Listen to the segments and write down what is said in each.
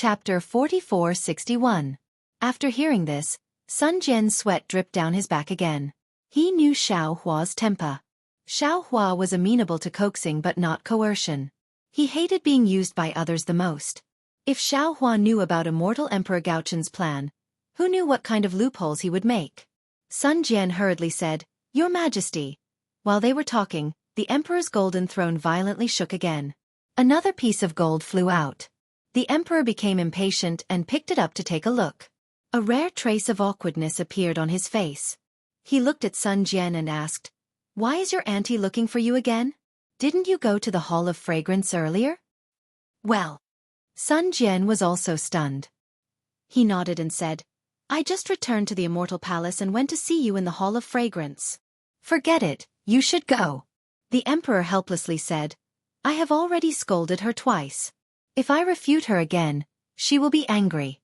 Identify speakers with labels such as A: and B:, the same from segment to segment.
A: Chapter 4461. After hearing this, Sun Jian's sweat dripped down his back again. He knew Xiao Hua's temper. Xiao Hua was amenable to coaxing but not coercion. He hated being used by others the most. If Xiao Hua knew about Immortal Emperor Gaochun's plan, who knew what kind of loopholes he would make? Sun Jian hurriedly said, "Your Majesty." While they were talking, the Emperor's golden throne violently shook again. Another piece of gold flew out. The Emperor became impatient and picked it up to take a look. A rare trace of awkwardness appeared on his face. He looked at Sun Jian and asked, "Why is your auntie looking for you again? Didn't you go to the Hall of Fragrance earlier?" "Well." Sun Jian was also stunned. He nodded and said, "I just returned to the Immortal Palace and went to see you in the Hall of Fragrance." "Forget it, you should go." The Emperor helplessly said, "I have already scolded her twice. If I refute her again, she will be angry."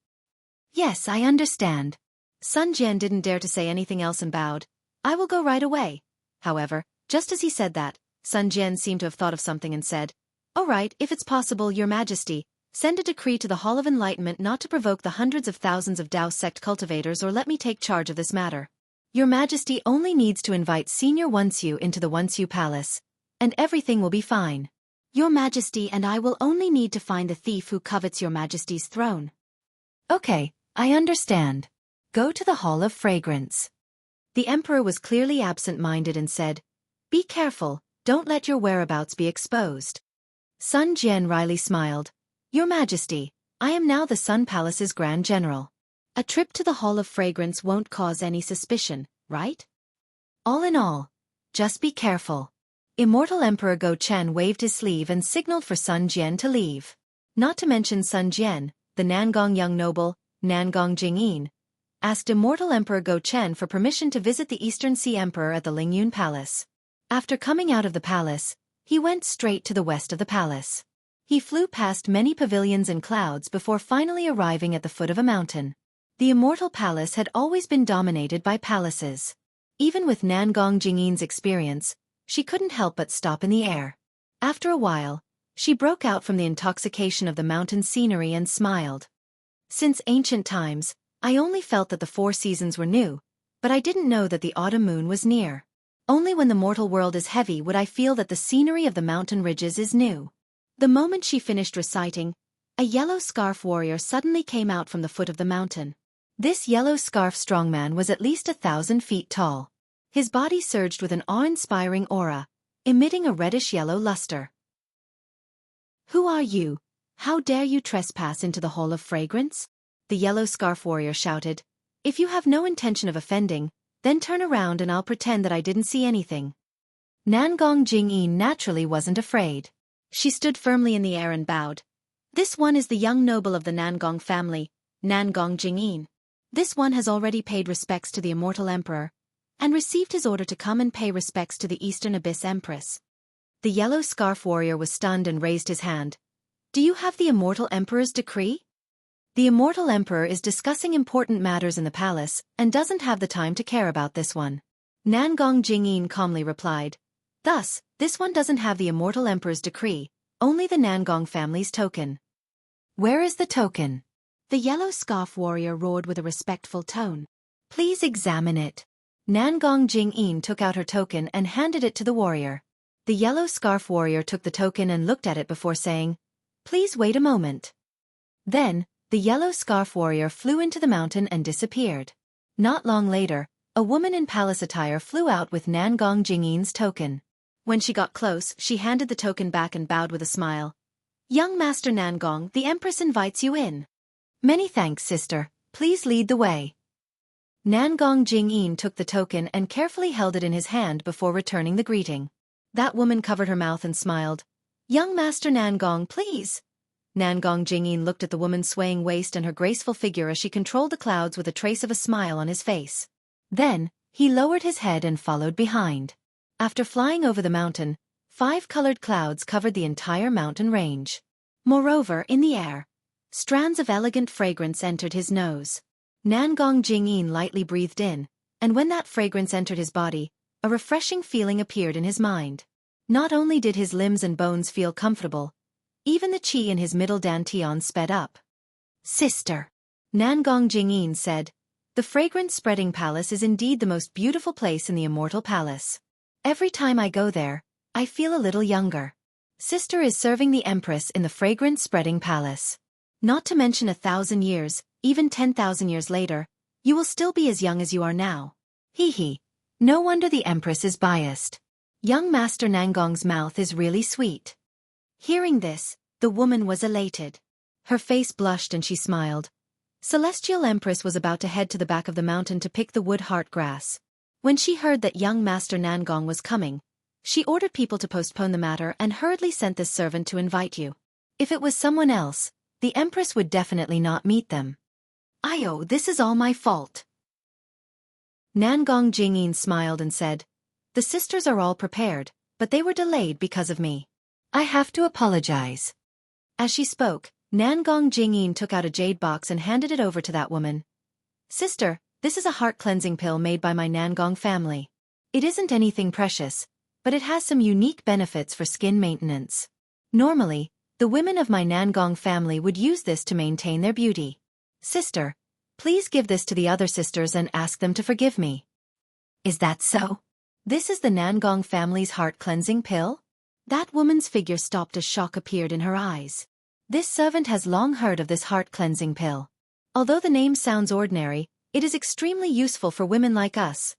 A: "Yes, I understand." Sun Jian didn't dare to say anything else and bowed. "I will go right away." However, just as he said that, Sun Jian seemed to have thought of something and said, "All right, if it's possible, Your Majesty, send a decree to the Hall of Enlightenment not to provoke the hundreds of thousands of Dao sect cultivators, or let me take charge of this matter. Your Majesty only needs to invite Senior Wuxia into the Wuxia Palace, and everything will be fine. Your Majesty and I will only need to find the thief who covets Your Majesty's throne." "Okay, I understand. Go to the Hall of Fragrance." The Emperor was clearly absent-minded and said, "Be careful, don't let your whereabouts be exposed." Sun Jian wryly smiled. "Your Majesty, I am now the Sun Palace's Grand General. A trip to the Hall of Fragrance won't cause any suspicion, right? All in all, just be careful." Immortal Emperor Go Chen waved his sleeve and signaled for Sun Jian to leave. Not to mention Sun Jian, the Nangong young noble, Nangong Jingyin, asked Immortal Emperor Go Chen for permission to visit the Eastern Sea Emperor at the Lingyun Palace. After coming out of the palace, he went straight to the west of the palace. He flew past many pavilions and clouds before finally arriving at the foot of a mountain. The Immortal Palace had always been dominated by palaces. Even with Nangong Jingyin's experience, she couldn't help but stop in the air. After a while, she broke out from the intoxication of the mountain scenery and smiled. "Since ancient times, I only felt that the 4 seasons were new, but I didn't know that the autumn moon was near. Only when the mortal world is heavy would I feel that the scenery of the mountain ridges is new." The moment she finished reciting, a yellow scarf warrior suddenly came out from the foot of the mountain. This yellow scarf strongman was at least 1,000 feet tall. His body surged with an awe-inspiring aura, emitting a reddish-yellow luster. "Who are you? How dare you trespass into the Hall of Fragrance?" the yellow scarf warrior shouted. "If you have no intention of offending, then turn around and I'll pretend that I didn't see anything." Nangong Jingyin naturally wasn't afraid. She stood firmly in the air and bowed. "This one is the young noble of the Nangong family, Nangong Jingyin. This one has already paid respects to the Immortal Emperor, and received his order to come and pay respects to the Eastern Abyss Empress." The yellow scarf warrior was stunned and raised his hand. "Do you have the Immortal Emperor's decree?" "The Immortal Emperor is discussing important matters in the palace and doesn't have the time to care about this one," Nangong Jingyin calmly replied. "Thus, this one doesn't have the Immortal Emperor's decree, only the Nangong family's token." "Where is the token?" the yellow scarf warrior roared with a respectful tone. "Please examine it." Nangong Jingyin took out her token and handed it to the warrior. The yellow scarf warrior took the token and looked at it before saying, "Please wait a moment." Then, the yellow scarf warrior flew into the mountain and disappeared. Not long later, a woman in palace attire flew out with Nangong Jingyin's token. When she got close, she handed the token back and bowed with a smile. "Young Master Nangong, the Empress invites you in." "Many thanks, sister. Please lead the way." Nangong Jingyin took the token and carefully held it in his hand before returning the greeting. That woman covered her mouth and smiled. "Young Master Nangong, please." Nangong Jingyin looked at the woman's swaying waist and her graceful figure as she controlled the clouds with a trace of a smile on his face. Then, he lowered his head and followed behind. After flying over the mountain, 5 colored clouds covered the entire mountain range. Moreover, in the air, strands of elegant fragrance entered his nose. Nangong Jingyin lightly breathed in, and when that fragrance entered his body, a refreshing feeling appeared in his mind. Not only did his limbs and bones feel comfortable, even the qi in his middle dantian sped up. Sister, Nangong Jingyin said, the fragrance-spreading palace is indeed the most beautiful place in the Immortal Palace. Every time I go there, I feel a little younger. Sister is serving the Empress in the fragrance-spreading palace. Not to mention 1,000 years, even 10,000 years later, you will still be as young as you are now. Hee hee. No wonder the Empress is biased. Young Master Nangong's mouth is really sweet. Hearing this, the woman was elated. Her face blushed and she smiled. Celestial Empress was about to head to the back of the mountain to pick the wood heart grass. When she heard that young Master Nangong was coming, she ordered people to postpone the matter and hurriedly sent this servant to invite you. If it was someone else, the Empress would definitely not meet them. This is all my fault. Nangong Jingyin smiled and said, the sisters are all prepared, but they were delayed because of me. I have to apologize. As she spoke, Nangong Jingyin took out a jade box and handed it over to that woman. Sister, this is a heart-cleansing pill made by my Nangong family. It isn't anything precious, but it has some unique benefits for skin maintenance. Normally, the women of my Nangong family would use this to maintain their beauty. Sister, please give this to the other sisters and ask them to forgive me. Is that so? This is the Nangong family's heart-cleansing pill? That woman's figure stopped as shock appeared in her eyes. This servant has long heard of this heart-cleansing pill. Although the name sounds ordinary, it is extremely useful for women like us.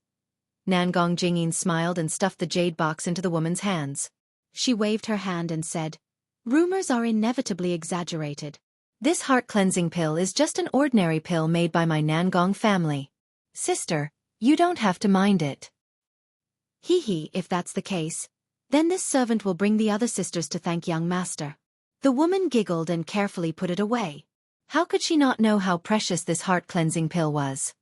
A: Nangong Jingyin smiled and stuffed the jade box into the woman's hands. She waved her hand and said, rumors are inevitably exaggerated. This heart-cleansing pill is just an ordinary pill made by my Nangong family. Sister, you don't have to mind it. Hee hee, if that's the case, then this servant will bring the other sisters to thank young master. The woman giggled and carefully put it away. How could she not know how precious this heart-cleansing pill was?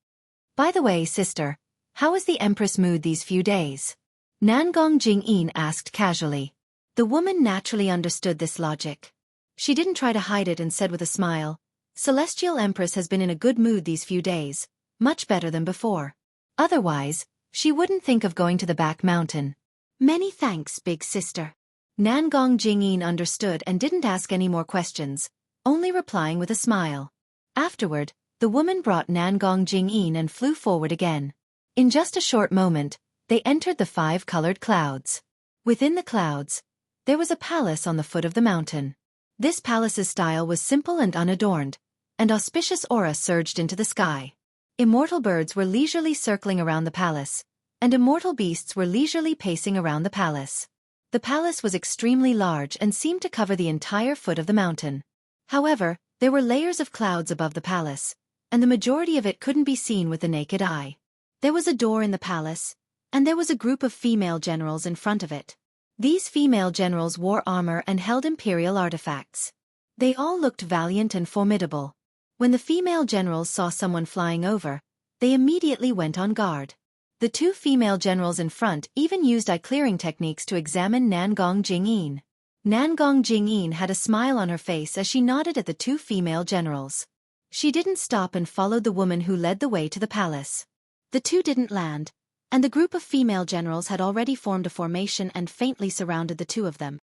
A: By the way, sister, how is the Empress' mood these few days? Nangong Jingyin asked casually. The woman naturally understood this logic. She didn't try to hide it and said with a smile, Celestial Empress has been in a good mood these few days, much better than before. Otherwise, she wouldn't think of going to the back mountain. Many thanks, big sister. Nangong Jingyin understood and didn't ask any more questions, only replying with a smile. Afterward, the woman brought Nangong Jingyin and flew forward again. In just a short moment, they entered the 5-colored clouds. Within the clouds, there was a palace on the foot of the mountain. This palace's style was simple and unadorned, and auspicious aura surged into the sky. Immortal birds were leisurely circling around the palace, and immortal beasts were leisurely pacing around the palace. The palace was extremely large and seemed to cover the entire foot of the mountain. However, there were layers of clouds above the palace, and the majority of it couldn't be seen with the naked eye. There was a door in the palace, and there was a group of female generals in front of it. These female generals wore armor and held imperial artifacts. They all looked valiant and formidable. When the female generals saw someone flying over, they immediately went on guard. The 2 female generals in front even used eye-clearing techniques to examine Nangong Jingyin. Nangong Jingyin had a smile on her face as she nodded at the 2 female generals. She didn't stop and followed the woman who led the way to the palace. The 2 didn't land, and the group of female generals had already formed a formation and faintly surrounded the 2 of them.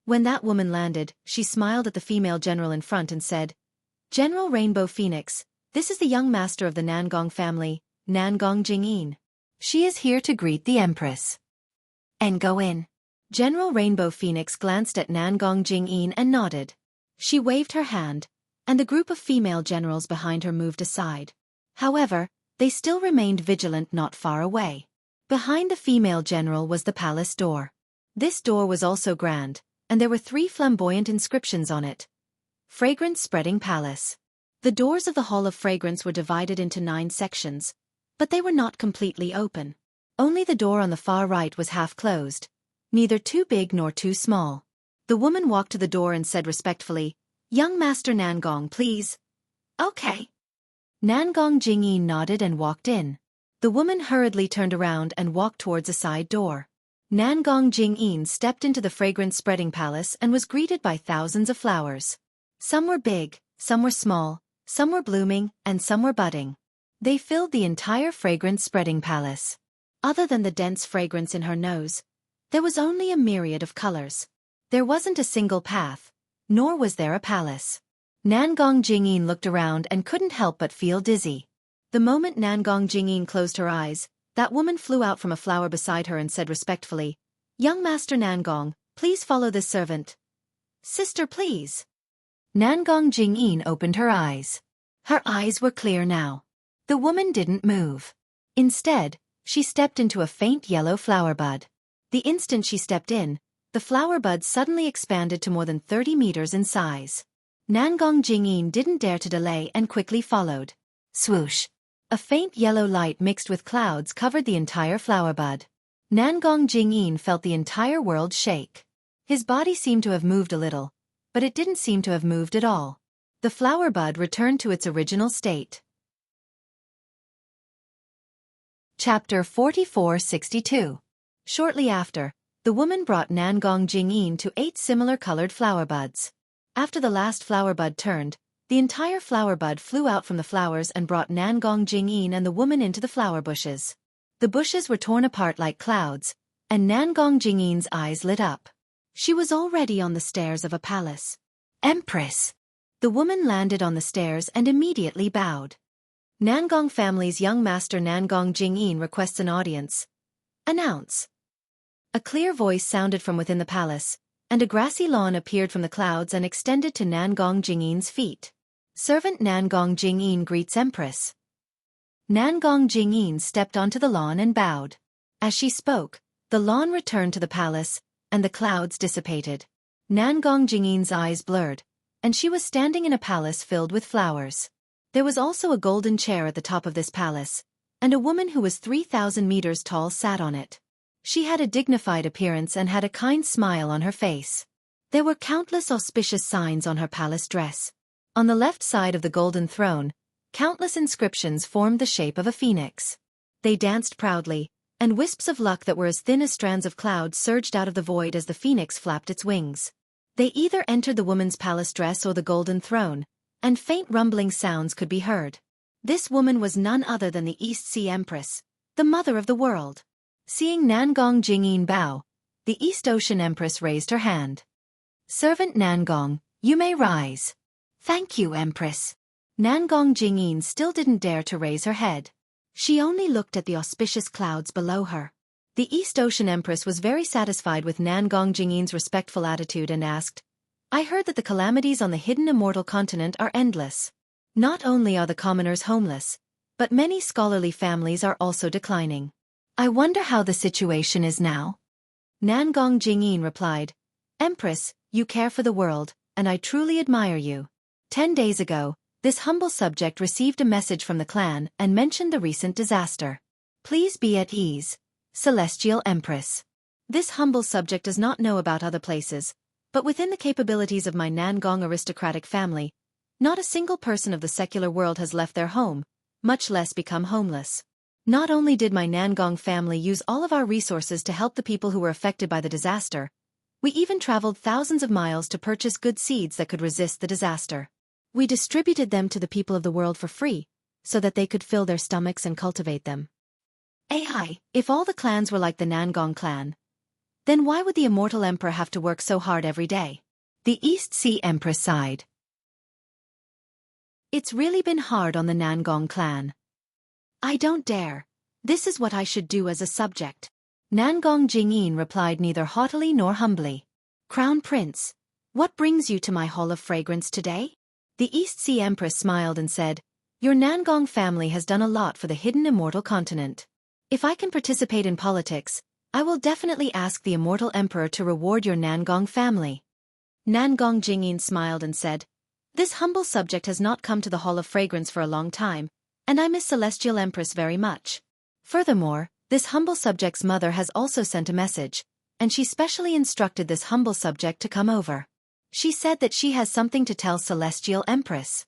A: When that woman landed, she smiled at the female general in front and said, General Rainbow Phoenix, this is the young master of the Nangong family, Nangong Jingyin. She is here to greet the Empress. And go in. General Rainbow Phoenix glanced at Nangong Jingyin and nodded. She waved her hand, and the group of female generals behind her moved aside. However, they still remained vigilant not far away. Behind the female general was the palace door. This door was also grand, and there were 3 flamboyant inscriptions on it. Fragrance-spreading palace. The doors of the Hall of Fragrance were divided into 9 sections, but they were not completely open. Only the door on the far right was half closed, neither too big nor too small. The woman walked to the door and said respectfully, Young Master Nangong, please. Okay. Nangong Jingyin nodded and walked in. The woman hurriedly turned around and walked towards a side door. Nangong Jingyin stepped into the fragrance-spreading palace and was greeted by thousands of flowers. Some were big, some were small, some were blooming, and some were budding. They filled the entire fragrance-spreading palace. Other than the dense fragrance in her nose, there was only a myriad of colors. There wasn't a single path, nor was there a palace. Nangong Jingyin looked around and couldn't help but feel dizzy. The moment Nangong Jingyin closed her eyes, that woman flew out from a flower beside her and said respectfully, "Young Master Nangong, please follow this servant." "Sister, please." Nangong Jingyin opened her eyes. Her eyes were clear now. The woman didn't move. Instead, she stepped into a faint yellow flower bud. The instant she stepped in, the flower bud suddenly expanded to more than 30 meters in size. Nangong Jingyin didn't dare to delay and quickly followed. Swoosh! A faint yellow light mixed with clouds covered the entire flower bud. Nangong Jingyin felt the entire world shake. His body seemed to have moved a little, but it didn't seem to have moved at all. The flower bud returned to its original state. Chapter 4462. Shortly after, the woman brought Nangong Jingyin to 8 similar colored flower buds. After the last flower bud turned, the entire flower bud flew out from the flowers and brought Nangong Jingyin and the woman into the flower bushes. The bushes were torn apart like clouds, and Nangong Jingyin's eyes lit up. She was already on the stairs of a palace. "Empress!" The woman landed on the stairs and immediately bowed. Nangong family's young master Nangong Jingyin requests an audience. Announce. A clear voice sounded from within the palace, and a grassy lawn appeared from the clouds and extended to Nangong Jingyin's feet. Servant Nangong Jingyin greets Empress. Nangong Jingyin stepped onto the lawn and bowed. As she spoke, the lawn returned to the palace, and the clouds dissipated. Nangong Jingyin's eyes blurred, and she was standing in a palace filled with flowers. There was also a golden chair at the top of this palace, and a woman who was 3,000 meters tall sat on it. She had a dignified appearance and had a kind smile on her face. There were countless auspicious signs on her palace dress. On the left side of the golden throne, countless inscriptions formed the shape of a phoenix. They danced proudly, and wisps of luck that were as thin as strands of cloud surged out of the void as the phoenix flapped its wings. They either entered the woman's palace dress or the golden throne, and faint rumbling sounds could be heard. This woman was none other than the East Sea Empress, the mother of the world. Seeing Nangong Jingyin bow, the East Ocean Empress raised her hand. "Servant Nangong, you may rise." "Thank you, Empress." Nangong Jingyin still didn't dare to raise her head. She only looked at the auspicious clouds below her. The East Ocean Empress was very satisfied with Nangong Jingyin's respectful attitude and asked, "I heard that the calamities on the hidden Immortal continent are endless. Not only are the commoners homeless, but many scholarly families are also declining. I wonder how the situation is now?" Nangong Jingyin replied, "Empress, you care for the world, and I truly admire you. 10 days ago, this humble subject received a message from the clan and mentioned the recent disaster. Please be at ease, Celestial Empress. This humble subject does not know about other places, but within the capabilities of my Nangong aristocratic family, not a single person of the secular world has left their home, much less become homeless. Not only did my Nangong family use all of our resources to help the people who were affected by the disaster, we even traveled thousands of miles to purchase good seeds that could resist the disaster. We distributed them to the people of the world for free, so that they could fill their stomachs and cultivate them. If all the clans were like the Nangong clan, then why would the Immortal Emperor have to work so hard every day?" The East Sea Empress sighed. "It's really been hard on the Nangong clan. I don't dare. This is what I should do as a subject." Nangong Jingyin replied neither haughtily nor humbly. "Crown Prince, what brings you to my Hall of Fragrance today?" The East Sea Empress smiled and said, "Your Nangong family has done a lot for the hidden Immortal continent. If I can participate in politics, I will definitely ask the Immortal Emperor to reward your Nangong family." Nangong Jingyin smiled and said, "This humble subject has not come to the Hall of Fragrance for a long time, and I miss Celestial Empress very much. Furthermore, this humble subject's mother has also sent a message, and she specially instructed this humble subject to come over. She said that she has something to tell Celestial Empress."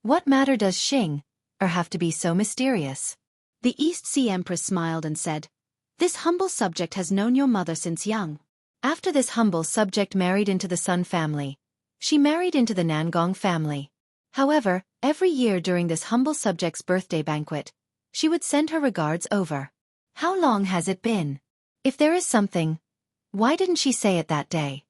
A: "What matter does Xing have to be so mysterious?" The East Sea Empress smiled and said, "This humble subject has known your mother since young. After this humble subject married into the Sun family, she married into the Nangong family. However, every year during this humble subject's birthday banquet, she would send her regards over. How long has it been? If there is something, why didn't she say it that day?"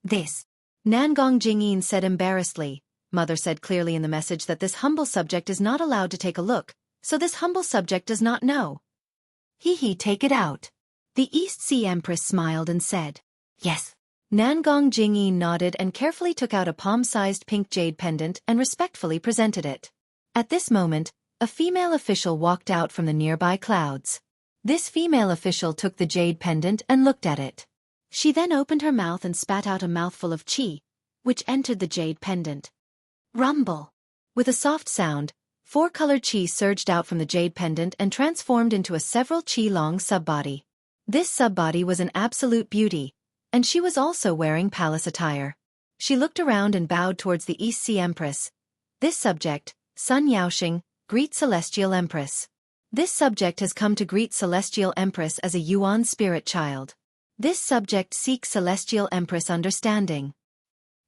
A: This. Nangong Jingyin said embarrassedly. Mother said clearly in the message that this humble subject is not allowed to take a look, so this humble subject does not know. Take it out. The East Sea Empress smiled and said, yes. Nangong Jingyin nodded and carefully took out a palm-sized pink jade pendant and respectfully presented it. At this moment, a female official walked out from the nearby clouds. This female official took the jade pendant and looked at it. She then opened her mouth and spat out a mouthful of qi, which entered the jade pendant. Rumble! With a soft sound, 4-colored qi surged out from the jade pendant and transformed into a several qi-long subbody. This subbody was an absolute beauty, and she was also wearing palace attire. She looked around and bowed towards the East Sea Empress. This subject, Sun Yaoxing, greet Celestial Empress. This subject has come to greet Celestial Empress as a Yuan spirit child. This subject seeks Celestial Empress understanding.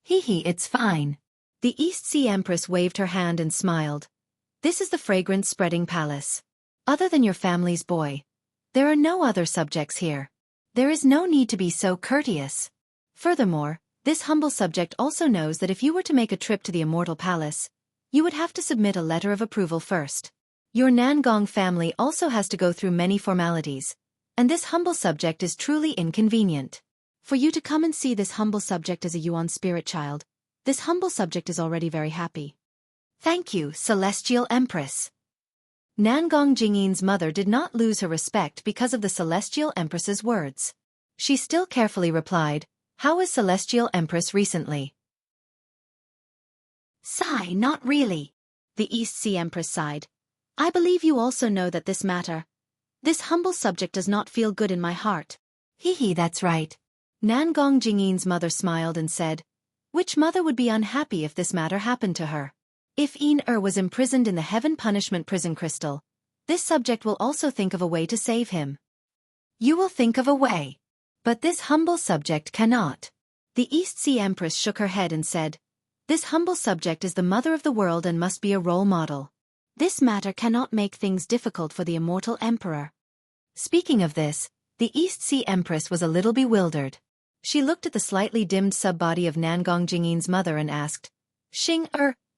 A: It's fine. The East Sea Empress waved her hand and smiled. This is the fragrance-spreading palace. Other than your family's boy, there are no other subjects here. There is no need to be so courteous. Furthermore, this humble subject also knows that if you were to make a trip to the Immortal Palace, you would have to submit a letter of approval first. Your Nangong family also has to go through many formalities, and this humble subject is truly inconvenient. For you to come and see this humble subject as a Yuan spirit child, this humble subject is already very happy. Thank you, Celestial Empress. Nangong Jingyin's mother did not lose her respect because of the Celestial Empress's words. She still carefully replied, how is Celestial Empress recently? Sigh, not really. The East Sea Empress sighed. I believe you also know that this humble subject does not feel good in my heart. That's right. Nangong Jingyin's mother smiled and said, which mother would be unhappy if this matter happened to her? If was imprisoned in the Heaven Punishment Prison Crystal, this subject will also think of a way to save him. You will think of a way. But this humble subject cannot. The East Sea Empress shook her head and said, this humble subject is the mother of the world and must be a role model. This matter cannot make things difficult for the Immortal Emperor. Speaking of this, the East Sea Empress was a little bewildered. She looked at the slightly dimmed subbody of Nangong Jingyin's mother and asked,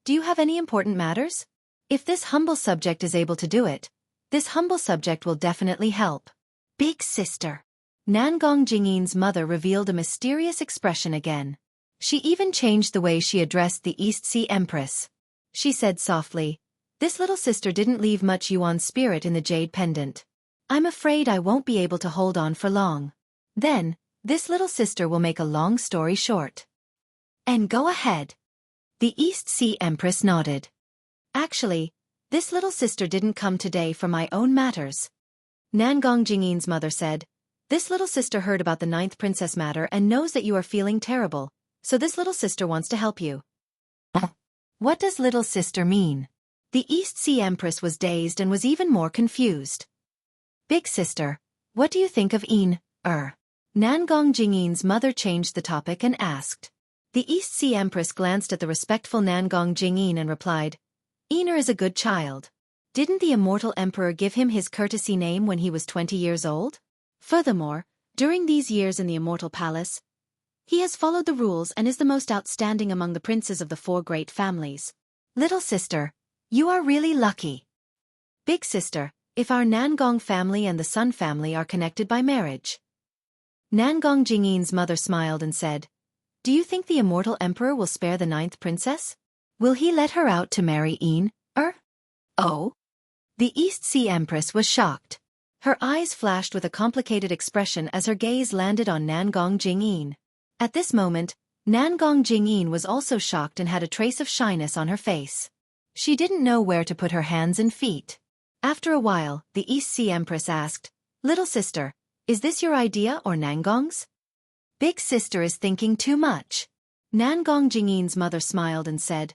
A: do you have any important matters? If this humble subject is able to do it, this humble subject will definitely help. Big sister. Nangong Jingyin's mother revealed a mysterious expression again. She even changed the way she addressed the East Sea Empress. She said softly, this little sister didn't leave much Yuan spirit in the jade pendant. I'm afraid I won't be able to hold on for long. Then, this little sister will make a long story short. And go ahead. The East Sea Empress nodded. Actually, this little sister didn't come today for my own matters. Nangong Jingyin's mother said, this little sister heard about the 9th princess matter and knows that you are feeling terrible, so this little sister wants to help you. What does little sister mean? The East Sea Empress was dazed and was even more confused. Big sister, what do you think of Nangong Jingyin's mother changed the topic and asked. The East Sea Empress glanced at the respectful Nangong Jingyin and replied, is a good child. Didn't the Immortal Emperor give him his courtesy name when he was 20 years old? Furthermore, during these years in the Immortal Palace, he has followed the rules and is the most outstanding among the princes of the 4 great families. Little sister, you are really lucky. Big sister, if our Nangong family and the Sun family are connected by marriage. Nangong Jingyin's mother smiled and said, do you think the Immortal Emperor will spare the 9th princess? Will he let her out to marry Oh? The East Sea Empress was shocked. Her eyes flashed with a complicated expression as her gaze landed on Nangong Jingyin. At this moment, Nangong Jingyin was also shocked and had a trace of shyness on her face. She didn't know where to put her hands and feet. After a while, the East Sea Empress asked, little sister, is this your idea or Nangong's? Big sister is thinking too much. Nangong Jingyin's mother smiled and said,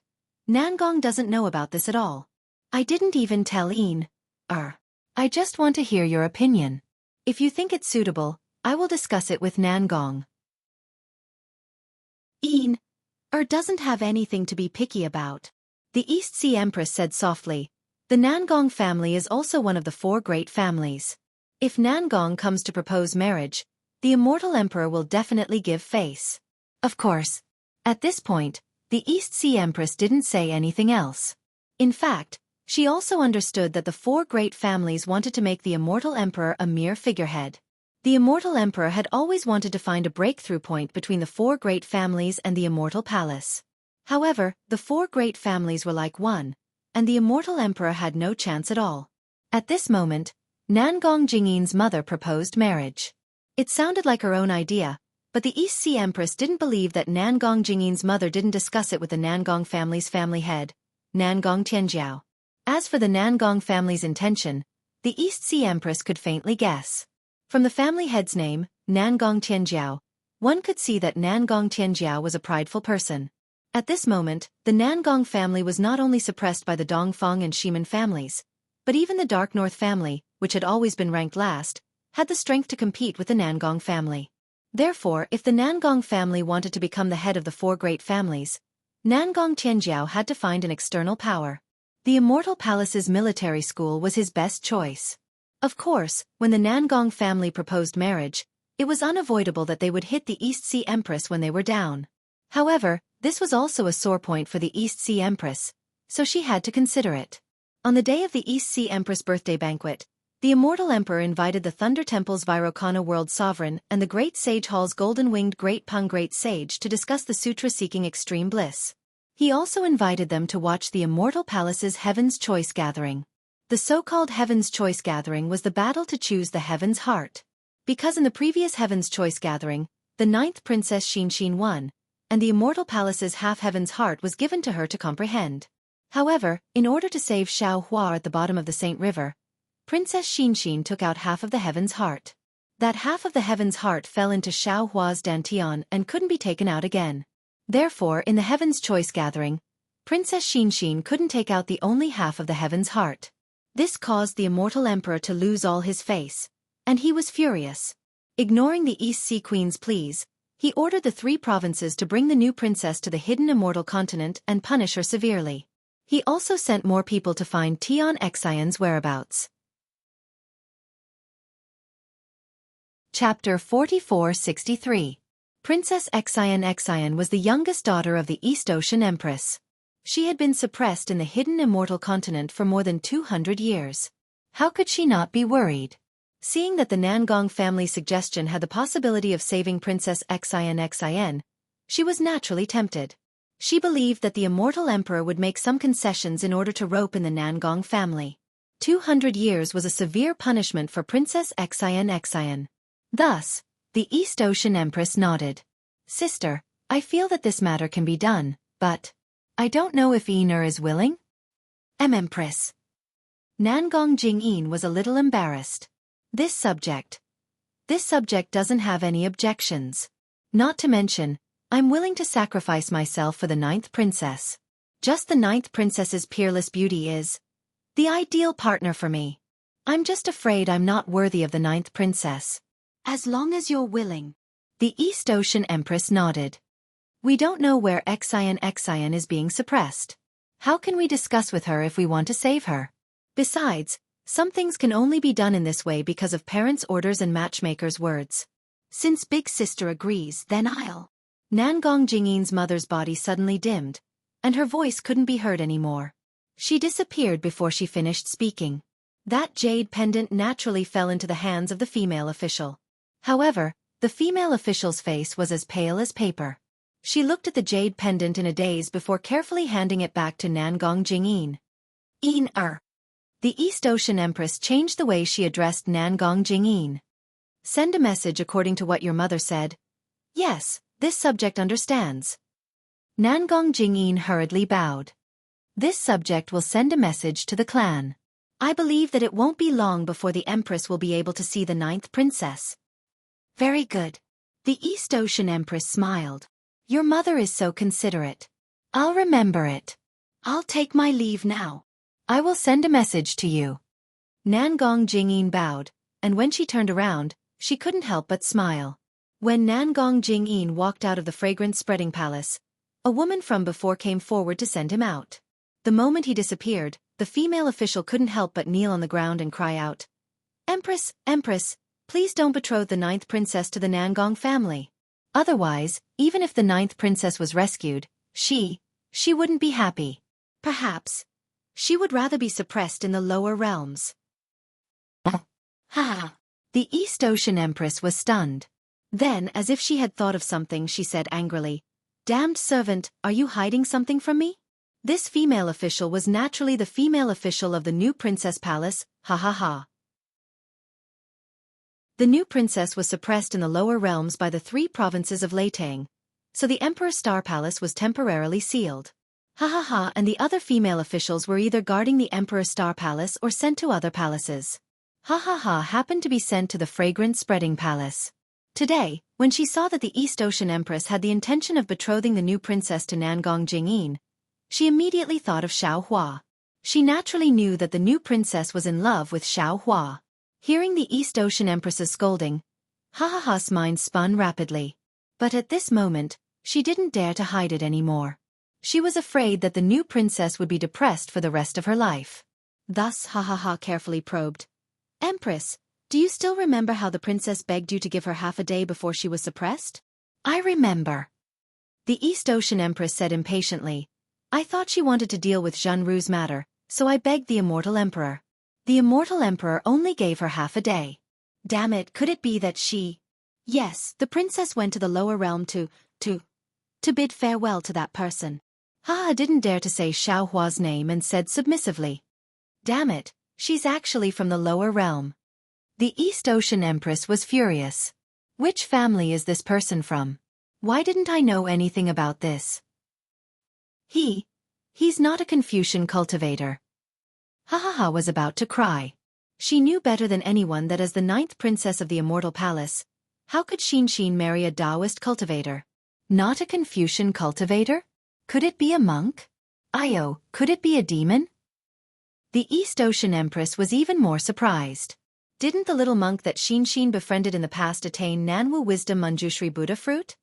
A: Nangong doesn't know about this at all. I didn't even tell I just want to hear your opinion. If you think it's suitable, I will discuss it with Nangong. Doesn't have anything to be picky about. The East Sea Empress said softly, the Nangong family is also one of the 4 great families. If Nangong comes to propose marriage, the Immortal Emperor will definitely give face. Of course. At this point, the East Sea Empress didn't say anything else. In fact, she also understood that the four great families wanted to make the Immortal Emperor a mere figurehead. The Immortal Emperor had always wanted to find a breakthrough point between the four great families and the Immortal Palace. However, the four great families were like one, and the Immortal Emperor had no chance at all. At this moment, Nangong Jingyin's mother proposed marriage. It sounded like her own idea, but the East Sea Empress didn't believe that Nangong Jingyin's mother didn't discuss it with the Nangong family's family head, Nangong Tianjiao. As for the Nangong family's intention, the East Sea Empress could faintly guess. From the family head's name, Nangong Tianjiao, one could see that Nangong Tianjiao was a prideful person. At this moment, the Nangong family was not only suppressed by the Dongfang and Shiman families, but even the Dark North family, which had always been ranked last, had the strength to compete with the Nangong family. Therefore, if the Nangong family wanted to become the head of the four great families, Nangong Tianjiao had to find an external power. The Immortal Palace's military school was his best choice. Of course, when the Nangong family proposed marriage, it was unavoidable that they would hit the East Sea Empress when they were down. However, this was also a sore point for the East Sea Empress, so she had to consider it. On the day of the East Sea Empress birthday banquet, the Immortal Emperor invited the Thunder Temple's Vairocana World Sovereign and the Great Sage Hall's Golden-Winged Great Pung Great Sage to discuss the sutra-seeking extreme bliss. He also invited them to watch the Immortal Palace's Heaven's Choice Gathering. The so-called Heaven's Choice Gathering was the battle to choose the Heaven's Heart. Because in the previous Heaven's Choice Gathering, the 9th Princess Xianxia won, and the Immortal Palace's half-Heaven's Heart was given to her to comprehend. However, in order to save Xiaohua at the bottom of the Saint River, Princess Xianxia took out half of the Heaven's Heart. That half of the Heaven's Heart fell into Xiaohua's dantian and couldn't be taken out again. Therefore, in the Heaven's Choice Gathering, Princess Xianxia couldn't take out the only half of the Heaven's Heart. This caused the Immortal Emperor to lose all his face, and he was furious. Ignoring the East Sea Queen's pleas, he ordered the 3 provinces to bring the new princess to the hidden Immortal Continent and punish her severely. He also sent more people to find Tian Xian's whereabouts. Chapter 4463. Princess Xian was the youngest daughter of the East Ocean Empress. She had been suppressed in the hidden Immortal Continent for more than 200 years. How could she not be worried? Seeing that the Nangong family's suggestion had the possibility of saving Princess Xian, she was naturally tempted. She believed that the Immortal Emperor would make some concessions in order to rope in the Nangong family. 200 years was a severe punishment for Princess Xian. Thus, the East Ocean Empress nodded. Sister, I feel that this matter can be done, but I don't know if Enur is willing? Empress. Nangong Jingyin was a little embarrassed. This subject doesn't have any objections. Not to mention, I'm willing to sacrifice myself for the 9th princess. Just the 9th princess's peerless beauty is the ideal partner for me. I'm just afraid I'm not worthy of the 9th princess. As long as you're willing. The East Ocean Empress nodded. We don't know where Xian is being suppressed. How can we discuss with her if we want to save her? Besides, some things can only be done in this way because of parents' orders and matchmakers' words. Since big sister agrees, then I'll. Nangong Jingyin's mother's body suddenly dimmed, and her voice couldn't be heard anymore. She disappeared before she finished speaking. That jade pendant naturally fell into the hands of the female official. However, the female official's face was as pale as paper. She looked at the jade pendant in a daze before carefully handing it back to Nangong Jingyin. The East Ocean Empress changed the way she addressed Nangong Jingyin. Send a message according to what your mother said. Yes, this subject understands. Nangong Jingyin hurriedly bowed. This subject will send a message to the clan. I believe that it won't be long before the Empress will be able to see the 9th princess. Very good. The East Ocean Empress smiled. Your mother is so considerate. I'll remember it. I'll take my leave now. I will send a message to you. Nangong Jingyin bowed, and when she turned around, she couldn't help but smile. When Nangong Jingyin walked out of the fragrance-spreading palace, a woman from before came forward to send him out. The moment he disappeared, the female official couldn't help but kneel on the ground and cry out, Empress, please don't betroth the 9th princess to the Nangong family. Otherwise, even if the ninth princess was rescued, she wouldn't be happy. Perhaps she would rather be suppressed in the lower realms. Ha! The East Ocean Empress was stunned. Then, as if she had thought of something, she said angrily, "Damned servant, are you hiding something from me?" This female official was naturally the female official of the new princess palace, ha ha ha. The new princess was suppressed in the lower realms by the 3 provinces of Leitang, so the Emperor's Star Palace was temporarily sealed. Ha ha ha, and the other female officials were either guarding the Emperor's Star Palace or sent to other palaces. Ha ha ha happened to be sent to the fragrance-spreading palace. Today, when she saw that the East Ocean Empress had the intention of betrothing the new princess to Nangong Jingyin, she immediately thought of Xiaohua. She naturally knew that the new princess was in love with Xiaohua. Hearing the East Ocean Empress's scolding, Ha ha ha's mind spun rapidly. But at this moment, she didn't dare to hide it anymore. She was afraid that the new princess would be depressed for the rest of her life. Thus Ha ha ha carefully probed, "Empress, do you still remember how the princess begged you to give her half a day before she was suppressed?" "I remember," the East Ocean Empress said impatiently. "I thought she wanted to deal with Jianghu's matter, so I begged the Immortal Emperor. The Immortal Emperor only gave her half a day. Damn it, could it be that she—" "Yes, the princess went to the lower realm to bid farewell to that person." Ha didn't dare to say Xiaohua's name and said submissively, "Damn it, she's actually from the lower realm." The East Ocean Empress was furious. Which family is this person from? Why didn't I know anything about this? He's not a Confucian cultivator. Ha ha ha was about to cry. She knew better than anyone that as the 9th princess of the Immortal Palace, how could Xianxia marry a Taoist cultivator? Not a Confucian cultivator? Could it be a monk? Io, could it be a demon? The East Ocean Empress was even more surprised. Didn't the little monk that Xianxia befriended in the past attain Nanwu Wisdom Manjushri Buddha fruit?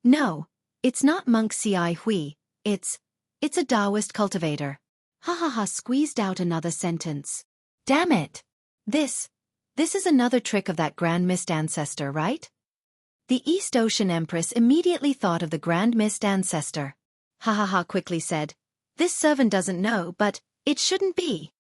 A: No, it's not monk Ci Hui, it's a Taoist cultivator. Ha ha ha squeezed out another sentence. Damn it! This is another trick of that Grand Mist ancestor, right? The East Ocean Empress immediately thought of the Grand Mist ancestor. Ha ha ha quickly said, "This servant doesn't know, but it shouldn't be."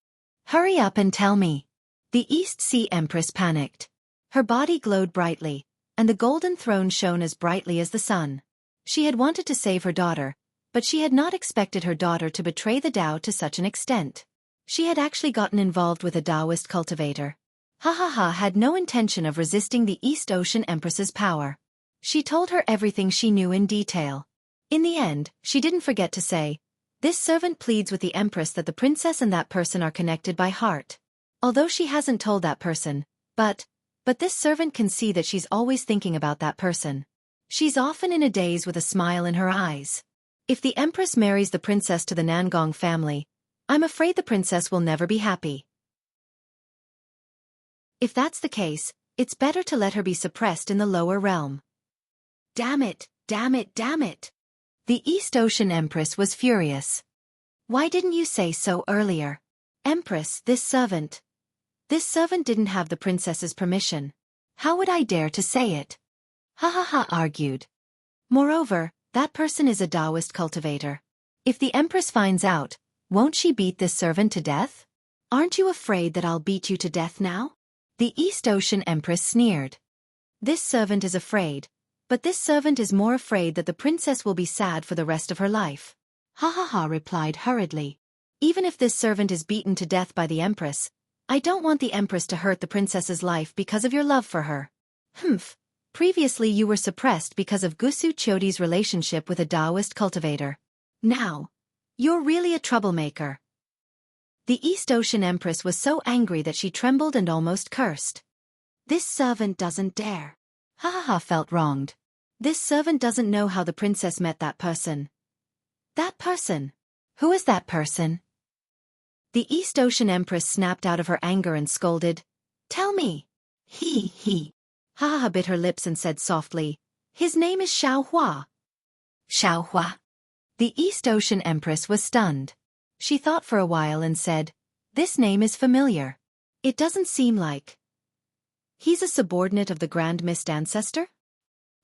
A: "Hurry up and tell me." The East Sea Empress panicked. Her body glowed brightly, and the golden throne shone as brightly as the sun. She had wanted to save her daughter, but she had not expected her daughter to betray the Tao to such an extent. She had actually gotten involved with a Taoist cultivator. Ha ha ha had no intention of resisting the East Ocean Empress's power. She told her everything she knew in detail. In the end, she didn't forget to say, "This servant pleads with the Empress that the princess and that person are connected by heart." Although she hasn't told that person, but this servant can see that she's always thinking about that person. She's often in a daze with a smile in her eyes. If the Empress marries the princess to the Nangong family, I'm afraid the princess will never be happy. If that's the case, it's better to let her be suppressed in the lower realm. Damn it, damn it, damn it! The East Ocean Empress was furious. Why didn't you say so earlier? Empress, this servant didn't have the princess's permission. How would I dare to say it? Ha ha ha argued. Moreover, that person is a Taoist cultivator. If the Empress finds out, won't she beat this servant to death? Aren't you afraid that I'll beat you to death now? The East Ocean Empress sneered. This servant is afraid, but this servant is more afraid that the princess will be sad for the rest of her life. Ha ha ha replied hurriedly. Even if this servant is beaten to death by the Empress, I don't want the Empress to hurt the princess's life because of your love for her. Humph. Previously you were suppressed because of Gusu Chodi's relationship with a Taoist cultivator. Now, you're really a troublemaker. The East Ocean Empress was so angry that she trembled and almost cursed. This servant doesn't dare. Ha ha ha felt wronged. This servant doesn't know how the princess met that person. That person? Who is that person? The East Ocean Empress snapped out of her anger and scolded, "Tell me." He. Ha ha ha bit her lips and said softly, "His name is Xiaohua." Xiaohua. The East Ocean Empress was stunned. She thought for a while and said, "This name is familiar. It doesn't seem like he's a subordinate of the Grand Mist ancestor?"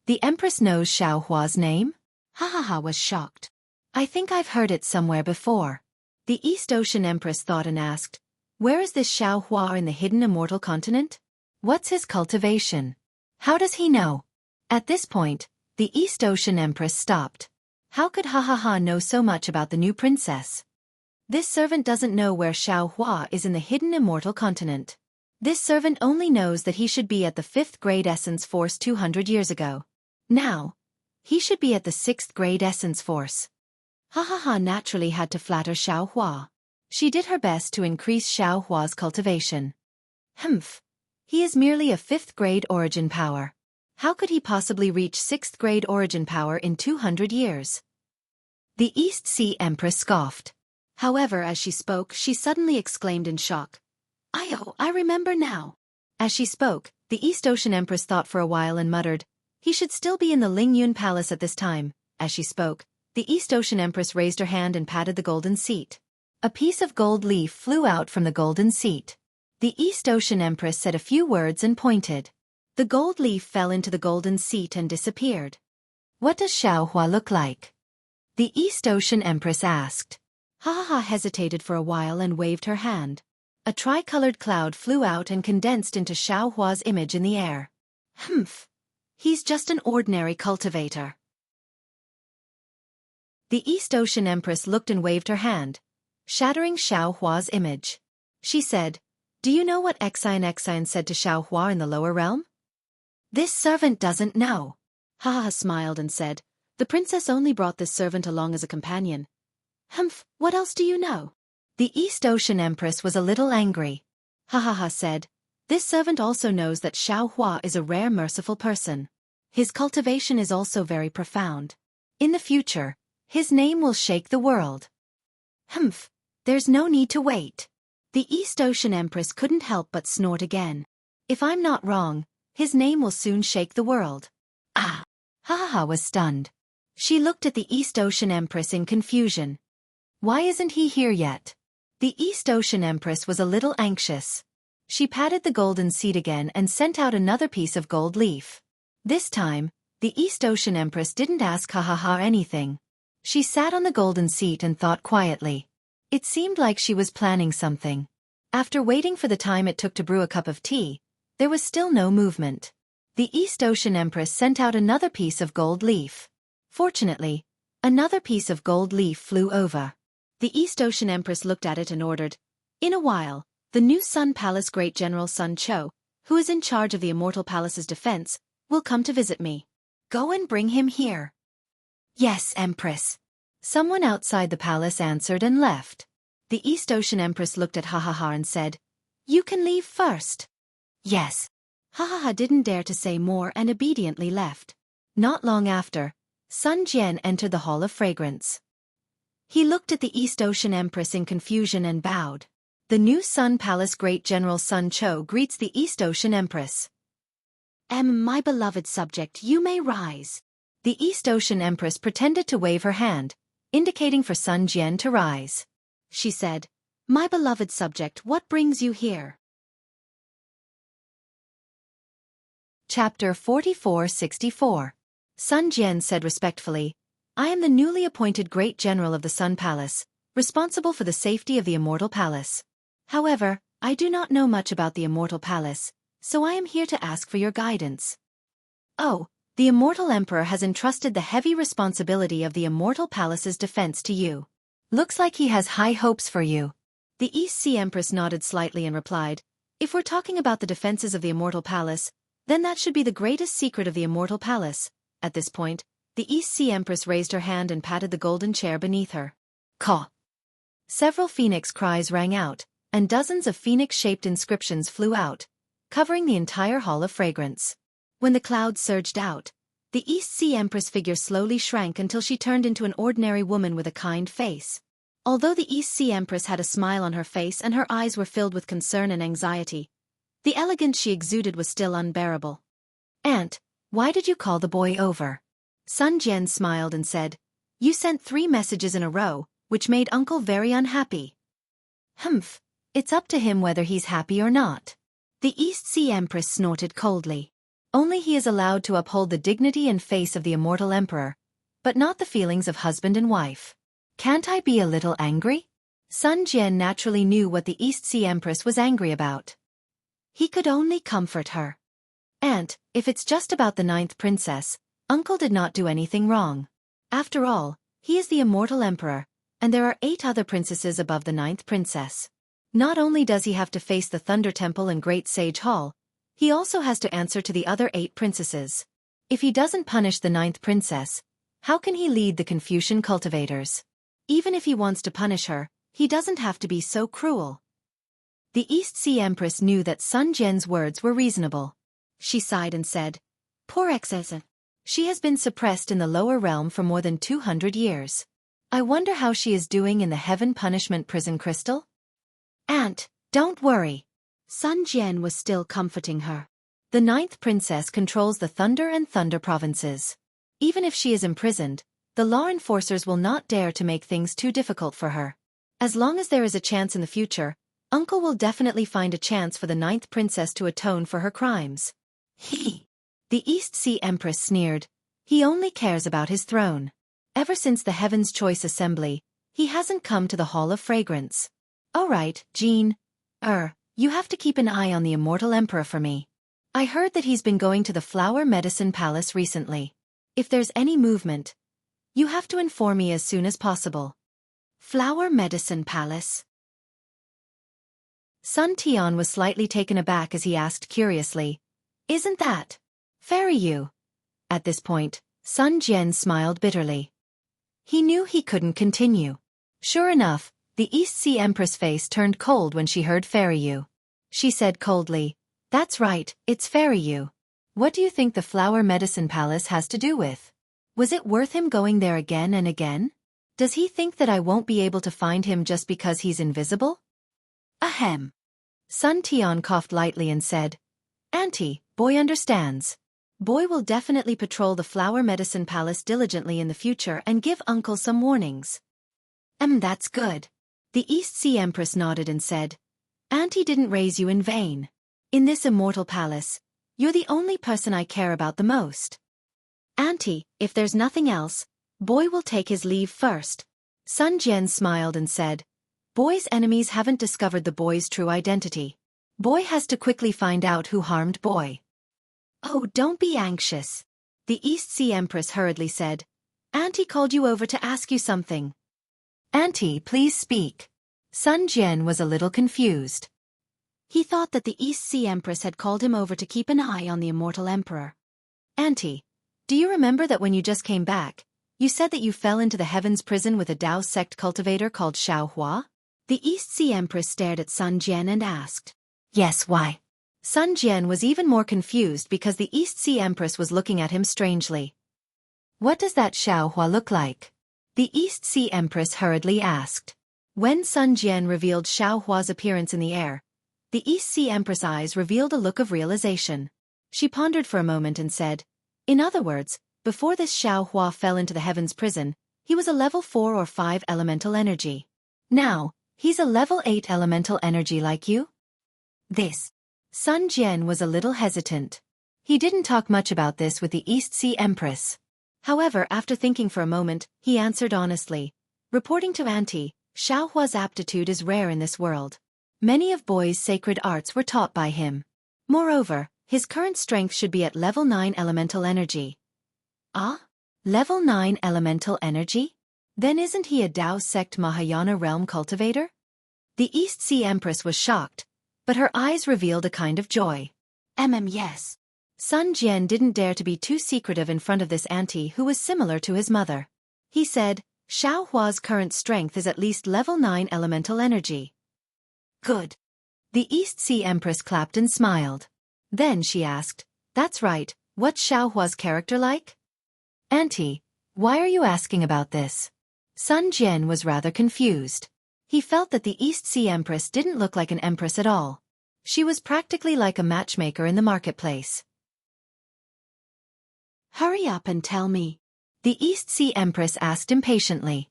A: The Empress knows Xiaohua's name? Ha was shocked. I think I've heard it somewhere before. The East Ocean Empress thought and asked, where is this Xiaohua in the hidden immortal continent? What's his cultivation? How does he know? At this point, the East Ocean Empress stopped. How could Ha know so much about the new princess? This servant doesn't know where Xiaohua is in the hidden immortal continent. This servant only knows that he should be at the 5th grade Essence Force 200 years ago. Now, he should be at the 6th grade Essence Force. Ha naturally had to flatter Xiaohua. She did her best to increase Xiaohua's cultivation. He is merely a 5th grade origin power. How could he possibly reach 6th grade origin power in 200 years? The East Sea Empress scoffed. However, as she spoke, she suddenly exclaimed in shock. I remember now. As she spoke, the East Ocean Empress thought for a while and muttered, he should still be in the Lingyun Palace at this time. As she spoke, the East Ocean Empress raised her hand and patted the golden seat. A piece of gold leaf flew out from the golden seat. The East Ocean Empress said a few words and pointed. The gold leaf fell into the golden seat and disappeared. What does Xiaohua look like? The East Ocean Empress asked. Ha hesitated for a while and waved her hand. A tricolored cloud flew out and condensed into Xiaohua's image in the air. He's just an ordinary cultivator. The East Ocean Empress looked and waved her hand, shattering Xiaohua's image. She said, do you know what Xian said to Xiaohua in the lower realm? This servant doesn't know. Ha smiled and said, the princess only brought this servant along as a companion. What else do you know? The East Ocean Empress was a little angry. Ha said, this servant also knows that Xiaohua is a rare merciful person. His cultivation is also very profound. In the future, his name will shake the world. There's no need to wait. The East Ocean Empress couldn't help but snort again. If I'm not wrong, his name will soon shake the world. Ha was stunned. She looked at the East Ocean Empress in confusion. Why isn't he here yet? The East Ocean Empress was a little anxious. She patted the golden seat again and sent out another piece of gold leaf. This time, the East Ocean Empress didn't ask Ha anything. She sat on the golden seat and thought quietly. It seemed like she was planning something. After waiting for the time it took to brew a cup of tea, there was still no movement. The East Ocean Empress sent out another piece of gold leaf. Fortunately, another piece of gold leaf flew over. The East Ocean Empress looked at it and ordered, in a while, the new Sun Palace Great General Sun Cho, who is in charge of the Immortal Palace's defense, will come to visit me. Go and bring him here. Yes, Empress. Someone outside the palace answered and left. The East Ocean Empress looked at Ha and said, you can leave first. Yes. Ha didn't dare to say more and obediently left. Not long after, Sun Jian entered the Hall of Fragrance. He looked at the East Ocean Empress in confusion and bowed. The new Sun Palace Great General Sun Cho greets the East Ocean Empress. My beloved subject, you may rise. The East Ocean Empress pretended to wave her hand, indicating for Sun Jian to rise. She said, my beloved subject, what brings you here? Chapter 4464. Sun Jian said respectfully, I am the newly appointed Great General of the Sun Palace, responsible for the safety of the Immortal Palace. However, I do not know much about the Immortal Palace, so I am here to ask for your guidance. Oh, the Immortal Emperor has entrusted the heavy responsibility of the Immortal Palace's defense to you. Looks like he has high hopes for you. The East Sea Empress nodded slightly and replied, if we're talking about the defenses of the Immortal Palace, then that should be the greatest secret of the Immortal Palace. At this point, the East Sea Empress raised her hand and patted the golden chair beneath her. Caw! Several phoenix cries rang out, and dozens of phoenix-shaped inscriptions flew out, covering the entire Hall of Fragrance. When the clouds surged out, the East Sea Empress figure slowly shrank until she turned into an ordinary woman with a kind face. Although the East Sea Empress had a smile on her face and her eyes were filled with concern and anxiety, the elegance she exuded was still unbearable. Aunt, why did you call the boy over? Sun Jian smiled and said, you sent 3 messages in a row, which made Uncle very unhappy. It's up to him whether he's happy or not. The East Sea Empress snorted coldly. Only he is allowed to uphold the dignity and face of the immortal emperor, but not the feelings of husband and wife. Can't I be a little angry? Sun Jian naturally knew what the East Sea Empress was angry about. He could only comfort her. Aunt, if it's just about the 9th princess, Uncle did not do anything wrong. After all, he is the immortal emperor, and there are 8 other princesses above the 9th princess. Not only does he have to face the Thunder Temple and Great Sage Hall, he also has to answer to the other 8 princesses. If he doesn't punish the 9th princess, how can he lead the Confucian cultivators? Even if he wants to punish her, he doesn't have to be so cruel. The East Sea Empress knew that Sun Jian's words were reasonable. She sighed and said, "Poor Exesan. She has been suppressed in the lower realm for more than 200 years. I wonder how she is doing in the Heaven Punishment Prison Crystal?" "Aunt, don't worry." Sun Jian was still comforting her. The 9th princess controls the Thunder and Thunder provinces. Even if she is imprisoned, the law enforcers will not dare to make things too difficult for her. As long as there is a chance in the future, Uncle will definitely find a chance for the 9th princess to atone for her crimes. The East Sea Empress sneered. He only cares about his throne. Ever since the Heaven's Choice Assembly, he hasn't come to the Hall of Fragrance. All right, Jean. You have to keep an eye on the Immortal Emperor for me. I heard that he's been going to the Flower Medicine Palace recently. If there's any movement, you have to inform me as soon as possible. Flower Medicine Palace. Sun Tian was slightly taken aback as he asked curiously, "Isn't that Fairy Yu?" At this point, Sun Jian smiled bitterly. He knew he couldn't continue. Sure enough, the East Sea Empress' face turned cold when she heard Fairy Yu. She said coldly, "That's right, it's Fairy Yu. What do you think the Flower Medicine Palace has to do with? Was it worth him going there again and again? Does he think that I won't be able to find him just because he's invisible?" Ahem. Sun Tian coughed lightly and said, "Auntie, boy understands. Boy will definitely patrol the Flower Medicine Palace diligently in the future and give Uncle some warnings." That's good." The East Sea Empress nodded and said, "Auntie didn't raise you in vain. In this immortal palace, you're the only person I care about the most. Auntie, if there's nothing else, Boy will take his leave first." Sun Jian smiled and said, "Boy's enemies haven't discovered the boy's true identity. Boy has to quickly find out who harmed Boy." "Oh, don't be anxious," the East Sea Empress hurriedly said. "Auntie called you over to ask you something." "Auntie, please speak." Sun Jian was a little confused. He thought that the East Sea Empress had called him over to keep an eye on the Immortal Emperor. "Auntie, do you remember that when you just came back, you said that you fell into the Heaven's Prison with a Tao sect cultivator called Xianxia?" The East Sea Empress stared at Sun Jian and asked, "Yes, why?" Sun Jian was even more confused because the East Sea Empress was looking at him strangely. "What does that Xianxia look like?" the East Sea Empress hurriedly asked. When Sun Jian revealed Xiaohua's appearance in the air, the East Sea Empress' eyes revealed a look of realization. She pondered for a moment and said, "In other words, before this Xiaohua fell into the Heaven's Prison, he was a level 4 or 5 elemental energy. Now, he's a level 8 elemental energy like you?" This. Sun Jian was a little hesitant. He didn't talk much about this with the East Sea Empress. However, after thinking for a moment, he answered honestly, "Reporting to Auntie, Xiaohua's aptitude is rare in this world. Many of Boy's sacred arts were taught by him. Moreover, his current strength should be at level 9 elemental energy." "Ah? Level 9 elemental energy? Then isn't he a Tao sect Mahayana realm cultivator?" The East Sea Empress was shocked, but her eyes revealed a kind of joy. Yes. Sun Jian didn't dare to be too secretive in front of this auntie who was similar to his mother. He said, "Xiaohua's current strength is at least level 9 elemental energy." "Good." The East Sea Empress clapped and smiled. Then she asked, "That's right, what's Xiaohua's character like?" "Auntie, why are you asking about this?" Sun Jian was rather confused. He felt that the East Sea Empress didn't look like an empress at all. She was practically like a matchmaker in the marketplace. "Hurry up and tell me," the East Sea Empress asked impatiently.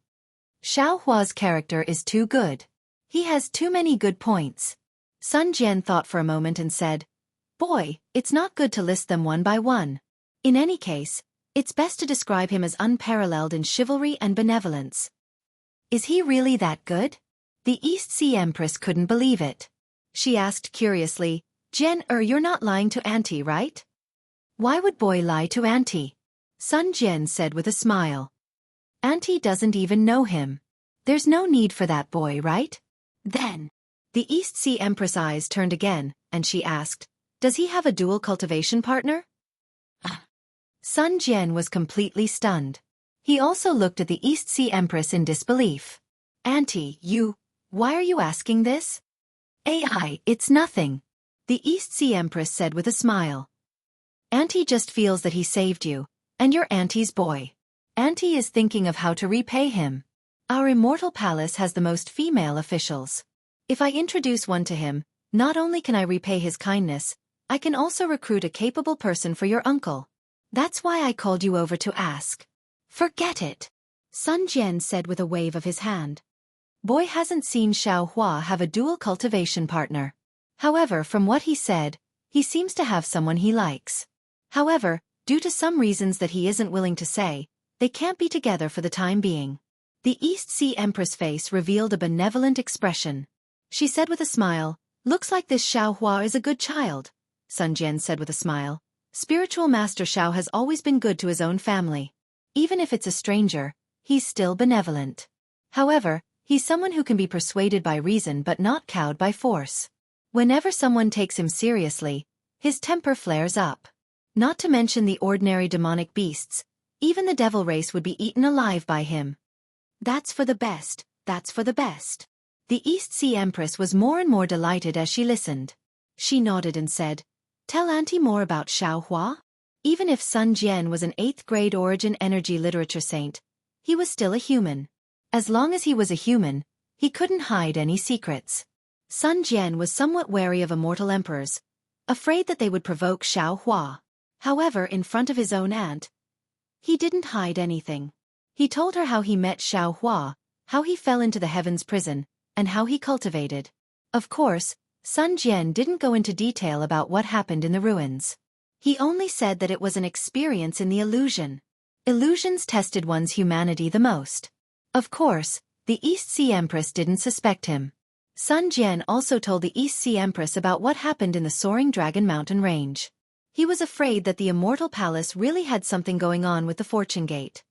A: "Xiaohua's character is too good. He has too many good points." Sun Jian thought for a moment and said, Boy, it's not good to list them one by one. In any case, it's best to describe him as unparalleled in chivalry and benevolence. Is he really that good? The East Sea Empress couldn't believe it. She asked curiously, you're not lying to Auntie, right? Why would Boy lie to Auntie? Sun Jian said with a smile. Auntie doesn't even know him. There's no need for that, Boy, right? Then, the East Sea Empress' eyes turned again, and she asked, does he have a dual cultivation partner? Sun Jian was completely stunned. He also looked at the East Sea Empress in disbelief. Auntie, why are you asking this? It's nothing. The East Sea Empress said with a smile. Auntie just feels that he saved you, and you're Auntie's boy. Auntie is thinking of how to repay him. Our Immortal Palace has the most female officials. If I introduce one to him, not only can I repay his kindness, I can also recruit a capable person for your uncle. That's why I called you over to ask. Forget it, Sun Jian said with a wave of his hand. Boy hasn't seen Xianxia have a dual cultivation partner. However, from what he said, he seems to have someone he likes. However, due to some reasons that he isn't willing to say, they can't be together for the time being. The East Sea Empress' face revealed a benevolent expression. She said with a smile, looks like this Xianxia is a good child. Sun Jian said with a smile. Spiritual Master Xiao has always been good to his own family. Even if it's a stranger, he's still benevolent. However, he's someone who can be persuaded by reason but not cowed by force. Whenever someone takes him seriously, his temper flares up. Not to mention the ordinary demonic beasts, even the devil race would be eaten alive by him. That's for the best, that's for the best. The East Sea Empress was more and more delighted as she listened. She nodded and said, tell Auntie more about Xianxia? Even if Sun Jian was an 8th grade origin energy literature saint, he was still a human. As long as he was a human, he couldn't hide any secrets. Sun Jian was somewhat wary of immortal emperors, afraid that they would provoke Xianxia. However, in front of his own aunt, he didn't hide anything. He told her how he met Xianxia, how he fell into the heavens prison, and how he cultivated. Of course, Sun Jian didn't go into detail about what happened in the ruins. He only said that it was an experience in the illusion. Illusions tested one's humanity the most. Of course, the East Sea Empress didn't suspect him. Sun Jian also told the East Sea Empress about what happened in the Soaring Dragon Mountain Range. He was afraid that the Immortal Palace really had something going on with the Fortune Gate.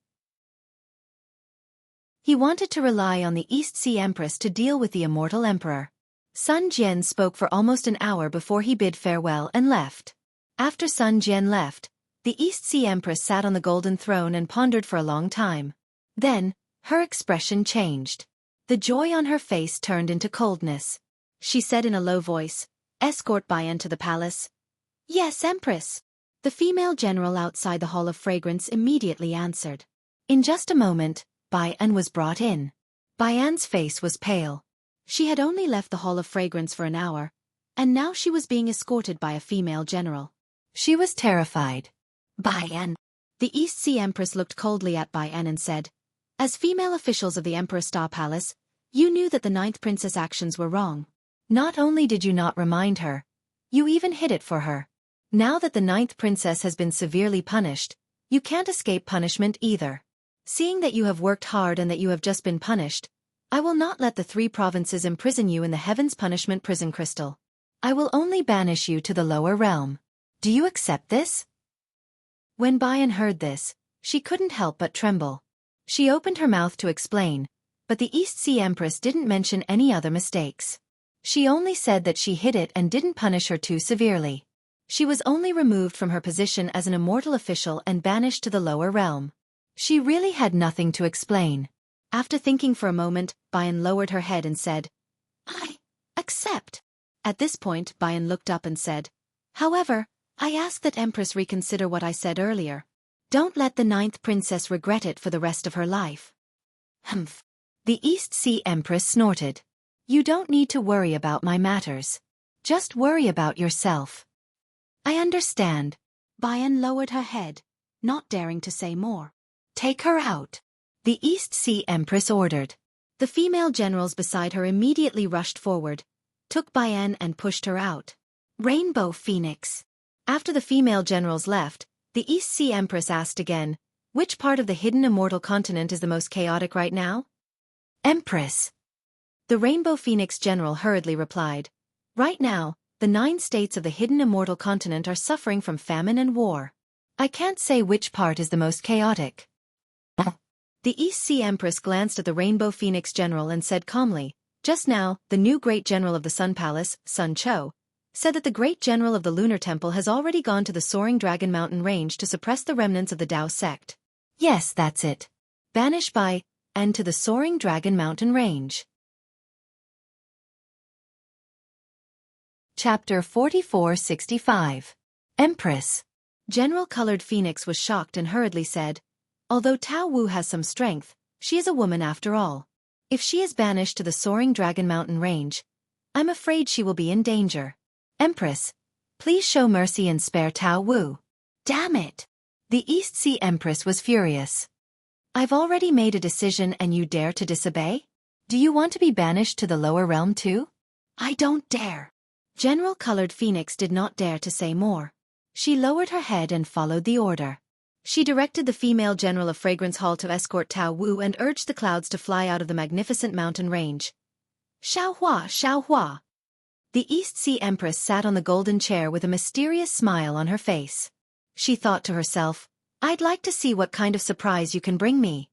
A: He wanted to rely on the East Sea Empress to deal with the Immortal Emperor. Sun Jian spoke for almost an hour before he bid farewell and left. After Sun Jian left, the East Sea Empress sat on the golden throne and pondered for a long time. Then, her expression changed. The joy on her face turned into coldness. She said in a low voice, escort Bayan to the palace. Yes, Empress. The female general outside the Hall of Fragrance immediately answered. In just a moment, Bayan was brought in. Bayan's face was pale. She had only left the Hall of Fragrance for an hour, and now she was being escorted by a female general. She was terrified. Bayan. The East Sea Empress looked coldly at Bayan and said, as female officials of the Emperor Star Palace, you knew that the 9th Princess' actions were wrong. Not only did you not remind her, you even hid it for her. Now that the 9th Princess has been severely punished, you can't escape punishment either. Seeing that you have worked hard and that you have just been punished, I will not let the 3 provinces imprison you in the Heaven's Punishment Prison Crystal. I will only banish you to the lower realm. Do you accept this? When Bayan heard this, she couldn't help but tremble. She opened her mouth to explain, but the East Sea Empress didn't mention any other mistakes. She only said that she hid it and didn't punish her too severely. She was only removed from her position as an immortal official and banished to the lower realm. She really had nothing to explain. After thinking for a moment, Bayan lowered her head and said, I accept. At this point, Bayan looked up and said, however, I ask that Empress reconsider what I said earlier. Don't let the 9th Princess regret it for the rest of her life. Humph. The East Sea Empress snorted. You don't need to worry about my matters. Just worry about yourself. I understand. Bayan lowered her head, not daring to say more. Take her out. The East Sea Empress ordered. The female generals beside her immediately rushed forward, took Bayan and pushed her out. Rainbow Phoenix. After the female generals left, the East Sea Empress asked again, which part of the hidden immortal continent is the most chaotic right now? Empress. The Rainbow Phoenix general hurriedly replied. Right now, the 9 states of the hidden immortal continent are suffering from famine and war. I can't say which part is the most chaotic. The East Sea Empress glanced at the Rainbow Phoenix general and said calmly, just now, the new great general of the Sun Palace, Sun Cho, said that the great general of the Lunar Temple has already gone to the Soaring Dragon Mountain range to suppress the remnants of the Tao sect. Yes, that's it. Banish by, and to the Soaring Dragon Mountain range. Chapter 4465. Empress. General Colored Phoenix was shocked and hurriedly said, although Tao Wu has some strength, she is a woman after all. If she is banished to the Soaring Dragon Mountain range, I'm afraid she will be in danger. Empress, please show mercy and spare Tao Wu. Damn it! The East Sea Empress was furious. I've already made a decision and you dare to disobey? Do you want to be banished to the lower realm too? I don't dare. General Colored Phoenix did not dare to say more. She lowered her head and followed the order. She directed the female general of Fragrance Hall to escort Tao Wu and urged the clouds to fly out of the magnificent mountain range. Xiaohua, Xiaohua. The East Sea Empress sat on the golden chair with a mysterious smile on her face. She thought to herself, I'd like to see what kind of surprise you can bring me.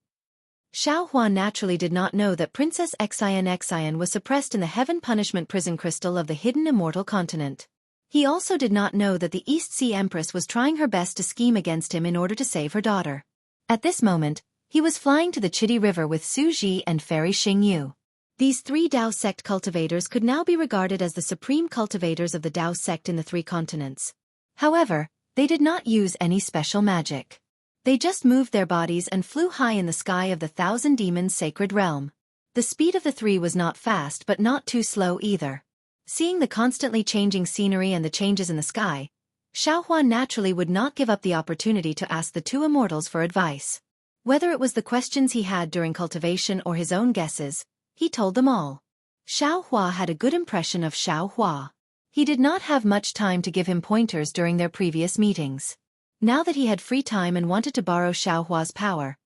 A: Xiaohua naturally did not know that Princess Xian was suppressed in the Heaven Punishment Prison Crystal of the hidden immortal continent. He also did not know that the East Sea Empress was trying her best to scheme against him in order to save her daughter. At this moment, he was flying to the Chitty River with Su Ji and Fairy Xingyu. These 3 Tao sect cultivators could now be regarded as the supreme cultivators of the Tao sect in the 3 continents. However, they did not use any special magic. They just moved their bodies and flew high in the sky of the Thousand Demons' sacred realm. The speed of the 3 was not fast but not too slow either. Seeing the constantly changing scenery and the changes in the sky, Xiaohua naturally would not give up the opportunity to ask the 2 immortals for advice. Whether it was the questions he had during cultivation or his own guesses, he told them all. Xiaohua had a good impression of Xiaohua. He did not have much time to give him pointers during their previous meetings. Now that he had free time and wanted to borrow Xiaohua's power,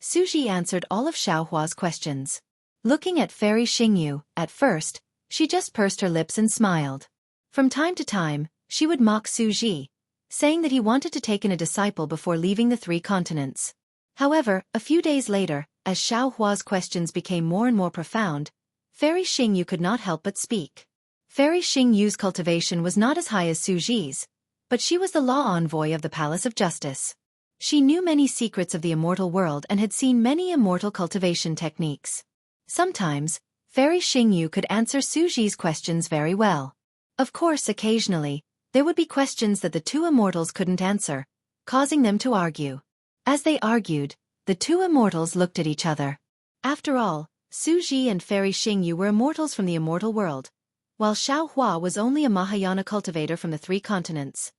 A: Su Ji answered all of Xiaohua's questions. Looking at Fairy Xingyu, at first, she just pursed her lips and smiled. From time to time, she would mock Su Ji, saying that he wanted to take in a disciple before leaving the 3 continents. However, a few days later, as Xiaohua's questions became more and more profound, Fairy Xingyu could not help but speak. Fairy Xingyu's cultivation was not as high as Su Ji's, but she was the law envoy of the Palace of Justice. She knew many secrets of the immortal world and had seen many immortal cultivation techniques. Sometimes, Fairy Xingyu could answer Su Ji's questions very well. Of course, occasionally, there would be questions that the 2 immortals couldn't answer, causing them to argue. As they argued, the 2 immortals looked at each other. After all, Su Ji and Fairy Xingyu were immortals from the immortal world, while Xiaohua was only a Mahayana cultivator from the 3 continents.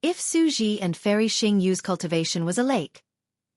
A: If Su Ji and Fairy Xingyu's cultivation was a lake,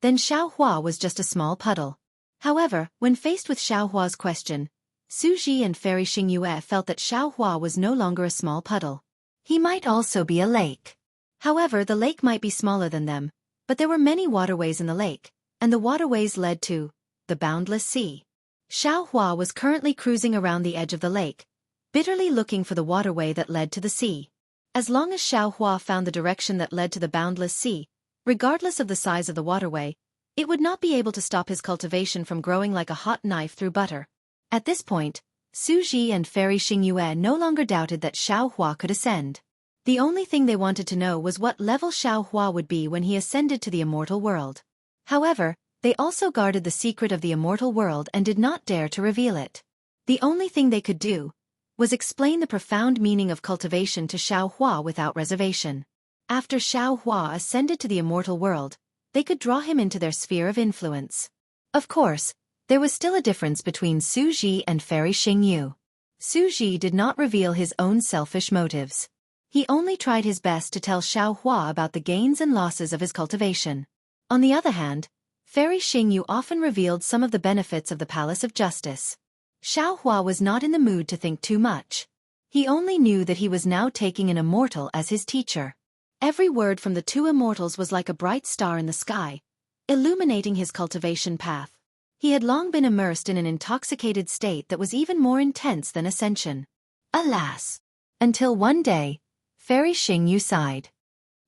A: then Xiaohua was just a small puddle. However, when faced with Xiaohua's question, Su Ji and Fairy Xingyu felt that Xiaohua was no longer a small puddle. He might also be a lake. However, the lake might be smaller than them, but there were many waterways in the lake, and the waterways led to the boundless sea. Xiaohua was currently cruising around the edge of the lake, bitterly looking for the waterway that led to the sea. As long as Xiaohua found the direction that led to the boundless sea, regardless of the size of the waterway, it would not be able to stop his cultivation from growing like a hot knife through butter. At this point, Su Ji and Fairy Xingyu no longer doubted that Xiaohua could ascend. The only thing they wanted to know was what level Xiaohua would be when he ascended to the immortal world. However, they also guarded the secret of the immortal world and did not dare to reveal it. The only thing they could do was explain the profound meaning of cultivation to Xiaohua without reservation. After Xiaohua ascended to the immortal world, they could draw him into their sphere of influence. Of course, there was still a difference between Su Ji and Fairy Xingyu. Su Ji did not reveal his own selfish motives. He only tried his best to tell Xiaohua about the gains and losses of his cultivation. On the other hand, Fairy Xingyu often revealed some of the benefits of the Palace of Justice. Xiaohua was not in the mood to think too much. He only knew that he was now taking an immortal as his teacher. Every word from the two immortals was like a bright star in the sky, illuminating his cultivation path. He had long been immersed in an intoxicated state that was even more intense than ascension. Alas! Until one day, Fairy Xingyu sighed.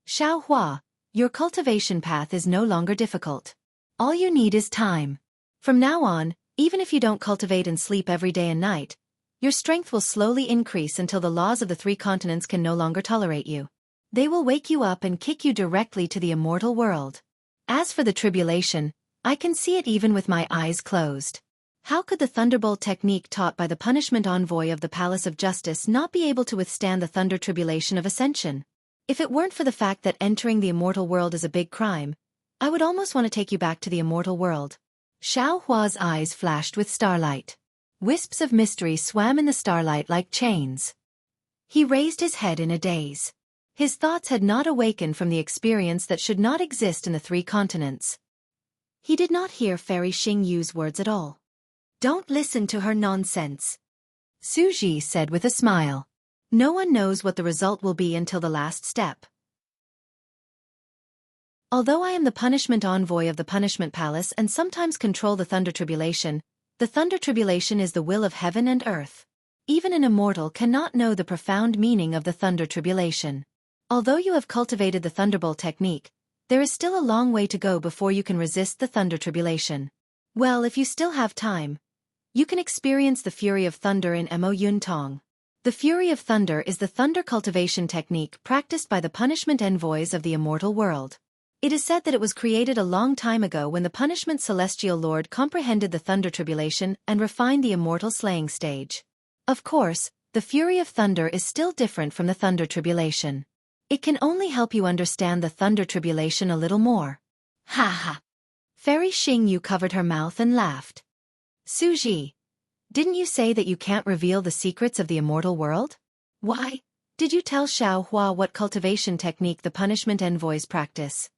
A: Xiaohua, your cultivation path is no longer difficult. All you need is time. From now on, even if you don't cultivate and sleep every day and night, your strength will slowly increase until the laws of the three continents can no longer tolerate you. They will wake you up and kick you directly to the immortal world. As for the tribulation, I can see it even with my eyes closed. How could the thunderbolt technique taught by the punishment envoy of the Palace of Justice not be able to withstand the thunder tribulation of ascension? If it weren't for the fact that entering the immortal world is a big crime, I would almost want to take you back to the immortal world. Xiao Hua's eyes flashed with starlight. Wisps of mystery swam in the starlight like chains. He raised his head in a daze. His thoughts had not awakened from the experience that should not exist in the three continents. He did not hear Fairy Xingyu's words at all. Don't listen to her nonsense, Su Ji said with a smile. No one knows what the result will be until the last step. Although I am the punishment envoy of the Punishment Palace and sometimes control the Thunder Tribulation, the Thunder Tribulation is the will of heaven and earth. Even an immortal cannot know the profound meaning of the Thunder Tribulation. Although you have cultivated the Thunderbolt technique, there is still a long way to go before you can resist the Thunder Tribulation. Well, if you still have time, you can experience the Fury of Thunder in Mo Yun Tong. The Fury of Thunder is the thunder cultivation technique practiced by the punishment envoys of the immortal world. It is said that it was created a long time ago when the punishment celestial lord comprehended the thunder tribulation and refined the immortal slaying stage. Of course, the Fury of Thunder is still different from the thunder tribulation. It can only help you understand the thunder tribulation a little more. Ha ha! Fairy Xingyu covered her mouth and laughed. Su Ji, didn't you say that you can't reveal the secrets of the immortal world? Why, did you tell Xiao Hua what cultivation technique the punishment envoys practice?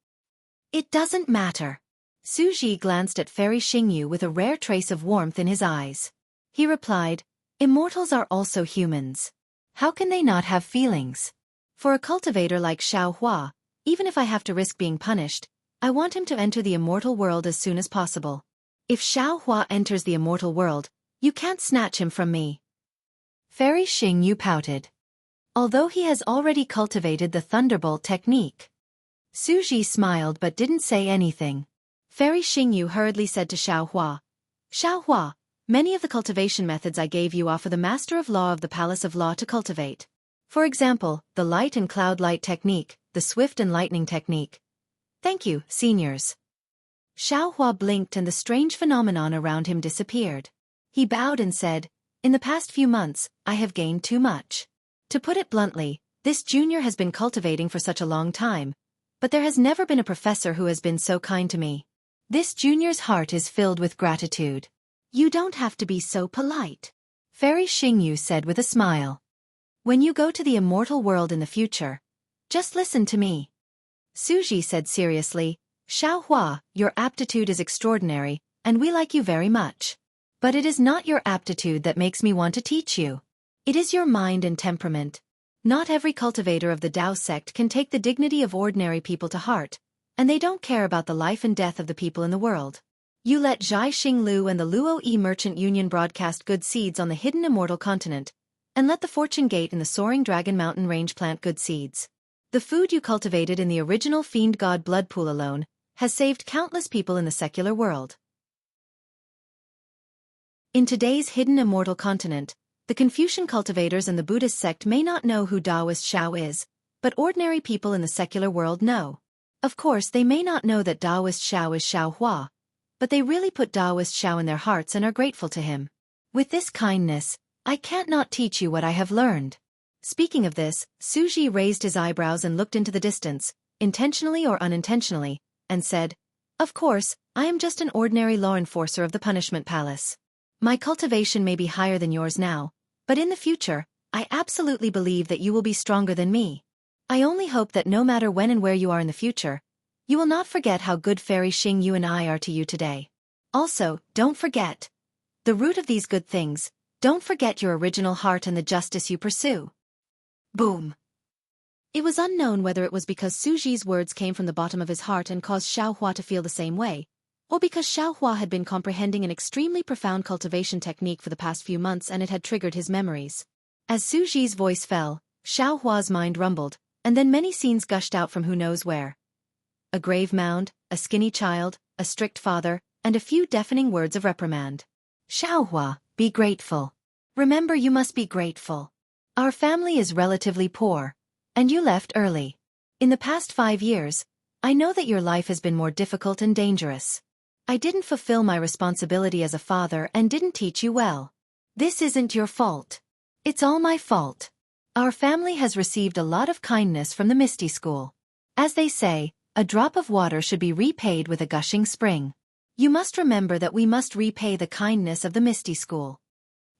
A: It doesn't matter. Su Ji glanced at Fairy Xingyu with a rare trace of warmth in his eyes. He replied, Immortals are also humans. How can they not have feelings? For a cultivator like Xiao Hua, even if I have to risk being punished, I want him to enter the immortal world as soon as possible. If Xiao Hua enters the immortal world, you can't snatch him from me. Fairy Xingyu pouted. Although he has already cultivated the Thunderbolt technique. Su Ji smiled but didn't say anything. Fairy Xingyu hurriedly said to Xiao Hua, Xiao Hua, many of the cultivation methods I gave you offer the Master of Law of the Palace of Law to cultivate. For example, the Light and Cloud Light technique, the Swift and Lightning technique. Thank you, seniors. Xiao Hua blinked and the strange phenomenon around him disappeared. He bowed and said, In the past few months, I have gained too much. To put it bluntly, this junior has been cultivating for such a long time, but there has never been a professor who has been so kind to me. This junior's heart is filled with gratitude. You don't have to be so polite, Fairy Xingyu said with a smile. When you go to the immortal world in the future, just listen to me. Su Ji said seriously, Xiao Hua, your aptitude is extraordinary, and we like you very much. But it is not your aptitude that makes me want to teach you. It is your mind and temperament. Not every cultivator of the Dao sect can take the dignity of ordinary people to heart, and they don't care about the life and death of the people in the world. You let Zhai Xinglu and the Luo Yi Merchant Union broadcast good seeds on the hidden immortal continent, and let the Fortune Gate in the soaring Dragon Mountain range plant good seeds. The food you cultivated in the original Fiend God blood pool alone has saved countless people in the secular world. In today's hidden immortal continent, the Confucian cultivators and the Buddhist sect may not know who Taoist Xiao is, but ordinary people in the secular world know. Of course, they may not know that Taoist Xiao is Xiao Hua, but they really put Taoist Xiao in their hearts and are grateful to him. With this kindness, I can't not teach you what I have learned. Speaking of this, Su Ji raised his eyebrows and looked into the distance, intentionally or unintentionally, and said, Of course, I am just an ordinary law enforcer of the Punishment Palace. My cultivation may be higher than yours now, but in the future, I absolutely believe that you will be stronger than me. I only hope that no matter when and where you are in the future, you will not forget how good Fairy Xingyu and I are to you today. Also, don't forget, the root of these good things, Don't forget your original heart and the justice you pursue. Boom. It was unknown whether it was because Suji's words came from the bottom of his heart and caused Xiaohua to feel the same way, or because Xiaohua had been comprehending an extremely profound cultivation technique for the past few months and it had triggered his memories. As Suji's voice fell, Xiaohua's mind rumbled, and then many scenes gushed out from who knows where. A grave mound, a skinny child, a strict father, and a few deafening words of reprimand. Xiaohua, be grateful. Remember, you must be grateful. Our family is relatively poor, and you left early. In the past 5 years, I know that your life has been more difficult and dangerous. I didn't fulfill my responsibility as a father and didn't teach you well. This isn't your fault. It's all my fault. Our family has received a lot of kindness from the Misty School. As they say, a drop of water should be repaid with a gushing spring. You must remember that we must repay the kindness of the Misty School.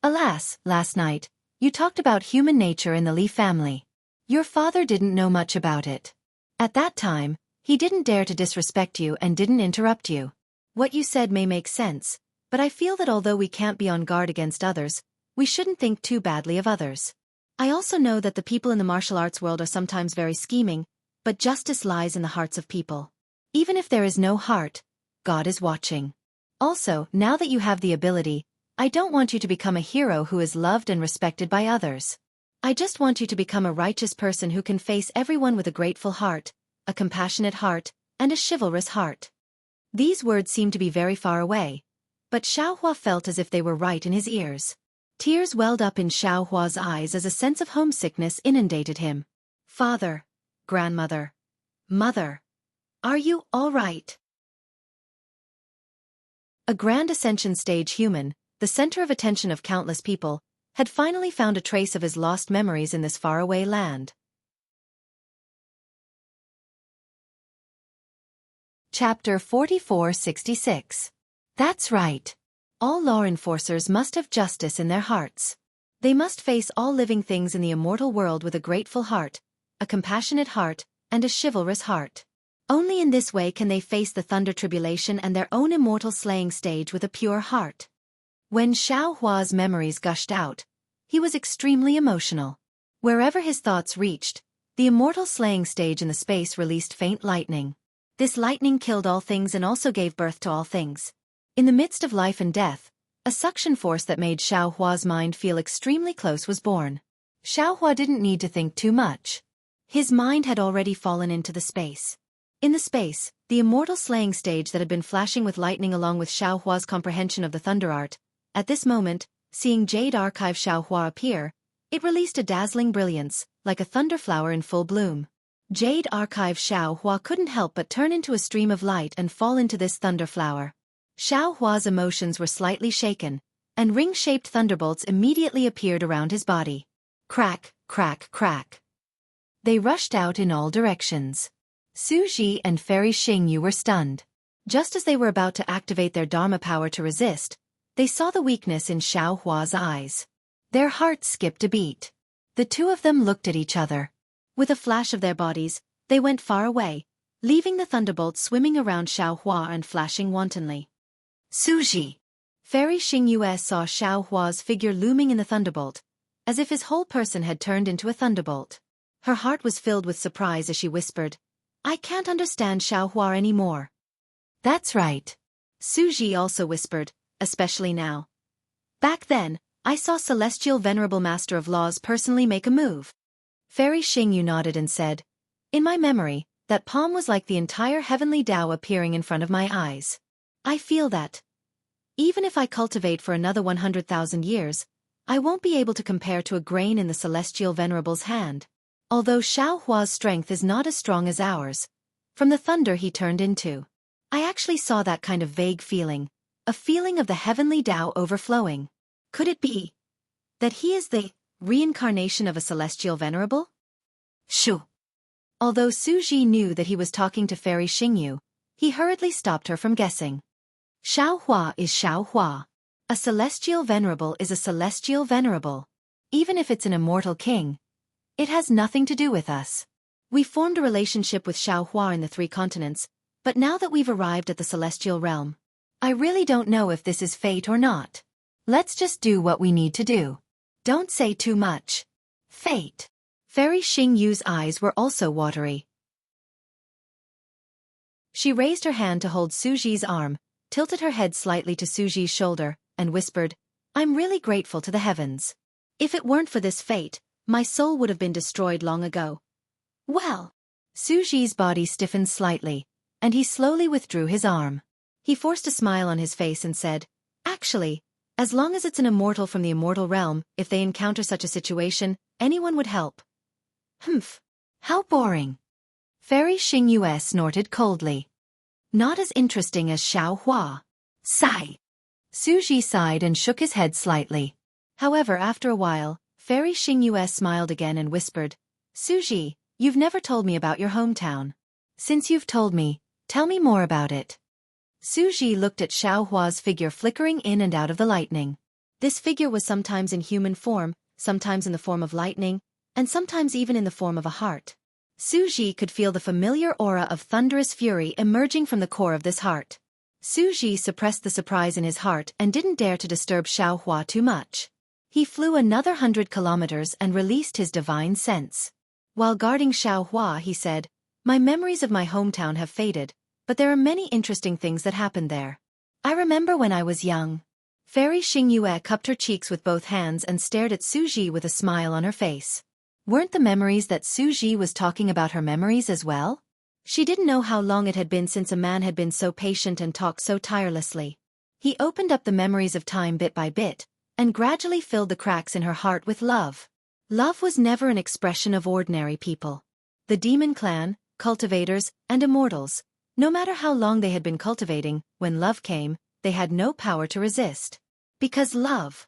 A: Alas, last night, you talked about human nature in the Li family. Your father didn't know much about it. At that time, he didn't dare to disrespect you and didn't interrupt you. What you said may make sense, but I feel that although we can't be on guard against others, we shouldn't think too badly of others. I also know that the people in the martial arts world are sometimes very scheming, but justice lies in the hearts of people. Even if there is no heart, God is watching. Also, now that you have the ability, I don't want you to become a hero who is loved and respected by others. I just want you to become a righteous person who can face everyone with a grateful heart, a compassionate heart, and a chivalrous heart. These words seemed to be very far away, but Xiaohua felt as if they were right in his ears. Tears welled up in Xiaohua's eyes as a sense of homesickness inundated him. Father, grandmother, mother, are you all right? A grand ascension stage human, the center of attention of countless people, had finally found a trace of his lost memories in this faraway land. Chapter 4466. That's right. All law enforcers must have justice in their hearts. They must face all living things in the immortal world with a grateful heart, a compassionate heart, and a chivalrous heart. Only in this way can they face the thunder tribulation and their own immortal slaying stage with a pure heart. When Xiaohua's memories gushed out, he was extremely emotional. Wherever his thoughts reached, the immortal slaying stage in the space released faint lightning. This lightning killed all things and also gave birth to all things. In the midst of life and death, a suction force that made Xiaohua's mind feel extremely close was born. Xiaohua didn't need to think too much. His mind had already fallen into the space. In the space, the immortal slaying stage that had been flashing with lightning along with Xiaohua's comprehension of the thunder art, at this moment, seeing Jade Archive Xiaohua appear, it released a dazzling brilliance, like a thunderflower in full bloom. Jade Archive Xiaohua couldn't help but turn into a stream of light and fall into this thunderflower. Xiaohua's emotions were slightly shaken, and ring-shaped thunderbolts immediately appeared around his body. Crack, crack, crack. They rushed out in all directions. Suji and Fairy Xingyu were stunned. Just as they were about to activate their Dharma power to resist, they saw the weakness in Xiaohua's eyes. Their hearts skipped a beat. The two of them looked at each other. With a flash of their bodies, they went far away, leaving the thunderbolts swimming around Xiaohua and flashing wantonly. Suji! Fairy Xingyu saw Xiaohua's figure looming in the thunderbolt, as if his whole person had turned into a thunderbolt. Her heart was filled with surprise as she whispered, I can't understand Xiaohua anymore. That's right. Suji also whispered, especially now. Back then, I saw Celestial Venerable Master of Laws personally make a move. Fairy Xingyu nodded and said, in my memory, that palm was like the entire heavenly Tao appearing in front of my eyes. I feel that, even if I cultivate for another 100,000 years, I won't be able to compare to a grain in the Celestial Venerable's hand. Although Xiaohua's strength is not as strong as ours, from the thunder he turned into, I actually saw that kind of vague feeling, a feeling of the heavenly Tao overflowing. Could it be that he is the reincarnation of a Celestial Venerable? Shoo! Although Suji knew that he was talking to Fairy Xingyu, he hurriedly stopped her from guessing. Xiaohua is Xiaohua. A Celestial Venerable is a Celestial Venerable. Even if it's an immortal king, it has nothing to do with us. We formed a relationship with Xiaohua in the 3 continents, but now that we've arrived at the Celestial Realm, I really don't know if this is fate or not. Let's just do what we need to do. Don't say too much. Fate. Fairy Xingyu's eyes were also watery. She raised her hand to hold Suji's arm, tilted her head slightly to Suji's shoulder, and whispered, I'm really grateful to the heavens. If it weren't for this fate, my soul would have been destroyed long ago. Well. Suji's body stiffened slightly, and he slowly withdrew his arm. He forced a smile on his face and said, Actually, as long as it's an immortal from the immortal realm, if they encounter such a situation, anyone would help. Humph. How boring. Fairy Xingyue snorted coldly. Not as interesting as Xiaohua. Sigh. Suji sighed and shook his head slightly. However, after a while, Fairy Xingyue smiled again and whispered, Suji, you've never told me about your hometown. Since you've told me, tell me more about it. Suji looked at Xiaohua's figure flickering in and out of the lightning. This figure was sometimes in human form, sometimes in the form of lightning, and sometimes even in the form of a heart. Suji could feel the familiar aura of thunderous fury emerging from the core of this heart. Suji suppressed the surprise in his heart and didn't dare to disturb Xiaohua too much. He flew another 100 kilometers and released his divine sense. While guarding Xiaohua, he said, My memories of my hometown have faded, but there are many interesting things that happened there. I remember when I was young. Fairy Xingyue cupped her cheeks with both hands and stared at Suji with a smile on her face. Weren't the memories that Suji was talking about her memories as well? She didn't know how long it had been since a man had been so patient and talked so tirelessly. He opened up the memories of time bit by bit, and gradually filled the cracks in her heart with love. Love was never an expression of ordinary people. The demon clan, cultivators, and immortals, no matter how long they had been cultivating, when love came, they had no power to resist. Because love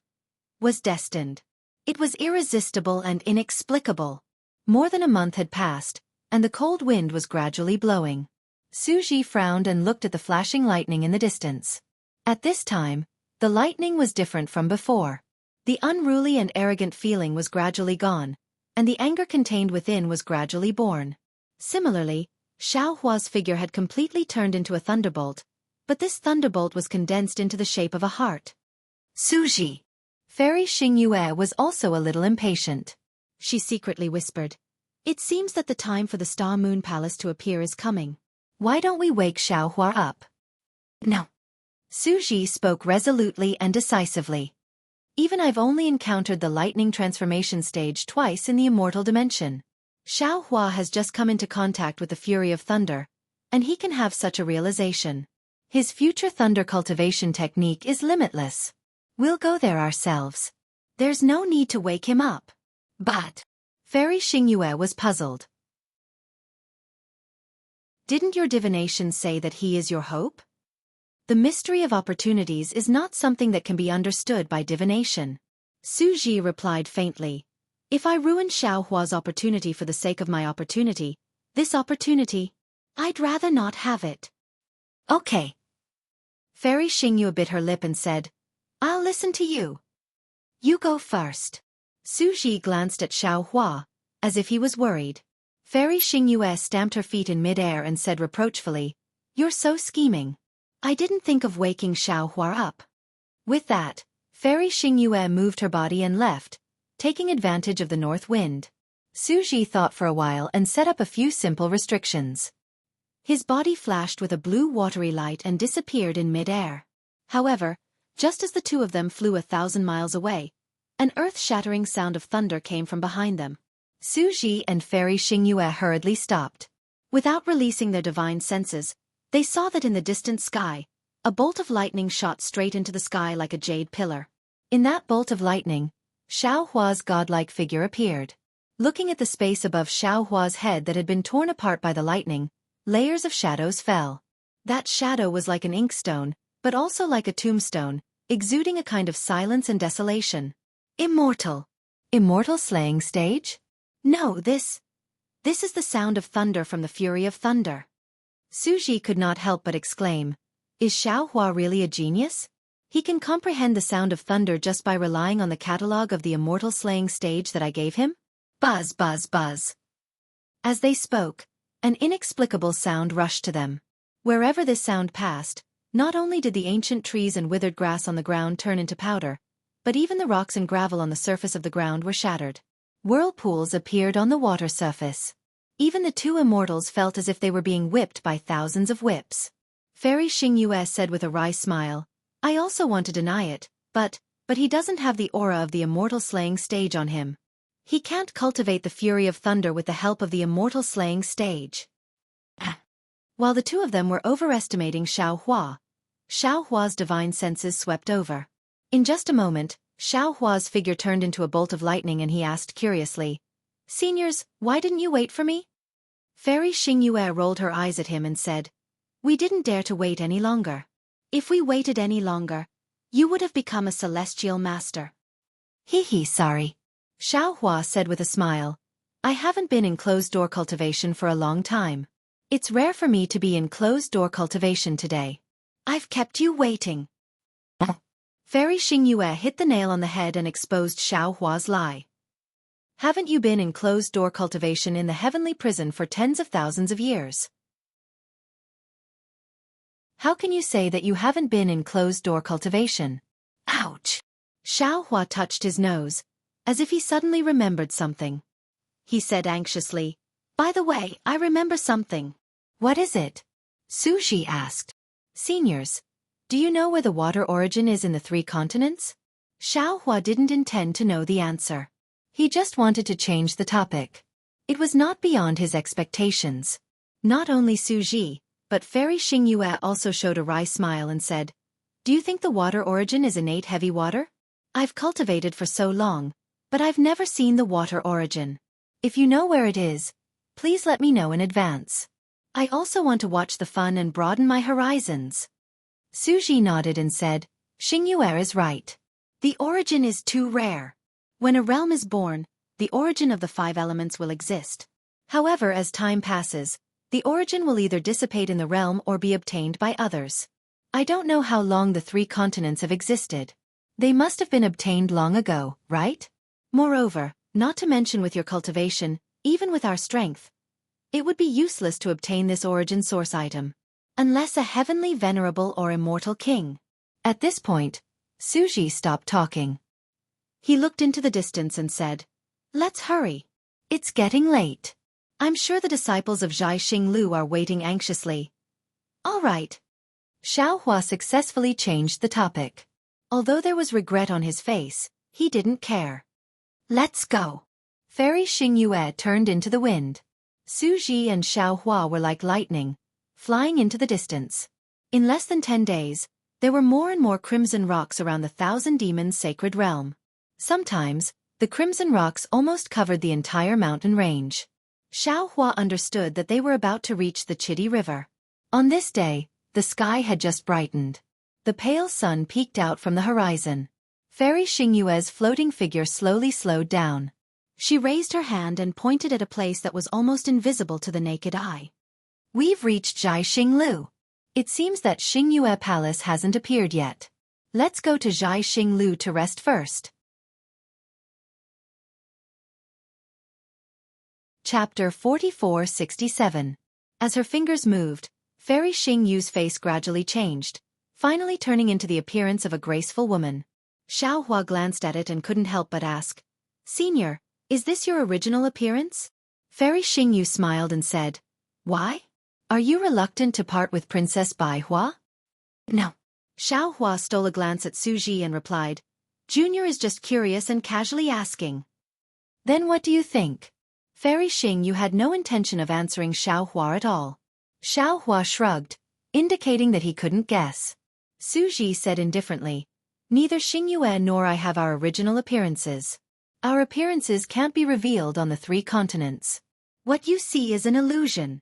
A: was destined. It was irresistible and inexplicable. More than a month had passed, and the cold wind was gradually blowing. Suji frowned and looked at the flashing lightning in the distance. At this time, the lightning was different from before. The unruly and arrogant feeling was gradually gone, and the anger contained within was gradually born. Similarly, Xiaohua's figure had completely turned into a thunderbolt, but this thunderbolt was condensed into the shape of a heart. Suji! Fairy Xingyue was also a little impatient. She secretly whispered, It seems that the time for the Star Moon Palace to appear is coming. Why don't we wake Xiaohua up? No. Suji spoke resolutely and decisively. Even I've only encountered the lightning transformation stage twice in the immortal dimension. Xiaohua has just come into contact with the fury of thunder, and he can have such a realization. His future thunder cultivation technique is limitless. We'll go there ourselves. There's no need to wake him up. But Fairy Xingyue was puzzled. Didn't your divination say that he is your hope? The mystery of opportunities is not something that can be understood by divination. Suji replied faintly, If I ruin Xiaohua's opportunity for the sake of my opportunity, this opportunity, I'd rather not have it. Okay. Fairy Xingyue bit her lip and said, I'll listen to you. You go first. Suji glanced at Xiaohua, as if he was worried. Fairy Xingyue stamped her feet in mid-air and said reproachfully, You're so scheming. I didn't think of waking Xiaohua up. With that, Fairy Xingyue moved her body and left, taking advantage of the north wind. Suji thought for a while and set up a few simple restrictions. His body flashed with a blue watery light and disappeared in mid-air. However, just as the two of them flew 1,000 miles away, an earth-shattering sound of thunder came from behind them. Suji and Fairy Xingyue hurriedly stopped. Without releasing their divine senses, they saw that in the distant sky, a bolt of lightning shot straight into the sky like a jade pillar. In that bolt of lightning, Xiaohua's godlike figure appeared. Looking at the space above Xiaohua's head that had been torn apart by the lightning, layers of shadows fell. That shadow was like an inkstone, but also like a tombstone, exuding a kind of silence and desolation. Immortal. Immortal slaying stage? No, this is the sound of thunder from the fury of thunder. Suji could not help but exclaim, Is Xiaohua really a genius? He can comprehend the sound of thunder just by relying on the catalogue of the immortal slaying stage that I gave him? Buzz, buzz, buzz. As they spoke, an inexplicable sound rushed to them. Wherever this sound passed, not only did the ancient trees and withered grass on the ground turn into powder, but even the rocks and gravel on the surface of the ground were shattered. Whirlpools appeared on the water surface. Even the two immortals felt as if they were being whipped by thousands of whips. Fairy Xianxia said with a wry smile, I also want to deny it, but he doesn't have the aura of the immortal slaying stage on him. He can't cultivate the fury of thunder with the help of the immortal slaying stage. While the two of them were overestimating Xiaohua's divine senses swept over. In just a moment, Xiaohua's figure turned into a bolt of lightning and he asked curiously, Seniors, why didn't you wait for me? Fairy Xingyue rolled her eyes at him and said, We didn't dare to wait any longer. If we waited any longer, you would have become a celestial master. Sorry. Xiaohua said with a smile, I haven't been in closed-door cultivation for a long time. It's rare for me to be in closed-door cultivation today. I've kept you waiting. Fairy Xingyue hit the nail on the head and exposed Xiaohua's lie. Haven't you been in closed-door cultivation in the heavenly prison for tens of thousands of years? How can you say that you haven't been in closed-door cultivation? Ouch! Xiaohua touched his nose, as if he suddenly remembered something. He said anxiously, By the way, I remember something. What is it? Suji asked. Seniors, do you know where the water origin is in the 3 continents? Xiaohua didn't intend to know the answer. He just wanted to change the topic. It was not beyond his expectations. Not only Suji, but Fairy Xingyue also showed a wry smile and said, Do you think the water origin is innate heavy water? I've cultivated for so long, but I've never seen the water origin. If you know where it is, please let me know in advance. I also want to watch the fun and broaden my horizons. Suji nodded and said, Xingyue is right. The origin is too rare. When a realm is born, the origin of the 5 elements will exist. However, as time passes, the origin will either dissipate in the realm or be obtained by others. I don't know how long the 3 continents have existed. They must have been obtained long ago, right? Moreover, not to mention with your cultivation, even with our strength, it would be useless to obtain this origin source item. Unless a heavenly venerable or immortal king. At this point, Suji stopped talking. He looked into the distance and said, Let's hurry. It's getting late. I'm sure the disciples of Zhai Xinglu are waiting anxiously. All right. Xiaohua successfully changed the topic. Although there was regret on his face, he didn't care. Let's go. Fairy Xingyue turned into the wind. Suji and Xiaohua were like lightning, flying into the distance. In less than 10 days, there were more and more crimson rocks around the 1,000 Demons' sacred realm. Sometimes, the crimson rocks almost covered the entire mountain range. Xiaohua understood that they were about to reach the Chidi River. On this day, the sky had just brightened. The pale sun peeked out from the horizon. Fairy Xingyue's floating figure slowly slowed down. She raised her hand and pointed at a place that was almost invisible to the naked eye. We've reached Zhai Xinglu. It seems that Xingyue Palace hasn't appeared yet. Let's go to Zhai Xinglu to rest first. Chapter 4467. As her fingers moved, Fairy Xingyu's face gradually changed, finally turning into the appearance of a graceful woman. Xiaohua glanced at it and couldn't help but ask, Senior, is this your original appearance? Fairy Xingyu smiled and said, Why? Are you reluctant to part with Princess Baihua? No. Xiaohua stole a glance at Suji and replied, Junior is just curious and casually asking. Then what do you think? Fairy Xingyu had no intention of answering Xiaohua at all. Xiaohua shrugged, indicating that he couldn't guess. Suji said indifferently, Neither Xingyue nor I have our original appearances. Our appearances can't be revealed on the 3 continents. What you see is an illusion.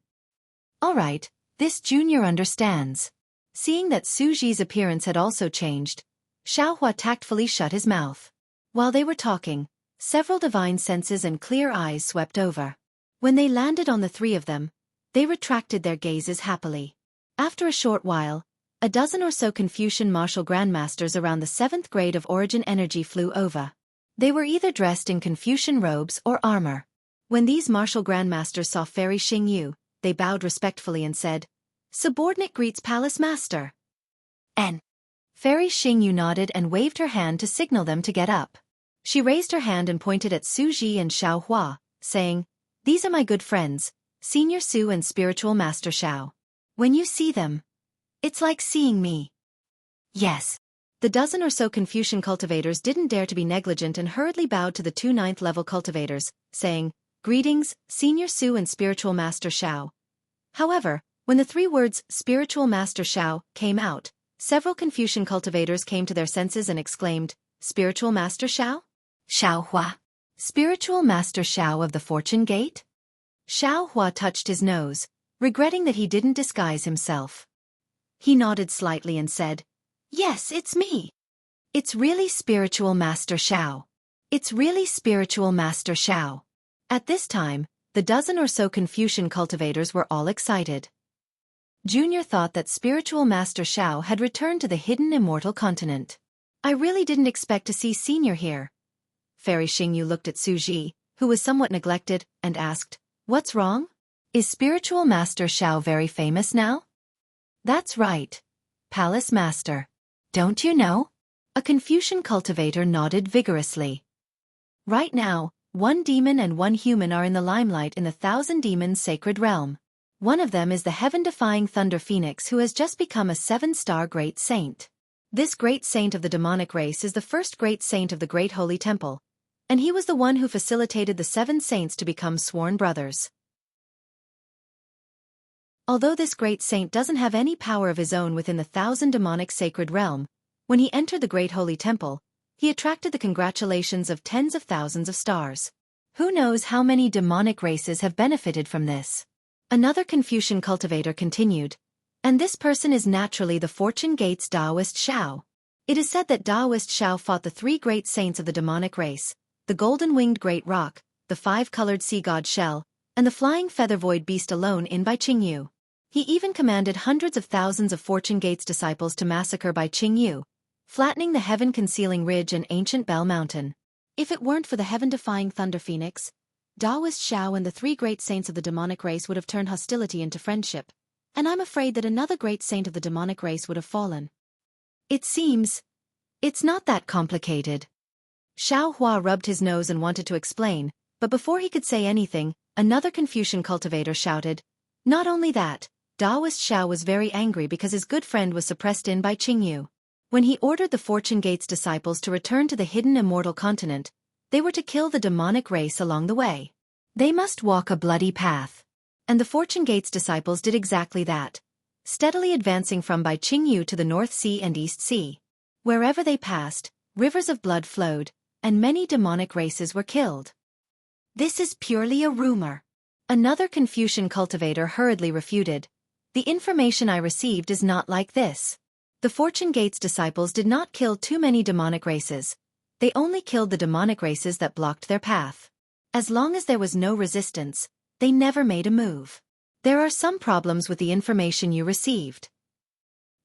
A: All right, this junior understands. Seeing that Suji's appearance had also changed, Xiaohua tactfully shut his mouth. While they were talking, several divine senses and clear eyes swept over. When they landed on the 3 of them, they retracted their gazes happily. After a short while, a dozen or so Confucian martial grandmasters around the 7th grade of origin energy flew over. They were either dressed in Confucian robes or armor. When these martial grandmasters saw Fairy Xingyu, they bowed respectfully and said, Subordinate greets Palace Master. N. Fairy Xingyu nodded and waved her hand to signal them to get up. She raised her hand and pointed at Su Ji and Xiao Hua, saying, "These are my good friends, Senior Su and Spiritual Master Xiao. When you see them, it's like seeing me." Yes. The dozen or so Confucian cultivators didn't dare to be negligent and hurriedly bowed to the two ninth-level cultivators, saying, "Greetings, Senior Su and Spiritual Master Xiao." However, when the three words Spiritual Master Xiao came out, several Confucian cultivators came to their senses and exclaimed, "Spiritual Master Xiao? Xiao Hua? Spiritual Master Xiao of the Fortune Gate?" Xiao Hua touched his nose, regretting that he didn't disguise himself. He nodded slightly and said, "Yes, it's me. It's really Spiritual Master Xiao. It's really Spiritual Master Xiao." At this time, the dozen or so Confucian cultivators were all excited. Junior thought that Spiritual Master Xiao had returned to the hidden Immortal continent. "I really didn't expect to see Senior here." Fairy Xingyu looked at Su Ji, who was somewhat neglected, and asked, "What's wrong? Is Spiritual Master Xiao very famous now?" "That's right. Palace Master. Don't you know?" A Confucian cultivator nodded vigorously. "Right now, one demon and one human are in the limelight in the Thousand Demons Sacred Realm. One of them is the heaven-defying Thunder Phoenix who has just become a 7-star Great Saint. This Great Saint of the demonic race is the first Great Saint of the Great Holy Temple, and he was the one who facilitated the 7 saints to become sworn brothers. Although this Great Saint doesn't have any power of his own within the Thousand Demonic Sacred Realm, when he entered the Great Holy Temple, he attracted the congratulations of tens of thousands of stars. Who knows how many demonic races have benefited from this?" Another Confucian cultivator continued, "And this person is naturally the Fortune Gate's Taoist Xiao. It is said that Taoist Xiao fought the 3 great saints of the demonic race, the golden-winged great roc, the 5-colored sea god shell, and the flying feather-void beast alone in by Jianghu. He even commanded hundreds of thousands of Fortune Gate's disciples to massacre by Jianghu, flattening the heaven-concealing ridge and ancient Bell Mountain. If it weren't for the heaven-defying Thunder Phoenix, Taoist Xiao and the 3 great saints of the demonic race would have turned hostility into friendship, and I'm afraid that another great saint of the demonic race would have fallen." "It seems it's not that complicated." Xiao Hua rubbed his nose and wanted to explain, but before he could say anything, another Confucian cultivator shouted, "Not only that, Taoist Xiao was very angry because his good friend was suppressed in by Jianghu. When he ordered the Fortune Gate's disciples to return to the hidden Immortal continent, they were to kill the demonic race along the way. They must walk a bloody path. And the Fortune Gate's disciples did exactly that, steadily advancing from Bai Qingyu to the North Sea and East Sea. Wherever they passed, rivers of blood flowed, and many demonic races were killed." "This is purely a rumor." Another Confucian cultivator hurriedly refuted, "The information I received is not like this. The Fortune Gate's disciples did not kill too many demonic races. They only killed the demonic races that blocked their path. As long as there was no resistance, they never made a move. There are some problems with the information you received."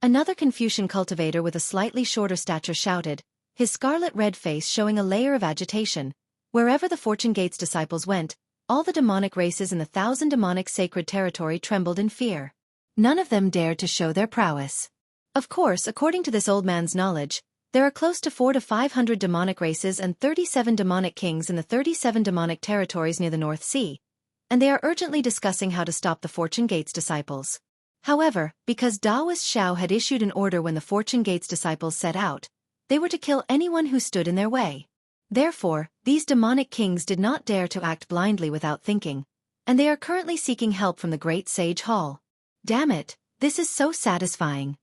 A: Another Confucian cultivator with a slightly shorter stature shouted, his scarlet-red face showing a layer of agitation. Wherever the Fortune Gate's disciples went, all the demonic races in the Thousand Demonic Sacred Territory trembled in fear. None of them dared to show their prowess. Of course, according to this old man's knowledge, there are close to 400 to 500 demonic races and 37 demonic kings in the 37 demonic territories near the North Sea, and they are urgently discussing how to stop the Fortune Gate's disciples. However, because Taoist Xiao had issued an order when the Fortune Gate's disciples set out, they were to kill anyone who stood in their way. Therefore, these demonic kings did not dare to act blindly without thinking, and they are currently seeking help from the Great Sage Hall. Damn it, this is so satisfying.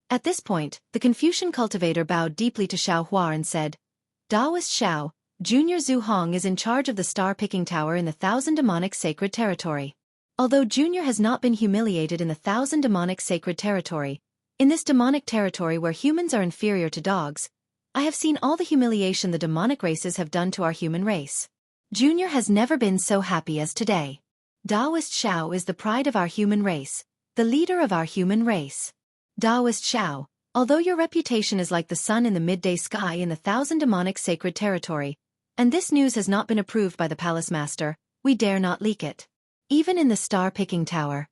A: At this point, the Confucian cultivator bowed deeply to Xiao Hua and said, "Taoist Xiao, Junior Zhu Hong is in charge of the star-picking tower in the Thousand Demonic Sacred Territory. Although Junior has not been humiliated in the Thousand Demonic Sacred Territory, in this demonic territory where humans are inferior to dogs, I have seen all the humiliation the demonic races have done to our human race. Junior has never been so happy as today. Taoist Xiao is the pride of our human race, the leader of our human race. Taoist Xiao, although your reputation is like the sun in the midday sky in the Thousand Demonic Sacred Territory, and this news has not been approved by the Palace Master, we dare not leak it. Even in the star-picking tower,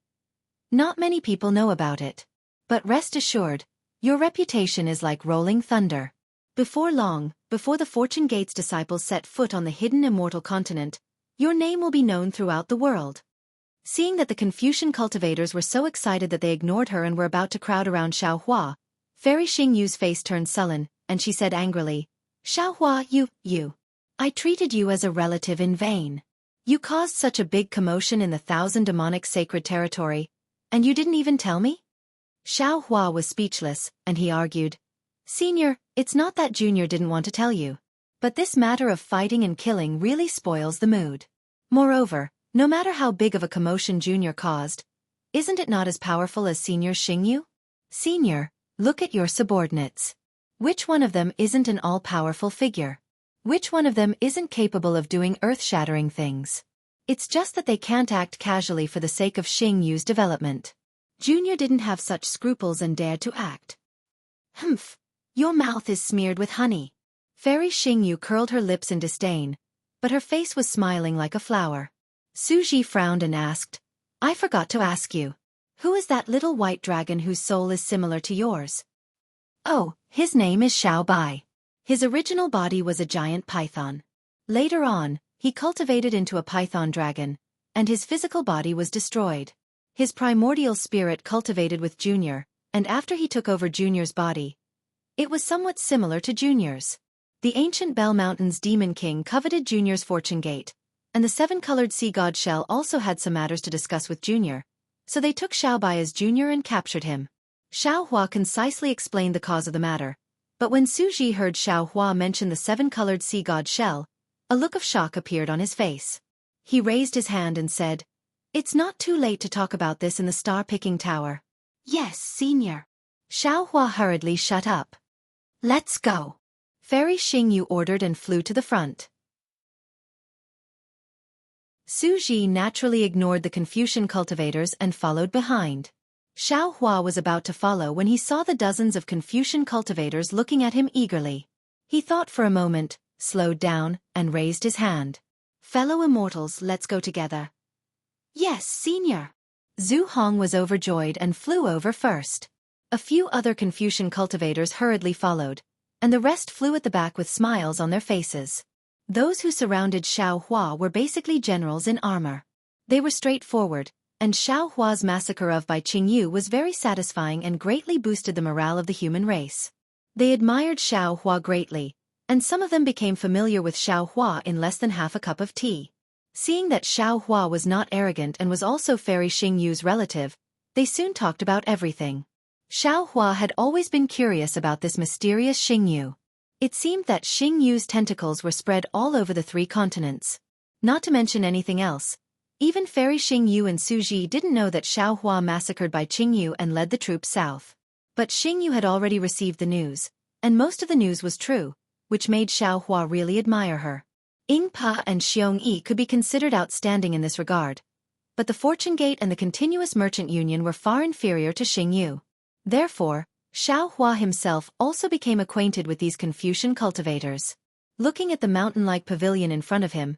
A: not many people know about it. But rest assured, your reputation is like rolling thunder. Before long, before the Fortune Gate's disciples set foot on the hidden immortal continent, your name will be known throughout the world. Seeing that the Confucian cultivators were so excited that they ignored her and were about to crowd around Xiaohua, Fairy Xingyu's face turned sullen, and she said angrily, Xiaohua, you. I treated you as a relative in vain. You caused such a big commotion in the 1,000 demonic sacred territory, and you didn't even tell me? Xiaohua was speechless, and he argued, Senior, it's not that Junior didn't want to tell you. But this matter of fighting and killing really spoils the mood. Moreover, no matter how big of a commotion Junior caused, isn't it not as powerful as Senior Xingyu? Senior, look at your subordinates. Which one of them isn't an all-powerful figure? Which one of them isn't capable of doing earth-shattering things? It's just that they can't act casually for the sake of Xingyu's development. Junior didn't have such scruples and dared to act. Humph, your mouth is smeared with honey. Fairy Xingyu curled her lips in disdain, but her face was smiling like a flower. Suji frowned and asked, I forgot to ask you. Who is that little white dragon whose soul is similar to yours? Oh, his name is Xiao Bai. His original body was a giant python. Later on, he cultivated into a python dragon, and his physical body was destroyed. His primordial spirit cultivated with Junior, and after he took over Junior's body, it was somewhat similar to Junior's. The ancient Bell Mountain's Demon King coveted Junior's fortune gate, and the seven-colored sea god Shell also had some matters to discuss with Junior, so they took Xiao Bai as Junior and captured him. Xiao Hua concisely explained the cause of the matter, but when Suji heard Xiao Hua mention the seven-colored sea god Shell, a look of shock appeared on his face. He raised his hand and said, It's not too late to talk about this in the star-picking tower. Yes, Senior. Xiao Hua hurriedly shut up. Let's go. Fairy Xingyu ordered and flew to the front. Suji naturally ignored the Confucian cultivators and followed behind. Xiao Hua was about to follow when he saw the dozens of Confucian cultivators looking at him eagerly. He thought for a moment, slowed down, and raised his hand. Fellow immortals, let's go together. Yes, Senior. Zhu Hong was overjoyed and flew over first. A few other Confucian cultivators hurriedly followed, and the rest flew at the back with smiles on their faces. Those who surrounded Xiao Hua were basically generals in armor. They were straightforward, and Xiao Hua's massacre of Bai Qingyu was very satisfying and greatly boosted the morale of the human race. They admired Xiao Hua greatly, and some of them became familiar with Xiao Hua in less than half a cup of tea. Seeing that Xiao Hua was not arrogant and was also Fairy Xingyu's relative, they soon talked about everything. Xiao Hua had always been curious about this mysterious Xingyu. It seemed that Xingyu's tentacles were spread all over the 3 continents. Not to mention anything else, even Fairy Xingyu and Suji didn't know that Xiao Hua massacred Bai Qingyu and led the troops south. But Xingyu had already received the news, and most of the news was true, which made Xiao Hua really admire her. Ying Pa and Xiong Yi could be considered outstanding in this regard, but the Fortune Gate and the Continuous Merchant Union were far inferior to Xingyu. Therefore, Xiao Hua himself also became acquainted with these Confucian cultivators. Looking at the mountain-like pavilion in front of him,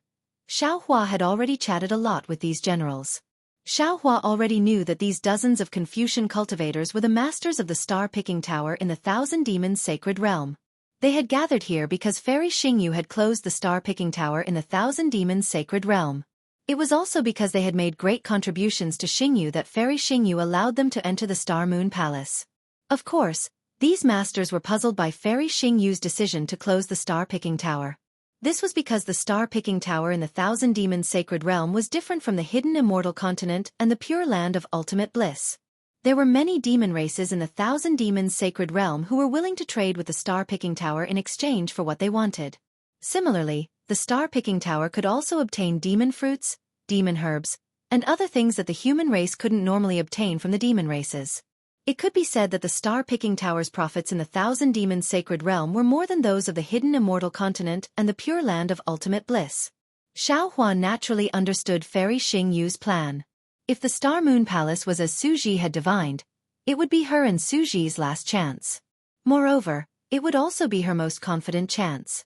A: Xiao Hua had already chatted a lot with these generals. Xiao Hua already knew that these dozens of Confucian cultivators were the masters of the star-picking tower in the 1,000 Demons sacred realm. They had gathered here because Fairy Xingyu had closed the star-picking tower in the 1,000 Demons sacred realm. It was also because they had made great contributions to Xingyu that Fairy Xingyu allowed them to enter the Star Moon Palace. Of course, these masters were puzzled by Fairy Xingyu's decision to close the star-picking tower. This was because the star-picking tower in the 1,000 Demons sacred realm was different from the hidden immortal continent and the pure land of ultimate bliss. There were many demon races in the 1,000 Demons sacred realm who were willing to trade with the star-picking tower in exchange for what they wanted. Similarly, the star-picking tower could also obtain demon fruits, demon herbs, and other things that the human race couldn't normally obtain from the demon races. It could be said that the star-picking tower's profits in the 1,000 Demons sacred realm were more than those of the hidden immortal continent and the pure land of ultimate bliss. Xiao Hua naturally understood Fairy Xingyu's plan. If the Star Moon Palace was as Suji had divined, it would be her and Suji's last chance. Moreover, it would also be her most confident chance.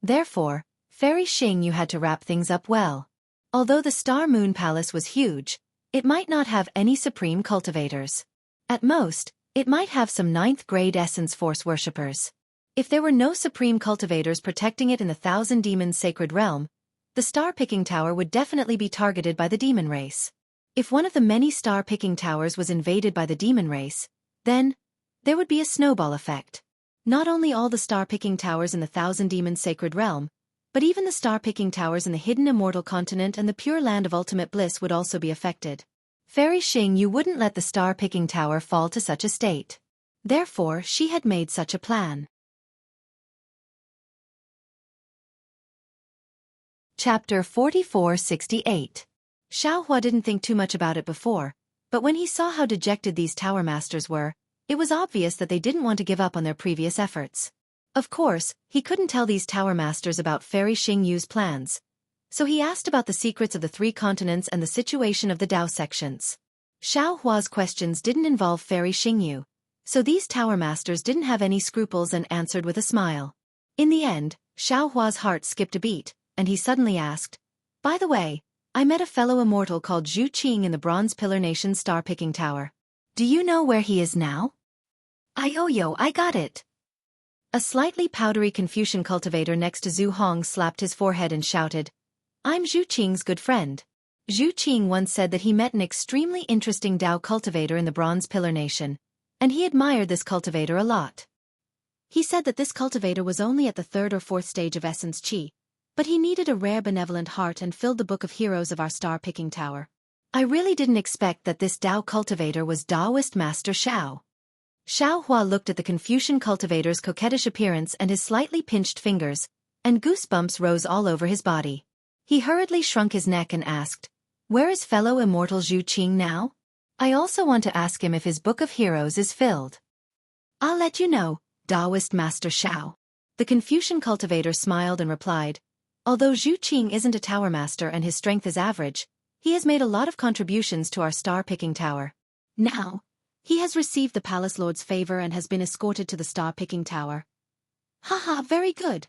A: Therefore, Fairy Xingyu had to wrap things up well. Although the Star Moon Palace was huge, It might not have any supreme cultivators. At most, it might have some 9th-grade essence force worshippers. If there were no supreme cultivators protecting it in the Thousand Demons sacred realm, the star-picking tower would definitely be targeted by the demon race. If one of the many star-picking towers was invaded by the demon race, then there would be a snowball effect. Not only all the star-picking towers in the Thousand Demons sacred realm, but even the star-picking towers in the hidden immortal continent and the pure land of ultimate bliss would also be affected. Fairy Xingyu wouldn't let the star-picking tower fall to such a state. Therefore, she had made such a plan. Chapter 4468. Xiaohua didn't think too much about it before, but when he saw how dejected these tower masters were, it was obvious that they didn't want to give up on their previous efforts. Of course, he couldn't tell these tower masters about Fairy Xingyu's plans, so he asked about the secrets of the 3 continents and the situation of the Dao sections. Xiaohua's questions didn't involve Fairy Xingyu, so these tower masters didn't have any scruples and answered with a smile. In the end, Xiaohua's heart skipped a beat, and he suddenly asked, "By the way, I met a fellow immortal called Zhu Qing in the Bronze Pillar Nation star-picking tower. Do you know where he is now?" I got it." A slightly powdery Confucian cultivator next to Zhu Hong slapped his forehead and shouted, "I'm Zhu Qing's good friend." Zhu Qing once said that he met an extremely interesting Dao cultivator in the Bronze Pillar Nation, and he admired this cultivator a lot. He said that this cultivator was only at the 3rd or 4th stage of Essence Qi, but he needed a rare benevolent heart and filled the book of heroes of our star-picking tower. I really didn't expect that this Dao cultivator was Daoist Master Xiao. Xiaohua looked at the Confucian cultivator's coquettish appearance and his slightly pinched fingers, and goosebumps rose all over his body. He hurriedly shrunk his neck and asked, "Where is fellow immortal Zhu Qing now? I also want to ask him if his book of heroes is filled." "I'll let you know, Daoist Master Xiao." The Confucian cultivator smiled and replied, "Although Zhu Qing isn't a tower master and his strength is average, he has made a lot of contributions to our star-picking tower. Now, he has received the Palace Lord's favor and has been escorted to the star-picking tower." "Haha, very good."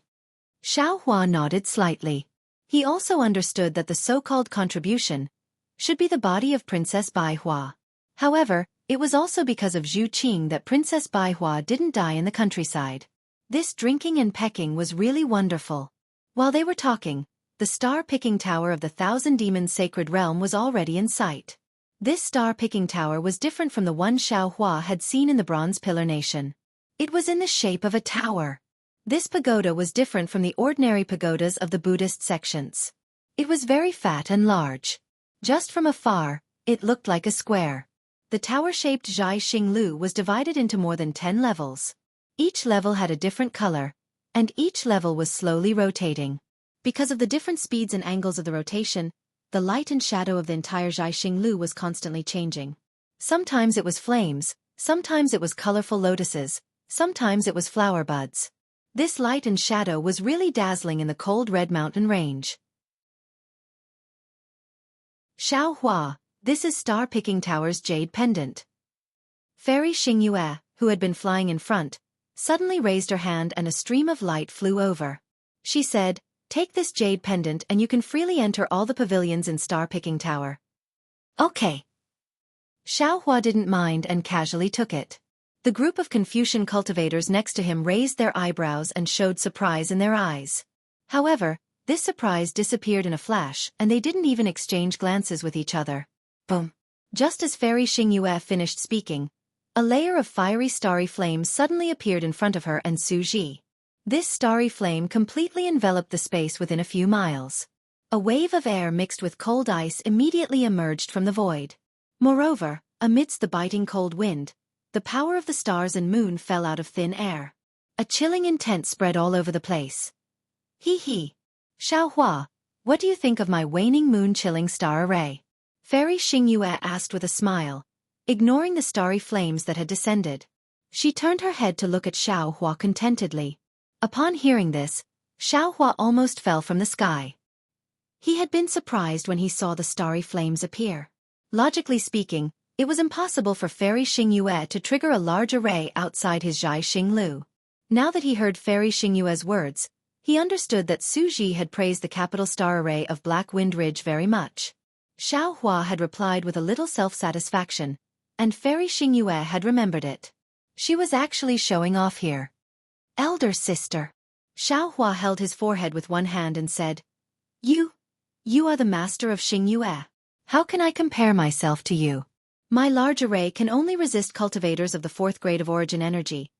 A: Xiaohua nodded slightly. He also understood that the so-called contribution should be the body of Princess Baihua. However, it was also because of Zhu Qing that Princess Baihua didn't die in the countryside. This drinking and pecking was really wonderful. While they were talking, the star-picking tower of the Thousand Demons sacred realm was already in sight. This star-picking tower was different from the one Xiaohua had seen in the Bronze Pillar Nation. It was in the shape of a tower. This pagoda was different from the ordinary pagodas of the Buddhist sections. It was very fat and large. Just from afar, it looked like a square. The tower-shaped Zhai Xinglu was divided into more than 10 levels. Each level had a different color, and each level was slowly rotating. Because of the different speeds and angles of the rotation, the light and shadow of the entire Zhai Xinglu was constantly changing. Sometimes it was flames, sometimes it was colorful lotuses, sometimes it was flower buds. This light and shadow was really dazzling in the cold red mountain range. "Xiaohua, this is Star-Picking Tower's jade pendant." Fairy Xingyue, who had been flying in front, suddenly raised her hand and a stream of light flew over. She said, "Take this jade pendant and you can freely enter all the pavilions in Star-Picking Tower." "Okay." Xiaohua didn't mind and casually took it. The group of Confucian cultivators next to him raised their eyebrows and showed surprise in their eyes. However, this surprise disappeared in a flash and they didn't even exchange glances with each other. Boom! Just as Fairy Xingyue finished speaking, a layer of fiery starry flame suddenly appeared in front of her and Su Ji. This starry flame completely enveloped the space within a few miles. A wave of air mixed with cold ice immediately emerged from the void. Moreover, amidst the biting cold wind, the power of the stars and moon fell out of thin air. A chilling intent spread all over the place. Hee. Xiaohua, what do you think of my waning moon chilling star array? Fairy Xingyue asked with a smile, ignoring the starry flames that had descended. She turned her head to look at Xiaohua contentedly. Upon hearing this, Xiaohua almost fell from the sky. He had been surprised when he saw the starry flames appear. Logically speaking, it was impossible for Fairy Xingyue to trigger a large array outside his Zhai Xinglu. Now that he heard Fairy Xingyue's words, he understood that Su Ji had praised the capital star array of Black Wind Ridge very much. Xiao Hua had replied with a little self-satisfaction, and Fairy Xingyue had remembered it. She was actually showing off here. Elder sister. Xiao Hua held his forehead with one hand and said, You are the master of Xingyue. How can I compare myself to you? My large array can only resist cultivators of the 4th grade of origin energy,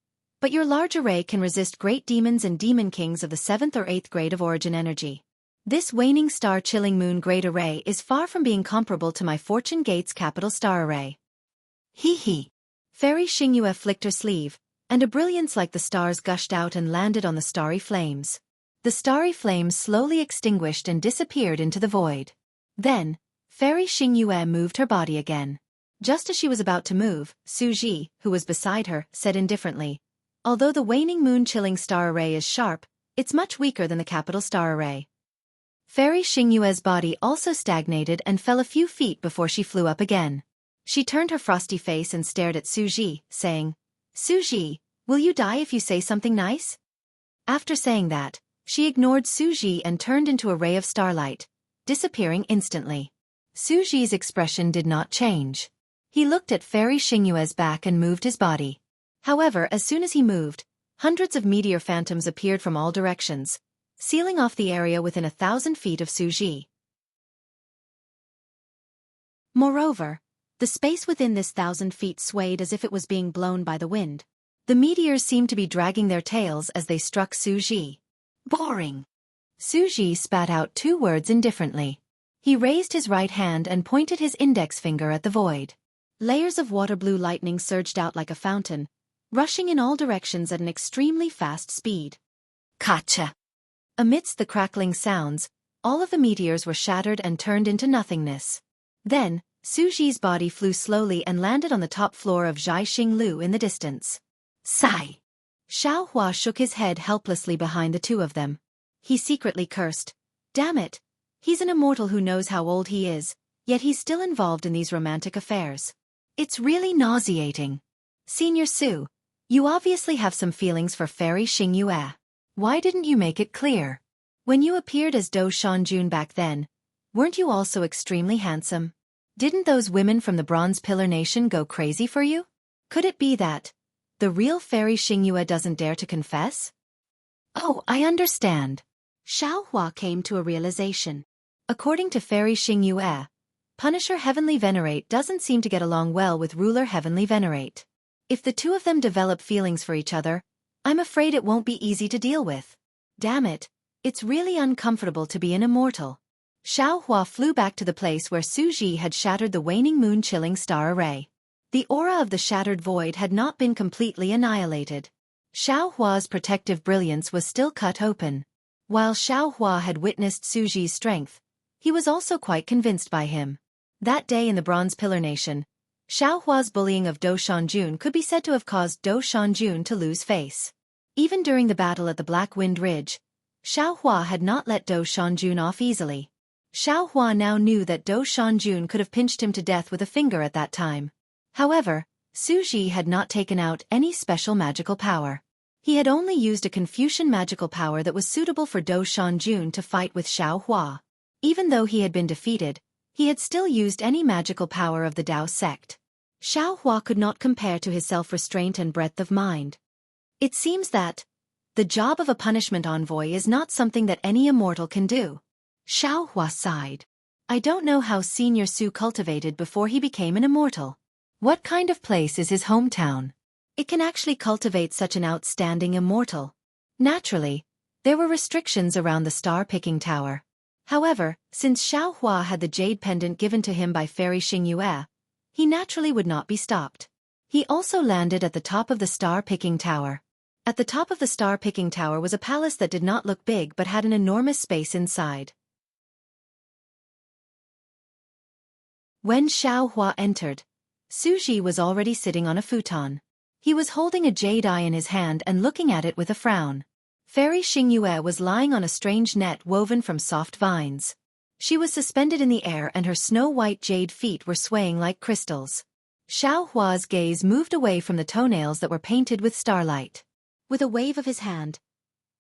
A: but your large array can resist great demons and demon kings of the 7th or 8th grade of origin energy. This waning star chilling moon grade array is far from being comparable to my Fortune Gates capital star array. Hee. Fairy Xingyue flicked her sleeve, and a brilliance like the stars gushed out and landed on the starry flames. The starry flames slowly extinguished and disappeared into the void. Then, Fairy Xingyue moved her body again. Just as she was about to move, Su Ji, who was beside her, said indifferently, "Although the waning moon chilling star array is sharp, it's much weaker than the capital star array." Fairy Xingyue's body also stagnated and fell a few feet before she flew up again. She turned her frosty face and stared at Su Ji, saying, "Su Ji, will you die if you say something nice?" After saying that, she ignored Su Ji and turned into a ray of starlight, disappearing instantly. Su Ji's expression did not change. He looked at Fairy Xingyue's back and moved his body. However, as soon as he moved, hundreds of meteor phantoms appeared from all directions, sealing off the area within 1,000 feet of Su Ji. Moreover, the space within this 1,000 feet swayed as if it was being blown by the wind. The meteors seemed to be dragging their tails as they struck Su Ji. Boring. Su Ji spat out 2 words indifferently. He raised his right hand and pointed his index finger at the void. Layers of water-blue lightning surged out like a fountain, rushing in all directions at an extremely fast speed. Kacha! Amidst the crackling sounds, all of the meteors were shattered and turned into nothingness. Then, Su Ji's body flew slowly and landed on the top floor of Zhaixing Lu in the distance. Sigh! Xiao Hua shook his head helplessly behind the two of them. He secretly cursed. Damn it! He's an immortal who knows how old he is, yet he's still involved in these romantic affairs. It's really nauseating. Senior Su, you obviously have some feelings for Fairy Xingyue. Why didn't you make it clear? When you appeared as Do Shanjun back then, weren't you also extremely handsome? Didn't those women from the Bronze Pillar Nation go crazy for you? Could it be that the real Fairy Xingyue doesn't dare to confess? Oh, I understand. Xiao Hua came to a realization. According to Fairy Xingyue, Punisher Heavenly Venerate doesn't seem to get along well with Ruler Heavenly Venerate. If the two of them develop feelings for each other, I'm afraid it won't be easy to deal with. Damn it, it's really uncomfortable to be an immortal. Xiao Hua flew back to the place where Su Ji had shattered the waning moon chilling star array. The aura of the shattered void had not been completely annihilated. Xiao Hua's protective brilliance was still cut open. While Xiao Hua had witnessed Su Ji's strength, he was also quite convinced by him. That day in the Bronze Pillar Nation, Xiao Hua's bullying of Do Shanjun could be said to have caused Do Shanjun to lose face. Even during the battle at the Black Wind Ridge, Xiao Hua had not let Do Shanjun off easily. Xiao Hua now knew that Do Shanjun could have pinched him to death with a finger at that time. However, Su Ji had not taken out any special magical power. He had only used a Confucian magical power that was suitable for Do Shanjun to fight with Xiao Hua. Even though he had been defeated, he had still used any magical power of the Dao sect. Xiao Hua could not compare to his self-restraint and breadth of mind. It seems that the job of a punishment envoy is not something that any immortal can do. Xiao Hua sighed. I don't know how Senior Su cultivated before he became an immortal. What kind of place is his hometown? It can actually cultivate such an outstanding immortal. Naturally, there were restrictions around the star-picking tower. However, since Xiao Hua had the jade pendant given to him by Fairy Xingyue, he naturally would not be stopped. He also landed at the top of the star-picking tower. At the top of the star-picking tower was a palace that did not look big but had an enormous space inside. When Xiao Hua entered, Su Ji was already sitting on a futon. He was holding a jade eye in his hand and looking at it with a frown. Fairy Xingyue was lying on a strange net woven from soft vines. She was suspended in the air and her snow-white jade feet were swaying like crystals. Xiao Hua's gaze moved away from the toenails that were painted with starlight. With a wave of his hand,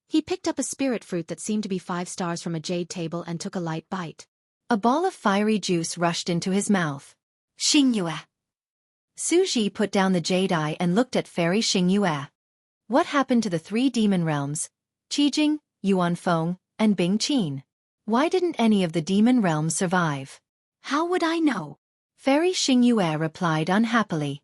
A: he picked up a spirit fruit that seemed to be 5 stars from a jade table and took a light bite. A ball of fiery juice rushed into his mouth. Xingyue. Su Ji put down the jade eye and looked at Fairy Xingyue. What happened to the three demon realms, Qijing, Yuanfeng, and Bingqin? Why didn't any of the demon realms survive? How would I know? Fairy Xingyue replied unhappily.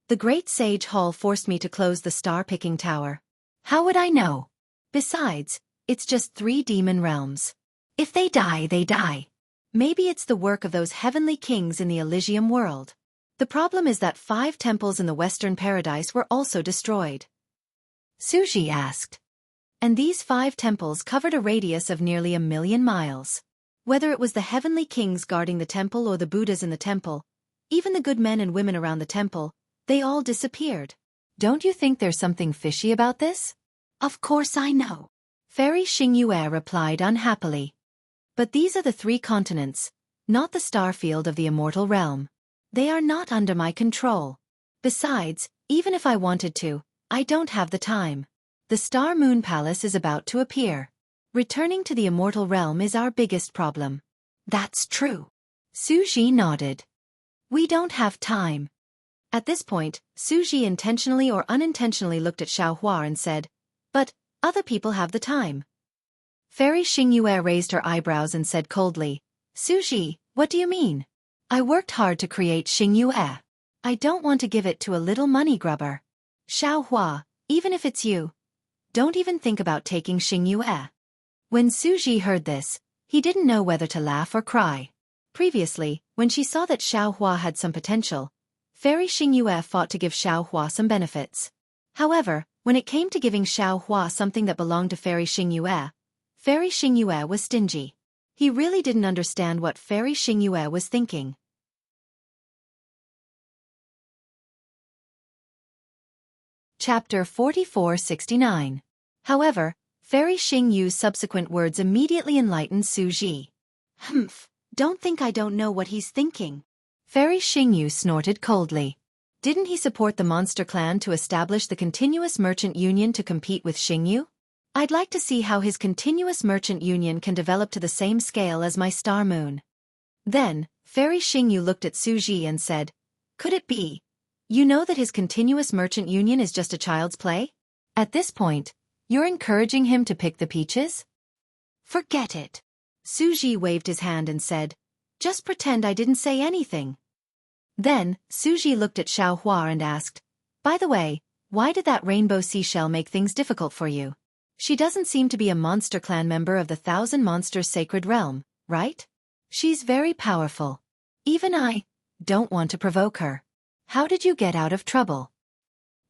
A: The great sage hall forced me to close the star-picking tower. How would I know? Besides, it's just 3 demon realms. If they die, they die. Maybe it's the work of those heavenly kings in the Elysium world. The problem is that 5 temples in the Western Paradise were also destroyed. Su Ji asked. And these 5 temples covered a radius of nearly 1,000,000 miles. Whether it was the heavenly kings guarding the temple or the Buddhas in the temple, even the good men and women around the temple, they all disappeared. Don't you think there's something fishy about this? Of course I know. Fairy Xingyue replied unhappily. But these are the 3 continents, not the star field of the immortal realm. They are not under my control. Besides, even if I wanted to, I don't have the time. The Star Moon Palace is about to appear. Returning to the immortal realm is our biggest problem. That's true. Su Ji nodded. We don't have time. At this point, Su Ji intentionally or unintentionally looked at Xiaohua and said, But, other people have the time. Fairy Xingyue raised her eyebrows and said coldly, Su Ji, what do you mean? I worked hard to create Xingyue. I don't want to give it to a little money grubber. Xiaohua, even if it's you, don't even think about taking Xingyue. When Su Ji heard this, he didn't know whether to laugh or cry. Previously, when she saw that Xiaohua had some potential, Fairy Xingyue fought to give Xiaohua some benefits. However, when it came to giving Xiaohua something that belonged to Fairy Xingyue was stingy. He really didn't understand what Fairy Xingyue was thinking. Chapter 4469. However, Fairy Xingyue's subsequent words immediately enlightened Su Ji. Don't think I don't know what he's thinking. Fairy Xingyue snorted coldly. Didn't he support the monster clan to establish the continuous merchant union to compete with Xingyu? I'd like to see how his continuous merchant union can develop to the same scale as my star moon. Then, Fairy Xingyu looked at Su Ji and said, Could it be? You know that his continuous merchant union is just a child's play? At this point, you're encouraging him to pick the peaches? Forget it. Su Ji waved his hand and said, Just pretend I didn't say anything. Then, Su Ji looked at Xiaohua and asked, By the way, why did that rainbow seashell make things difficult for you? She doesn't seem to be a monster clan member of the 1,000 Monsters Sacred Realm, right? She's very powerful. Even I don't want to provoke her. How did you get out of trouble?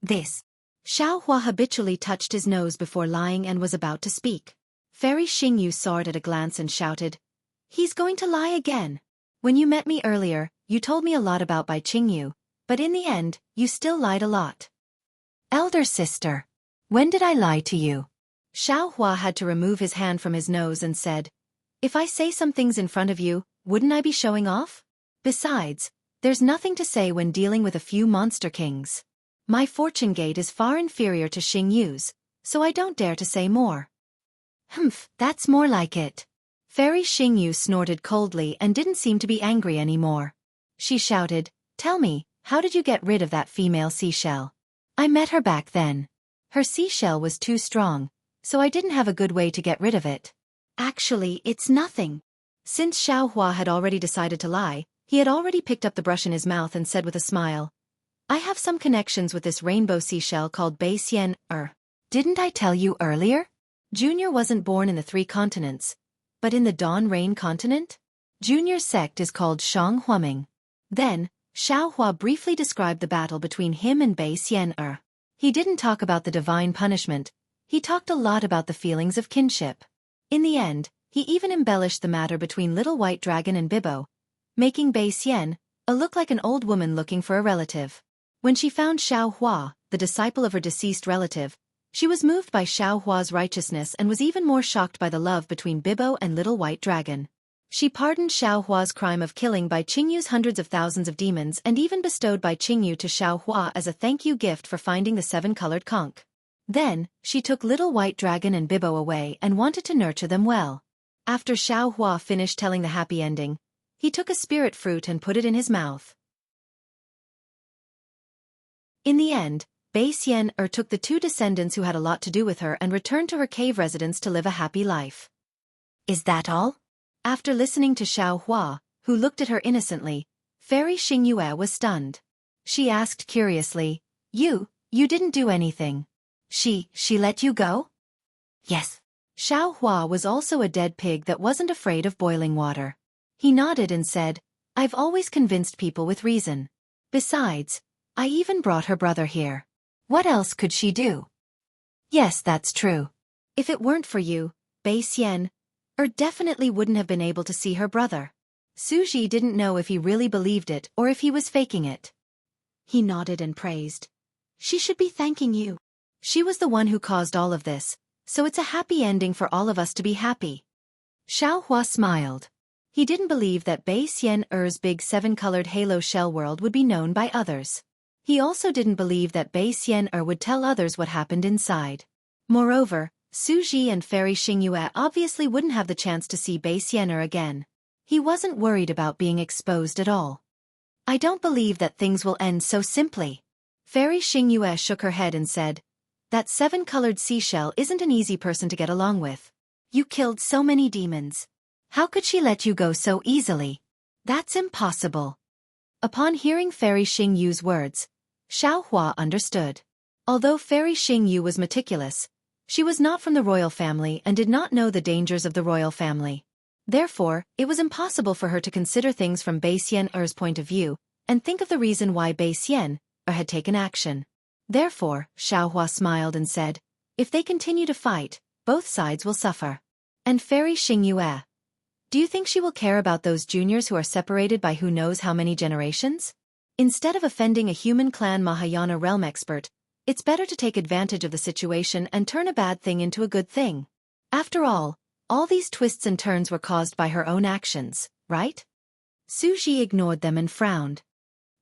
A: This. Xiaohua habitually touched his nose before lying and was about to speak. Fairy Xingyu saw it at a glance and shouted, He's going to lie again. When you met me earlier, you told me a lot about Bai Qingyu, but in the end, you still lied a lot. Elder sister. When did I lie to you? Xiaohua had to remove his hand from his nose and said, If I say some things in front of you, wouldn't I be showing off? Besides, there's nothing to say when dealing with a few monster kings. My fortune gate is far inferior to Xingyu's, so I don't dare to say more. That's more like it. Fairy Xingyu snorted coldly and didn't seem to be angry anymore. She shouted, Tell me, how did you get rid of that female seashell? I met her back then. Her seashell was too strong, so I didn't have a good way to get rid of it. Actually, it's nothing. Since Xiaohua had already decided to lie, he had already picked up the brush in his mouth and said with a smile, I have some connections with this rainbow seashell called Bai Xian. Didn't I tell you earlier? Junior wasn't born in the 3 continents, but in the Dawn Rain continent? Junior's sect is called Shang Huaming. Then, Xiaohua briefly described the battle between him and Bai Xian. He didn't talk about the divine punishment, he talked a lot about the feelings of kinship. In the end, he even embellished the matter between Little White Dragon and Bibo, making Bai Xian look like an old woman looking for a relative. When she found Xiaohua, the disciple of her deceased relative, she was moved by Xiaohua's righteousness and was even more shocked by the love between Bibo and Little White Dragon. She pardoned Xiaohua's crime of killing Bai Qingyu's hundreds of thousands of demons and even bestowed Bai Qingyu to Xiaohua as a thank you gift for finding the 7-colored conch. Then, she took Little White Dragon and Bibo away and wanted to nurture them well. After Xiao Hua finished telling the happy ending, he took a spirit fruit and put it in his mouth. In the end, Bei Xian took the two descendants who had a lot to do with her and returned to her cave residence to live a happy life. Is that all? After listening to Xiao Hua, who looked at her innocently, Fairy Xingyue was stunned. She asked curiously, You didn't do anything. She let you go? Yes. Xiao Hua was also a dead pig that wasn't afraid of boiling water. He nodded and said, I've always convinced people with reason. Besides, I even brought her brother here. What else could she do? Yes, that's true. If it weren't for you, Bei Xian, definitely wouldn't have been able to see her brother. Suji didn't know if he really believed it or if he was faking it. He nodded and praised. She should be thanking you. She was the one who caused all of this, so it's a happy ending for all of us to be happy. Xiao Hua smiled. He didn't believe that Bei Xian-er's big seven-colored halo shell world would be known by others. He also didn't believe that Bei Xian-er would tell others what happened inside. Moreover, Suji and Fairy Xingyue obviously wouldn't have the chance to see Bei Xian-er again. He wasn't worried about being exposed at all. I don't believe that things will end so simply. Fairy Xingyue shook her head and said, That seven-colored seashell isn't an easy person to get along with. You killed so many demons. How could she let you go so easily? That's impossible. Upon hearing Fairy Xingyu's words, Xiao Hua understood. Although Fairy Xingyu was meticulous, she was not from the royal family and did not know the dangers of the royal family. Therefore, it was impossible for her to consider things from Bei Xian-er's point of view and think of the reason why Bei Xian-er had taken action. Therefore, Xiao Hua smiled and said, If they continue to fight, both sides will suffer. And Fairy Xingyue, do you think she will care about those juniors who are separated by who knows how many generations? Instead of offending a human clan Mahayana realm expert, it's better to take advantage of the situation and turn a bad thing into a good thing. After all these twists and turns were caused by her own actions, right? Suji ignored them and frowned.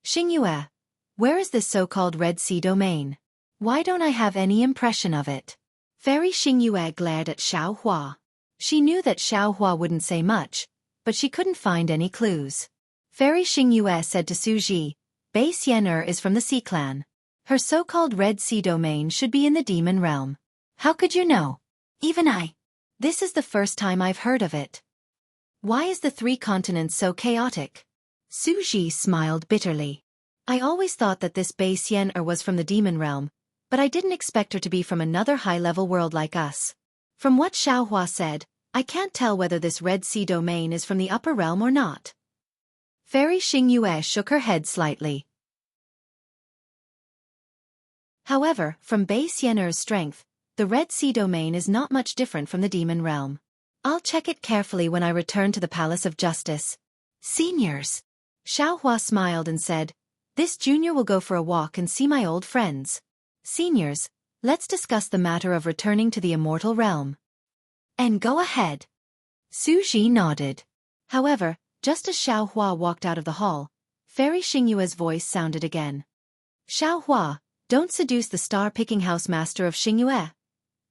A: Xingyue, where is this so-called Red Sea domain? Why don't I have any impression of it? Fairy Xingyue glared at Xiao Hua. She knew that Xiao Hua wouldn't say much, but she couldn't find any clues. Fairy Xingyue said to Suji, Bei Xian-er is from the Sea Clan. Her so-called Red Sea domain should be in the demon realm. How could you know? Even I. This is the first time I've heard of it. Why is the three continents so chaotic? Suji smiled bitterly. I always thought that this Bei Xian-er was from the demon realm, but I didn't expect her to be from another high-level world like us. From what Xiao Hua said, I can't tell whether this Red Sea domain is from the upper realm or not. Fairy Xingyue shook her head slightly. However, from Bei Xian-er's strength, the Red Sea domain is not much different from the demon realm. I'll check it carefully when I return to the Palace of Justice. Seniors. Xiao Hua smiled and said, This junior will go for a walk and see my old friends. Seniors, let's discuss the matter of returning to the immortal realm. And go ahead. Suji nodded. However, just as Xiao Hua walked out of the hall, Fairy Xingyue's voice sounded again. Xiao Hua, don't seduce the star-picking house master of Xingyue.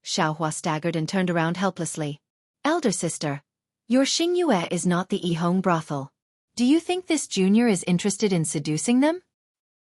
A: Xiao Hua staggered and turned around helplessly. Elder sister, your Xingyue is not the Yihong brothel. Do you think this junior is interested in seducing them?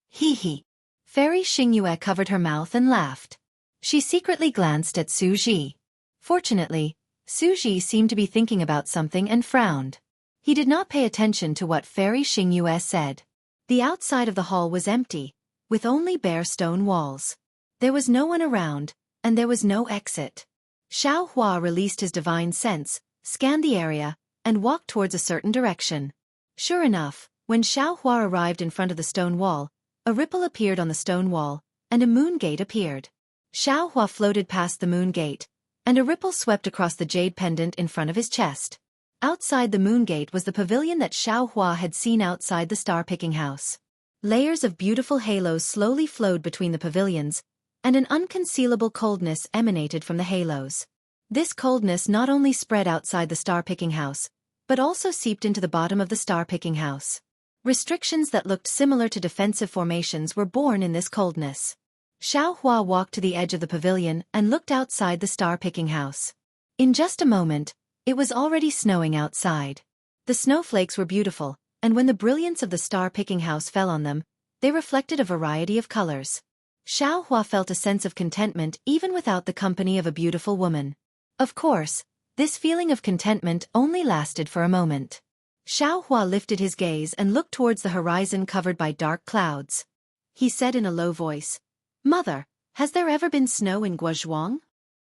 A: Hee hee. Fairy Xingyue covered her mouth and laughed. She secretly glanced at Suji. Fortunately, Suji seemed to be thinking about something and frowned. He did not pay attention to what Fairy Xingyue said. The outside of the hall was empty, with only bare stone walls. There was no one around, and there was no exit. Xiao Hua released his divine sense, scanned the area, and walked towards a certain direction. Sure enough, when Xiao Hua arrived in front of the stone wall, a ripple appeared on the stone wall, and a moon gate appeared. Xiao Hua floated past the moon gate, and a ripple swept across the jade pendant in front of his chest. Outside the moon gate was the pavilion that Xiao Hua had seen outside the star-picking house. Layers of beautiful halos slowly flowed between the pavilions, and an unconcealable coldness emanated from the halos. This coldness not only spread outside the star-picking house, but also seeped into the bottom of the star-picking house. Restrictions that looked similar to defensive formations were born in this coldness. Xiao Hua walked to the edge of the pavilion and looked outside the star-picking house. In just a moment, It was already snowing outside. The snowflakes were beautiful, and when the brilliance of the star-picking house fell on them, they reflected a variety of colors. Xiaohua felt a sense of contentment even without the company of a beautiful woman. Of course, this feeling of contentment only lasted for a moment. Xiaohua lifted his gaze and looked towards the horizon covered by dark clouds. He said in a low voice, "Mother, has there ever been snow in Guozhuang?"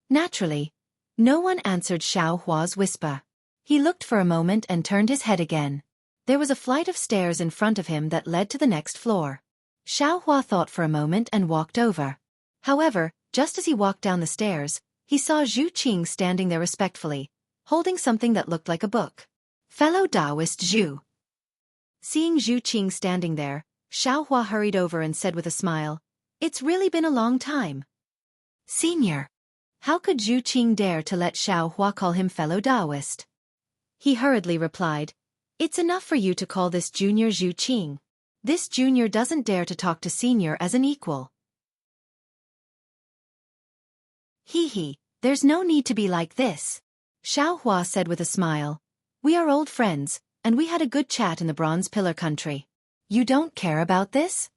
A: Naturally, no one answered Xiaohua's whisper. He looked for a moment and turned his head again. There was a flight of stairs in front of him that led to the next floor. Xiaohua thought for a moment and walked over. However, just as he walked down the stairs, he saw Zhu Qing standing there respectfully, holding something that looked like a book. "Fellow Taoist Zhu." Seeing Zhu Qing standing there, Xiaohua hurried over and said with a smile, "It's really been a long time." "Senior." How could Zhu Qing dare to let Xiaohua call him fellow Taoist? He hurriedly replied, "It's enough for you to call this junior Zhu Qing. This junior doesn't dare to talk to senior as an equal." "Hee, there's no need to be like this," Xiaohua said with a smile. "We are old friends, and we had a good chat in the Bronze Pillar country. You don't care about this?"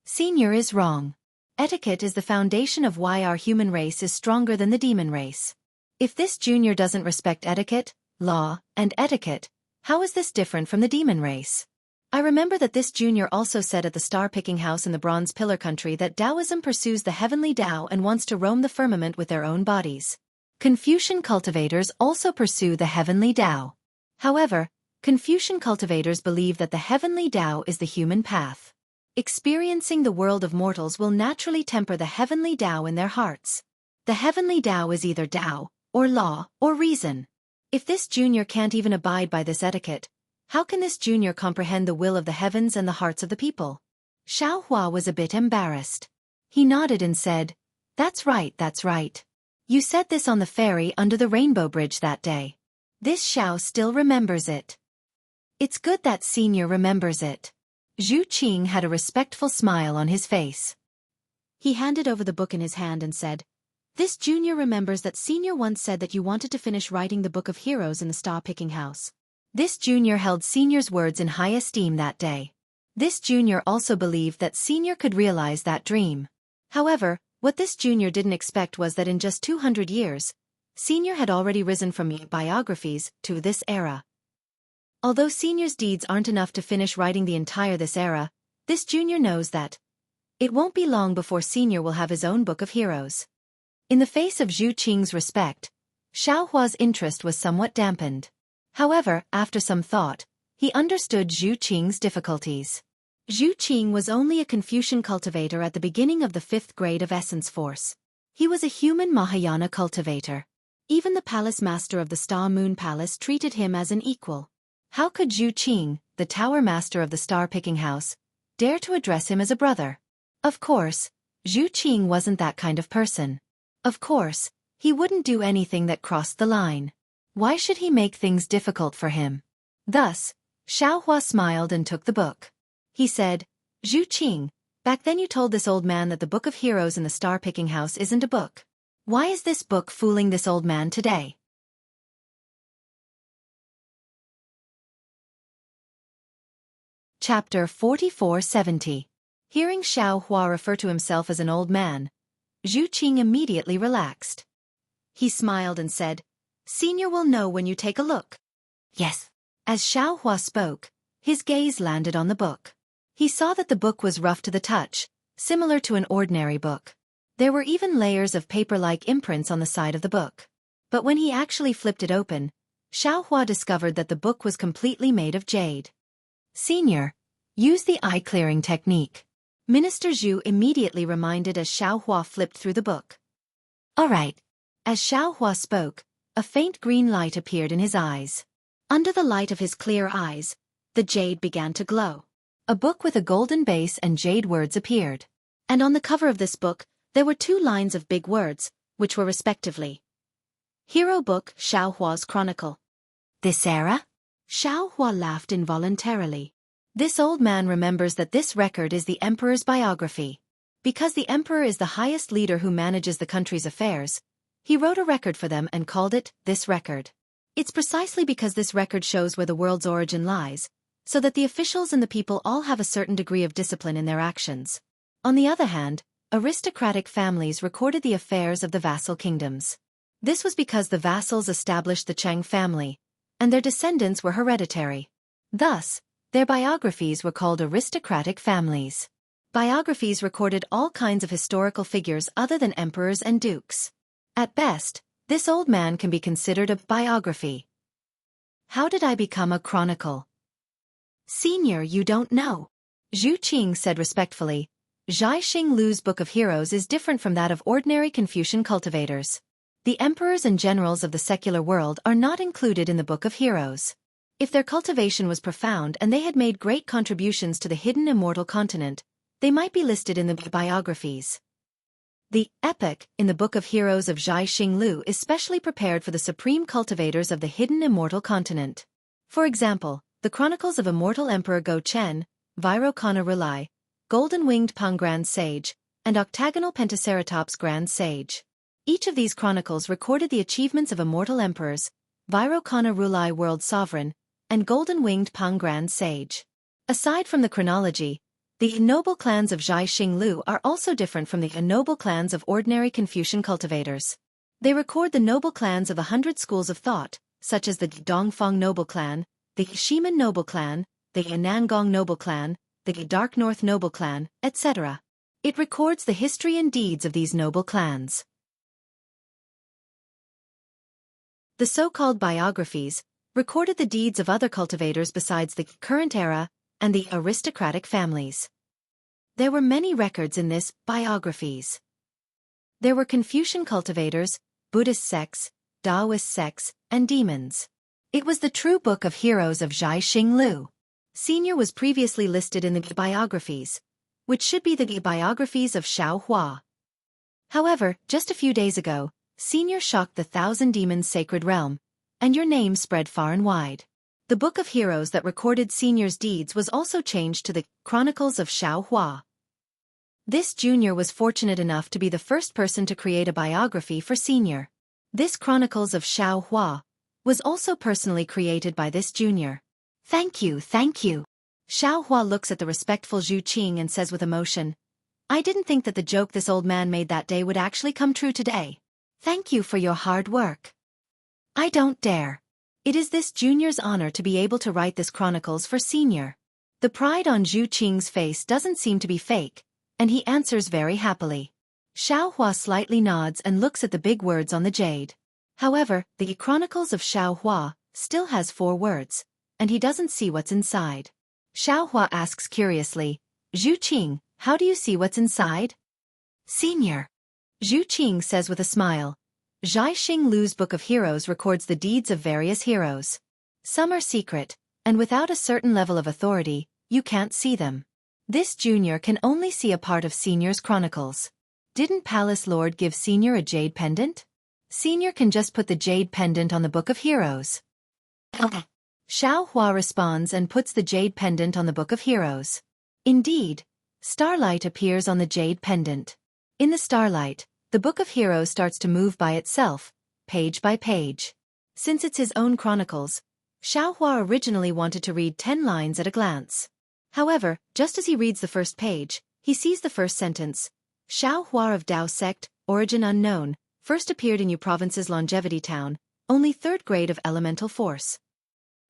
A: Senior is wrong. Etiquette is the foundation of why our human race is stronger than the demon race. If this junior doesn't respect etiquette, law, and etiquette, how is this different from the demon race? I remember that this junior also said at the star-picking house in the Bronze Pillar country that Taoism pursues the heavenly Tao and wants to roam the firmament with their own bodies. Confucian cultivators also pursue the heavenly Tao. However, Confucian cultivators believe that the heavenly Tao is the human path. Experiencing the world of mortals will naturally temper the heavenly Tao in their hearts. The heavenly Tao is either Tao, or law, or reason. If this junior can't even abide by this etiquette, how can this junior comprehend the will of the heavens and the hearts of the people? Xiaohua was a bit embarrassed. He nodded and said, that's right. You said this on the ferry under the Rainbow Bridge that day. This Xiao still remembers it. It's good that senior remembers it." Zhu Qing had a respectful smile on his face. He handed over the book in his hand and said, "This junior remembers that senior once said that you wanted to finish writing the Book of Heroes in the star-picking house. This junior held senior's words in high esteem that day. This junior also believed that senior could realize that dream. However, what this junior didn't expect was that in just 200 years, senior had already risen from biographies to this era. Although senior's deeds aren't enough to finish writing the entire this era, this junior knows that it won't be long before senior will have his own Book of Heroes." In the face of Zhu Qing's respect, Xiaohua's interest was somewhat dampened. However, after some thought, he understood Zhu Qing's difficulties. Zhu Qing was only a Confucian cultivator at the beginning of the 5th grade of Essence Force. He was a human Mahayana cultivator. Even the palace master of the Star Moon Palace treated him as an equal. How could Zhu Qing, the tower master of the star-picking house, dare to address him as a brother? Of course, Zhu Qing wasn't that kind of person. Of course, he wouldn't do anything that crossed the line. Why should he make things difficult for him? Thus, Xiaohua smiled and took the book. He said, "Zhu Qing, back then you told this old man that the Book of Heroes in the star-picking house isn't a book. Why is this book fooling this old man today?" Chapter 4470. Hearing Xiaohua refer to himself as an old man, Zhu Qing immediately relaxed. He smiled and said, "Senior will know when you take a look." "Yes." As Xiaohua spoke, his gaze landed on the book. He saw that the book was rough to the touch, similar to an ordinary book. There were even layers of paper-like imprints on the side of the book. But when he actually flipped it open, Xiaohua discovered that the book was completely made of jade. "Senior, use the eye-clearing technique," Minister Zhu immediately reminded as Xiaohua flipped through the book. "All right." As Xiaohua spoke, a faint green light appeared in his eyes. Under the light of his clear eyes, the jade began to glow. A book with a golden base and jade words appeared. And on the cover of this book, there were 2 lines of big words, which were respectively, "Hero Book, Xiaohua's Chronicle." "This era?" Xiaohua laughed involuntarily. This old man remembers that this record is the emperor's biography. Because the emperor is the highest leader who manages the country's affairs, he wrote a record for them and called it this record. It's precisely because this record shows where the world's origin lies, so that the officials and the people all have a certain degree of discipline in their actions. On the other hand, aristocratic families recorded the affairs of the vassal kingdoms. This was because the vassals established the Chang family, and their descendants were hereditary. Thus, their biographies were called aristocratic families. Biographies recorded all kinds of historical figures other than emperors and dukes. At best, this old man can be considered a biography. How did I become a chronicle? Senior, you don't know. Zhu Qing said respectfully. Xianxia Lu's Book of Heroes is different from that of ordinary Confucian cultivators. The emperors and generals of the secular world are not included in the Book of Heroes. If their cultivation was profound and they had made great contributions to the hidden immortal continent, they might be listed in the biographies. The epic in the Book of Heroes of Xianxia Lu is specially prepared for the supreme cultivators of the hidden immortal continent. For example, the chronicles of immortal Emperor Go Chen, Vairocana Rulai, Golden-Winged Pang Grand Sage, and Octagonal Pentaceratops Grand Sage. Each of these chronicles recorded the achievements of immortal emperors, Vairocana Rulai World Sovereign, and Golden-Winged Pang Grand Sage. Aside from the chronology, the noble clans of Xianxia Lu are also different from the noble clans of ordinary Confucian cultivators. They record the noble clans of 100 schools of thought, such as the Dongfang noble clan, the Shiman noble clan, the Yanangong noble clan, the Dark North noble clan, etc. It records the history and deeds of these noble clans. The so-called biographies recorded the deeds of other cultivators besides the current era and the aristocratic families. There were many records in this biographies. There were Confucian cultivators, Buddhist sects, Taoist sects, and demons. It was the true Book of Heroes of Xianxia Lu. Senior was previously listed in the biographies, which should be the biographies of Xiao Hua. However, just a few days ago, Senior shocked the Thousand Demons Sacred Realm, and your name spread far and wide. The Book of Heroes that recorded Senior's deeds was also changed to the Chronicles of Xiao Hua. This junior was fortunate enough to be the first person to create a biography for Senior. This Chronicles of Xiao Hua was also personally created by this junior. Thank you, thank you. Xiao Hua looks at the respectful Zhu Qing and says with emotion, I didn't think that the joke this old man made that day would actually come true today. Thank you for your hard work. I don't dare. It is this junior's honor to be able to write this chronicles for Senior. The pride on Zhu Qing's face doesn't seem to be fake, and he answers very happily. Xiao Hua slightly nods and looks at the big words on the jade. However, the Chronicles of Xiao Hua still has 4 words, and he doesn't see what's inside. Xiao Hua asks curiously, Zhu Qing, how do you see what's inside? Senior. Zhu Qing says with a smile, Xianxia Lu's Book of Heroes records the deeds of various heroes. Some are secret, and without a certain level of authority, you can't see them. This junior can only see a part of Senior's chronicles. Didn't Palace Lord give Senior a jade pendant? Senior can just put the jade pendant on the Book of Heroes. Xiao Hua responds and puts the jade pendant on the Book of Heroes. Indeed, starlight appears on the jade pendant. In the starlight, the Book of Heroes starts to move by itself, page by page. Since it's his own chronicles, Xiao Hua originally wanted to read 10 lines at a glance. However, just as he reads the first page, he sees the first sentence. Xiao Hua of Dao Sect, origin unknown, first appeared in Yu Province's Longevity Town, only 3rd grade of elemental force.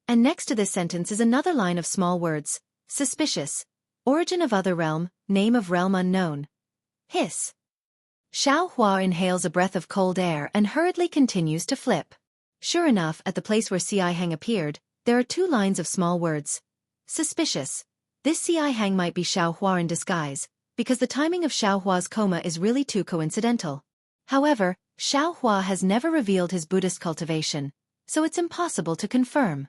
A: And next to this sentence is another line of small words, suspicious, origin of other realm, name of realm unknown. Hiss. Xiao Hua inhales a breath of cold air and hurriedly continues to flip. Sure enough, at the place where Xianxia appeared, there are 2 lines of small words. Suspicious. This Xianxia might be Xiao Hua in disguise, because the timing of Xiao Hua's coma is really too coincidental. However, Xiao Hua has never revealed his Buddhist cultivation, so it's impossible to confirm.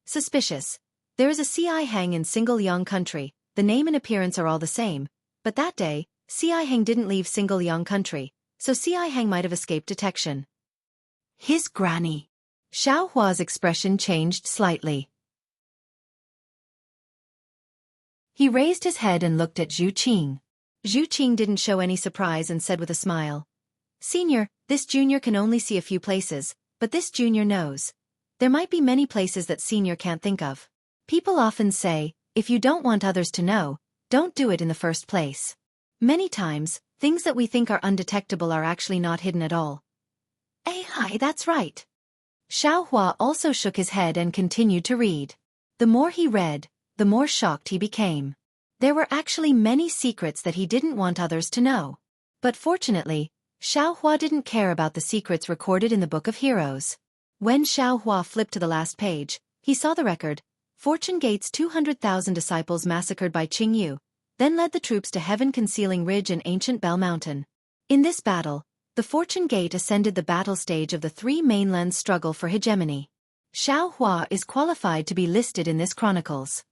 A: Suspicious. There is a Xianxia in Single Yang country, the name and appearance are all the same, but that day, Xianxia didn't leave Single Yang country, so Xianxia might have escaped detection. His granny. Xiao Hua's expression changed slightly. He raised his head and looked at Zhu Qing. Zhu Qing didn't show any surprise and said with a smile, Senior, this junior can only see a few places, but this junior knows. There might be many places that Senior can't think of. People often say, if you don't want others to know, don't do it in the first place. Many times, things that we think are undetectable are actually not hidden at all. Hi, that's right. Xiaohua also shook his head and continued to read. The more he read, the more shocked he became. There were actually many secrets that he didn't want others to know. But fortunately, Xiaohua didn't care about the secrets recorded in the Book of Heroes. When Xiaohua flipped to the last page, he saw the record, Fortune Gate's 200,000 disciples massacred by Jianghu, then led the troops to heaven-concealing ridge and ancient Bell Mountain. In this battle, the Fortune Gate ascended the battle stage of the three mainlands' struggle for hegemony. Xiaohua is qualified to be listed in this chronicles.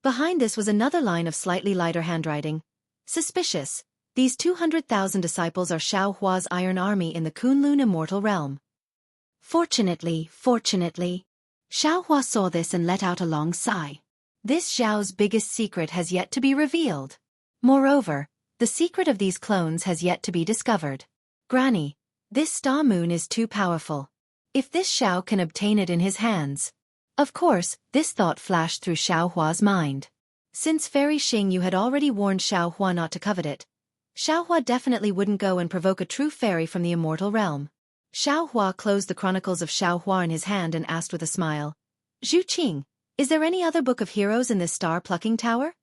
A: Behind this was another line of slightly lighter handwriting. Suspicious. These 200,000 disciples are Xiaohua's iron army in the Kunlun immortal realm. Fortunately, Xiaohua saw this and let out a long sigh. This Xiao's biggest secret has yet to be revealed. Moreover, the secret of these clones has yet to be discovered. Granny, this star moon is too powerful. If this Xiao can obtain it in his hands. Of course, this thought flashed through Xiaohua's mind. Since Fairy Xingyu had already warned Xiaohua not to covet it, Xiaohua definitely wouldn't go and provoke a true fairy from the immortal realm. Xiaohua closed the chronicles of Xiaohua in his hand and asked with a smile, Zhu Qing, is there any other book of heroes in this star-plucking tower?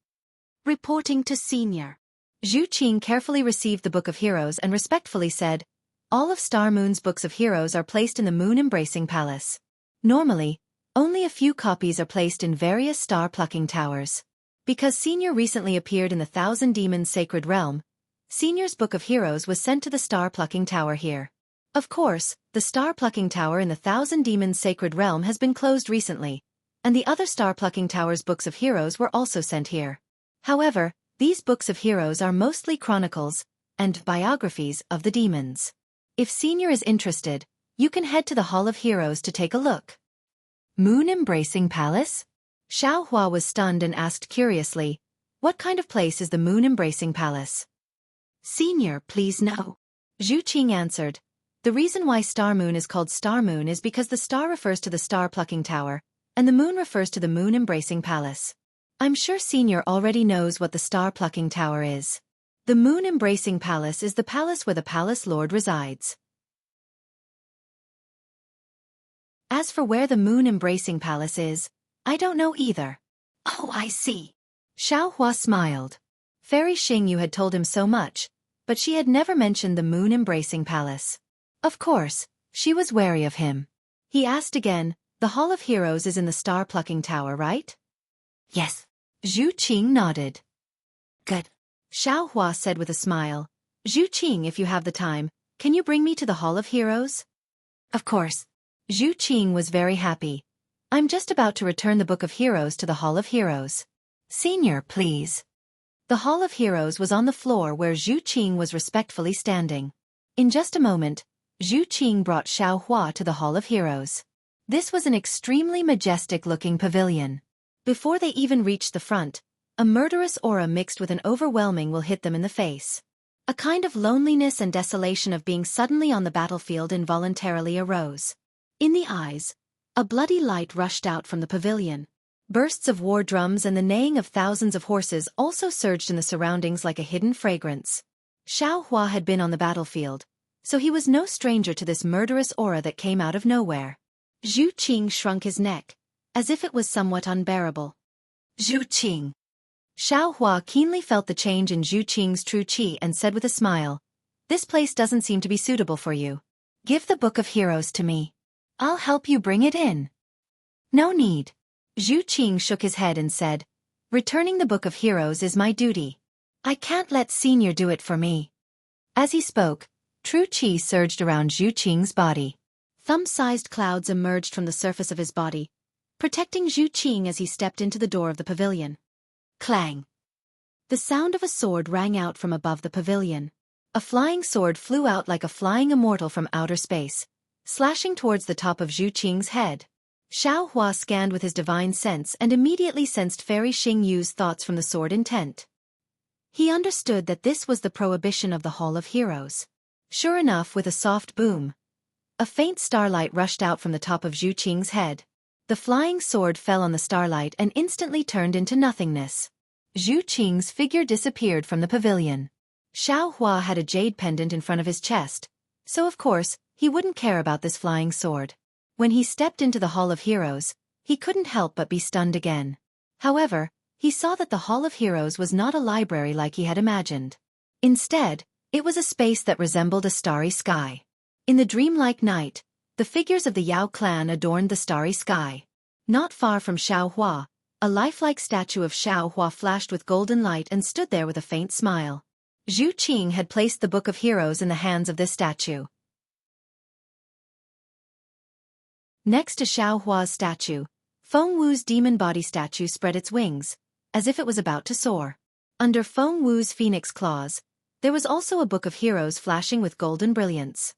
A: Reporting to Senior. Zhu Qing carefully received the Book of Heroes and respectfully said, all of Star Moon's books of heroes are placed in the moon-embracing palace. Normally, only a few copies are placed in various star-plucking towers. Because Senior recently appeared in the Thousand Demons Sacred Realm, Senior's Book of Heroes was sent to the star-plucking tower here. Of course, the star-plucking tower in the Thousand Demons Sacred Realm has been closed recently, and the other star-plucking tower's books of heroes were also sent here. However, these books of heroes are mostly chronicles and biographies of the demons. If Senior is interested, you can head to the Hall of Heroes to take a look. Moon-embracing palace? Xiaohua was stunned and asked curiously, what kind of place is the moon-embracing palace? Senior, please no. Zhu Qing answered, the reason why Star Moon is called Star Moon is because the star refers to the star-plucking tower, and the moon refers to the moon-embracing palace. I'm sure Senior already knows what the star-plucking tower is. The moon-embracing palace is the palace where the palace lord resides. As for where the moon-embracing palace is, I don't know either. Oh, I see. Xiaohua smiled. Fairy Xingyu had told him so much, but she had never mentioned the moon-embracing palace. Of course, she was wary of him. He asked again, the Hall of Heroes is in the star-plucking tower, right? Yes. Zhu Qing nodded. Good. Xiaohua said with a smile, Zhu Qing, if you have the time, can you bring me to the Hall of Heroes? Of course. Zhu Qing was very happy. I'm just about to return the Book of Heroes to the Hall of Heroes. Senior, please. The Hall of Heroes was on the floor where Zhu Qing was respectfully standing. In just a moment, Zhu Qing brought Xiaohua to the Hall of Heroes. This was an extremely majestic-looking pavilion. Before they even reached the front, a murderous aura mixed with an overwhelming will hit them in the face. A kind of loneliness and desolation of being suddenly on the battlefield involuntarily arose. In the eyes, a bloody light rushed out from the pavilion. Bursts of war drums and the neighing of thousands of horses also surged in the surroundings like a hidden fragrance. Xiaohua had been on the battlefield, so he was no stranger to this murderous aura that came out of nowhere. Zhu Qing shrunk his neck, as if it was somewhat unbearable. Zhu Qing. Xiaohua keenly felt the change in Zhu Qing's true qi and said with a smile, this place doesn't seem to be suitable for you. Give the Book of Heroes to me. I'll help you bring it in. No need. Zhu Qing shook his head and said, returning the Book of Heroes is my duty. I can't let Senior do it for me. As he spoke, true qi surged around Zhu Qing's body. Thumb-sized clouds emerged from the surface of his body, protecting Zhu Qing as he stepped into the door of the pavilion. Clang! The sound of a sword rang out from above the pavilion. A flying sword flew out like a flying immortal from outer space, slashing towards the top of Zhu Qing's head. Xiaohua scanned with his divine sense and immediately sensed Fairy Xingyu's thoughts from the sword intent. He understood that this was the prohibition of the Hall of Heroes. Sure enough, with a soft boom, A faint starlight rushed out from the top of Zhu Qing's head. The flying sword fell on the starlight and instantly turned into nothingness. Zhu Qing's figure disappeared from the pavilion. Xiao Hua had a jade pendant in front of his chest, so of course, he wouldn't care about this flying sword. When he stepped into the Hall of Heroes, he couldn't help but be stunned again. However, he saw that the Hall of Heroes was not a library like he had imagined. Instead, it was a space that resembled a starry sky. In the dreamlike night, the figures of the Yao clan adorned the starry sky. Not far from Xiao Hua, a lifelike statue of Xiao Hua flashed with golden light and stood there with a faint smile. Zhu Qing had placed the Book of Heroes in the hands of this statue. Next to Xiao Hua's statue, Feng Wu's demon body statue spread its wings, as if it was about to soar. Under Feng Wu's phoenix claws, there was also a Book of Heroes flashing with golden brilliance.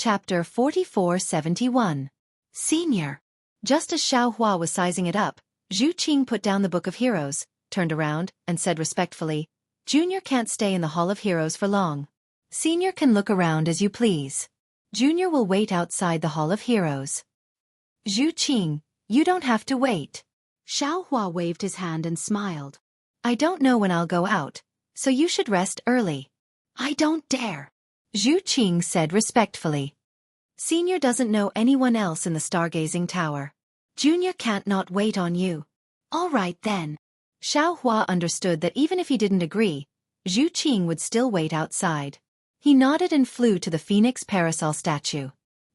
A: Chapter 4471. Senior. Just as Xiao Hua was sizing it up, Zhu Qing put down the Book of Heroes, turned around, and said respectfully, "Junior can't stay in the Hall of Heroes for long. Senior can look around as you please. Junior will wait outside the Hall of Heroes." "Zhu Qing, you don't have to wait." Xiao Hua waved his hand and smiled. "I don't know when I'll go out, so you should rest early." "I don't dare," Zhu Qing said respectfully. "Senior doesn't know anyone else in the stargazing tower. Junior can't not wait on you." "All right then." Xiao Hua understood that even if he didn't agree, Zhu Qing would still wait outside. He nodded and flew to the Phoenix Parasol statue.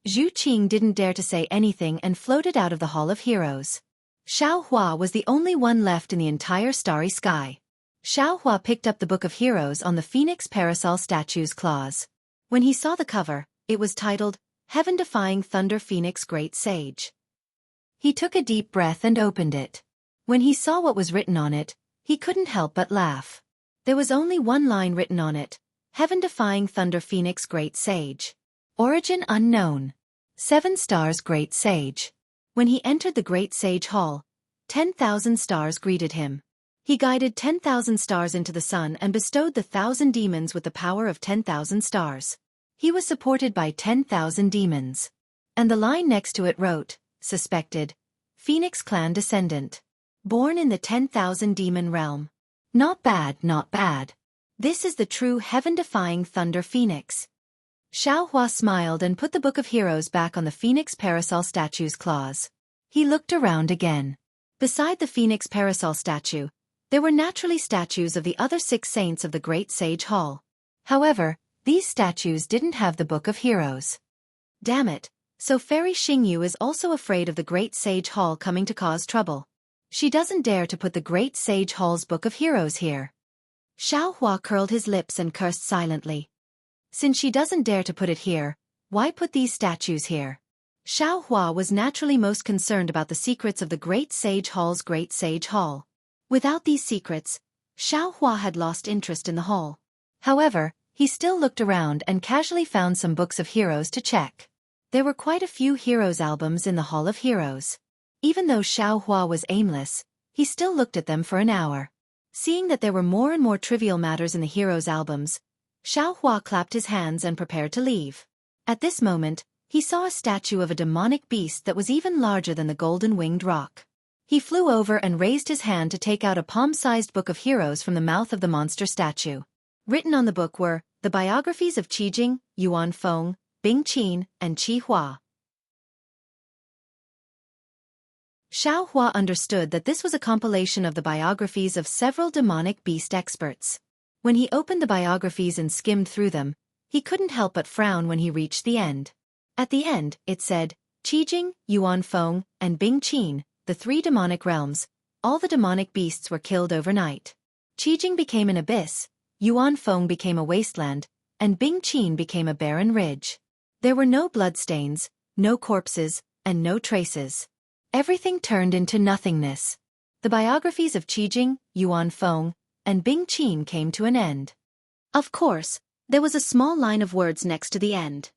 A: Zhu Qing didn't dare to say anything and floated out of the Hall of Heroes. Xiao Hua was the only one left in the entire starry sky. Xiao Hua picked up the Book of Heroes on the Phoenix Parasol statue's claws. When he saw the cover, it was titled, Heaven-Defying Thunder Phoenix Great Sage. He took a deep breath and opened it. When he saw what was written on it, he couldn't help but laugh. There was only one line written on it, Heaven-Defying Thunder Phoenix Great Sage. Origin unknown. 7 stars Great Sage. When he entered the Great Sage Hall, 10,000 stars greeted him. He guided 10,000 stars into the sun and bestowed the 1,000 demons with the power of 10,000 stars. He was supported by 10,000 demons. And the line next to it wrote, Suspected, Phoenix Clan Descendant. Born in the 10,000 demon realm. Not bad, not bad. This is the true heaven-defying Thunder Phoenix. Xiao Hua smiled and put the Book of Heroes back on the Phoenix Parasol statue's claws. He looked around again. Beside the Phoenix Parasol statue, there were naturally statues of the other 6 saints of the Great Sage Hall. However, these statues didn't have the Book of Heroes. Damn it, so Fairy Xingyu is also afraid of the Great Sage Hall coming to cause trouble. She doesn't dare to put the Great Sage Hall's Book of Heroes here. Xiao Hua curled his lips and cursed silently. Since she doesn't dare to put it here, why put these statues here? Xiao Hua was naturally most concerned about the secrets of the Great Sage Hall's Great Sage Hall. Without these secrets, Xiao Hua had lost interest in the hall. However, he still looked around and casually found some books of heroes to check. There were quite a few heroes albums in the Hall of Heroes. Even though Xiao Hua was aimless, he still looked at them for an hour. Seeing that there were more and more trivial matters in the heroes' albums, Xiao Hua clapped his hands and prepared to leave. At this moment, he saw a statue of a demonic beast that was even larger than the golden-winged rock. He flew over and raised his hand to take out a palm-sized book of heroes from the mouth of the monster statue. Written on the book were the biographies of Qi Jing, Yuan Feng, Bing Qin, and Qi Hua. Xiao Hua understood that this was a compilation of the biographies of several demonic beast experts. When he opened the biographies and skimmed through them, he couldn't help but frown when he reached the end. At the end, it said, Qi Jing, Yuan Feng, and Bing Qin, the 3 demonic realms, all the demonic beasts were killed overnight. Qi Jing became an abyss, Yuan Feng became a wasteland, and Bing Qin became a barren ridge. There were no bloodstains, no corpses, and no traces. Everything turned into nothingness. The biographies of Qi Jing, Yuan Feng, and Bing Qin came to an end. Of course, there was a small line of words next to the end.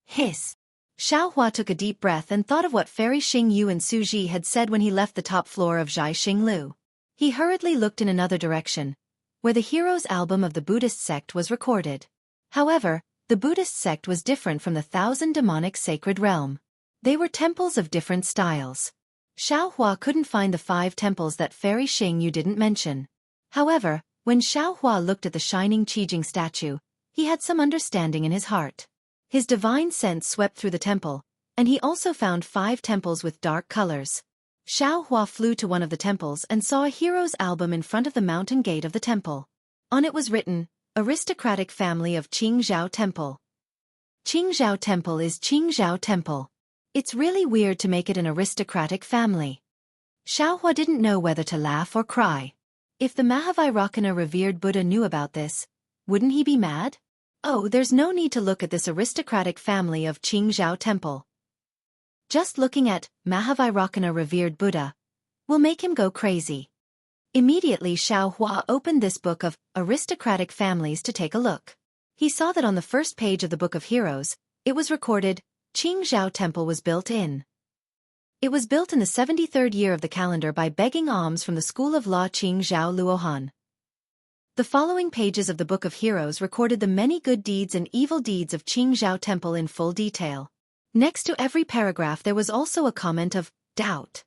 A: Hiss. Xiao Hua took a deep breath and thought of what Fairy Xingyu and Su Ji had said when he left the top floor of Zhai Xinglu. He hurriedly looked in another direction, where the heroes' album of the Buddhist sect was recorded. However, the Buddhist sect was different from the 1,000 demonic sacred realm. They were temples of different styles. Xiaohua couldn't find the 5 temples that Fairy Xingyu didn't mention. However, when Xiaohua looked at the shining Qijing statue, he had some understanding in his heart. His divine sense swept through the temple, and he also found 5 temples with dark colors. Xiaohua flew to one of the temples and saw a hero's album in front of the mountain gate of the temple. On it was written, Aristocratic Family of Qingzhou Temple. Qingzhou Temple is Qingzhou Temple. It's really weird to make it an aristocratic family. Xiaohua didn't know whether to laugh or cry. If the Mahavairocana revered Buddha knew about this, wouldn't he be mad? Oh, there's no need to look at this aristocratic family of Qingzhou Temple. Just looking at Mahavairocana revered Buddha will make him go crazy. Immediately Xiaohua opened this book of aristocratic families to take a look. He saw that on the first page of the Book of Heroes, it was recorded, Qingzhou Temple was built in. It was built in the 73rd year of the calendar by begging alms from the School of Law Qingzhou Luohan. The following pages of the Book of Heroes recorded the many good deeds and evil deeds of Qingzhou Temple in full detail. Next to every paragraph there was also a comment of doubt.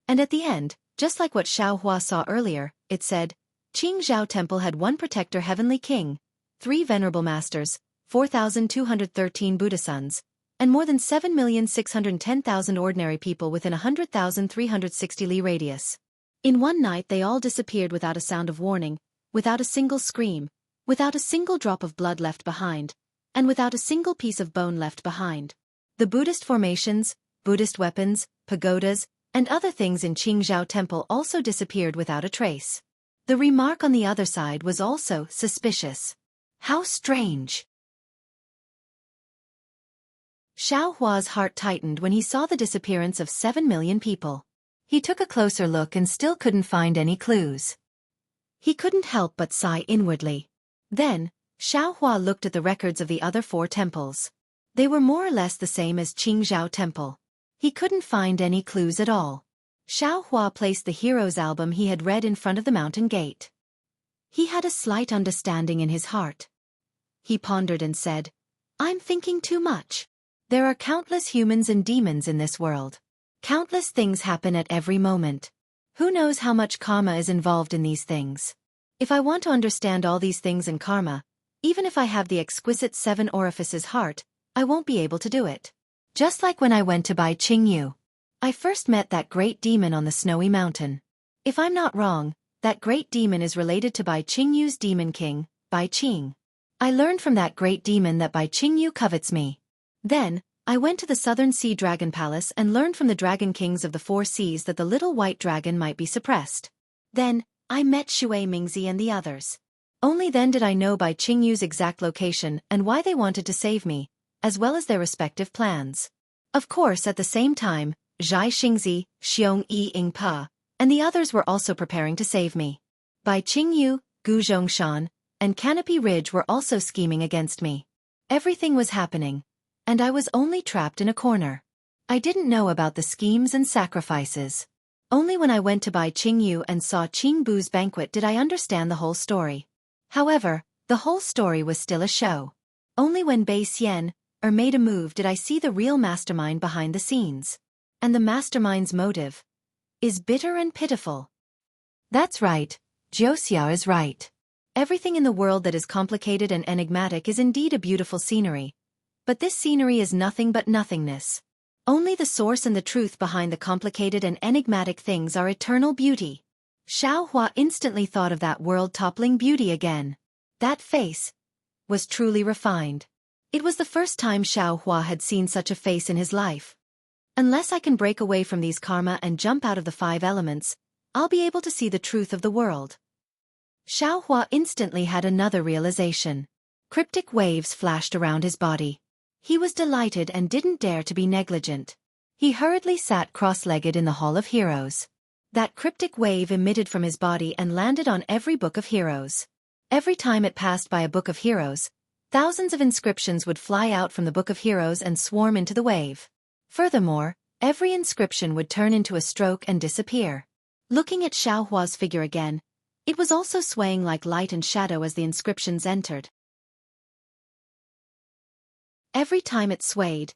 A: And at the end, just like what Xiaohua saw earlier, it said, Qingzhou Temple had 1 protector heavenly king, 3 venerable masters, 4,213 Buddha sons, and more than 7,610,000 ordinary people within 100,360 li radius. In one night they all disappeared without a sound of warning, without a single scream, without a single drop of blood left behind, and without a single piece of bone left behind. The Buddhist formations, Buddhist weapons, pagodas, and other things in Qingzhou Temple also disappeared without a trace. The remark on the other side was also suspicious. How strange! Xiaohua's heart tightened when he saw the disappearance of 7 million people. He took a closer look and still couldn't find any clues. He couldn't help but sigh inwardly. Then, Xiaohua looked at the records of the other 4 temples. They were more or less the same as Qingzhou Temple. He couldn't find any clues at all. Xiaohua placed the hero's album he had read in front of the mountain gate. He had a slight understanding in his heart. He pondered and said, I'm thinking too much. There are countless humans and demons in this world. Countless things happen at every moment. Who knows how much karma is involved in these things? If I want to understand all these things in karma, even if I have the exquisite 7 orifices heart, I won't be able to do it. Just like when I went to Bai Qingyu. I first met that great demon on the snowy mountain. If I'm not wrong, that great demon is related to Bai Qingyu's demon king, Bai Qing. I learned from that great demon that Bai Qingyu covets me. Then, I went to the Southern Sea Dragon Palace and learned from the Dragon Kings of the 4 seas that the little white dragon might be suppressed. Then, I met Shui Mingzi and the others. Only then did I know Bai Qingyu's exact location and why they wanted to save me, as well as their respective plans. Of course, at the same time, Zhai Xingzi, Xiong Yi Ingpa, and the others were also preparing to save me. Bai Qingyu, Gu Zhongshan, and Canopy Ridge were also scheming against me. Everything was happening, and I was only trapped in a corner. I didn't know about the schemes and sacrifices. Only when I went to Bai Qingyu and saw Qing Bu's banquet did I understand the whole story. However, the whole story was still a show. Only when Bai Xian made a move did I see the real mastermind behind the scenes. And the mastermind's motive is bitter and pitiful. That's right, Jiuxia is right. Everything in the world that is complicated and enigmatic is indeed a beautiful scenery. But this scenery is nothing but nothingness. Only the source and the truth behind the complicated and enigmatic things are eternal beauty. Xiaohua instantly thought of that world-toppling beauty again. That face was truly refined. It was the first time Xiaohua had seen such a face in his life. Unless I can break away from these karma and jump out of the 5 elements, I'll be able to see the truth of the world. Xiaohua instantly had another realization. Cryptic waves flashed around his body. He was delighted and didn't dare to be negligent. He hurriedly sat cross-legged in the Hall of Heroes. That cryptic wave emitted from his body and landed on every Book of Heroes. Every time it passed by a Book of Heroes, thousands of inscriptions would fly out from the Book of Heroes and swarm into the wave. Furthermore, every inscription would turn into a stroke and disappear. Looking at Xiaohua's figure again, It was also swaying like light and shadow as the inscriptions entered. Every time it swayed,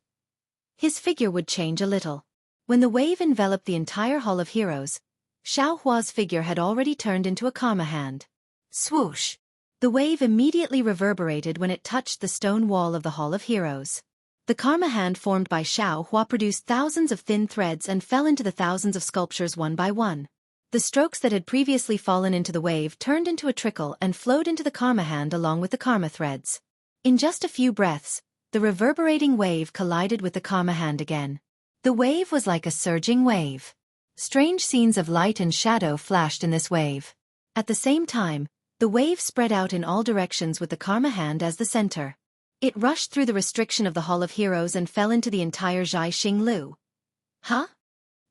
A: his figure would change a little. When the wave enveloped the entire Hall of Heroes, Xiaohua's figure had already turned into a karma hand. Swoosh! The wave immediately reverberated when it touched the stone wall of the Hall of Heroes. The karma hand formed by Xiaohua produced thousands of thin threads and fell into the thousands of sculptures one by one. The strokes that had previously fallen into the wave turned into a trickle and flowed into the karma hand along with the karma threads. In just a few breaths, the reverberating wave collided with the karma hand again. The wave was like a surging wave. Strange scenes of light and shadow flashed in this wave. At the same time, the wave spread out in all directions with the karma hand as the center. It rushed through the restriction of the Hall of Heroes and fell into the entire Jianghu. Huh?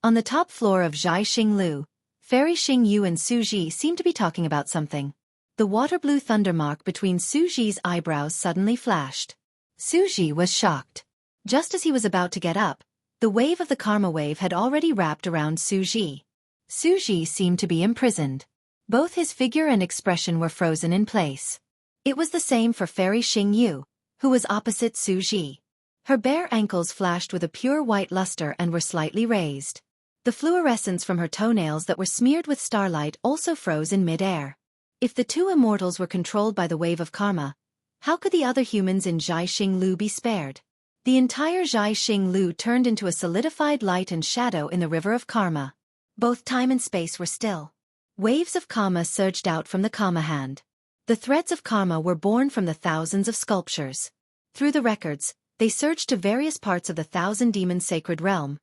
A: On the top floor of Jianghu, Fairy Xingyu and Su Ji seemed to be talking about something. The water-blue thunder mark between Su Ji's eyebrows suddenly flashed. Su Ji was shocked. Just as he was about to get up, the wave of the karma wave had already wrapped around Su Ji. Su Ji seemed to be imprisoned. Both his figure and expression were frozen in place. It was the same for Fairy Xingyu, who was opposite Su Ji. Her bare ankles flashed with a pure white luster and were slightly raised. The fluorescence from her toenails that were smeared with starlight also froze in mid-air. If the two immortals were controlled by the wave of karma, how could the other humans in Jianghu be spared? The entire Jianghu turned into a solidified light and shadow in the river of karma. Both time and space were still. Waves of karma surged out from the karma hand. The threads of karma were born from the thousands of sculptures. Through the records, they surged to various parts of the thousand-demon sacred realm.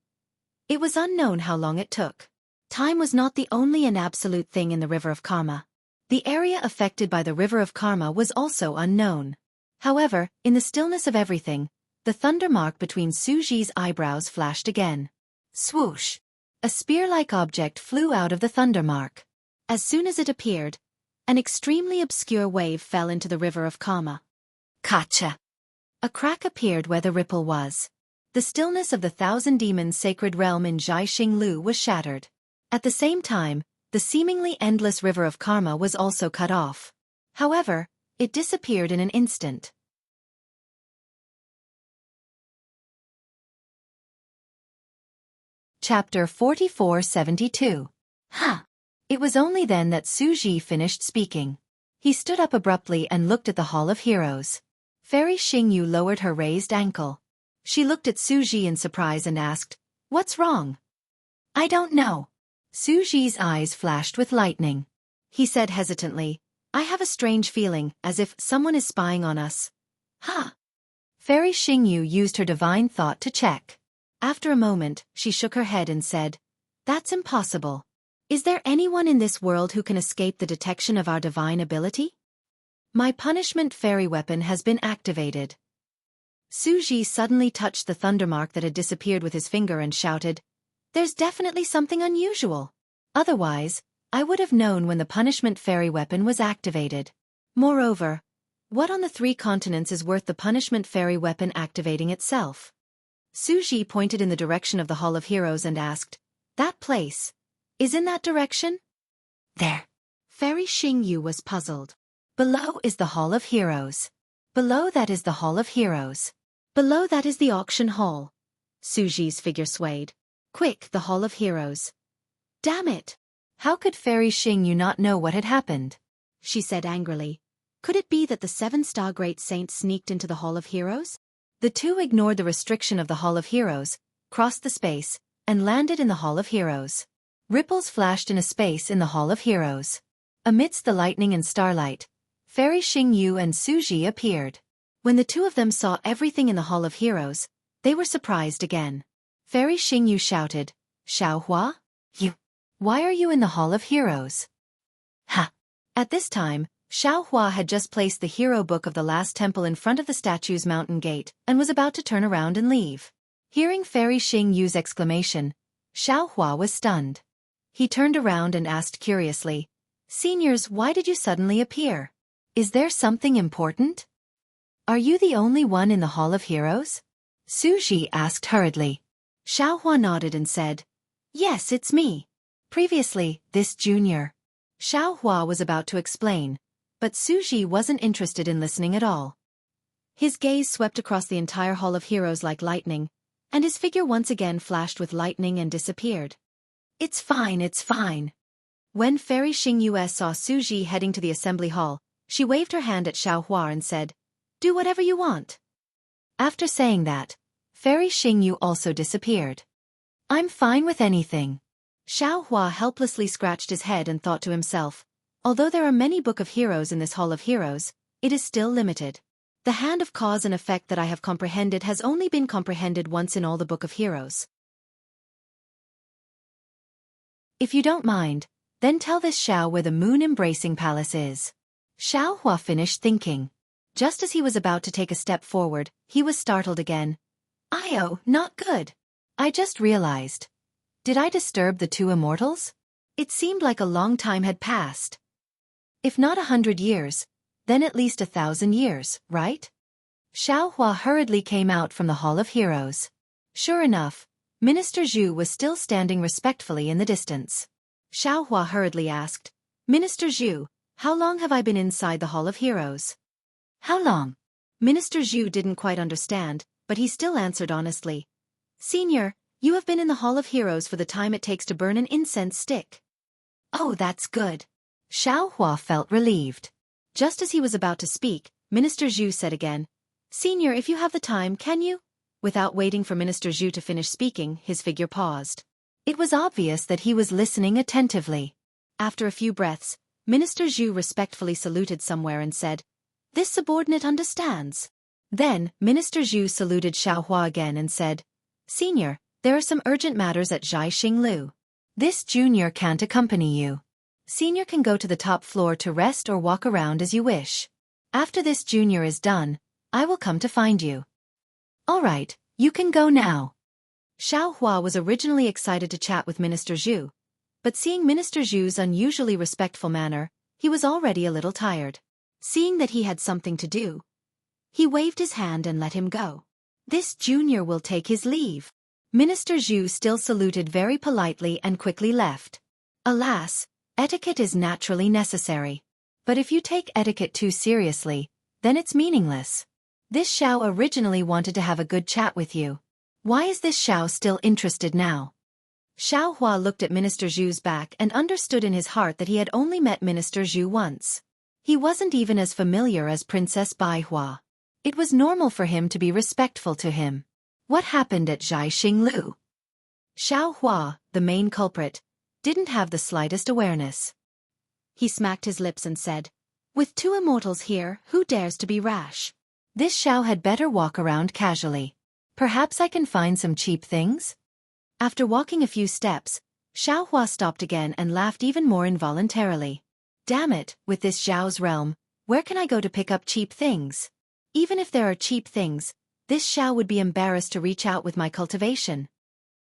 A: It was unknown how long it took. Time was not the only and absolute thing in the river of karma. The area affected by the river of karma was also unknown. However, in the stillness of everything, the thunder mark between Su Ji's eyebrows flashed again. Swoosh! A spear-like object flew out of the thunder mark. As soon as it appeared, an extremely obscure wave fell into the river of karma. Kacha! A crack appeared where the ripple was. The stillness of the thousand demons sacred realm in Jianghu was shattered. At the same time, the seemingly endless river of karma was also cut off. However, it disappeared in an instant. Chapter 4472. Huh! It was only then that Su Ji finished speaking. He stood up abruptly and looked at the Hall of Heroes. Fairy Xingyu lowered her raised ankle. She looked at Su Ji in surprise and asked, "What's wrong?" "I don't know." Su Ji's eyes flashed with lightning. He said hesitantly, "I have a strange feeling, as if someone is spying on us." "Huh?" Fairy Xingyu used her divine thought to check. After a moment, she shook her head and said, "That's impossible. Is there anyone in this world who can escape the detection of our divine ability? My punishment fairy weapon has been activated." Su Ji suddenly touched the thunder mark that had disappeared with his finger and shouted, "There's definitely something unusual. Otherwise, I would have known when the punishment fairy weapon was activated. Moreover, what on the 3 continents is worth the punishment fairy weapon activating itself?" Su Ji pointed in the direction of the Hall of Heroes and asked, "That place is in that direction?" "There." Fairy Xingyu was puzzled. "Below is the Hall of Heroes. Below that is the Hall of Heroes. Below that is the auction hall." Su Ji's figure swayed. "Quick, the Hall of Heroes." "Damn it! How could Fairy Xingyu not know what had happened?" she said angrily. "Could it be that the 7-star great saint sneaked into the Hall of Heroes?" The two ignored the restriction of the Hall of Heroes, crossed the space, and landed in the Hall of Heroes. Ripples flashed in a space in the Hall of Heroes. Amidst the lightning and starlight, Fairy Xingyu and Su Ji appeared. When the two of them saw everything in the Hall of Heroes, they were surprised again. Fairy Xingyu shouted, "Xiaohua? Why are you in the Hall of Heroes?" "Ha!" At this time, Xiaohua had just placed the hero book of the last temple in front of the statue's mountain gate and was about to turn around and leave. Hearing Fairy Xingyu's exclamation, Xiaohua was stunned. He turned around and asked curiously, "Seniors, why did you suddenly appear? Is there something important? Are you the only one in the Hall of Heroes?" Su Ji asked hurriedly. Xiaohua nodded and said, "Yes, it's me. Previously, this junior Xiao Hua was about to explain, but Su Ji wasn't interested in listening at all. His gaze swept across the entire Hall of Heroes like lightning, and his figure once again flashed with lightning and disappeared. It's fine, it's fine. When Fairy Xingyue saw Su Ji heading to the assembly hall, she waved her hand at Xiao Hua and said, "Do whatever you want." After saying that, Fairy Xingyu also disappeared. I'm fine with anything. Xiao Hua helplessly scratched his head and thought to himself, although there are many Book of Heroes in this Hall of Heroes, it is still limited. The hand of cause and effect that I have comprehended has only been comprehended once in all the Book of Heroes. If you don't mind, then tell this Xiao where the moon-embracing palace is. Xiao Hua finished thinking. Just as he was about to take a step forward, he was startled again. "Io, not good. I just realized. Did I disturb the two immortals? It seemed like a long time had passed. If not 100 years, then at least 1,000 years, right?" Xiao Hua hurriedly came out from the Hall of Heroes. Sure enough, Minister Zhu was still standing respectfully in the distance. Xiao Hua hurriedly asked, "Minister Zhu, how long have I been inside the Hall of Heroes?" "How long?" Minister Zhu didn't quite understand, but he still answered honestly. "Senior, you have been in the Hall of Heroes for the time it takes to burn an incense stick." "Oh, that's good." Xiao Hua felt relieved. Just as he was about to speak, Minister Zhu said again, "Senior, if you have the time, can you?" Without waiting for Minister Zhu to finish speaking, his figure paused. It was obvious that he was listening attentively. After a few breaths, Minister Zhu respectfully saluted somewhere and said, "This subordinate understands." Then, Minister Zhu saluted Xiao Hua again and said, "Senior, there are some urgent matters at Jianghu Lu. This junior can't accompany you. Senior can go to the top floor to rest or walk around as you wish. After this junior is done, I will come to find you." "All right, you can go now." Xiao Hua was originally excited to chat with Minister Zhu, but seeing Minister Zhu's unusually respectful manner, he was already a little tired. Seeing that he had something to do, he waved his hand and let him go. "This junior will take his leave." Minister Zhu still saluted very politely and quickly left. Alas, etiquette is naturally necessary. But if you take etiquette too seriously, then it's meaningless. This Xiao originally wanted to have a good chat with you. Why is this Xiao still interested now? Xiao Hua looked at Minister Zhu's back and understood in his heart that he had only met Minister Zhu once. He wasn't even as familiar as Princess Bai Hua. It was normal for him to be respectful to him. What happened at Jianghu Lu? Xiao Hua, the main culprit, didn't have the slightest awareness. He smacked his lips and said, "With two immortals here, who dares to be rash? This Xiao had better walk around casually. Perhaps I can find some cheap things?" After walking a few steps, Xiao Hua stopped again and laughed even more involuntarily. Damn it, with this Xiao's realm, where can I go to pick up cheap things? Even if there are cheap things, this Xiao would be embarrassed to reach out with my cultivation.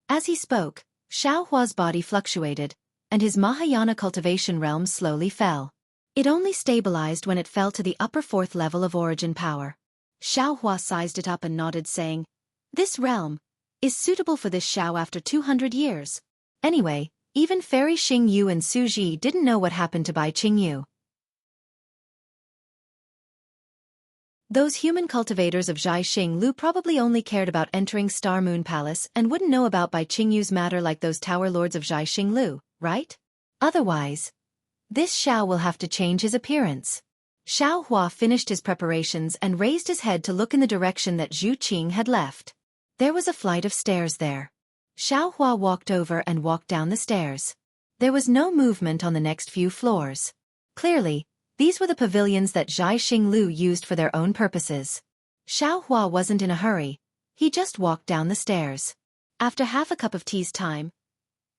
A: As he spoke, Xiao Hua's body fluctuated, and his Mahayana cultivation realm slowly fell. It only stabilized when it fell to the upper fourth level of origin power. Xiao Hua sized it up and nodded, saying, "This realm is suitable for this Xiao after 200 years. Anyway, even Fairy Xingyu and Su Ji didn't know what happened to Bai Qingyu. Those human cultivators of Jianghu Lu probably only cared about entering Star Moon Palace and wouldn't know about Bai Qingyu's matter like those tower lords of Jianghu Lu, right? Otherwise, this Xiao will have to change his appearance." Xiao Hua finished his preparations and raised his head to look in the direction that Zhu Qing had left. There was a flight of stairs there. Xiao Hua walked over and walked down the stairs. There was no movement on the next few floors. Clearly, these were the pavilions that Jianghu Lu used for their own purposes. Xiao Hua wasn't in a hurry. He just walked down the stairs. After half a cup of tea's time,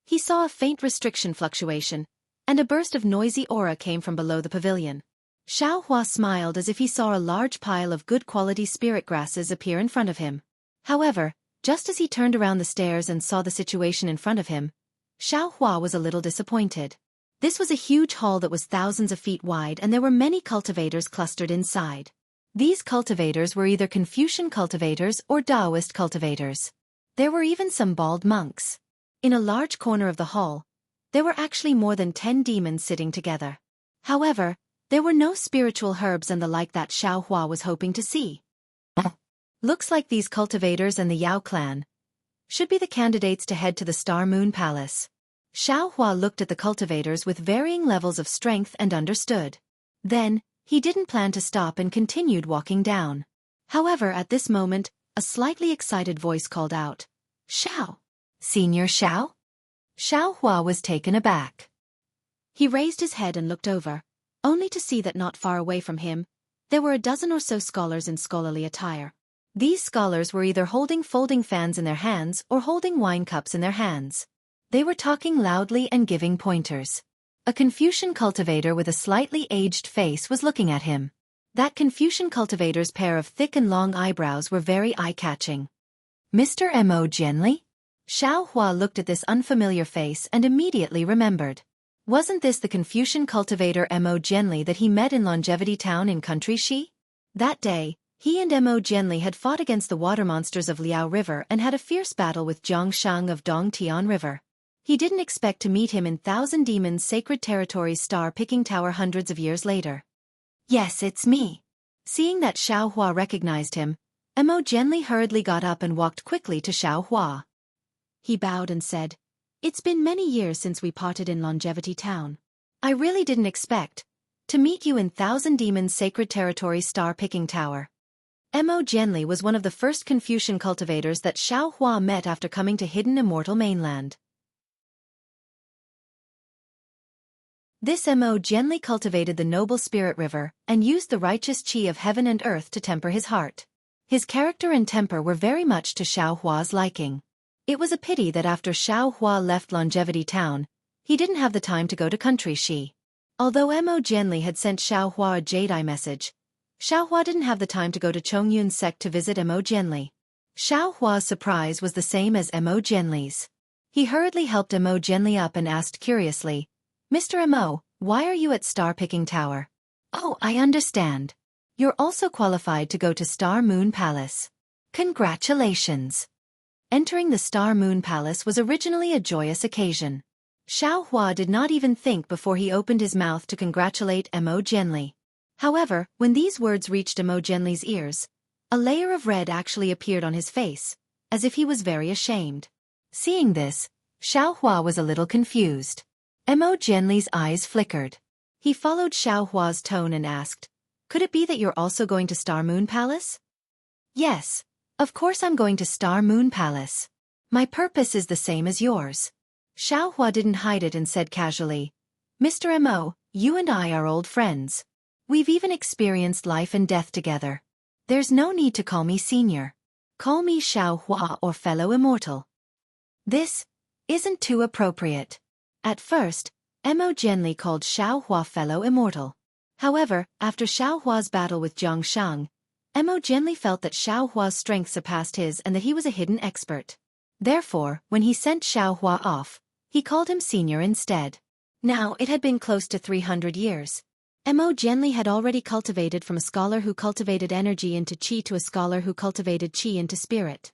A: he saw a faint restriction fluctuation, and a burst of noisy aura came from below the pavilion. Xiao Hua smiled as if he saw a large pile of good quality spirit grasses appear in front of him. However, just as he turned around the stairs and saw the situation in front of him, Xiao Hua was a little disappointed. This was a huge hall that was thousands of feet wide, and there were many cultivators clustered inside. These cultivators were either Confucian cultivators or Taoist cultivators. There were even some bald monks. In a large corner of the hall, There were actually more than 10 demons sitting together. However, there were no spiritual herbs and the like that Xiaohua was hoping to see. Looks like these cultivators and the Yao clan should be the candidates to head to the Star Moon Palace. Xiaohua looked at the cultivators with varying levels of strength and understood. Then, he didn't plan to stop and continued walking down. However, at this moment, a slightly excited voice called out, "Xiao! Senior Xiao?" Xiaohua was taken aback. He raised his head and looked over, only to see that not far away from him, there were a dozen or so scholars in scholarly attire. These scholars were either holding folding fans in their hands or holding wine cups in their hands. They were talking loudly and giving pointers. A Confucian cultivator with a slightly aged face was looking at him. That Confucian cultivator's pair of thick and long eyebrows were very eye-catching. Mr. Mo Jianli? Xiaohua looked at this unfamiliar face and immediately remembered. Wasn't this the Confucian cultivator Mo Jianli that he met in Longevity Town in Country Shi? That day, he and Mo Jianli had fought against the water monsters of Liao River and had a fierce battle with Jianghu of Dongtian River. He didn't expect to meet him in Thousand Demons' Sacred Territory's star-picking tower hundreds of years later. "Yes, it's me." Seeing that Xiaohua recognized him, Mo Jianli hurriedly got up and walked quickly to Xiaohua. He bowed and said, "It's been many years since we parted in Longevity Town. I really didn't expect to meet you in Thousand Demons' Sacred Territory's star-picking tower." Mo Jianli was one of the first Confucian cultivators that Xiaohua met after coming to hidden Immortal mainland. This Mo Jianli cultivated the noble spirit river and used the righteous qi of heaven and earth to temper his heart. His character and temper were very much to Xiaohua's liking. It was a pity that after Xiaohua left Longevity Town, he didn't have the time to go to Country Shi. Although Mo Jianli had sent Xiaohua a jade-eye message, Xiaohua didn't have the time to go to Chongyun's sect to visit Mo Jianli. Xiaohua's surprise was the same as Mo Jianli's. He hurriedly helped Mo Jianli up and asked curiously, "Mr. Mo, why are you at Star Picking Tower?" "Oh, I understand. You're also qualified to go to Star Moon Palace. Congratulations." Entering the Star Moon Palace was originally a joyous occasion. Xiaohua did not even think before he opened his mouth to congratulate Mo Jianli. However, when these words reached Mo Jianli's ears, a layer of red actually appeared on his face, as if he was very ashamed. Seeing this, Xiaohua was a little confused. Mo Jianli's eyes flickered. He followed Xiaohua's tone and asked, "Could it be that you're also going to Star Moon Palace?" "Yes, of course I'm going to Star Moon Palace. My purpose is the same as yours." Xiaohua didn't hide it and said casually, "Mr. Mo, you and I are old friends. We've even experienced life and death together. There's no need to call me senior. Call me Xiaohua or fellow immortal. This isn't too appropriate." At first, Mo Jianli called Xiaohua fellow immortal. However, after Xiaohua's battle with Jianghu, Mo Jianli felt that Xiaohua's strength surpassed his and that he was a hidden expert. Therefore, when he sent Xiaohua off, he called him senior instead. Now, it had been close to 300 years. Mo Jianli had already cultivated from a scholar who cultivated energy into qi to a scholar who cultivated qi into spirit.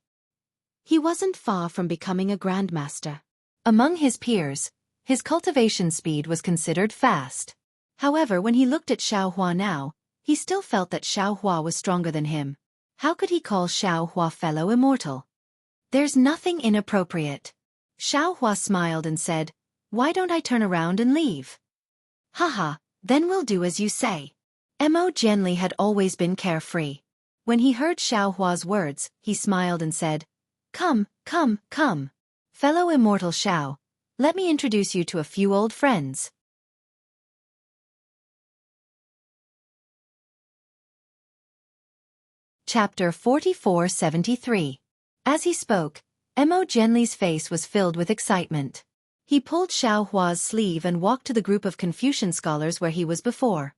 A: He wasn't far from becoming a grandmaster. Among his peers, his cultivation speed was considered fast. However, when he looked at Xiaohua now, he still felt that Xiaohua was stronger than him. How could he call Xiaohua fellow immortal? "There's nothing inappropriate." Xiaohua smiled and said, "Why don't I turn around and leave?" "Haha, then we'll do as you say." Mo Jianli had always been carefree. When he heard Xiaohua's words, he smiled and said, Come, come. Fellow immortal Xiao, let me introduce you to a few old friends." Chapter 4473. As he spoke, Mo Jianli's face was filled with excitement. He pulled Xiaohua's sleeve and walked to the group of Confucian scholars where he was before.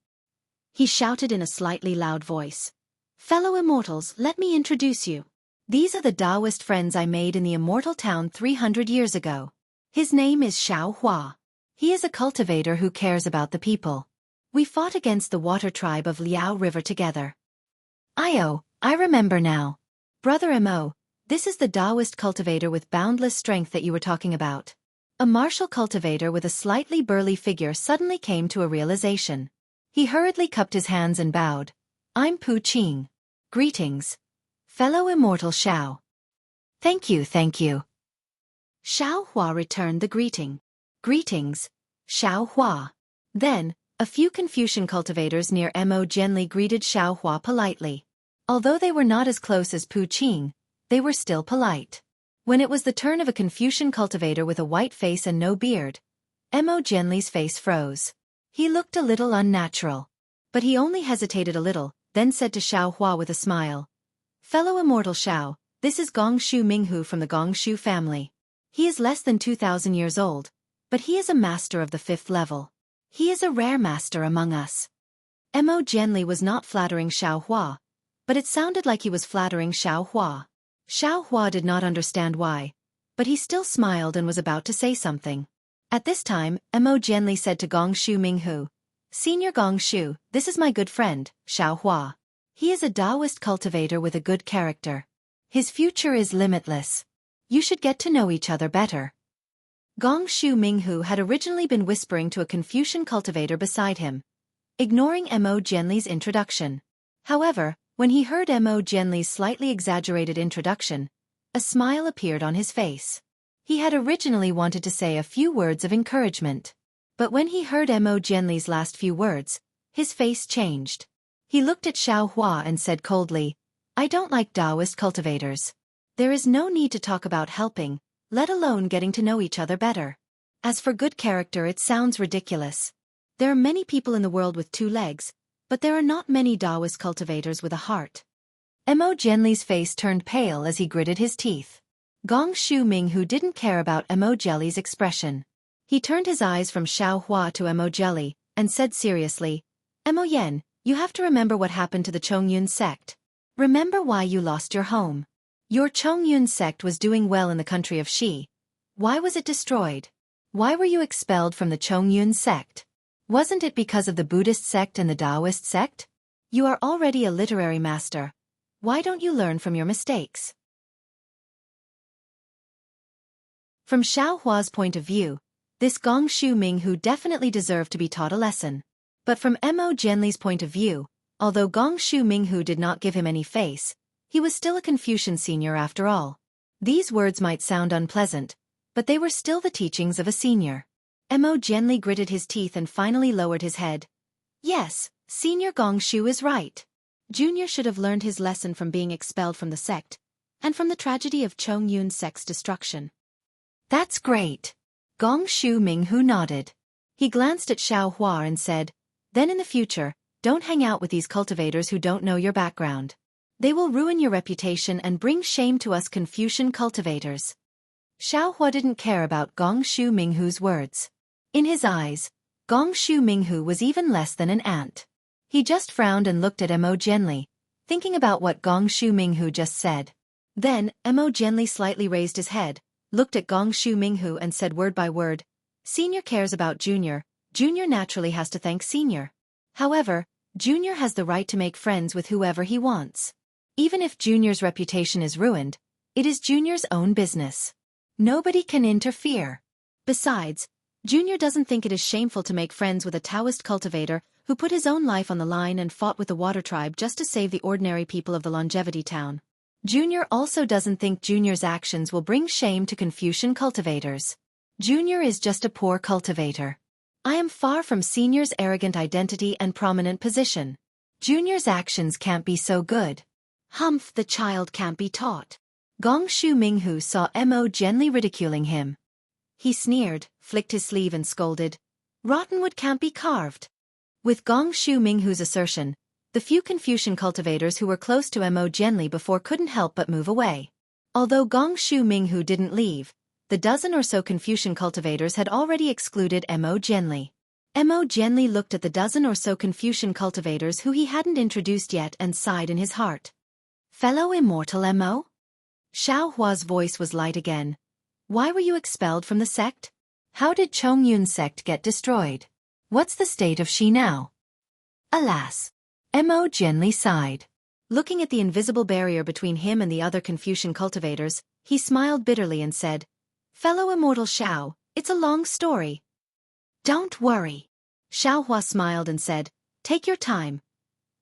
A: He shouted in a slightly loud voice, "Fellow immortals, let me introduce you. These are the Taoist friends I made in the Immortal Town 300 years ago. His name is Xiaohua. He is a cultivator who cares about the people. We fought against the water tribe of Liao River together." I remember now. Brother Mo, this is the Taoist cultivator with boundless strength that you were talking about. A martial cultivator with a slightly burly figure suddenly came to a realization. He hurriedly cupped his hands and bowed. I'm Pu Qing. Greetings, fellow Immortal Xiao. Thank you, thank you. Xiao Hua returned the greeting. Greetings, Xiao Hua. Then, a few Confucian cultivators near Mo Jianli greeted Xiao Hua politely. Although they were not as close as Pu Qing, they were still polite. When it was the turn of a Confucian cultivator with a white face and no beard, Mo Jianli's face froze. He looked a little unnatural. But he only hesitated a little, then said to Xiao Hua with a smile. Fellow Immortal Xiao, this is Gongshu Minghu from the Gongshu family. He is less than 2,000 years old, but he is a master of the 5th level. He is a rare master among us. Mo Jianli was not flattering Xiao Hua, but it sounded like he was flattering Xiao Hua. Xiao Hua did not understand why, but he still smiled and was about to say something. At this time, Mo Jianli said to Gongshu Minghu, Senior Gongshu, this is my good friend, Xiao Hua. He is a Taoist cultivator with a good character. His future is limitless. You should get to know each other better. Gongshu Minghu had originally been whispering to a Confucian cultivator beside him, ignoring Mo Jianli's introduction. However, when he heard Mo Jianli's slightly exaggerated introduction, a smile appeared on his face. He had originally wanted to say a few words of encouragement. But when he heard Mo Jianli's last few words, his face changed. He looked at Xiao Hua and said coldly, I don't like Taoist cultivators. There is no need to talk about helping, let alone getting to know each other better. As for good character, it sounds ridiculous. There are many people in the world with 2 legs, but there are not many Taoist cultivators with a heart. Mo Jianli's face turned pale as he gritted his teeth. Gongshu Minghu didn't care about Mo Jianli's expression. He turned his eyes from Xiao Hua to Mo Jianli, and said seriously, Mo Yan, you have to remember what happened to the Chongyun sect. Remember why you lost your home. Your Chongyun sect was doing well in the country of Xi. Why was it destroyed? Why were you expelled from the Chongyun sect? Wasn't it because of the Buddhist sect and the Taoist sect? You are already a literary master. Why don't you learn from your mistakes? From Xiao Hua's point of view, this Gongshu Minghu definitely deserved to be taught a lesson. But from Mo Jianli's point of view, although Gongshu Minghu did not give him any face, he was still a Confucian senior after all. These words might sound unpleasant, but they were still the teachings of a senior. Mo Jianli gritted his teeth and finally lowered his head. Yes, Senior Gongshu is right. Junior should have learned his lesson from being expelled from the sect, and from the tragedy of Chongyun sect's destruction. That's great. Gongshu Minghu nodded. He glanced at Xiao Hua and said, Then in the future, don't hang out with these cultivators who don't know your background. They will ruin your reputation and bring shame to us Confucian cultivators. Xiao Hua didn't care about Gongshu Minghu's words. In his eyes, Gongshu Minghu was even less than an ant. He just frowned and looked at Mo Jianli, thinking about what Gongshu Minghu just said. Then, Mo Jianli slightly raised his head, looked at Gongshu Minghu and said word by word, Senior cares about Junior, Junior naturally has to thank Senior. However, Junior has the right to make friends with whoever he wants. Even if Junior's reputation is ruined, it is Junior's own business. Nobody can interfere. Besides, Junior doesn't think it is shameful to make friends with a Taoist cultivator who put his own life on the line and fought with the Water Tribe just to save the ordinary people of the Longevity Town. Junior also doesn't think Junior's actions will bring shame to Confucian cultivators. Junior is just a poor cultivator. I am far from Senior's arrogant identity and prominent position. Junior's actions can't be so good. Humph, the child can't be taught. Gongshu Minghu saw Mo Jianli ridiculing him. He sneered, flicked his sleeve and scolded, Rottenwood can't be carved. With Gongshu Minghu's assertion, the few Confucian cultivators who were close to Mo Jianli before couldn't help but move away. Although Gongshu Minghu didn't leave, the dozen or so Confucian cultivators had already excluded Mo Jianli. Mo Jianli looked at the dozen or so Confucian cultivators who he hadn't introduced yet and sighed in his heart. Fellow Immortal Mo? Xiao Hua's voice was light again. Why were you expelled from the sect? How did Chongyun sect get destroyed? What's the state of Xi now? Alas! Mo Jianli sighed. Looking at the invisible barrier between him and the other Confucian cultivators, he smiled bitterly and said, Fellow Immortal Xiao, It's a long story. Don't worry. Xiaohua smiled and said, take your time.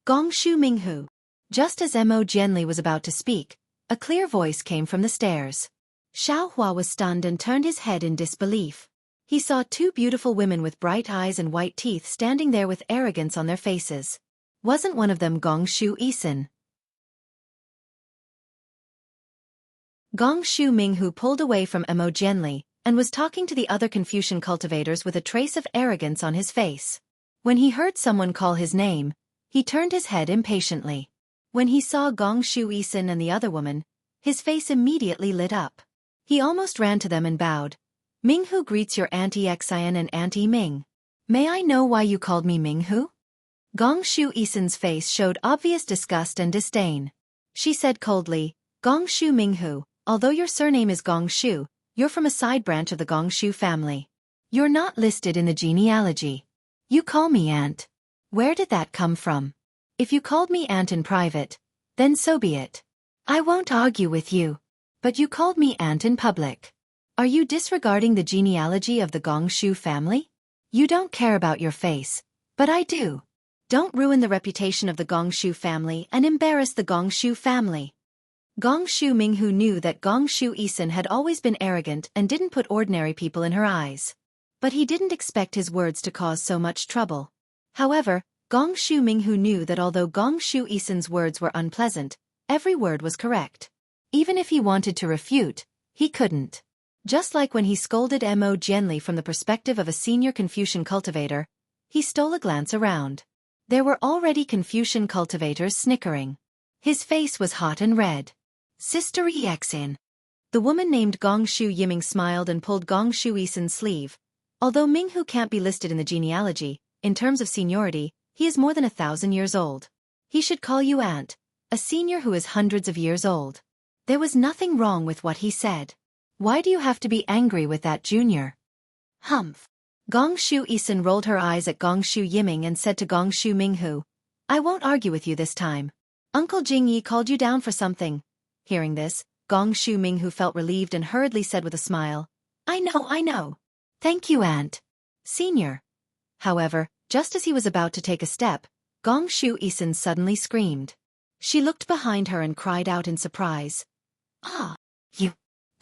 A: Gongshu Minghu. Just as Mo Jianli was about to speak, a clear voice came from the stairs. Xiaohua was stunned and turned his head in disbelief. He saw two beautiful women with bright eyes and white teeth standing there with arrogance on their faces. Wasn't one of them Gongshu Isin? Gongshu Minghu pulled away from Mo Jianli and was talking to the other Confucian cultivators with a trace of arrogance on his face. When he heard someone call his name, he turned his head impatiently. When he saw Gongshu Isin and the other woman, his face immediately lit up. He almost ran to them and bowed. Minghu greets your Auntie Xian and Auntie Ming. May I know why you called me Minghu? Gongshu Isin's face showed obvious disgust and disdain. She said coldly, Gongshu Minghu, although your surname is Gongshu, you're from a side branch of the Gongshu family. You're not listed in the genealogy. You call me Aunt. Where did that come from? If you called me Aunt in private, then so be it. I won't argue with you. But you called me Aunt in public. Are you disregarding the genealogy of the Gongshu family? You don't care about your face, but I do. Don't ruin the reputation of the Gongshu family and embarrass the Gongshu family. Gongshu Minghu knew that Gongshu Isin had always been arrogant and didn't put ordinary people in her eyes. But he didn't expect his words to cause so much trouble. However, Gongshu Minghu knew that although Gongshu Isin's words were unpleasant, every word was correct. Even if he wanted to refute, he couldn't. Just like when he scolded Mo Jianli from the perspective of a senior Confucian cultivator, he stole a glance around. There were already Confucian cultivators snickering. His face was hot and red. Sister Xin. The woman named Gongshu Yiming smiled and pulled Gongshu Isin's sleeve. Although Minghu can't be listed in the genealogy, in terms of seniority, he is more than 1,000 years old. He should call you Aunt, a senior who is hundreds of years old. There was nothing wrong with what he said. Why do you have to be angry with that junior? Humph. Gongshu Isin rolled her eyes at Gongshu Yiming and said to Gongshu Minghu, I won't argue with you this time. Uncle Jingyi called you down for something. Hearing this, Gongshu Minghu felt relieved and hurriedly said with a smile, I know. Thank you, Aunt. Senior. However, just as he was about to take a step, Gongshu Isin suddenly screamed. She looked behind her and cried out in surprise. Ah, you.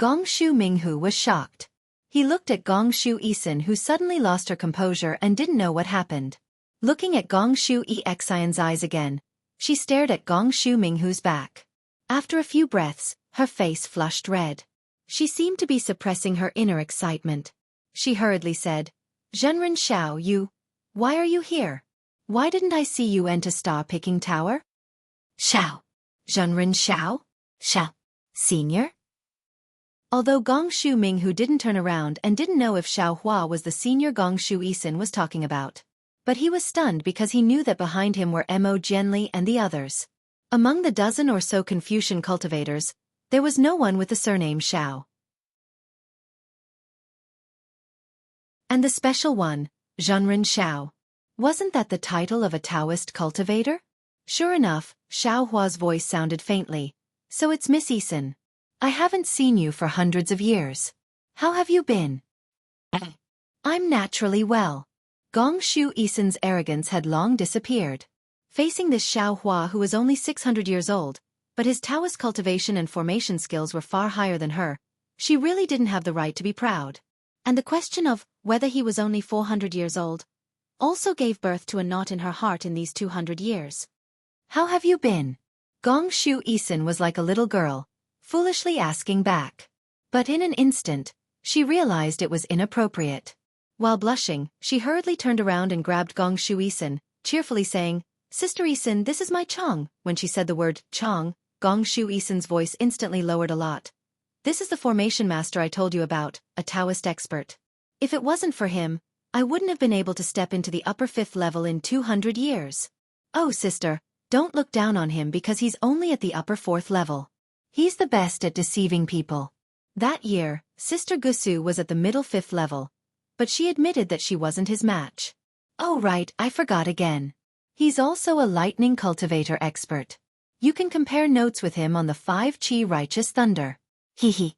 A: Gongshu Minghu was shocked. He looked at Gongshu Isin who suddenly lost her composure and didn't know what happened. Looking at Gongshu Xian's eyes again, she stared at Gongshu Minghu's back. After a few breaths, her face flushed red. She seemed to be suppressing her inner excitement. She hurriedly said, Zhenren Xiao, why are you here? Why didn't I see you enter star-picking tower? Xiao. Zhenren Xiao? Xiao. Senior? Although Gongshu Minghu didn't turn around and didn't know if Xiaohua was the senior Gongshu Isin was talking about. But he was stunned because he knew that behind him were Mo Jianli and the others. Among the dozen or so Confucian cultivators, there was no one with the surname Xiao. And the special one, Zhenren Xiao. Wasn't that the title of a Taoist cultivator? Sure enough, Xiaohua's voice sounded faintly. So it's Miss Isin. I haven't seen you for hundreds of years. How have you been? I'm naturally well. Gongshu Isin's arrogance had long disappeared. Facing this Xiaohua who was only 600 years old, but his Taoist cultivation and formation skills were far higher than her, she really didn't have the right to be proud. And the question of whether he was only 400 years old also gave birth to a knot in her heart in these 200 years. How have you been? Gongshu Isin was like a little girl, foolishly asking back. But in an instant, she realized it was inappropriate. While blushing, she hurriedly turned around and grabbed Gongshu Isin, cheerfully saying, Sister Isin, this is my Chong. When she said the word Chong, Gongshu Isin's voice instantly lowered a lot. This is the formation master I told you about, a Taoist expert. If it wasn't for him, I wouldn't have been able to step into the upper 5th level in 200 years. Oh sister, don't look down on him because he's only at the upper 4th level. He's the best at deceiving people. That year, Sister Gusu was at the middle 5th level, but she admitted that she wasn't his match. Oh right, I forgot again. He's also a lightning cultivator expert. You can compare notes with him on the 5 Qi Righteous Thunder. Hee hee.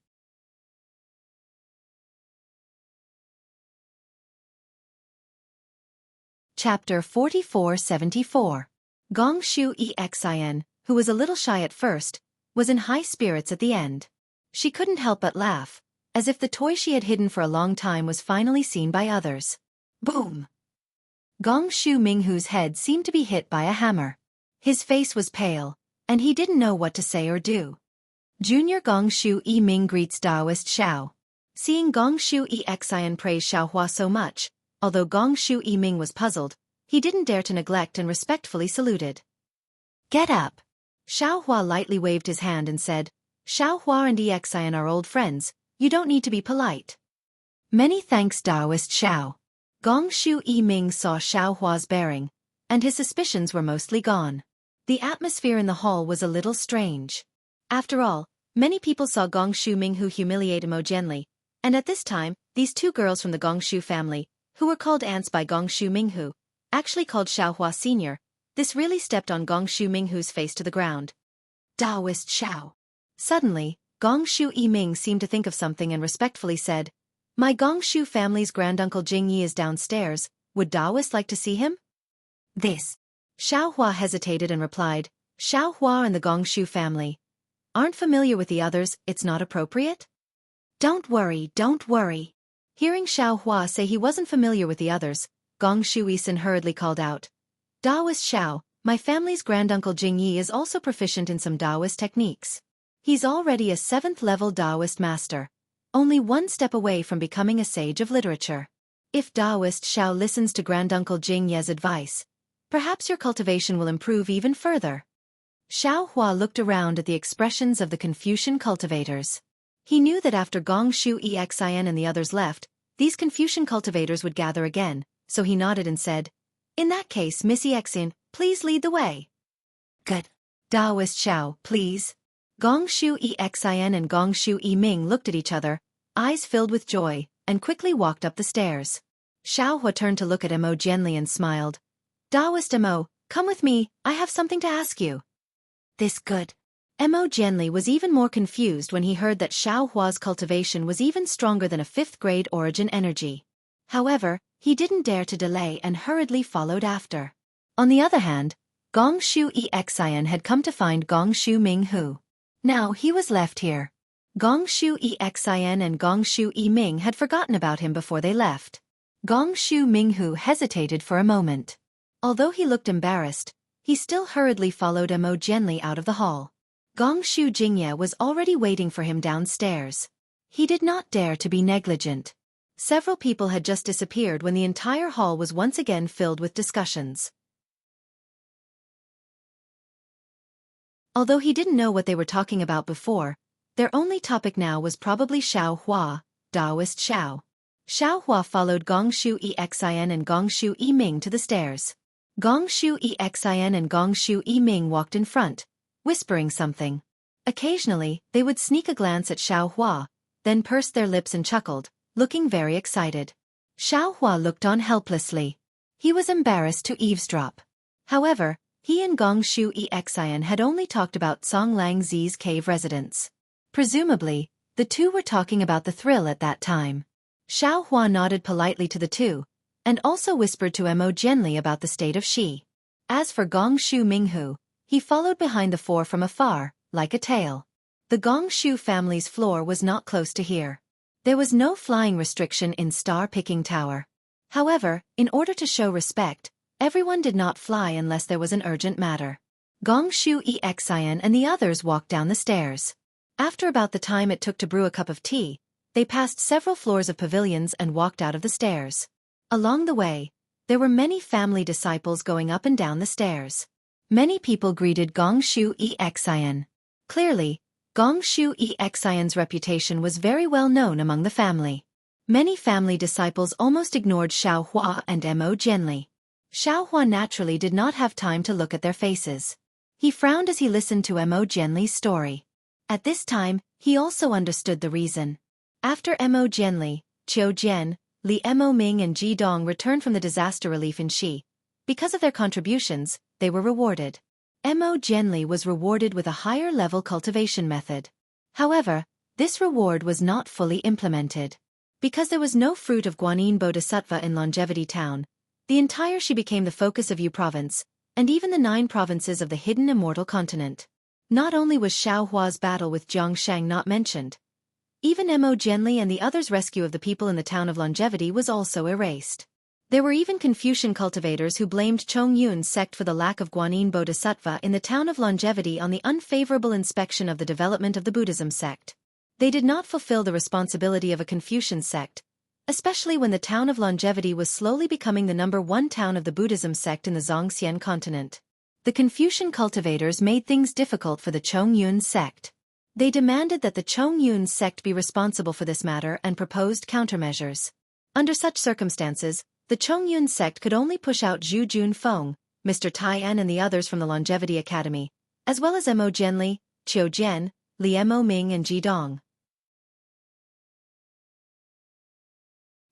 A: Chapter 4474. Gong Shu Xian, who was a little shy at first, was in high spirits at the end. She couldn't help but laugh, as if the toy she had hidden for a long time was finally seen by others. Boom! Gong Shu Minghu's head seemed to be hit by a hammer. His face was pale, and he didn't know what to say or do. Junior Gong Shu Ming greets Taoist Xiao. Seeing Gong Shu Xian praise Xiaohua so much, although Gong Shu Ming was puzzled, he didn't dare to neglect and respectfully saluted. Get up! Xiaohua lightly waved his hand and said, Xiaohua and Xian are old friends, you don't need to be polite. Many thanks, Taoist Xiao. Gong Shu Ming saw Xiaohua's bearing, and his suspicions were mostly gone. The atmosphere in the hall was a little strange. After all, many people saw Gong Shu Minghu humiliate Mo Jianli, and at this time, these two girls from the Gong Shu family, who were called aunts by Gong Shu Minghu, actually called Xiaohua Sr., this really stepped on Gong Shu Minghu's face to the ground. Taoist Xiao. Suddenly, Gong Shu Ming seemed to think of something and respectfully said, My Gong Shu family's granduncle Jingyi is downstairs, would Taoist like to see him? This. Xiaohua hesitated and replied, Xiaohua and the Gong Shu family aren't familiar with the others, it's not appropriate? Don't worry, don't worry. Hearing Xiaohua say he wasn't familiar with the others, Gong Shu Isin hurriedly called out, Taoist Xiao, my family's granduncle Jingyi is also proficient in some Taoist techniques. He's already a 7th-level Taoist master, only one step away from becoming a sage of literature. If Taoist Xiao listens to granduncle Jingye's advice, perhaps your cultivation will improve even further. Xiaohua looked around at the expressions of the Confucian cultivators. He knew that after Gong Shu Xian and the others left, these Confucian cultivators would gather again, so he nodded and said, In that case, Miss Xian, please lead the way. Good. Taoist Xiao, please. Gong Shu Xian and Gong Shu Ming looked at each other, eyes filled with joy, and quickly walked up the stairs. Xiaohua turned to look at Mo Jianli and smiled. Taoist Mo, come with me, I have something to ask you. This good. Mo Jianli was even more confused when he heard that Xiaohua's cultivation was even stronger than a 5th-grade origin energy. However, he didn't dare to delay and hurriedly followed after. On the other hand, Gong Shu Xian had come to find Gong Shu Minghu. Now he was left here. Gong Shu Xian and Gong Shu Ming had forgotten about him before they left. Gong Shu Minghu hesitated for a moment. Although he looked embarrassed, he still hurriedly followed Mo Jianli out of the hall. Gong Shu Jingye was already waiting for him downstairs. He did not dare to be negligent. Several people had just disappeared when the entire hall was once again filled with discussions. Although he didn't know what they were talking about before, their only topic now was probably Xiaohua, Taoist Xiao. Xiaohua followed Gong Shu Xian and Gong Shu Ming to the stairs. Gong Shu Xian and Gong Shu Ming walked in front, whispering something. Occasionally, they would sneak a glance at Xiaohua, then pursed their lips and chuckled, looking very excited. Xiaohua looked on helplessly. He was embarrassed to eavesdrop. However, he and Gong Shu Xian had only talked about Song Lang Zi's cave residence. Presumably, the two were talking about the thrill at that time. Xiaohua nodded politely to the two, and also whispered to Mo Jianli about the state of Xi. As for Gong Shu Minghu, he followed behind the four from afar, like a tail. The Gong Shu family's floor was not close to here. There was no flying restriction in Star Picking Tower. However, in order to show respect, everyone did not fly unless there was an urgent matter. Gong Shu Xian and the others walked down the stairs. After about the time it took to brew a cup of tea, they passed several floors of pavilions and walked out of the stairs. Along the way, there were many family disciples going up and down the stairs. Many people greeted Gong Shu Xian. Clearly, Gong Shu Xian's reputation was very well known among the family. Many family disciples almost ignored Xiaohua and Mo Jianli. Xiaohua naturally did not have time to look at their faces. He frowned as he listened to Mo Jianli's story. At this time, he also understood the reason. After Mo Jianli, Qiu Jian, Li Mo Ming and Ji Dong returned from the disaster relief in Xi. Because of their contributions, they were rewarded. Mo Jianli was rewarded with a higher-level cultivation method. However, this reward was not fully implemented. Because there was no fruit of Guanyin Bodhisattva in Longevity Town, The entire she became the focus of Yu province, and even the 9 provinces of the hidden immortal continent. Not only was Xiao Hua's battle with Jianghu not mentioned, even Mo Jianli and the others' rescue of the people in the town of Longevity was also erased. There were even Confucian cultivators who blamed Chong Yun's sect for the lack of Guanyin Bodhisattva in the town of Longevity on the unfavorable inspection of the development of the Buddhism sect. They did not fulfill the responsibility of a Confucian sect, especially when the town of Longevity was slowly becoming the #1 town of the Buddhism sect in the Xianxia continent. The Confucian cultivators made things difficult for the Chong Yun sect. They demanded that the Chong Yun sect be responsible for this matter and proposed countermeasures. Under such circumstances, the Chong Yun sect could only push out Zhu Junfeng, Mr. Tai'an and the others from the Longevity Academy, as well as Mo Jianli, Qiu Jian, Li Mo Ming and Ji Dong.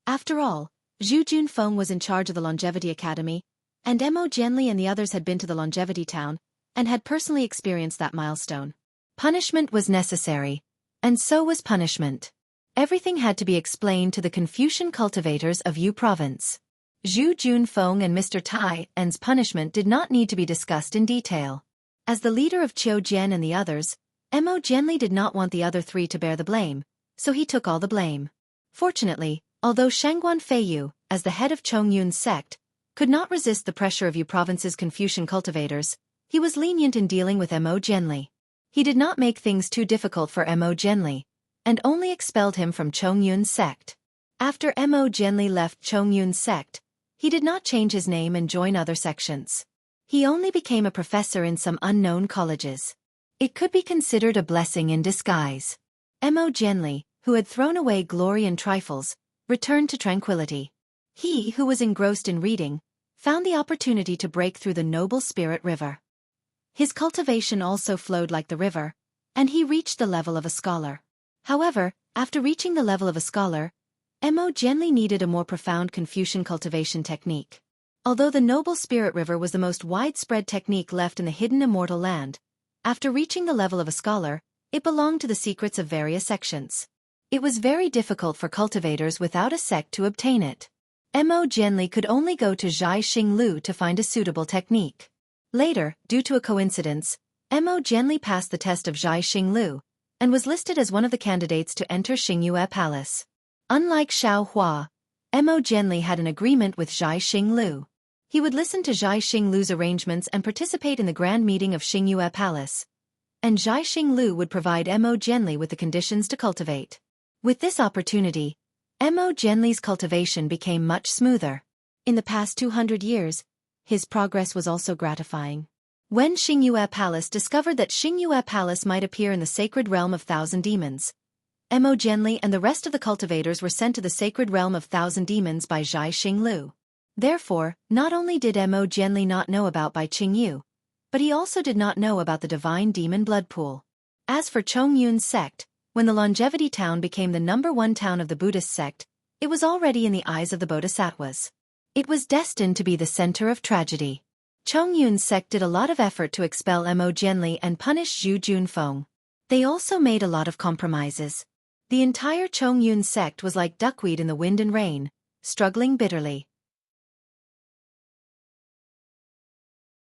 A: After all, Zhu Junfeng was in charge of the Longevity Academy, and Mo Jianli and the others had been to the Longevity town, and had personally experienced that milestone. Punishment was necessary, and so was punishment. Everything had to be explained to the Confucian cultivators of Yu province. Zhu Junfeng and Mr. Tai'an's punishment did not need to be discussed in detail. As the leader of Qiu Jian and the others, Mo Jianli did not want the other 3 to bear the blame, so he took all the blame. Fortunately, although Shangguan Feiyu, as the head of Chong Yun's sect, could not resist the pressure of Yu province's Confucian cultivators, he was lenient in dealing with Mo Jianli. He did not make things too difficult for Mo Jianli, and only expelled him from Chong Yun's sect. After Mo Jianli left Chong Yun's sect, he did not change his name and join other sections. He only became a professor in some unknown colleges. It could be considered a blessing in disguise. Mo Jianli, who had thrown away glory and trifles, returned to tranquility. He, who was engrossed in reading, found the opportunity to break through the noble spirit river. His cultivation also flowed like the river, and he reached the level of a scholar. However, after reaching the level of a scholar, Mo Jianli needed a more profound Confucian cultivation technique. Although the noble spirit river was the most widespread technique left in the hidden immortal land, after reaching the level of a scholar, it belonged to the secrets of various sections. It was very difficult for cultivators without a sect to obtain it. Mo Jianli could only go to Zhai Xinglu to find a suitable technique. Later, due to a coincidence, Mo Jianli passed the test of Zhai Xinglu, and was listed as one of the candidates to enter Xingyue Palace. Unlike Xiao Hua, Mo Jianli had an agreement with Zhai Xinglu. He would listen to Zhai Xinglu's arrangements and participate in the grand meeting of Xingyue Palace, and Zhai Xinglu would provide Mo Jianli with the conditions to cultivate. With this opportunity, Mo Jianli's cultivation became much smoother. In the past 200 years, his progress was also gratifying. When Xingyue Palace discovered that Xingyue Palace might appear in the sacred realm of Thousand Demons, Mo Jianli and the rest of the cultivators were sent to the sacred realm of Thousand Demons by Zhai Xinglu. Therefore, not only did Mo Jianli not know about Bai Qingyu, but he also did not know about the divine demon blood pool. As for Chong Yun's sect, when the Longevity town became the #1 town of the Buddhist sect, it was already in the eyes of the Bodhisattvas. It was destined to be the center of tragedy. Chong Yun's sect did a lot of effort to expel Mo Jianli and punish Zhu Junfeng. They also made a lot of compromises. The entire Chong Yun sect was like duckweed in the wind and rain, struggling bitterly.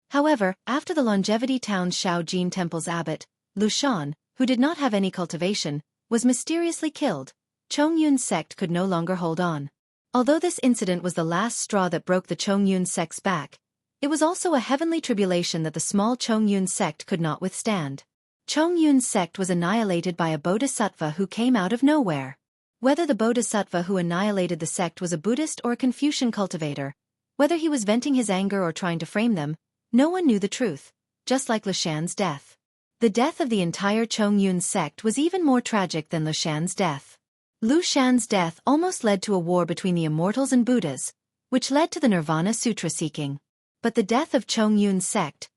A: However, after the Longevity town's Shaojin Temple's abbot, Lu Shan, who did not have any cultivation, was mysteriously killed, Chong Yun's sect could no longer hold on. Although this incident was the last straw that broke the Chong Yun sect's back, it was also a heavenly tribulation that the small Chong Yun sect could not withstand. Chong Yun's sect was annihilated by a bodhisattva who came out of nowhere. Whether the bodhisattva who annihilated the sect was a Buddhist or a Confucian cultivator, whether he was venting his anger or trying to frame them, no one knew the truth, just like Lu Shan's death. The death of the entire Chong Yun sect was even more tragic than Lu Shan's death. Lu Shan's death almost led to a war between the Immortals and Buddhas, which led to the Nirvana Sutra seeking. But the death of Chong Yun's sect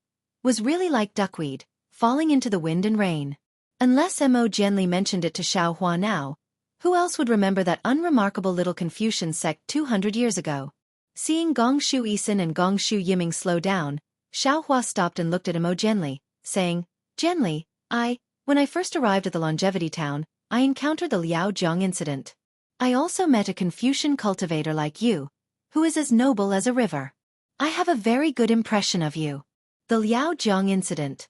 A: was really like duckweed, falling into the wind and rain. Unless Mo Jianli mentioned it to Xiao Hua now, who else would remember that unremarkable little Confucian sect 200 years ago? Seeing Gongshu Isin and Gongshu Yiming slow down, Xiao Hua stopped and looked at Mo Jianli, saying, "Jianli, when I first arrived at the Longevity town, I encountered the Liao Zhang incident. I also met a Confucian cultivator like you, who is as noble as a river. I have a very good impression of you. The Liaojiang incident.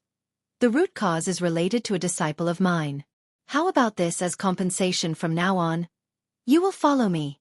A: The root cause is related to a disciple of mine. How about this as compensation from now on? You will follow me.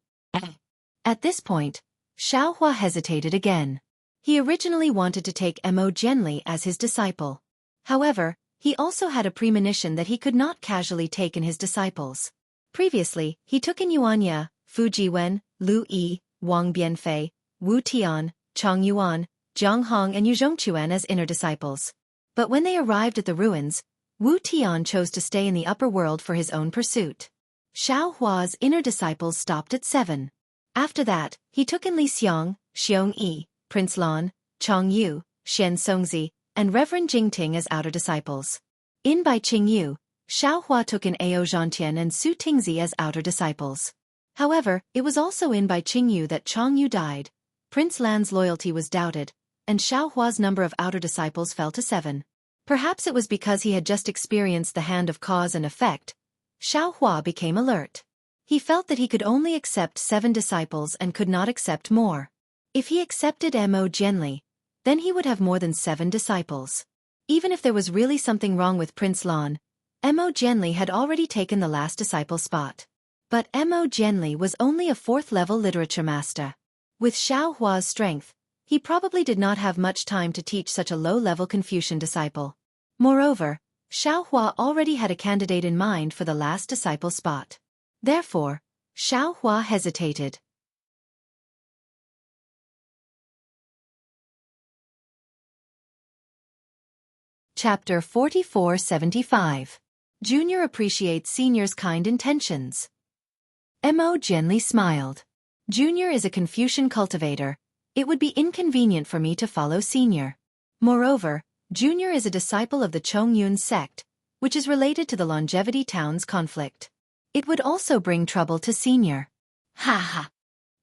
A: At this point, Xiaohua hesitated again. He originally wanted to take Mo Jianli as his disciple. However, he also had a premonition that he could not casually take in his disciples. Previously, he took in Yuanya, Fu Jiwen, Lu Yi, Wang Bianfei, Wu Tian, Chang Yuan, Jiang Hong and Yu Zhongquan as inner disciples. But when they arrived at the ruins, Wu Tian chose to stay in the upper world for his own pursuit. Xiaohua's inner disciples stopped at 7. After that, he took in Li Xiang, Xiong Yi, Prince Lan, Chang Yu, Shen Songzi, and Reverend Jingting as outer disciples. In by Qingyu, Xiaohua took in Ao Zhantian and Su Tingzi as outer disciples. However, it was also in by Qingyu that Chang Yu died, Prince Lan's loyalty was doubted, and Xiaohua's number of outer disciples fell to 7. Perhaps it was because he had just experienced the hand of cause and effect. Xiaohua became alert. He felt that he could only accept 7 disciples and could not accept more. If he accepted Mo Jianli, then he would have more than 7 disciples. Even if there was really something wrong with Prince Lan, Mo Jianli had already taken the last disciple spot. But Mo Jianli was only a 4th-level literature master. With Xiaohua's strength, he probably did not have much time to teach such a low-level Confucian disciple. Moreover, Xiaohua already had a candidate in mind for the last disciple spot. Therefore, Xiaohua hesitated. Chapter 4475. Junior appreciates senior's kind intentions. Mo Jianli smiled. Junior is a Confucian cultivator. It would be inconvenient for me to follow senior. Moreover, Junior is a disciple of the Chongyun sect, which is related to the Longevity Town's conflict. It would also bring trouble to senior. Ha ha.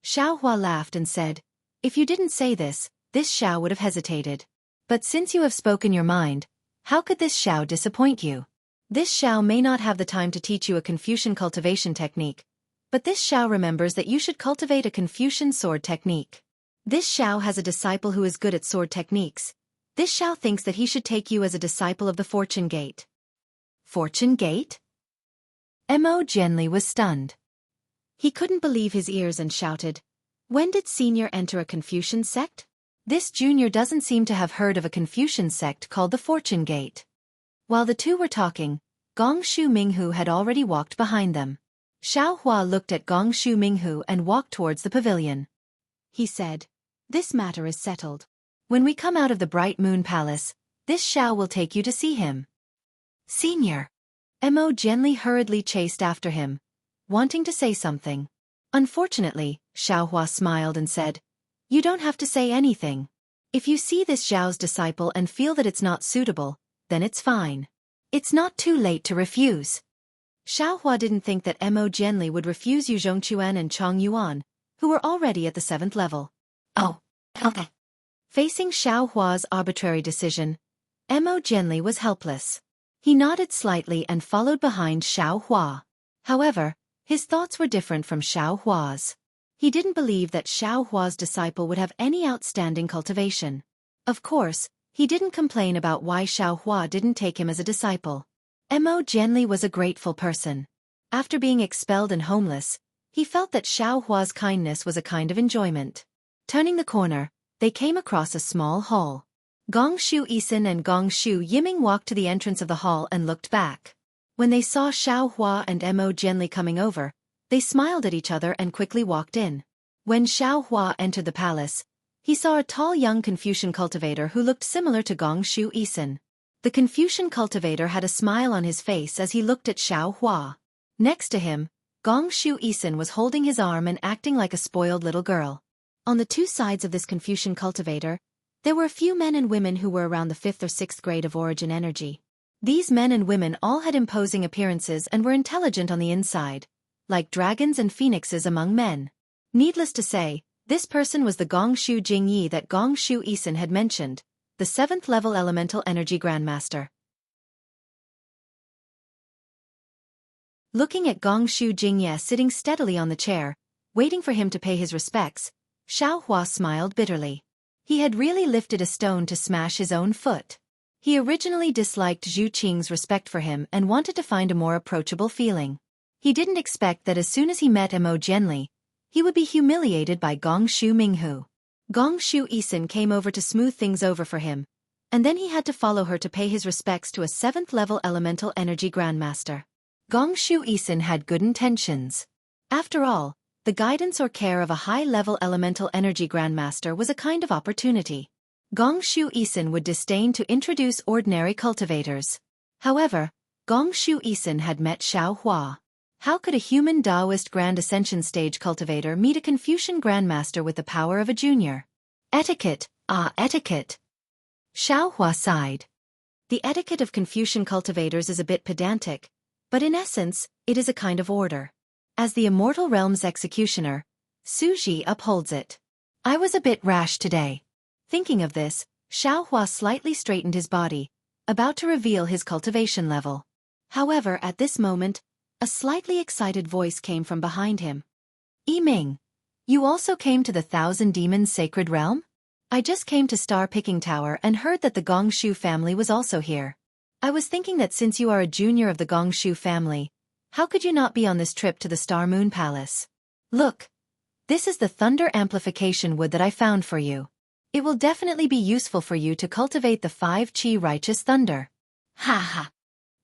A: Xiaohua laughed and said, if you didn't say this, this Xiao would have hesitated. But since you have spoken your mind, how could this Xiao disappoint you? This Xiao may not have the time to teach you a Confucian cultivation technique, but this Xiao remembers that you should cultivate a Confucian sword technique. This Xiao has a disciple who is good at sword techniques. This Xiao thinks that he should take you as a disciple of the Fortune Gate. Fortune Gate? Mo Jianli was stunned. He couldn't believe his ears and shouted, when did senior enter a Confucian sect? This junior doesn't seem to have heard of a Confucian sect called the Fortune Gate. While the two were talking, Gong Shu Minghu had already walked behind them. Xiaohua looked at Gong Shu Minghu and walked towards the pavilion. He said, this matter is settled. When we come out of the Bright Moon Palace, this Xiao will take you to see him. Senior. Mo Jianli hurriedly chased after him, wanting to say something. Unfortunately, Xiaohua smiled and said, you don't have to say anything. If you see this Xiao's disciple and feel that it's not suitable, then it's fine. It's not too late to refuse. Xiaohua didn't think that Mo Jianli would refuse Yu Zhongquan and Chang Yuan, who were already at the 7th level. Oh, okay. Facing Xiaohua's arbitrary decision, Mo Jianli was helpless. He nodded slightly and followed behind Xiaohua. However, his thoughts were different from Xiaohua's. He didn't believe that Xiaohua's disciple would have any outstanding cultivation. Of course, he didn't complain about why Xiaohua didn't take him as a disciple. Mo Jianli was a grateful person. After being expelled and homeless, he felt that Xiaohua's kindness was a kind of enjoyment. Turning the corner, they came across a small hall. Gong Shu Yisin and Gong Shu Yiming walked to the entrance of the hall and looked back. When they saw Xiaohua and Mo Jianli coming over, they smiled at each other and quickly walked in. When Xiaohua entered the palace, he saw a tall young Confucian cultivator who looked similar to Gong Shu Yisin. The Confucian cultivator had a smile on his face as he looked at Xiaohua. Next to him, Gong Shu Yisin was holding his arm and acting like a spoiled little girl. On the two sides of this Confucian cultivator, there were a few men and women who were around the 5th or 6th grade of origin energy. These men and women all had imposing appearances and were intelligent on the inside, like dragons and phoenixes among men. Needless to say, this person was the Gong Shu Jingyi that Gong Shu Yisin had mentioned, the 7th level elemental energy grandmaster. Looking at Gong Shu Jingye sitting steadily on the chair, waiting for him to pay his respects, Xiaohua smiled bitterly. He had really lifted a stone to smash his own foot. He originally disliked Zhu Qing's respect for him and wanted to find a more approachable feeling. He didn't expect that as soon as he met Mo Jianli, he would be humiliated by Gongshu Minghu. Gongshu Yisun came over to smooth things over for him, and then he had to follow her to pay his respects to a 7th-level elemental energy grandmaster. Gongshu Yisun had good intentions. After all, the guidance or care of a high-level elemental energy grandmaster was a kind of opportunity. Gongshu Yisun would disdain to introduce ordinary cultivators. However, Gongshu Yisun had met Xiaohua. How could a human Taoist Grand Ascension Stage cultivator meet a Confucian grandmaster with the power of a junior? Etiquette, etiquette. Xiaohua sighed. The etiquette of Confucian cultivators is a bit pedantic, but in essence, it is a kind of order. As the Immortal Realm's executioner, Su Ji upholds it. I was a bit rash today. Thinking of this, Xiaohua slightly straightened his body, about to reveal his cultivation level. However, at this moment, a slightly excited voice came from behind him. Yiming, you also came to the Thousand Demons Sacred Realm? I just came to Star Picking Tower and heard that the Gongshu family was also here. I was thinking that since you are a junior of the Gongshu family, how could you not be on this trip to the Star Moon Palace? Look, this is the thunder amplification wood that I found for you. It will definitely be useful for you to cultivate the 5 Qi righteous thunder. Ha ha!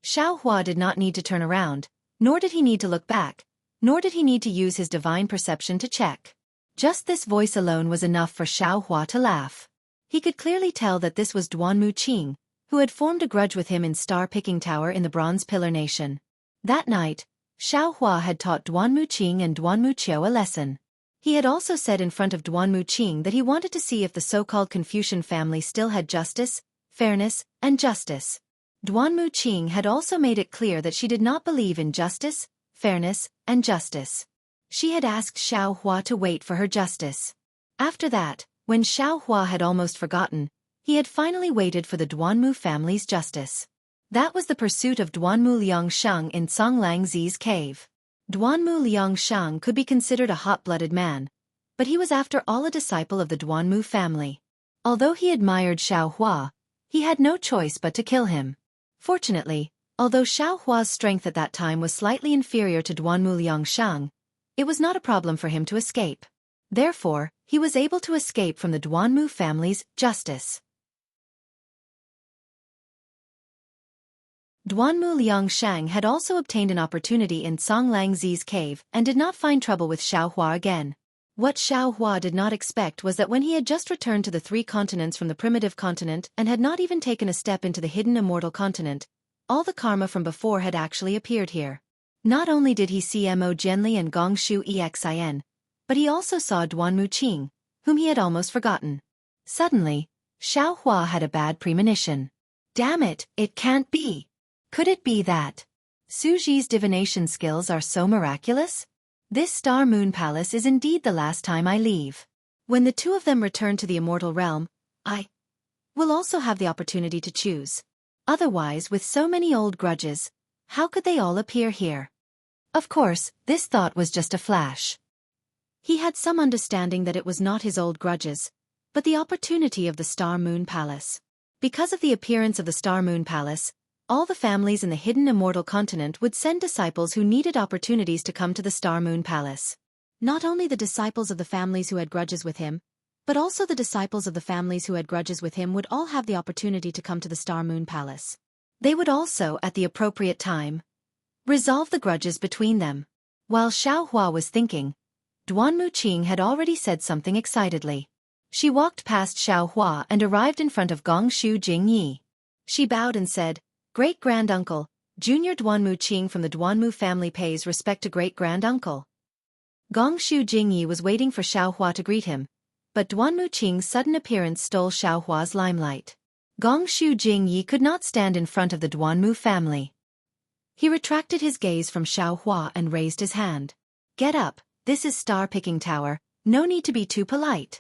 A: Xiaohua did not need to turn around, nor did he need to look back, nor did he need to use his divine perception to check. Just this voice alone was enough for Xiaohua to laugh. He could clearly tell that this was Duanmu Qing, who had formed a grudge with him in Star Picking Tower in the Bronze Pillar Nation. That night, Xiaohua had taught Duanmu Qing and Duanmu Qiu a lesson. He had also said in front of Duanmu Qing that he wanted to see if the so-called Confucian family still had justice, fairness, and justice. Duanmu Qing had also made it clear that she did not believe in justice, fairness, and justice. She had asked Xiaohua to wait for her justice. After that, when Xiaohua had almost forgotten, he had finally waited for the Duanmu family's justice. That was the pursuit of Duanmu Liangsheng in Songlang Zi's cave. Duanmu Liangsheng could be considered a hot-blooded man, but he was after all a disciple of the Duanmu family. Although he admired Xiaohua, he had no choice but to kill him. Fortunately, although Xiaohua's strength at that time was slightly inferior to Duanmu Liangsheng, it was not a problem for him to escape. Therefore, he was able to escape from the Duanmu family's justice. Duanmu Liangsheng had also obtained an opportunity in Songlang Zi's cave and did not find trouble with Xiaohua again. What Xiaohua did not expect was that when he had just returned to the 3 continents from the primitive continent and had not even taken a step into the hidden immortal continent, all the karma from before had actually appeared here. Not only did he see Mo Jianli and Gongshu Exin, but he also saw Duanmu Qing, whom he had almost forgotten. Suddenly, Xiaohua had a bad premonition. Damn it, it can't be! Could it be that Su Ji's divination skills are so miraculous? This Star Moon Palace is indeed the last time I leave. When the 2 of them return to the Immortal Realm, I will also have the opportunity to choose. Otherwise, with so many old grudges, how could they all appear here? Of course, this thought was just a flash. He had some understanding that it was not his old grudges, but the opportunity of the Star Moon Palace. Because of the appearance of the Star Moon Palace, all the families in the hidden immortal continent would send disciples who needed opportunities to come to the Star Moon Palace. Not only the disciples of the families who had grudges with him, but also the disciples of the families who had grudges with him would all have the opportunity to come to the Star Moon Palace. They would also, at the appropriate time, resolve the grudges between them. While Xiaohua was thinking, Duanmu Qing had already said something excitedly. She walked past Xiaohua and arrived in front of Gongshu Jingyi. She bowed and said, "Great-grand-uncle, Junior Duanmu Qing from the Duanmu family pays respect to great-grand-uncle." Gongshu Jingyi was waiting for Xiaohua to greet him, but Duanmu Qing's sudden appearance stole Xiaohua's limelight. Gongshu Jingyi could not stand in front of the Duanmu family. He retracted his gaze from Xiaohua and raised his hand. "Get up, this is Star Picking Tower, no need to be too polite."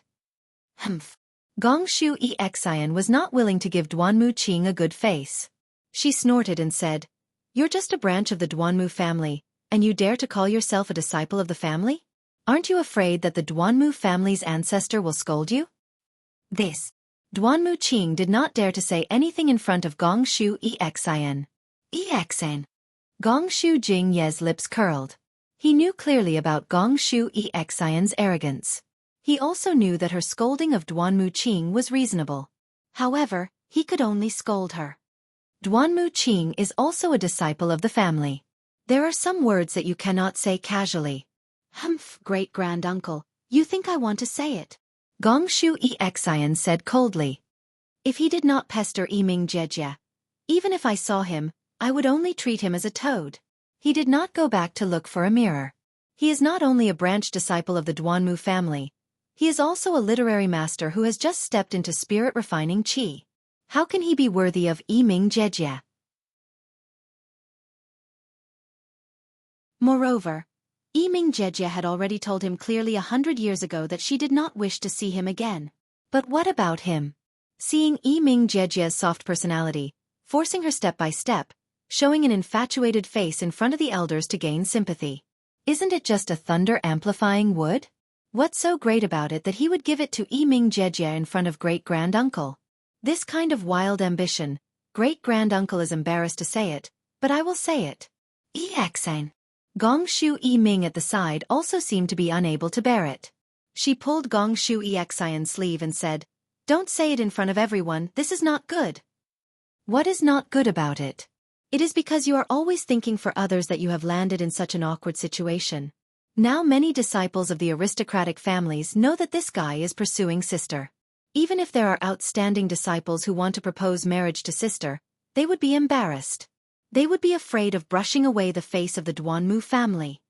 A: Humph. Gongshu Exin was not willing to give Duanmu Qing a good face. She snorted and said, "You're just a branch of the Duanmu family, and you dare to call yourself a disciple of the family? Aren't you afraid that the Duanmu family's ancestor will scold you? This. Duanmu Qing did not dare to say anything in front of Gongshu Exin. Exin. Gongshu Jing Ye's lips curled. He knew clearly about Gongshu Exin's arrogance. He also knew that her scolding of Duanmu Qing was reasonable. However, he could only scold her. Duanmu Qing is also a disciple of the family. There are some words that you cannot say casually. Humph, great-grand-uncle, you think I want to say it? Gongshu Exin said coldly. If he did not pester Yiming Jejia, even if I saw him, I would only treat him as a toad. He did not go back to look for a mirror. He is not only a branch disciple of the Duanmu family, he is also a literary master who has just stepped into spirit-refining qi. How can he be worthy of Yiming Jejia? Moreover, Yiming Jejia had already told him clearly 100 years ago that she did not wish to see him again. But what about him? Seeing Yiming Jejia's soft personality, forcing her step by step, showing an infatuated face in front of the elders to gain sympathy. Isn't it just a thunder-amplifying wood? What's so great about it that he would give it to Yiming Jejia in front of great-grand-uncle? This kind of wild ambition, great-grand-uncle is embarrassed to say it, but I will say it. Exin. Gongshu Yiming at the side also seemed to be unable to bear it. She pulled Gongshu Exin's sleeve and said, "Don't say it in front of everyone, this is not good." What is not good about it? It is because you are always thinking for others that you have landed in such an awkward situation. Now many disciples of the aristocratic families know that this guy is pursuing sister. Even if there are outstanding disciples who want to propose marriage to sister, they would be embarrassed. They would be afraid of brushing away the face of the Duanmu family.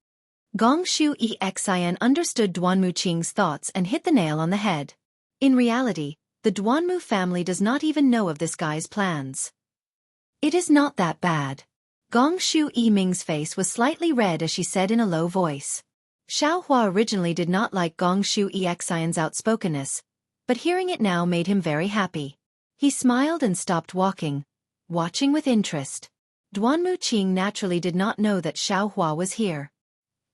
A: Gongshu Exin understood Duanmu Qing's thoughts and hit the nail on the head. In reality, the Duanmu family does not even know of this guy's plans. It is not that bad. Gongshu Yiming's face was slightly red as she said in a low voice. Xiaohua originally did not like Gongshu Exin's outspokenness, but hearing it now made him very happy. He smiled and stopped walking, watching with interest. Duanmu Qing naturally did not know that Xiaohua was here.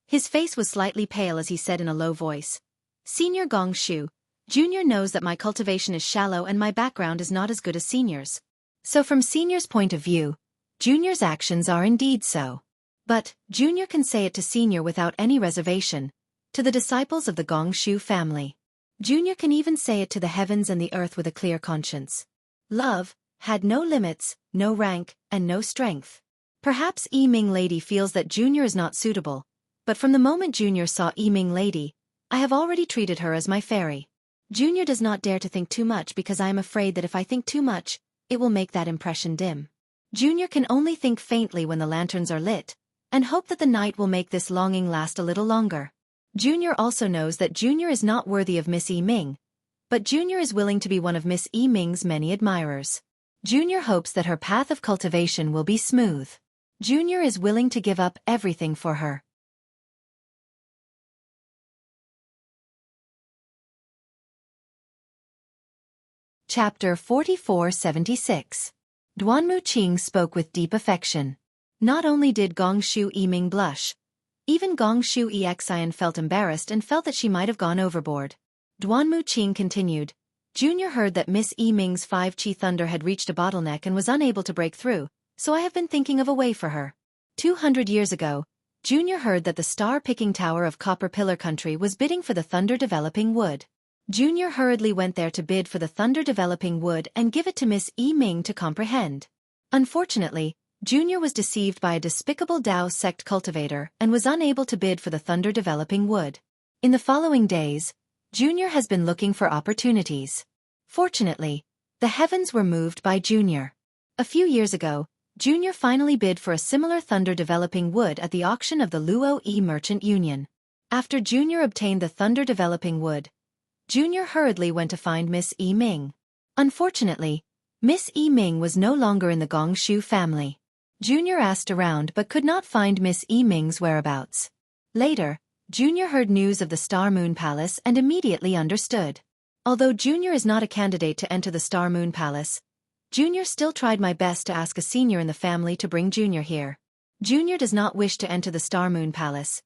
A: His face was slightly pale as he said in a low voice, "Senior Gongshu, Junior knows that my cultivation is shallow and my background is not as good as Senior's. So from Senior's point of view, Junior's actions are indeed so. But, Junior can say it to Senior without any reservation, to the disciples of the Gongshu family. Junior can even say it to the heavens and the earth with a clear conscience. Love had no limits, no rank, and no strength. Perhaps Yiming Lady feels that Junior is not suitable, but from the moment Junior saw Yiming Lady, I have already treated her as my fairy. Junior does not dare to think too much because I am afraid that if I think too much, it will make that impression dim. Junior can only think faintly when the lanterns are lit, and hope that the night will make this longing last a little longer. Junior also knows that Junior is not worthy of Miss Yiming, but Junior is willing to be one of Miss Yiming's many admirers. Junior hopes that her path of cultivation will be smooth. Junior is willing to give up everything for her. Chapter 4476. Duanmu Qing spoke with deep affection. Not only did Gongshu Yiming blush, even Gongshu Exin felt embarrassed and felt that she might have gone overboard. Duanmu Qing continued, "Junior heard that Miss Yiming's 5 Chi Thunder had reached a bottleneck and was unable to break through, so I have been thinking of a way for her. 200 years ago, Junior heard that the star-picking tower of Copper Pillar Country was bidding for the thunder-developing wood. Junior hurriedly went there to bid for the thunder-developing wood and give it to Miss Yiming to comprehend. Unfortunately, Junior was deceived by a despicable Dao sect cultivator and was unable to bid for the thunder-developing wood. In the following days, Junior has been looking for opportunities. Fortunately, the heavens were moved by Junior. A few years ago, Junior finally bid for a similar thunder-developing wood at the auction of the Luo Yi Merchant Union. After Junior obtained the thunder-developing wood, Junior hurriedly went to find Miss Yiming. Unfortunately, Miss Yiming was no longer in the Gongshu family. Junior asked around but could not find Miss Yiming's whereabouts. Later, Junior heard news of the Star Moon Palace and immediately understood. Although Junior is not a candidate to enter the Star Moon Palace, Junior still tried my best to ask a senior in the family to bring Junior here. Junior does not wish to enter the Star Moon Palace.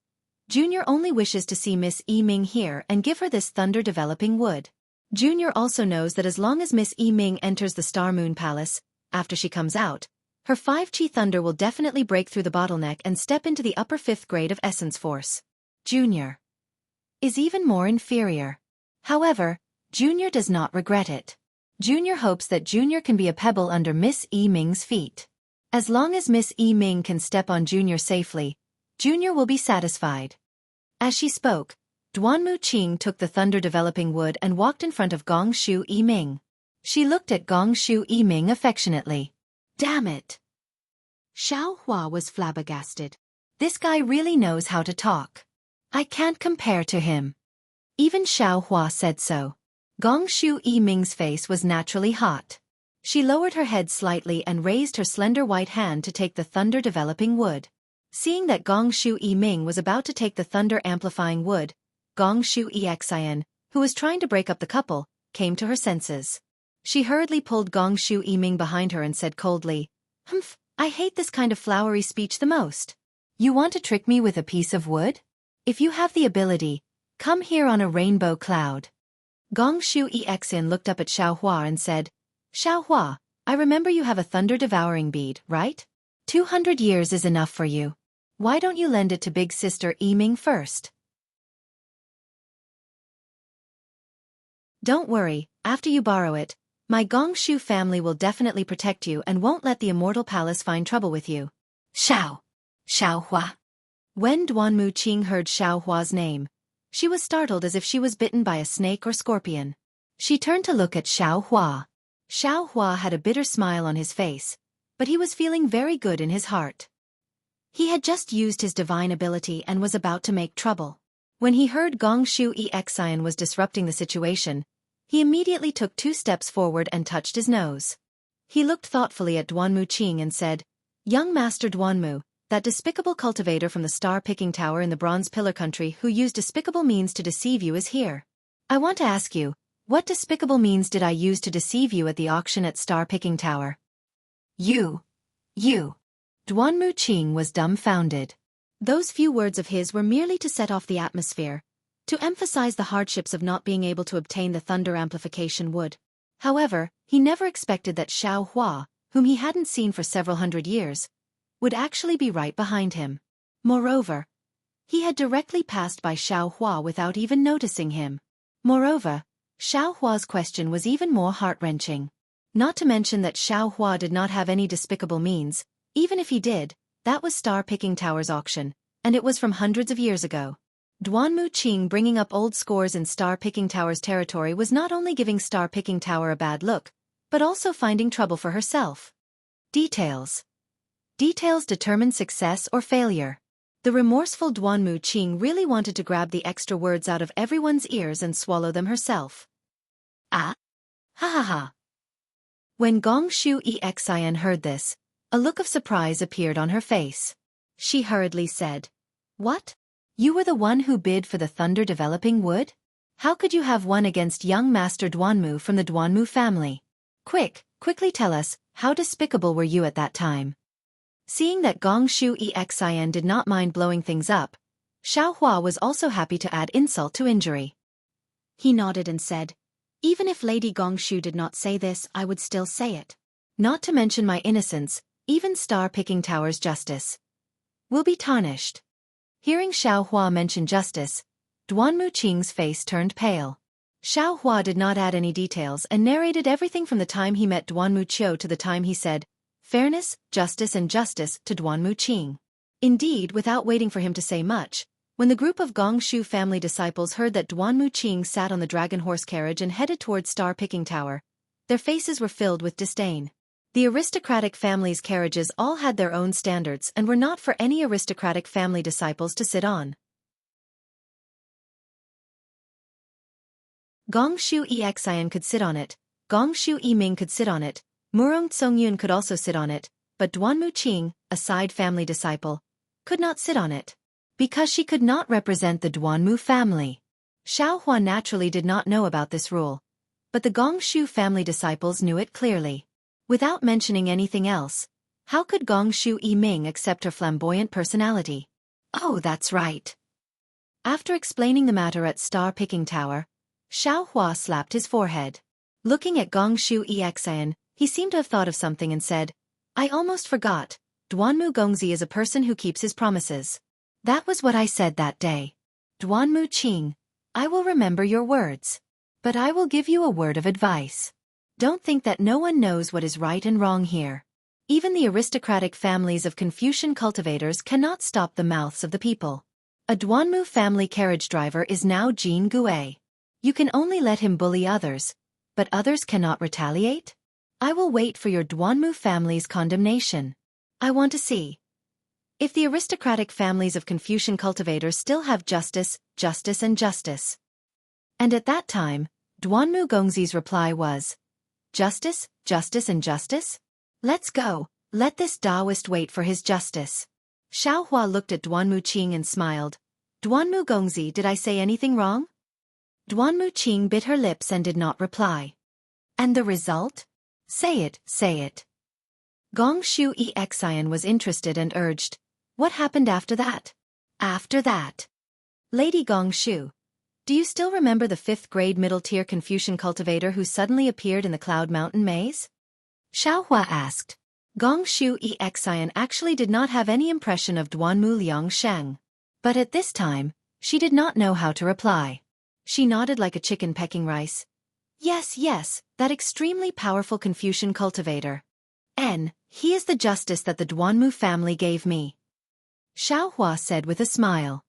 A: Junior only wishes to see Miss Yi-Ming here and give her this thunder-developing wood. Junior also knows that as long as Miss Yi-Ming enters the Star Moon Palace, after she comes out, her 5-chi thunder will definitely break through the bottleneck and step into the upper 5th grade of essence force. Junior is even more inferior. However, Junior does not regret it. Junior hopes that Junior can be a pebble under Miss Yi-Ming's feet. As long as Miss Yi-Ming can step on Junior safely, Junior will be satisfied. As she spoke, Duanmu Qing took the thunder-developing wood and walked in front of Gongshu Yi-Ming. She looked at Gongshu Yi-Ming affectionately. Damn it! Xiao Hua was flabbergasted. This guy really knows how to talk. I can't compare to him. Even Xiao Hua said so. Gongshu Yi-Ming's face was naturally hot. She lowered her head slightly and raised her slender white hand to take the thunder-developing wood. Seeing that Gongshu Yi-Ming was about to take the thunder-amplifying wood, Gongshu Yi-Xian, who was trying to break up the couple, came to her senses. She hurriedly pulled Gongshu Yi-Ming behind her and said coldly, "Humph, I hate this kind of flowery speech the most. You want to trick me with a piece of wood? If you have the ability, come here on a rainbow cloud." Gongshu Yi-Xian looked up at Xiao Hua and said, "Xiao Hua, I remember you have a thunder-devouring bead, right? 200 years is enough for you. Why don't you lend it to big sister Yi-Ming first?" "Don't worry, after you borrow it, my Gongshu family will definitely protect you and won't let the Immortal Palace find trouble with you." Xiao Hua. When Duanmu Qing heard Xiao Hua's name, she was startled as if she was bitten by a snake or scorpion. She turned to look at Xiao Hua. Xiao Hua had a bitter smile on his face, but he was feeling very good in his heart. He had just used his divine ability and was about to make trouble. When he heard Gongshu Yi-Xian was disrupting the situation, he immediately took 2 steps forward and touched his nose. He looked thoughtfully at Duanmu Qing and said, "Young Master Duanmu, that despicable cultivator from the star-picking tower in the Bronze Pillar country who used despicable means to deceive you is here. I want to ask you, what despicable means did I use to deceive you at the auction at Star-Picking Tower?" You. Duanmu Qing was dumbfounded. Those few words of his were merely to set off the atmosphere, to emphasize the hardships of not being able to obtain the thunder amplification wood. However, he never expected that Xiao Hua, whom he hadn't seen for several hundred years, would actually be right behind him. Moreover, he had directly passed by Xiao Hua without even noticing him. Moreover, Xiao Hua's question was even more heart-wrenching. Not to mention that Xiao Hua did not have any despicable means. Even if he did, that was Star-Picking Tower's auction, and it was from hundreds of years ago. Duanmu Qing bringing up old scores in Star-Picking Tower's territory was not only giving Star-Picking Tower a bad look, but also finding trouble for herself. Details determine success or failure. The remorseful Duanmu Qing really wanted to grab the extra words out of everyone's ears and swallow them herself. Ah! Ha ha ha! When Gongshu Yi-Xian heard this, a look of surprise appeared on her face. She hurriedly said, "What? You were the one who bid for the thunder-developing wood? How could you have won against young Master Duanmu from the Duanmu family? Quickly tell us, how despicable were you at that time?" Seeing that Gongshu Yi-Xian did not mind blowing things up, Xiao Hua was also happy to add insult to injury. He nodded and said, "Even if Lady Gongshu did not say this, I would still say it. Not to mention my innocence, even Star-Picking Tower's justice will be tarnished." Hearing Xiao Hua mention justice, Duanmu Qing's face turned pale. Xiao Hua did not add any details and narrated everything from the time he met Duanmu Qiu to the time he said, "Fairness, justice and justice" to Duanmu Qing. Indeed, without waiting for him to say much, when the group of Gongshu family disciples heard that Duanmu Qing sat on the dragon horse carriage and headed toward Star-Picking Tower, their faces were filled with disdain. The aristocratic family's carriages all had their own standards and were not for any aristocratic family disciples to sit on. Gongshu Yi-Xian could sit on it, Gongshu Yi-Ming could sit on it, Murong Tsongyun could also sit on it, but Duanmu Qing, a side family disciple, could not sit on it, because she could not represent the Duanmu family. Xiao Hua naturally did not know about this rule, but the Gongshu family disciples knew it clearly. Without mentioning anything else, how could Gongshu Yi-Ming accept her flamboyant personality? Oh, that's right. After explaining the matter at Star Picking Tower, Xiaohua slapped his forehead. Looking at Gongshu Exian, he seemed to have thought of something and said, I almost forgot, Duanmu Gongzi is a person who keeps his promises. That was what I said that day. Duanmu Qing, I will remember your words. But I will give you a word of advice. Don't think that no one knows what is right and wrong here. Even the aristocratic families of Confucian cultivators cannot stop the mouths of the people. A Duanmu family carriage driver is now Jianghu. You can only let him bully others, but others cannot retaliate? I will wait for your Duanmu family's condemnation. I want to see if the aristocratic families of Confucian cultivators still have justice, justice and justice. And at that time, Duanmu Gongzi's reply was, Justice, justice and justice? Let's go, let this Taoist wait for his justice. Xiaohua looked at Duanmu Qing and smiled. Duanmu Gongzi, did I say anything wrong? Duanmu Qing bit her lips and did not reply. And the result? Say it, say it. Gongshu Exian was interested and urged, What happened after that? After that. Lady Gongshu, do you still remember the 5th grade middle-tier Confucian cultivator who suddenly appeared in the Cloud Mountain maze? Xiaohua asked. Gongshu Exian actually did not have any impression of Duanmu Liangsheng. But at this time, she did not know how to reply. She nodded like a chicken pecking rice. Yes, yes, that extremely powerful Confucian cultivator. He is the justice that the Duanmu family gave me. Xiaohua said with a smile.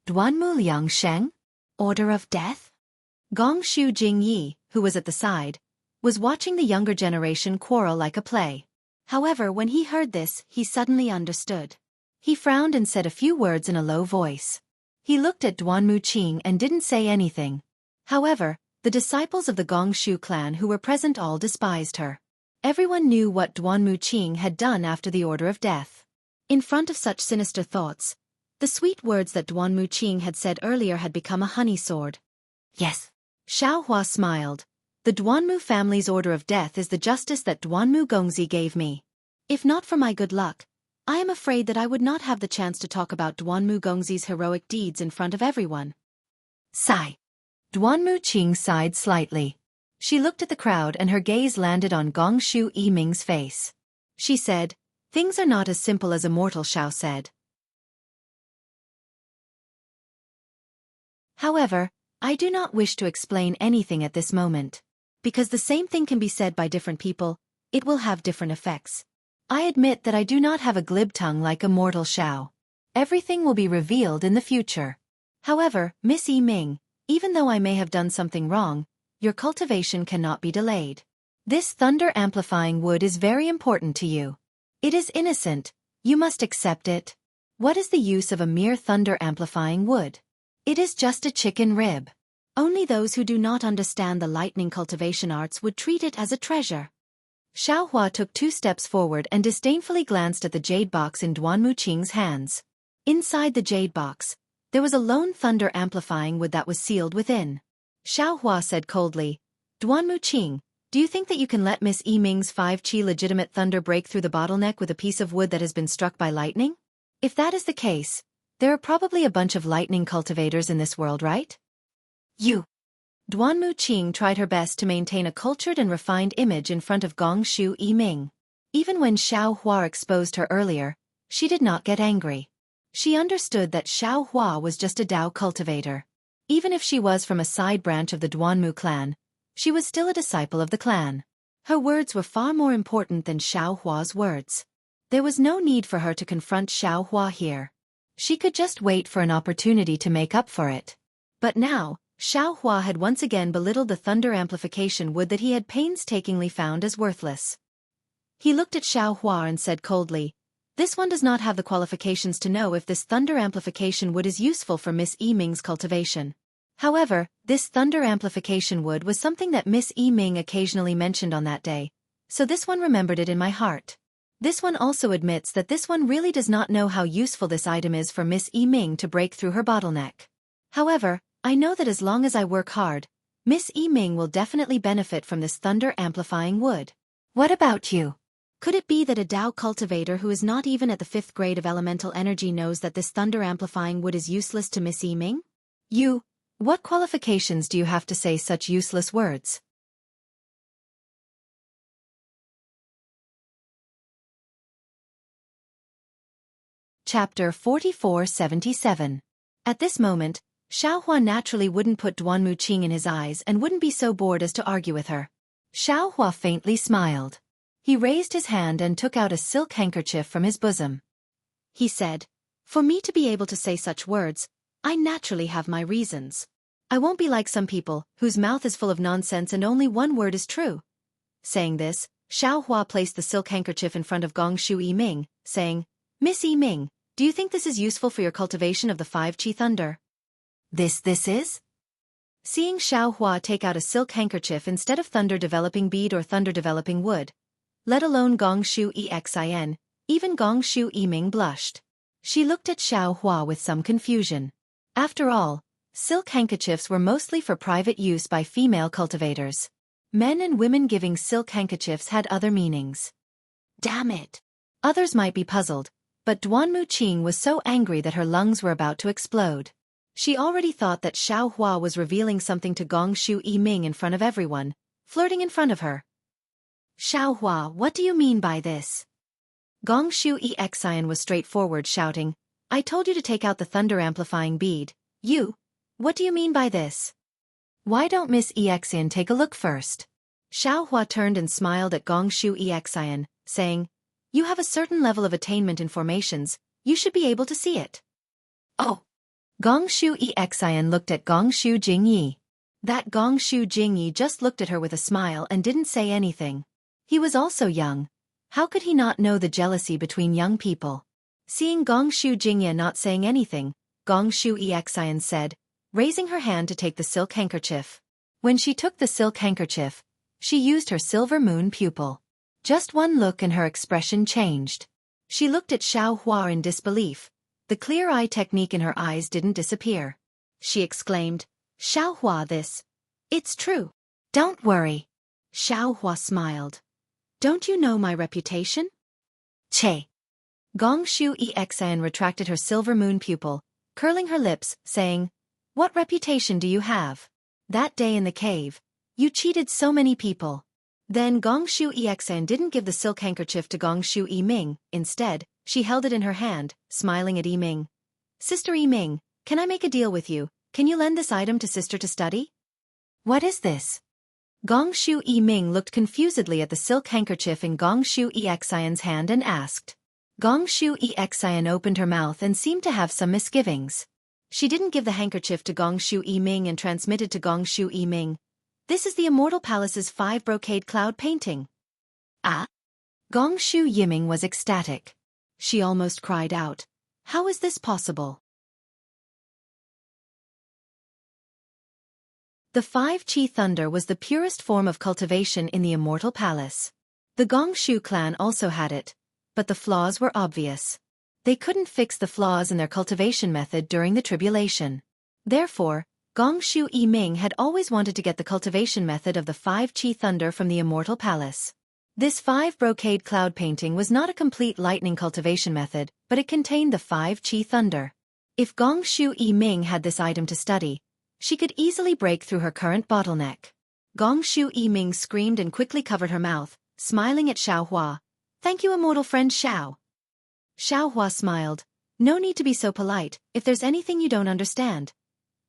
A: Duanmu Liangsheng? Order of death? Gongshu Jingyi, who was at the side, was watching the younger generation quarrel like a play. However, when he heard this, he suddenly understood. He frowned and said a few words in a low voice. He looked at Duanmu Qing and didn't say anything. However, the disciples of the Gongshu clan who were present all despised her. Everyone knew what Duanmu Qing had done after the order of death. In front of such sinister thoughts, the sweet words that Duanmu Qing had said earlier had become a honey sword. Yes. Xiaohua smiled. The Duanmu family's order of death is the justice that Duanmu Gongzi gave me. If not for my good luck, I am afraid that I would not have the chance to talk about Duanmu Gongzi's heroic deeds in front of everyone. Sigh. Duanmu Qing sighed slightly. She looked at the crowd and her gaze landed on Gongshu Yiming's face. She said, Things are not as simple as Immortal Xiao said. However, I do not wish to explain anything at this moment. Because the same thing can be said by different people, it will have different effects. I admit that I do not have a glib tongue like Immortal Xiao. Everything will be revealed in the future. However, Miss Yiming, even though I may have done something wrong, your cultivation cannot be delayed. This thunder-amplifying wood is very important to you. It is innocent, you must accept it. What is the use of a mere thunder-amplifying wood? It is just a chicken rib. Only those who do not understand the lightning cultivation arts would treat it as a treasure. Xiaohua took 2 steps forward and disdainfully glanced at the jade box in Duanmu Qing's hands. Inside the jade box, there was a lone thunder-amplifying wood that was sealed within. Xiaohua said coldly, Duanmu Qing, do you think that you can let Miss Yiming's 5-qi legitimate thunder break through the bottleneck with a piece of wood that has been struck by lightning? If that is the case, there are probably a bunch of lightning cultivators in this world, right? You. Duanmu Qing tried her best to maintain a cultured and refined image in front of Gongshu Yiming. Even when Xiaohua exposed her earlier, she did not get angry. She understood that Xiaohua was just a Dao cultivator. Even if she was from a side branch of the Duanmu clan, she was still a disciple of the clan. Her words were far more important than Xiaohua's words. There was no need for her to confront Xiaohua here. She could just wait for an opportunity to make up for it. But now, Xiaohua had once again belittled the thunder amplification wood that he had painstakingly found as worthless. He looked at Xiaohua and said coldly, This one does not have the qualifications to know if this thunder amplification wood is useful for Miss Yiming's cultivation. However, this thunder amplification wood was something that Miss Yiming occasionally mentioned on that day, so this one remembered it in my heart. This one also admits that this one really does not know how useful this item is for Miss Yiming to break through her bottleneck. However, I know that as long as I work hard, Miss Yiming will definitely benefit from this thunder amplifying wood. What about you? Could it be that a Dao cultivator who is not even at the 5th grade of elemental energy knows that this thunder-amplifying wood is useless to Miss Yiming? What qualifications do you have to say such useless words? Chapter 4477. At this moment, Xiaohua naturally wouldn't put Duanmu Qing in his eyes and wouldn't be so bored as to argue with her. Xiaohua faintly smiled. He raised his hand and took out a silk handkerchief from his bosom. He said, "For me to be able to say such words, I naturally have my reasons. I won't be like some people, whose mouth is full of nonsense and only one word is true." Saying this, Xiaohua placed the silk handkerchief in front of Gongshu Yiming, saying, "Miss Yiming, do you think this is useful for your cultivation of the 5 Qi Thunder?" This is? Seeing Xiaohua take out a silk handkerchief instead of thunder-developing bead or thunder-developing wood, let alone Gongshu Xin, even Gongshu Yiming blushed. She looked at Xiaohua with some confusion. After all, silk handkerchiefs were mostly for private use by female cultivators. Men and women giving silk handkerchiefs had other meanings. Damn it! Others might be puzzled, but Duanmu Qing was so angry that her lungs were about to explode. She already thought that Xiaohua was revealing something to Gongshu Yiming in front of everyone, flirting in front of her. "Xiaohua, what do you mean by this?" Gongshu Xin was straightforward, shouting, "I told you to take out the thunder-amplifying bead. What do you mean by this? Why don't Miss Xin take a look first?" Xiaohua turned and smiled at Gongshu Xin, saying, "You have a certain level of attainment in formations, you should be able to see it." "Oh!" Gongshu Xin looked at Gongshu Jingyi. That Gongshu Jingyi just looked at her with a smile and didn't say anything. He was also young. How could he not know the jealousy between young people? Seeing Gongshu Jingyi not saying anything, Gongshu Xin said, raising her hand to take the silk handkerchief. When she took the silk handkerchief, she used her silver moon pupil. Just one look and her expression changed. She looked at Xiaohua in disbelief. The clear eye technique in her eyes didn't disappear. She exclaimed, "Xiaohua, it's true. Don't worry." Xiaohua smiled. "Don't you know my reputation?" "Che." Gongshu Xin retracted her silver moon pupil, curling her lips, saying, "What reputation do you have? That day in the cave, you cheated so many people." Then Gongshu Xin didn't give the silk handkerchief to Gongshu Yiming. Instead, she held it in her hand, smiling at Yiming. "Sister Yiming, can I make a deal with you? Can you lend this item to sister to study?" "What is this?" Gongshu Yiming looked confusedly at the silk handkerchief in Gongshu Xin's hand and asked. Gongshu Xin opened her mouth and seemed to have some misgivings. She didn't give the handkerchief to Gongshu Yiming and transmitted to Gongshu Yiming, "This is the Immortal Palace's 5 brocade cloud painting." "Ah?" Gongshu Yiming was ecstatic. She almost cried out, "How is this possible?" The 5 Qi Thunder was the purest form of cultivation in the Immortal Palace. The Gongshu clan also had it, but the flaws were obvious. They couldn't fix the flaws in their cultivation method during the tribulation. Therefore, Gongshu Yiming had always wanted to get the cultivation method of the 5 Qi Thunder from the Immortal Palace. This 5 brocade cloud painting was not a complete lightning cultivation method, but it contained the 5 Qi Thunder. If Gongshu Yiming had this item to study, she could easily break through her current bottleneck. Gongshu Yiming screamed and quickly covered her mouth, smiling at Xiaohua. "Thank you, immortal friend Xiao." Xiaohua smiled. "No need to be so polite, if there's anything you don't understand."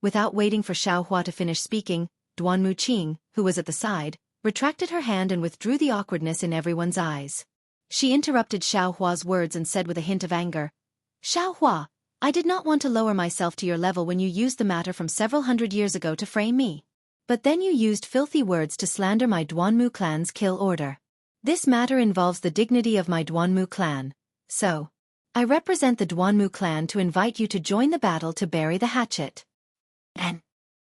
A: Without waiting for Xiaohua to finish speaking, Duanmu Qing, who was at the side, retracted her hand and withdrew the awkwardness in everyone's eyes. She interrupted Xiaohua's words and said with a hint of anger, "Xiaohua, I did not want to lower myself to your level when you used the matter from several hundred years ago to frame me. But then you used filthy words to slander my Duanmu clan's kill order. This matter involves the dignity of my Duanmu clan. So, I represent the Duanmu clan to invite you to join the battle to bury the hatchet." And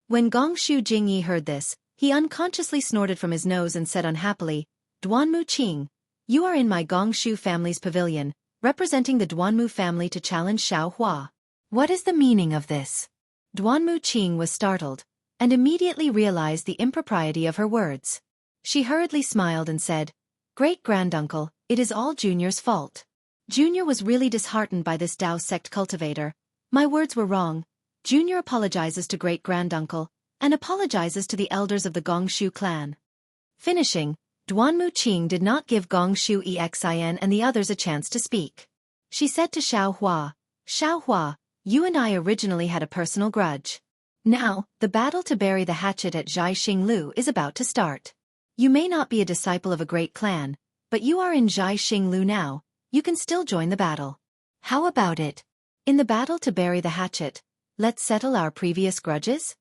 A: when Gongshu Jingyi heard this, he unconsciously snorted from his nose and said unhappily, "Duanmu Qing, you are in my Gongshu family's pavilion, representing the Duanmu family to challenge Xiaohua. What is the meaning of this?" Duanmu Qing was startled, and immediately realized the impropriety of her words. She hurriedly smiled and said, "Great-granduncle, It is all Junior's fault. Junior was really disheartened by this Tao sect cultivator. My words were wrong. Junior apologizes to great-granduncle, and apologizes to the elders of the Gongshu clan. Finishing, Duanmu Qing did not give Gongshu Exin and the others a chance to speak. She said to Xiao Hua, you and I originally had a personal grudge. Now, the battle to bury the hatchet at Jianghu is about to start. You may not be a disciple of a great clan, but you are in Jianghu now, you can still join the battle. How about it? In the battle to bury the hatchet, let's settle our previous grudges?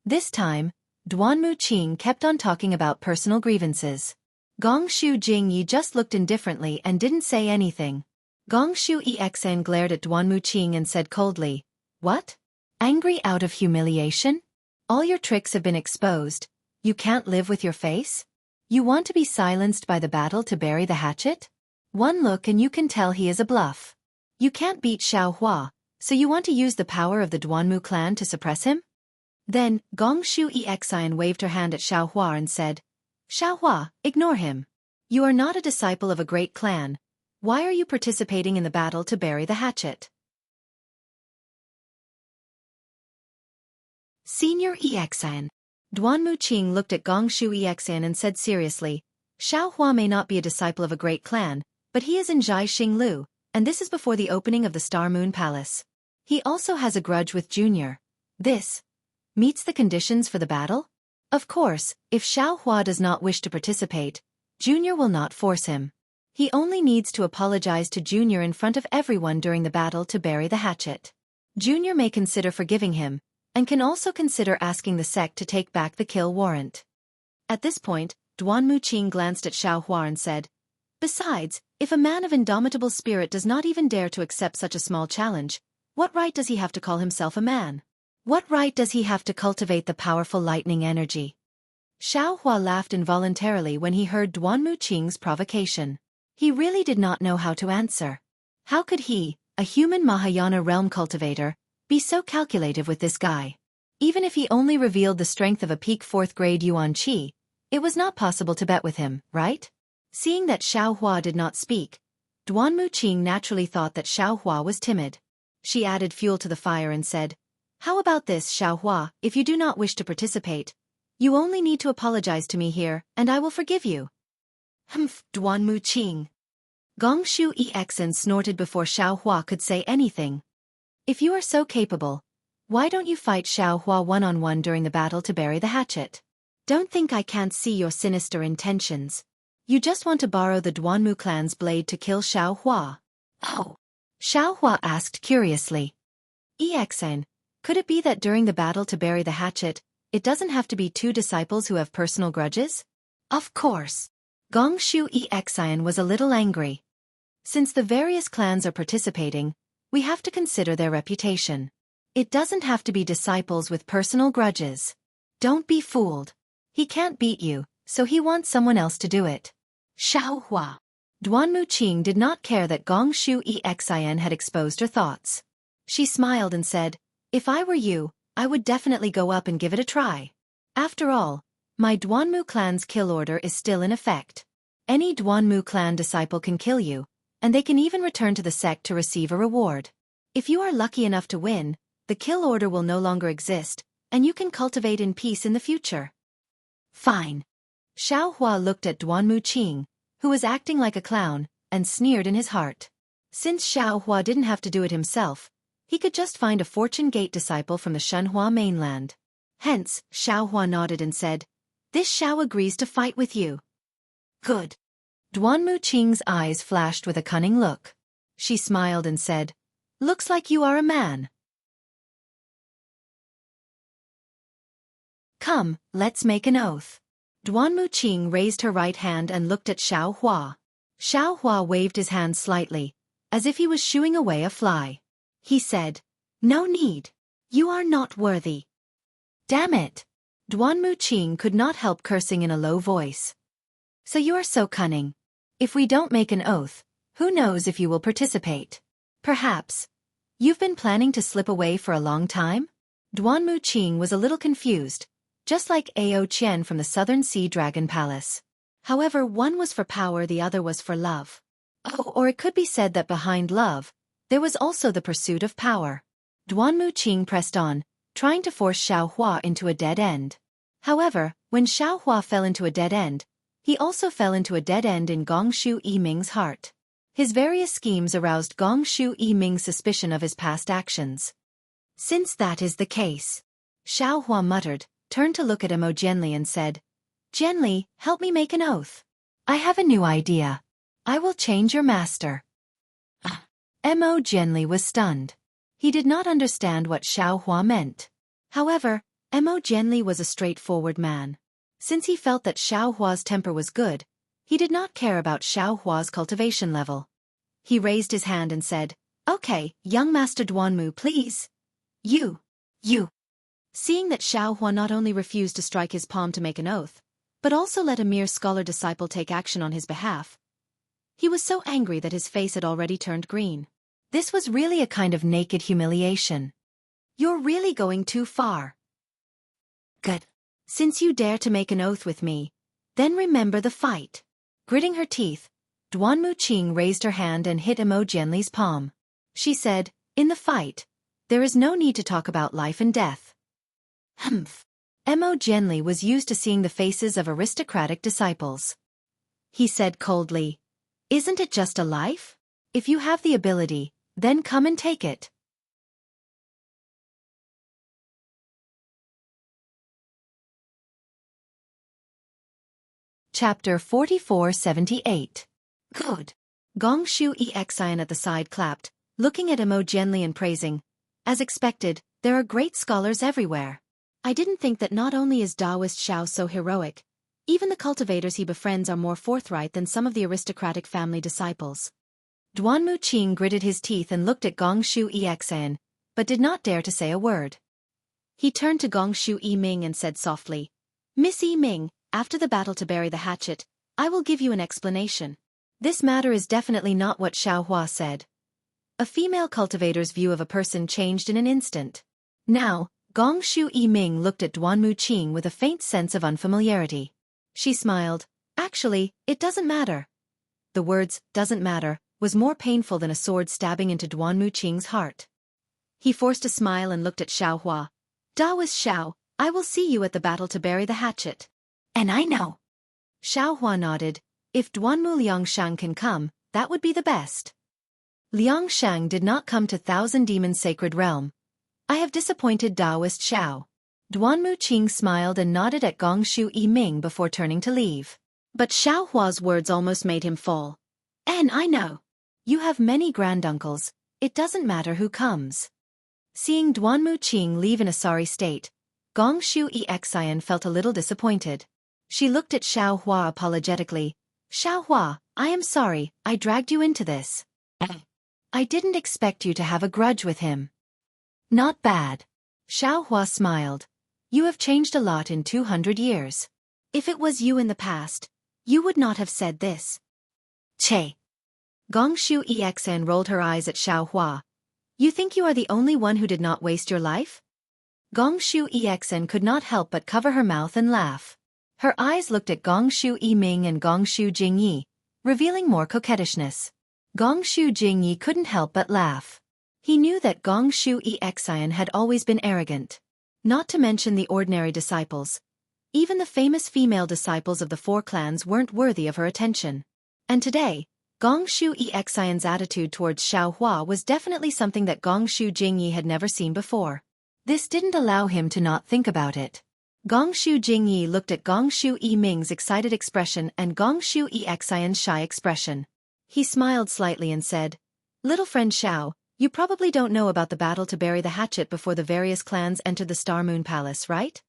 A: This time, Duanmu Qing kept on talking about personal grievances. Gongshu Jingyi just looked indifferently and didn't say anything. Gongshu Exen glared at Duanmu Qing and said coldly, what? Angry out of humiliation? All your tricks have been exposed, you can't live with your face? You want to be silenced by the battle to bury the hatchet? One look and you can tell he is a bluff. You can't beat Xiao Hua, so you want to use the power of the Duanmu clan to suppress him? Then, Gongshu Exin waved her hand at Xiao Hua and said, Xiao Hua, ignore him. You are not a disciple of a great clan. Why are you participating in the battle to bury the hatchet? Senior Exin. Duanmu Qing looked at Gongshu Exin and said seriously, Xiao Hua may not be a disciple of a great clan, but he is in Jianghu, and this is before the opening of the Star Moon Palace. He also has a grudge with Junior. This meets the conditions for the battle? Of course, if Xiao Hua does not wish to participate, Junior will not force him. He only needs to apologize to Junior in front of everyone during the battle to bury the hatchet. Junior may consider forgiving him, and can also consider asking the sect to take back the kill warrant. At this point, Duanmu Qing glanced at Xiao Hua and said, besides, if a man of indomitable spirit does not even dare to accept such a small challenge, what right does he have to call himself a man? What right does he have to cultivate the powerful lightning energy? Xiao Hua laughed involuntarily when he heard Duanmu Qing's provocation. He really did not know how to answer. How could he, a human Mahayana realm cultivator, be so calculative with this guy? Even if he only revealed the strength of a peak 4th grade Yuan Qi, it was not possible to bet with him, right? Seeing that Xiao Hua did not speak, Duanmu Qing naturally thought that Xiao Hua was timid. She added fuel to the fire and said, how about this, Xiao Hua, if you do not wish to participate, you only need to apologize to me here, and I will forgive you. Humph, Duanmu Qing. Gongshu Exin snorted before Xiao Hua could say anything. If you are so capable, why don't you fight Xiao Hua one-on-one during the battle to bury the hatchet? Don't think I can't see your sinister intentions. You just want to borrow the Duanmu clan's blade to kill Xiao Hua. Oh. Xiao Hua asked curiously. Exin, could it be that during the battle to bury the hatchet, it doesn't have to be two disciples who have personal grudges? Of course. Gongshu Exin was a little angry. Since the various clans are participating, we have to consider their reputation. It doesn't have to be disciples with personal grudges. Don't be fooled. He can't beat you, so he wants someone else to do it. Xiao Hua. Duanmu Qing did not care that Gongshu Exin had exposed her thoughts. She smiled and said, if I were you, I would definitely go up and give it a try. After all, my Duanmu clan's kill order is still in effect. Any Duanmu clan disciple can kill you, and they can even return to the sect to receive a reward. If you are lucky enough to win, the kill order will no longer exist, and you can cultivate in peace in the future. Fine. Xiao Hua looked at Duanmu Qing, who was acting like a clown, and sneered in his heart. Since Xiao Hua didn't have to do it himself, he could just find a Fortune Gate disciple from the Shenhua mainland. Hence, Xiao Hua nodded and said, this Xiao agrees to fight with you. Good. Duanmu Qing's eyes flashed with a cunning look. She smiled and said, looks like you are a man. Come, let's make an oath. Duanmu Qing raised her right hand and looked at Xiao Hua. Xiao Hua waved his hand slightly, as if he was shooing away a fly. He said, no need. You are not worthy. Damn it. Duanmu Qing could not help cursing in a low voice. So you are so cunning. If we don't make an oath, who knows if you will participate? Perhaps. You've been planning to slip away for a long time? Duanmu Qing was a little confused, just like Ao Qian from the Southern Sea Dragon Palace. However, one was for power, the other was for love. Oh, or it could be said that behind love, there was also the pursuit of power. Duanmu Qing pressed on, trying to force Xiaohua into a dead end. However, when Xiaohua fell into a dead end, he also fell into a dead end in Gongshu Yiming's heart. His various schemes aroused Gongshu Yiming's suspicion of his past actions. Since that is the case, Xiaohua muttered, turned to look at Mo Jianli and said, Jianli, help me make an oath. I have a new idea. I will change your master. Mo Jianli was stunned. He did not understand what Xiaohua meant. However, Mo Jianli was a straightforward man. Since he felt that Xiaohua's temper was good, he did not care about Xiaohua's cultivation level. He raised his hand and said, Okay, young Master Duanmu, please. You. Seeing that Xiaohua not only refused to strike his palm to make an oath, but also let a mere scholar-disciple take action on his behalf, he was so angry that his face had already turned green. This was really a kind of naked humiliation. You're really going too far. Good. Since you dare to make an oath with me, then remember the fight. Gritting her teeth, Duanmu Qing raised her hand and hit Mo Jianli's palm. She said, In the fight, there is no need to talk about life and death. Humph. Mo Jianli was used to seeing the faces of aristocratic disciples. He said coldly, Isn't it just a life? If you have the ability, then come and take it. Chapter 4478. Good. Gongshu Xian at the side clapped, looking at Mo Jianli and praising. As expected, there are great scholars everywhere. I didn't think that not only is Daoist Xiao so heroic, even the cultivators he befriends are more forthright than some of the aristocratic family disciples. Duanmu Qing gritted his teeth and looked at Gongshu Xian, but did not dare to say a word. He turned to Gongshu Yiming and said softly, Miss Yiming, after the battle to bury the hatchet, I will give you an explanation. This matter is definitely not what Xiaohua said. A female cultivator's view of a person changed in an instant. Now, Gongshu Yiming looked at Duanmu Qing with a faint sense of unfamiliarity. She smiled. Actually, it doesn't matter. The words, doesn't matter, was more painful than a sword stabbing into Duanmu Qing's heart. He forced a smile and looked at Xiaohua. Daoist Xiao, I will see you at the battle to bury the hatchet. And I know. Xiaohua nodded. If Duanmu Liangshang can come, that would be the best. Liangshang did not come to Thousand Demons Sacred Realm. I have disappointed Daoist Xiao. Duanmu Qing smiled and nodded at Gongshu Yiming before turning to leave. But Xiaohua's words almost made him fall. And I know. You have many granduncles, it doesn't matter who comes. Seeing Duanmu Qing leave in a sorry state, Gongshu Xian felt a little disappointed. She looked at Xiaohua apologetically. Xiaohua, I am sorry, I dragged you into this. I didn't expect you to have a grudge with him. Not bad. Xiaohua smiled. You have changed a lot in 200 years. If it was you in the past, you would not have said this. Che. Gongshu Xian rolled her eyes at Xiaohua. You think you are the only one who did not waste your life? Gongshu Xian could not help but cover her mouth and laugh. Her eyes looked at Gongshu Yiming and Gongshu Jingyi, revealing more coquettishness. Gongshu Jingyi couldn't help but laugh. He knew that Gongshu Xian had always been arrogant. Not to mention the ordinary disciples. Even the famous female disciples of the four clans weren't worthy of her attention. And today, Gongshu Xian's attitude towards Xiaohua was definitely something that Gongshu Jingyi had never seen before. This didn't allow him to not think about it. Gongshu Jingyi looked at Gongshu Yiming's excited expression and Gongshu Xian's shy expression. He smiled slightly and said, Little friend Xiao, you probably don't know about the battle to bury the hatchet before the various clans entered the Star Moon Palace, right?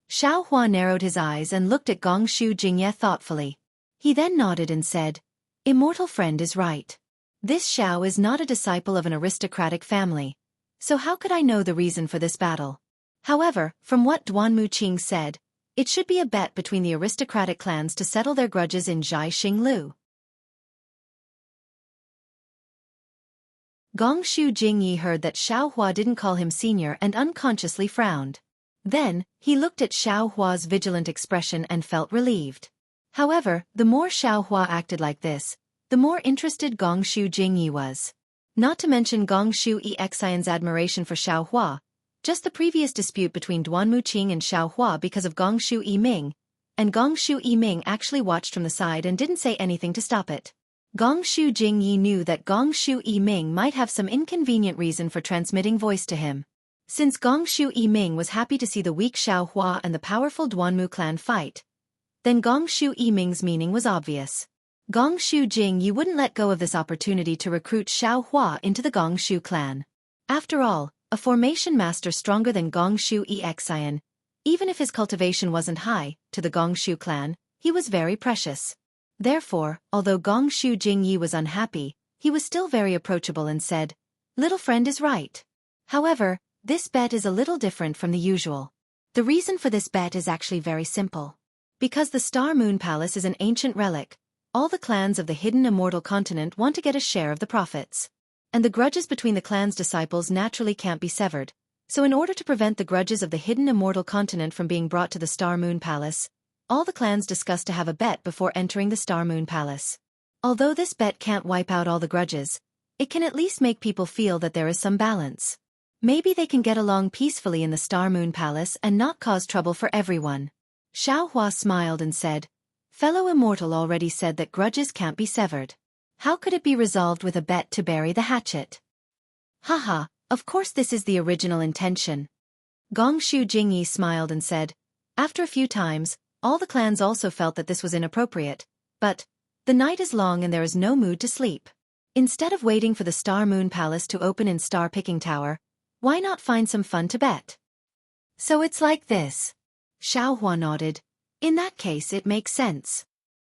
A: Xiaohua narrowed his eyes and looked at Gongshu Jingyi thoughtfully. He then nodded and said, Immortal friend is right. This Xiao is not a disciple of an aristocratic family. So how could I know the reason for this battle? However, from what Duanmu Qing said, it should be a bet between the aristocratic clans to settle their grudges in Zhai Xinglu. Gongshu Jingyi heard that Xiaohua didn't call him senior and unconsciously frowned. Then, he looked at Xiaohua's vigilant expression and felt relieved. However, the more Xiaohua acted like this, the more interested Gongshu Jingyi was. Not to mention Gongshu Xian's admiration for Xiao Hua, just the previous dispute between Duanmu Qing and Xiao Hua because of Gongshu Yiming, and Gongshu Yiming actually watched from the side and didn't say anything to stop it. Gongshu Jingyi knew that Gongshu Yiming might have some inconvenient reason for transmitting voice to him. Since Gongshu Yiming was happy to see the weak Xiao Hua and the powerful Duanmu clan fight, then Gongshu Yiming's meaning was obvious. Gongshu Jingyi wouldn't let go of this opportunity to recruit Xiao Hua into the Gongshu clan. After all, a formation master stronger than Gongshu Xian, even if his cultivation wasn't high, to the Gongshu clan, he was very precious. Therefore, although Gongshu Jingyi was unhappy, he was still very approachable and said, "Little friend is right. However, this bet is a little different from the usual. The reason for this bet is actually very simple. Because the Star Moon Palace is an ancient relic, all the clans of the hidden immortal continent want to get a share of the profits. And the grudges between the clan's disciples naturally can't be severed, so in order to prevent the grudges of the hidden immortal continent from being brought to the Star Moon Palace, all the clans discuss to have a bet before entering the Star Moon Palace. Although this bet can't wipe out all the grudges, it can at least make people feel that there is some balance. Maybe they can get along peacefully in the Star Moon Palace and not cause trouble for everyone." Xiao Hua smiled and said, "Fellow Immortal already said that grudges can't be severed. How could it be resolved with a bet to bury the hatchet?" "Haha, of course this is the original intention." Gongshu Jingyi smiled and said, "After a few times, all the clans also felt that this was inappropriate, but the night is long and there is no mood to sleep. Instead of waiting for the Star Moon Palace to open in Star Picking Tower, why not find some fun to bet?" "So it's like this." Xiao Hua nodded. "In that case it makes sense."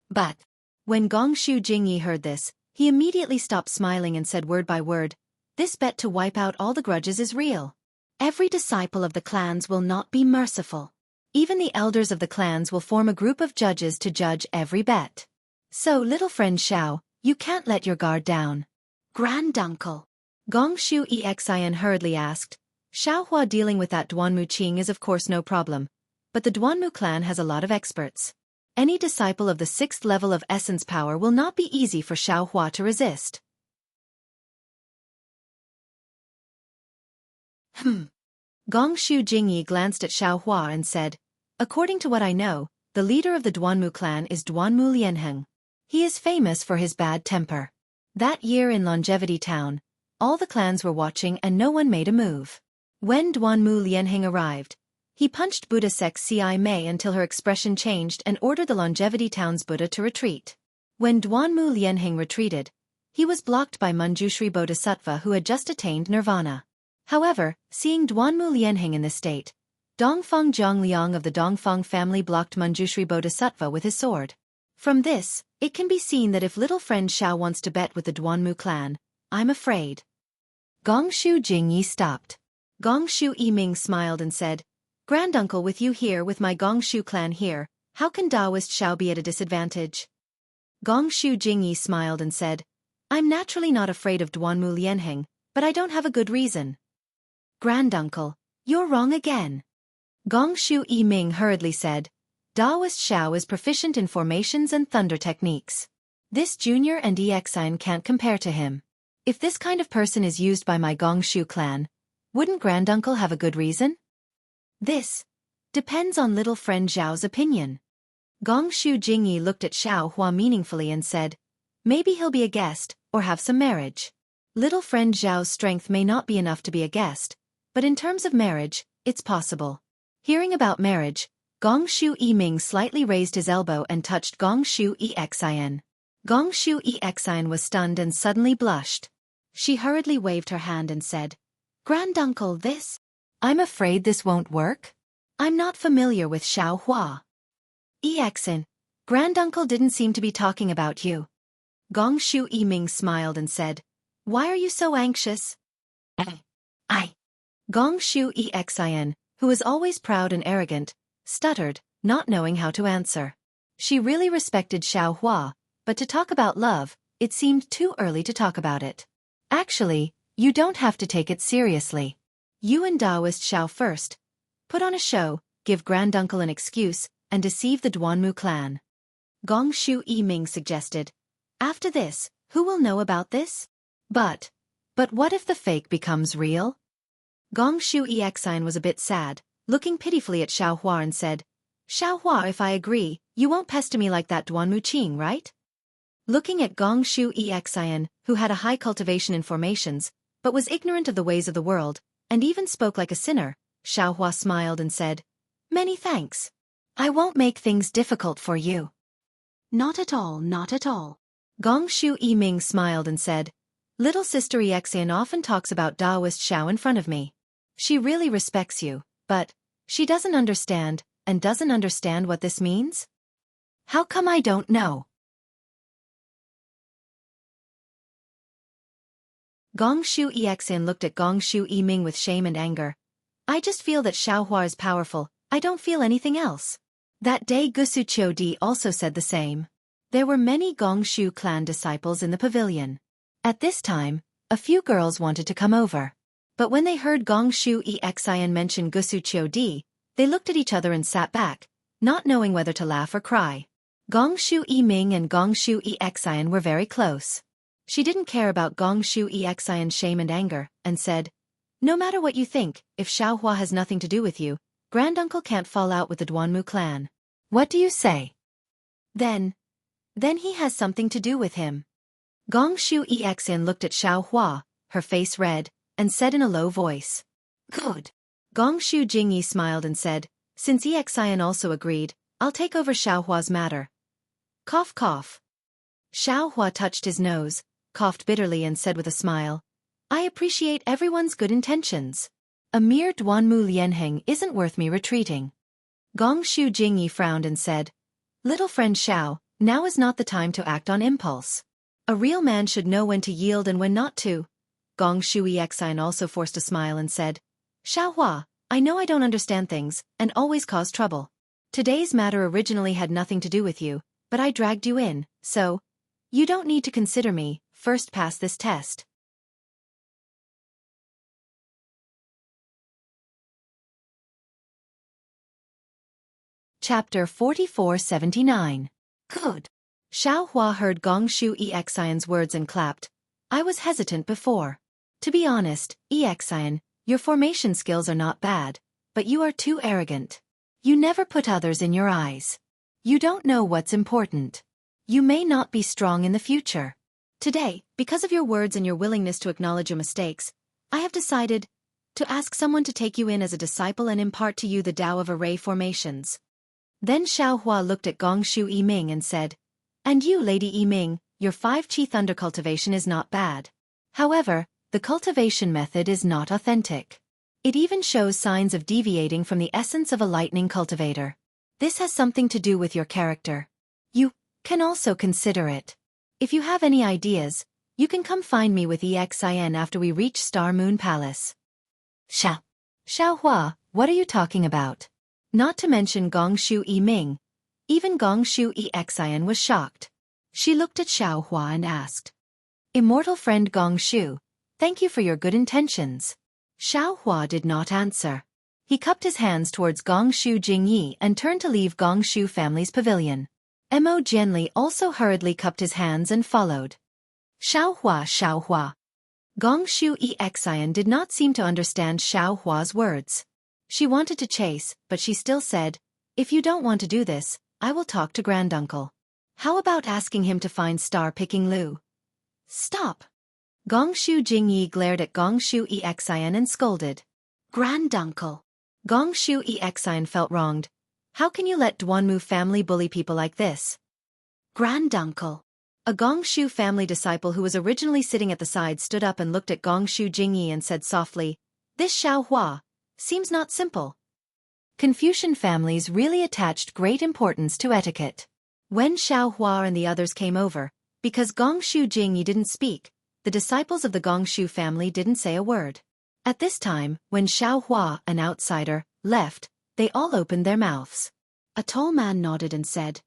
A: But when Gongshu Jingyi heard this, he immediately stopped smiling and said word by word, "This bet to wipe out all the grudges is real. Every disciple of the clans will not be merciful. Even the elders of the clans will form a group of judges to judge every bet. So, little friend Xiao, you can't let your guard down." "Granduncle," Gongshu Xian hurriedly asked, "Xiao Hua dealing with that Duanmu Qing is of course no problem, but the Duanmu clan has a lot of experts. Any disciple of the 6th level of essence power will not be easy for Xiao Hua to resist." Gongshu Jingyi glanced at Xiao Hua and said, "According to what I know, the leader of the Duanmu clan is Duanmu Lianheng. He is famous for his bad temper. That year in Longevity Town, all the clans were watching and no one made a move. When Duanmu Lianheng arrived, he punched Buddha Sek Ci Mei until her expression changed and ordered the Longevity Town's Buddha to retreat. When Duanmu Lianheng retreated, he was blocked by Manjushri Bodhisattva who had just attained nirvana. However, seeing Duanmu Lianheng in this state, Dongfang Zhongliang of the Dongfang family blocked Manjushri Bodhisattva with his sword. From this, it can be seen that if little friend Xiao wants to bet with the Duanmu clan, I'm afraid." Gongshu Jingyi stopped. Gongshu Yiming smiled and said, "Granduncle, with you here with my Gongshu clan here, how can Taoist Xiao be at a disadvantage?" Gongshu Jingyi smiled and said, "I'm naturally not afraid of Duanmu Lianheng, but I don't have a good reason." "Granduncle, you're wrong again." Gongshu Yiming hurriedly said, "Taoist Xiao is proficient in formations and thunder techniques. This junior and Xian can't compare to him. If this kind of person is used by my Gongshu clan, wouldn't Granduncle have a good reason?" "This depends on little friend Zhao's opinion." Gongshu Jingyi looked at Xiao Hua meaningfully and said, "Maybe he'll be a guest, or have some marriage. Little friend Zhao's strength may not be enough to be a guest, but in terms of marriage, it's possible." Hearing about marriage, Gongshu Yiming slightly raised his elbow and touched Gongshu Xian. Gongshu Xian was stunned and suddenly blushed. She hurriedly waved her hand and said, "Granduncle, this? I'm afraid this won't work. I'm not familiar with Xiao Hua." "Xian, Granduncle didn't seem to be talking about you." Gongshu Yiming smiled and said, "Why are you so anxious?" I. Gongshu Xian, who was always proud and arrogant, stuttered, not knowing how to answer. She really respected Xiao Hua, but to talk about love, it seemed too early to talk about it. "Actually, you don't have to take it seriously. You and Taoist Xiao first. Put on a show, give Granduncle an excuse, and deceive the Duanmu clan." Gongshu Yiming suggested. After this, who will know about this? But what if the fake becomes real? Gong Shu Xian was a bit sad, looking pitifully at Xiaohua and said, Xiaohua, if I agree, you won't pester me like that Duan Muqing, right? Looking at Gong Shu Xian, who had a high cultivation in formations, but was ignorant of the ways of the world, and even spoke like a sinner, Xiaohua smiled and said, Many thanks. I won't make things difficult for you. Not at all, not at all. Gong Shu Yiming smiled and said, Little sister Xian often talks about Taoist Xiao in front of me. She really respects you, but she doesn't understand, and doesn't understand what this means? How come I don't know? Gong Shu Xian looked at Gong Shu Yiming with shame and anger. I just feel that Xiaohua is powerful, I don't feel anything else. That day Gusu Qiudi also said the same. There were many Gong Shu clan disciples in the pavilion. At this time, a few girls wanted to come over. But when they heard Gong Shu Xian mention Gusu Qiudi, they looked at each other and sat back, not knowing whether to laugh or cry. Gong Shu Yiming and Gong Shu Xian were very close. She didn't care about Gong Shu Xian's shame and anger, and said, No matter what you think, if Xiaohua has nothing to do with you, granduncle can't fall out with the Duanmu clan. What do you say? Then he has something to do with him. Gong Shu Xian looked at Xiaohua, her face red, and said in a low voice. Good. Gong Shu Jingyi smiled and said, Since Xian also agreed, I'll take over Xiaohua's matter. Cough cough. Xiaohua touched his nose, coughed bitterly and said with a smile, I appreciate everyone's good intentions. A mere Duanmu Lianheng isn't worth me retreating. Gong Shu Jingyi frowned and said, Little friend Xiao, now is not the time to act on impulse. A real man should know when to yield and when not to. Gong Shu Xian also forced a smile and said, Xiaohua, I know I don't understand things, and always cause trouble. Today's matter originally had nothing to do with you, but I dragged you in, so you don't need to consider me, first pass this test. Chapter 4479. Good. Xiaohua heard Gong Shu Xian's words and clapped. I was hesitant before. To be honest, Xian, your formation skills are not bad, but you are too arrogant. You never put others in your eyes. You don't know what's important. You may not be strong in the future. Today, because of your words and your willingness to acknowledge your mistakes, I have decided to ask someone to take you in as a disciple and impart to you the Tao of array formations. Then Xiaohua looked at Gong Shu Yiming and said, And you, Lady Yiming, your 5-chi thunder cultivation is not bad. However, the cultivation method is not authentic. It even shows signs of deviating from the essence of a lightning cultivator. This has something to do with your character. You can also consider it. If you have any ideas, you can come find me with Xian after we reach Star Moon Palace. Xiaohua, what are you talking about? Not to mention Gong Shu Yiming. Even Gong Shu Xian was shocked. She looked at Xiaohua and asked, Immortal friend Gong Shu, thank you for your good intentions. Xiaohua did not answer. He cupped his hands towards Gong Shu Jingyi and turned to leave Gong Shu family's pavilion. Mo Jianli also hurriedly cupped his hands and followed. Xiaohua. Gong Shu Xian did not seem to understand Xiaohua's words. She wanted to chase, but she still said, If you don't want to do this, I will talk to granduncle. How about asking him to find star-picking Lu? Stop! Gong Shu Jingyi glared at Gong Shu Xian and scolded. Granduncle! Gong Shu Xian felt wronged. How can you let Duanmu family bully people like this? Granduncle! A Gong Shu family disciple who was originally sitting at the side stood up and looked at Gong Shu Jingyi and said softly, This Xiaohua seems not simple. Confucian families really attached great importance to etiquette. When Xiaohua and the others came over, because Gong Shu Jingyi didn't speak, the disciples of the Gong Shu family didn't say a word. At this time, when Xiaohua, an outsider, left, they all opened their mouths. A tall man nodded and said,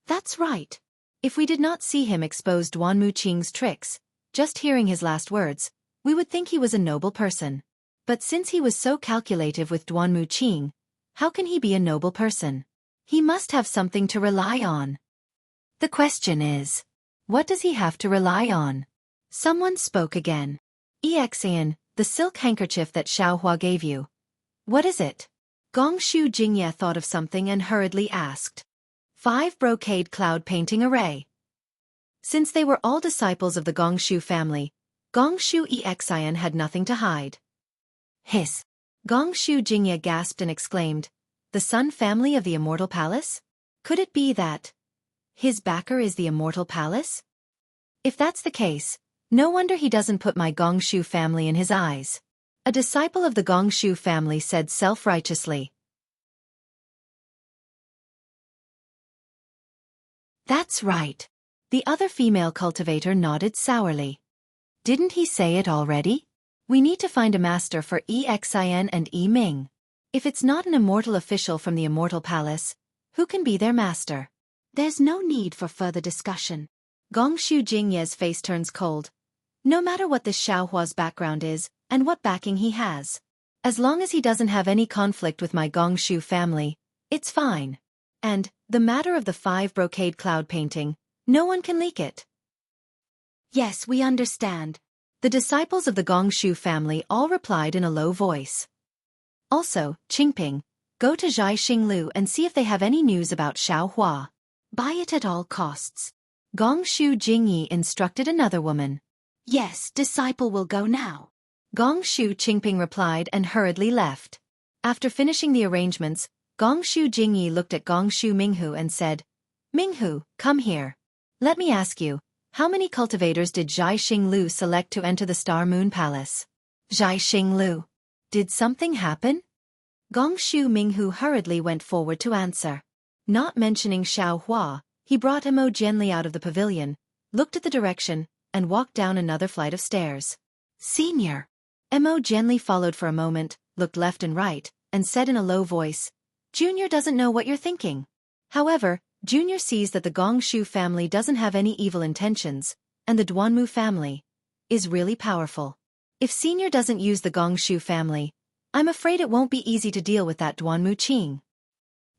A: That's right. If we did not see him expose Duan Muqing's tricks, just hearing his last words, we would think he was a noble person. But since he was so calculative with Duan Muqing, how can he be a noble person? He must have something to rely on. The question is, What does he have to rely on? Someone spoke again. Xian, the silk handkerchief that Xiaohua gave you. What is it? Gongshu Jingye thought of something and hurriedly asked. 5 brocade cloud painting array. Since they were all disciples of the Gongshu family, Gongshu Xian had nothing to hide. Hiss. Gongshu Jingye gasped and exclaimed, the Sun family of the Immortal Palace? Could it be that his backer is the Immortal Palace? If that's the case, no wonder he doesn't put my Gongshu family in his eyes. A disciple of the Gongshu family said self-righteously. That's right. The other female cultivator nodded sourly. Didn't he say it already? We need to find a master for Xian and Ming. If it's not an immortal official from the Immortal Palace, who can be their master? There's no need for further discussion. Gongshu Jingye's face turns cold. No matter what this Xiaohua's background is, and what backing he has. As long as he doesn't have any conflict with my Gongshu family, it's fine. And, the matter of the 5 brocade cloud painting, no one can leak it. Yes, we understand. The disciples of the Gongshu family all replied in a low voice. Also, Qingping, go to Xinglu and see if they have any news about Xiaohua. Buy it at all costs. Gongshu Jingyi instructed another woman. Yes, disciple will go now. Gongshu Qingping replied and hurriedly left. After finishing the arrangements, Gongshu Jingyi looked at Gongshu Minghu and said, Minghu, come here. Let me ask you, how many cultivators did Xinglu select to enter the Star Moon Palace? Xinglu. Did something happen? Gongshu Minghu hurriedly went forward to answer. Not mentioning Xiaohua, he brought Emo Jianli out of the pavilion, looked at the direction, and walked down another flight of stairs. Senior. Emo Jianli followed for a moment, looked left and right, and said in a low voice, Junior doesn't know what you're thinking. However, Junior sees that the Gongshu family doesn't have any evil intentions, and the Duanmu family is really powerful. If Senior doesn't use the Gongshu family, I'm afraid it won't be easy to deal with that Duanmu Qing.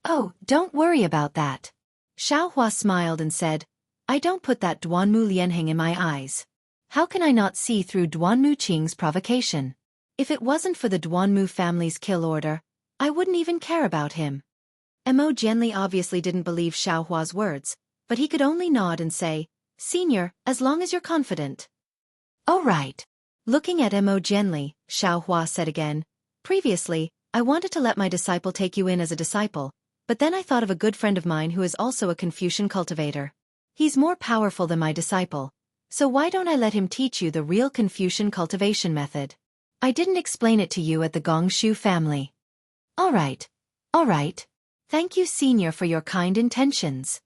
A: Oh, don't worry about that. Xiaohua smiled and said, I don't put that Duanmu Lianheng in my eyes. How can I not see through Duanmu Qing's provocation? If it wasn't for the Duanmu family's kill order, I wouldn't even care about him. Emo Jianli obviously didn't believe Xiaohua's words, but he could only nod and say, Senior, as long as you're confident. All right. Looking at Emo Jianli, Xiaohua said again, Previously, I wanted to let my disciple take you in as a disciple, but then I thought of a good friend of mine who is also a Confucian cultivator. He's more powerful than my disciple, so why don't I let him teach you the real Confucian cultivation method? I didn't explain it to you at the Gongshu family. All right. Thank you, Senior, for your kind intentions.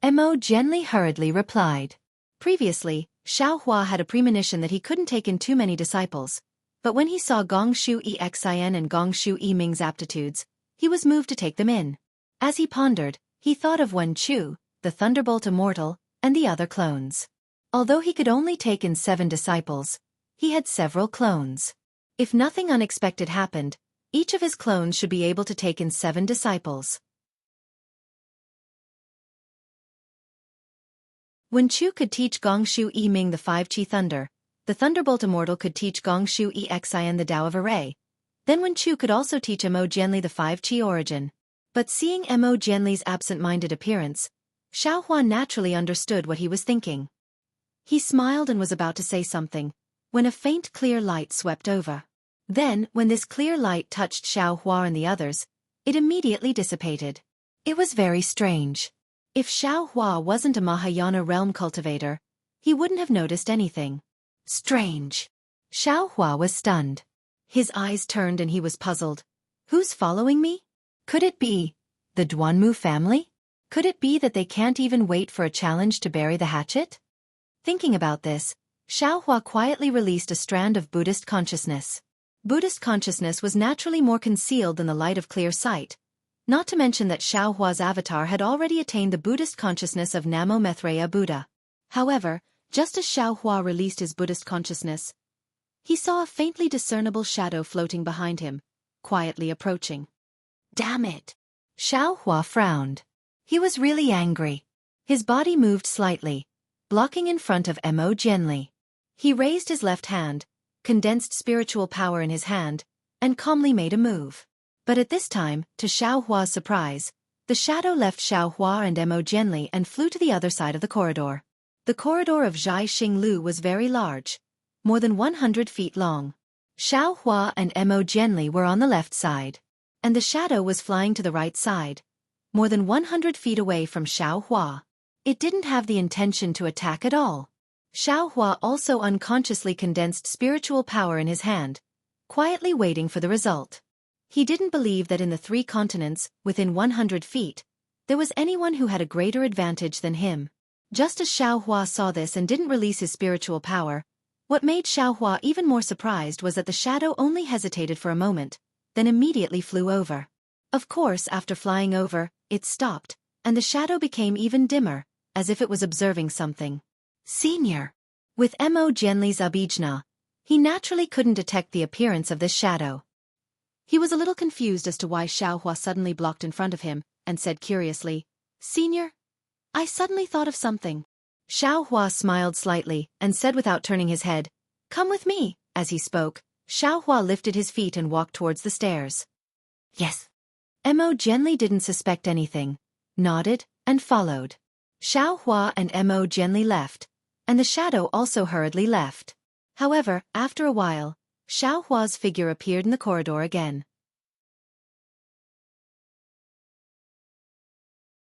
A: Emo Jianli hurriedly replied. Previously, Xiaohua had a premonition that he couldn't take in too many disciples, but when he saw Gongshu Xian and Gongshu Ming's aptitudes, he was moved to take them in. As he pondered, he thought of Wen Chu, the Thunderbolt Immortal, and the other clones. Although he could only take in 7 disciples, he had several clones. If nothing unexpected happened, each of his clones should be able to take in 7 disciples. Wen Chu could teach Gongshu Ming the 5 Qi Thunder, the Thunderbolt Immortal could teach Gongshu Xian the Tao of Array. Then Wen Chu could also teach Emo Jianli the 5 Qi Origin. But seeing Emo Jianli's absent-minded appearance, Xiaohua naturally understood what he was thinking. He smiled and was about to say something, when a faint clear light swept over. Then, when this clear light touched Xiaohua and the others, it immediately dissipated. It was very strange. If Xiaohua wasn't a Mahayana realm cultivator, he wouldn't have noticed anything. Strange. Xiaohua was stunned. His eyes turned and he was puzzled. Who's following me? Could it be the Duanmu family? Could it be that they can't even wait for a challenge to bury the hatchet? Thinking about this, Xiaohua quietly released a strand of Buddhist consciousness. Buddhist consciousness was naturally more concealed than the light of clear sight, not to mention that Xiaohua's avatar had already attained the Buddhist consciousness of Namo Maitreya Buddha. However, just as Xiaohua released his Buddhist consciousness, he saw a faintly discernible shadow floating behind him, quietly approaching. Damn it! Xiaohua frowned. He was really angry. His body moved slightly, blocking in front of Mo Jianli. He raised his left hand, condensed spiritual power in his hand, and calmly made a move. But at this time, to Xiao Hua's surprise, the shadow left Xiao Hua and Mo Jianli and flew to the other side of the corridor. The corridor of Xianxia Lu was very large, more than 100 feet long. Xiao Hua and Mo Jianli were on the left side, and the shadow was flying to the right side, more than 100 feet away from Xiao Hua. It didn't have the intention to attack at all. Xiao Hua also unconsciously condensed spiritual power in his hand, quietly waiting for the result. He didn't believe that in the 3 continents, within 100 feet, there was anyone who had a greater advantage than him. Just as Xiao Hua saw this and didn't release his spiritual power, what made Xiao Hua even more surprised was that the shadow only hesitated for a moment, then immediately flew over. Of course, after flying over, it stopped, and the shadow became even dimmer, as if it was observing something. Senior. With Mo Jianli's abijna, he naturally couldn't detect the appearance of this shadow. He was a little confused as to why Xiao Hua suddenly blocked in front of him, and said curiously, "Senior? I suddenly thought of something." Xiao Hua smiled slightly, and said without turning his head, "Come with me." As he spoke, Xiao Hua lifted his feet and walked towards the stairs. "Yes." Mo Jianli didn't suspect anything, nodded, and followed. Xiao Hua and Mo Jianli left, and the shadow also hurriedly left. However, after a while, Xiao Hua's figure appeared in the corridor again.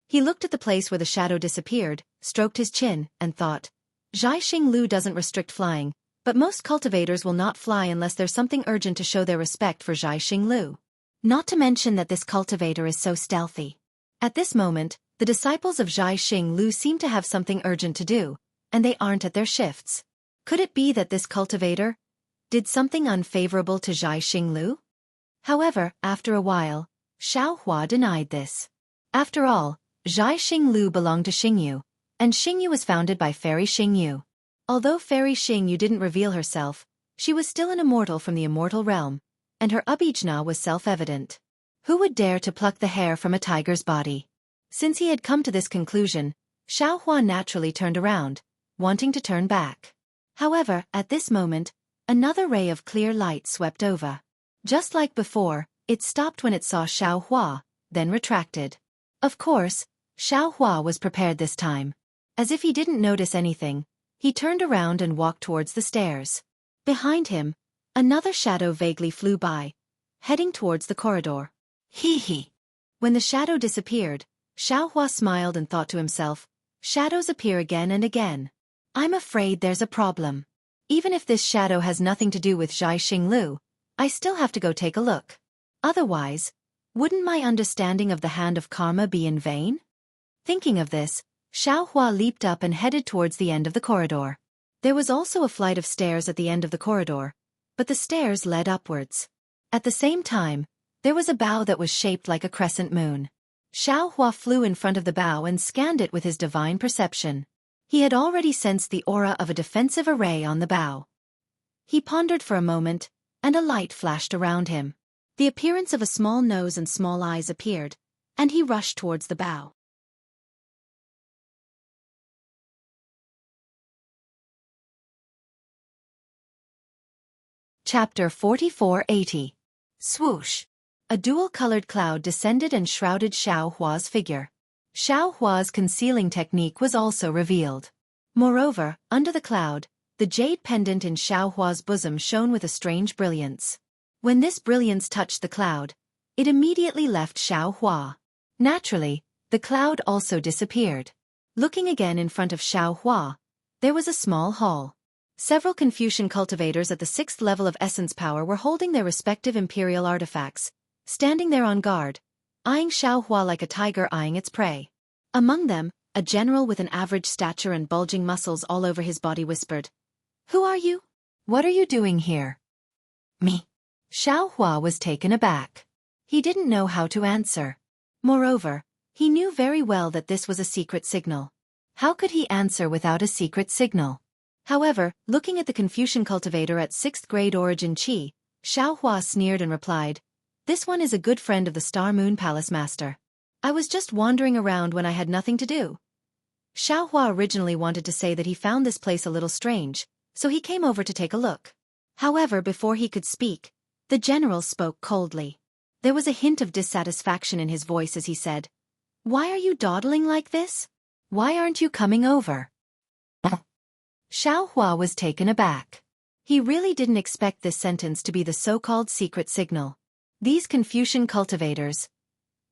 A: He looked at the place where the shadow disappeared, stroked his chin, and thought, Xianxia Lu doesn't restrict flying, but most cultivators will not fly unless there's something urgent to show their respect for Xianxia Lu. Not to mention that this cultivator is so stealthy. At this moment, the disciples of Xianxia Lu seem to have something urgent to do, and they aren't at their shifts. Could it be that this cultivator did something unfavorable to Xianxia Lu? However, after a while, Xiao Hua denied this. After all, Xianxia Lu belonged to Xingyu, and Xingyu was founded by Fairy Xingyu. Although Fairy Xingyu didn't reveal herself, she was still an immortal from the immortal realm, and her abijna was self-evident. Who would dare to pluck the hair from a tiger's body? Since he had come to this conclusion, Xiao Hua naturally turned around, wanting to turn back. However, at this moment, another ray of clear light swept over. Just like before, it stopped when it saw Xiao Hua, then retracted. Of course, Xiao Hua was prepared this time. As if he didn't notice anything, he turned around and walked towards the stairs. Behind him, another shadow vaguely flew by, heading towards the corridor. Hee hee. When the shadow disappeared, Xiao Hua smiled and thought to himself, shadows appear again and again. I'm afraid there's a problem. Even if this shadow has nothing to do with Xianxia Lu, I still have to go take a look. Otherwise, wouldn't my understanding of the hand of karma be in vain? Thinking of this, Xiao Hua leaped up and headed towards the end of the corridor. There was also a flight of stairs at the end of the corridor, but the stairs led upwards. At the same time, there was a bow that was shaped like a crescent moon. Xiao Hua flew in front of the bow and scanned it with his divine perception. He had already sensed the aura of a defensive array on the bow. He pondered for a moment, and a light flashed around him. The appearance of a small nose and small eyes appeared, and he rushed towards the bow. Chapter 4480. Swoosh. A dual-colored cloud descended and shrouded Xiao Hua's figure. Xiao Hua's concealing technique was also revealed. Moreover, under the cloud, the jade pendant in Xiao Hua's bosom shone with a strange brilliance. When this brilliance touched the cloud, it immediately left Xiao Hua. Naturally, the cloud also disappeared. Looking again in front of Xiao Hua, there was a small hall. Several Confucian cultivators at the 6th level of essence power were holding their respective imperial artifacts, standing there on guard, eyeing Xiao Hua like a tiger eyeing its prey. Among them, a general with an average stature and bulging muscles all over his body whispered, "Who are you? What are you doing here?" "Me." Xiao Hua was taken aback. He didn't know how to answer. Moreover, he knew very well that this was a secret signal. How could he answer without a secret signal? However, looking at the Confucian cultivator at 6th grade origin Qi, Xiao Hua sneered and replied, "This one is a good friend of the Star Moon Palace Master. I was just wandering around when I had nothing to do." Xiaohua originally wanted to say that he found this place a little strange, so he came over to take a look. However, before he could speak, the general spoke coldly. There was a hint of dissatisfaction in his voice as he said, "Why are you dawdling like this? Why aren't you coming over?" Xiaohua was taken aback. He really didn't expect this sentence to be the so-called secret signal. These Confucian cultivators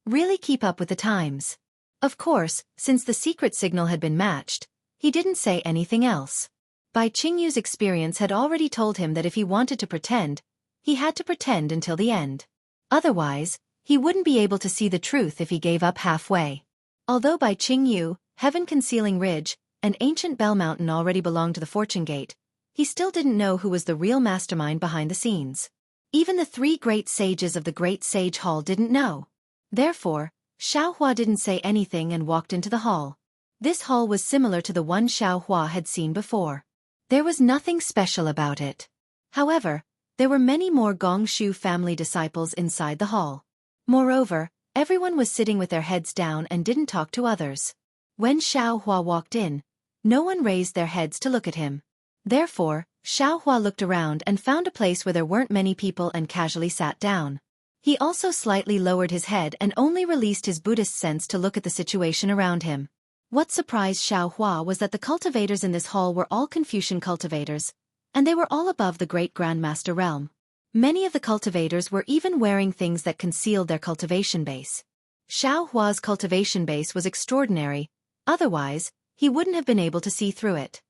A: really keep up with the times. Of course, since the secret signal had been matched, he didn't say anything else. Bai Qingyu's experience had already told him that if he wanted to pretend, he had to pretend until the end. Otherwise, he wouldn't be able to see the truth if he gave up halfway. Although Bai Qingyu, heaven-concealing ridge, and ancient Bell Mountain already belonged to the Fortune Gate, he still didn't know who was the real mastermind behind the scenes. Even the 3 great sages of the Great Sage Hall didn't know. Therefore, Xiaohua didn't say anything and walked into the hall. This hall was similar to the one Xiaohua had seen before. There was nothing special about it. However, there were many more Gongshu family disciples inside the hall. Moreover, everyone was sitting with their heads down and didn't talk to others. When Xiaohua walked in, no one raised their heads to look at him. Therefore, Xiaohua looked around and found a place where there weren't many people and casually sat down. He also slightly lowered his head and only released his Buddhist sense to look at the situation around him. What surprised Xiaohua was that the cultivators in this hall were all Confucian cultivators, and they were all above the great Grandmaster realm. Many of the cultivators were even wearing things that concealed their cultivation base. Xiaohua's cultivation base was extraordinary, otherwise, he wouldn't have been able to see through it.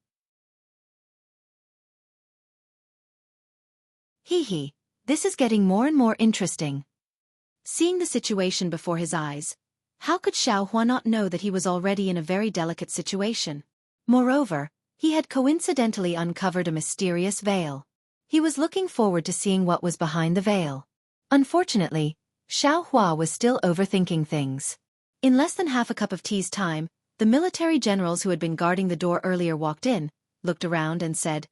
A: Hee, this is getting more and more interesting. Seeing the situation before his eyes, how could Xiaohua not know that he was already in a very delicate situation? Moreover, he had coincidentally uncovered a mysterious veil. He was looking forward to seeing what was behind the veil. Unfortunately, Xiaohua was still overthinking things. In less than half a cup of tea's time, the military generals who had been guarding the door earlier walked in, looked around and said,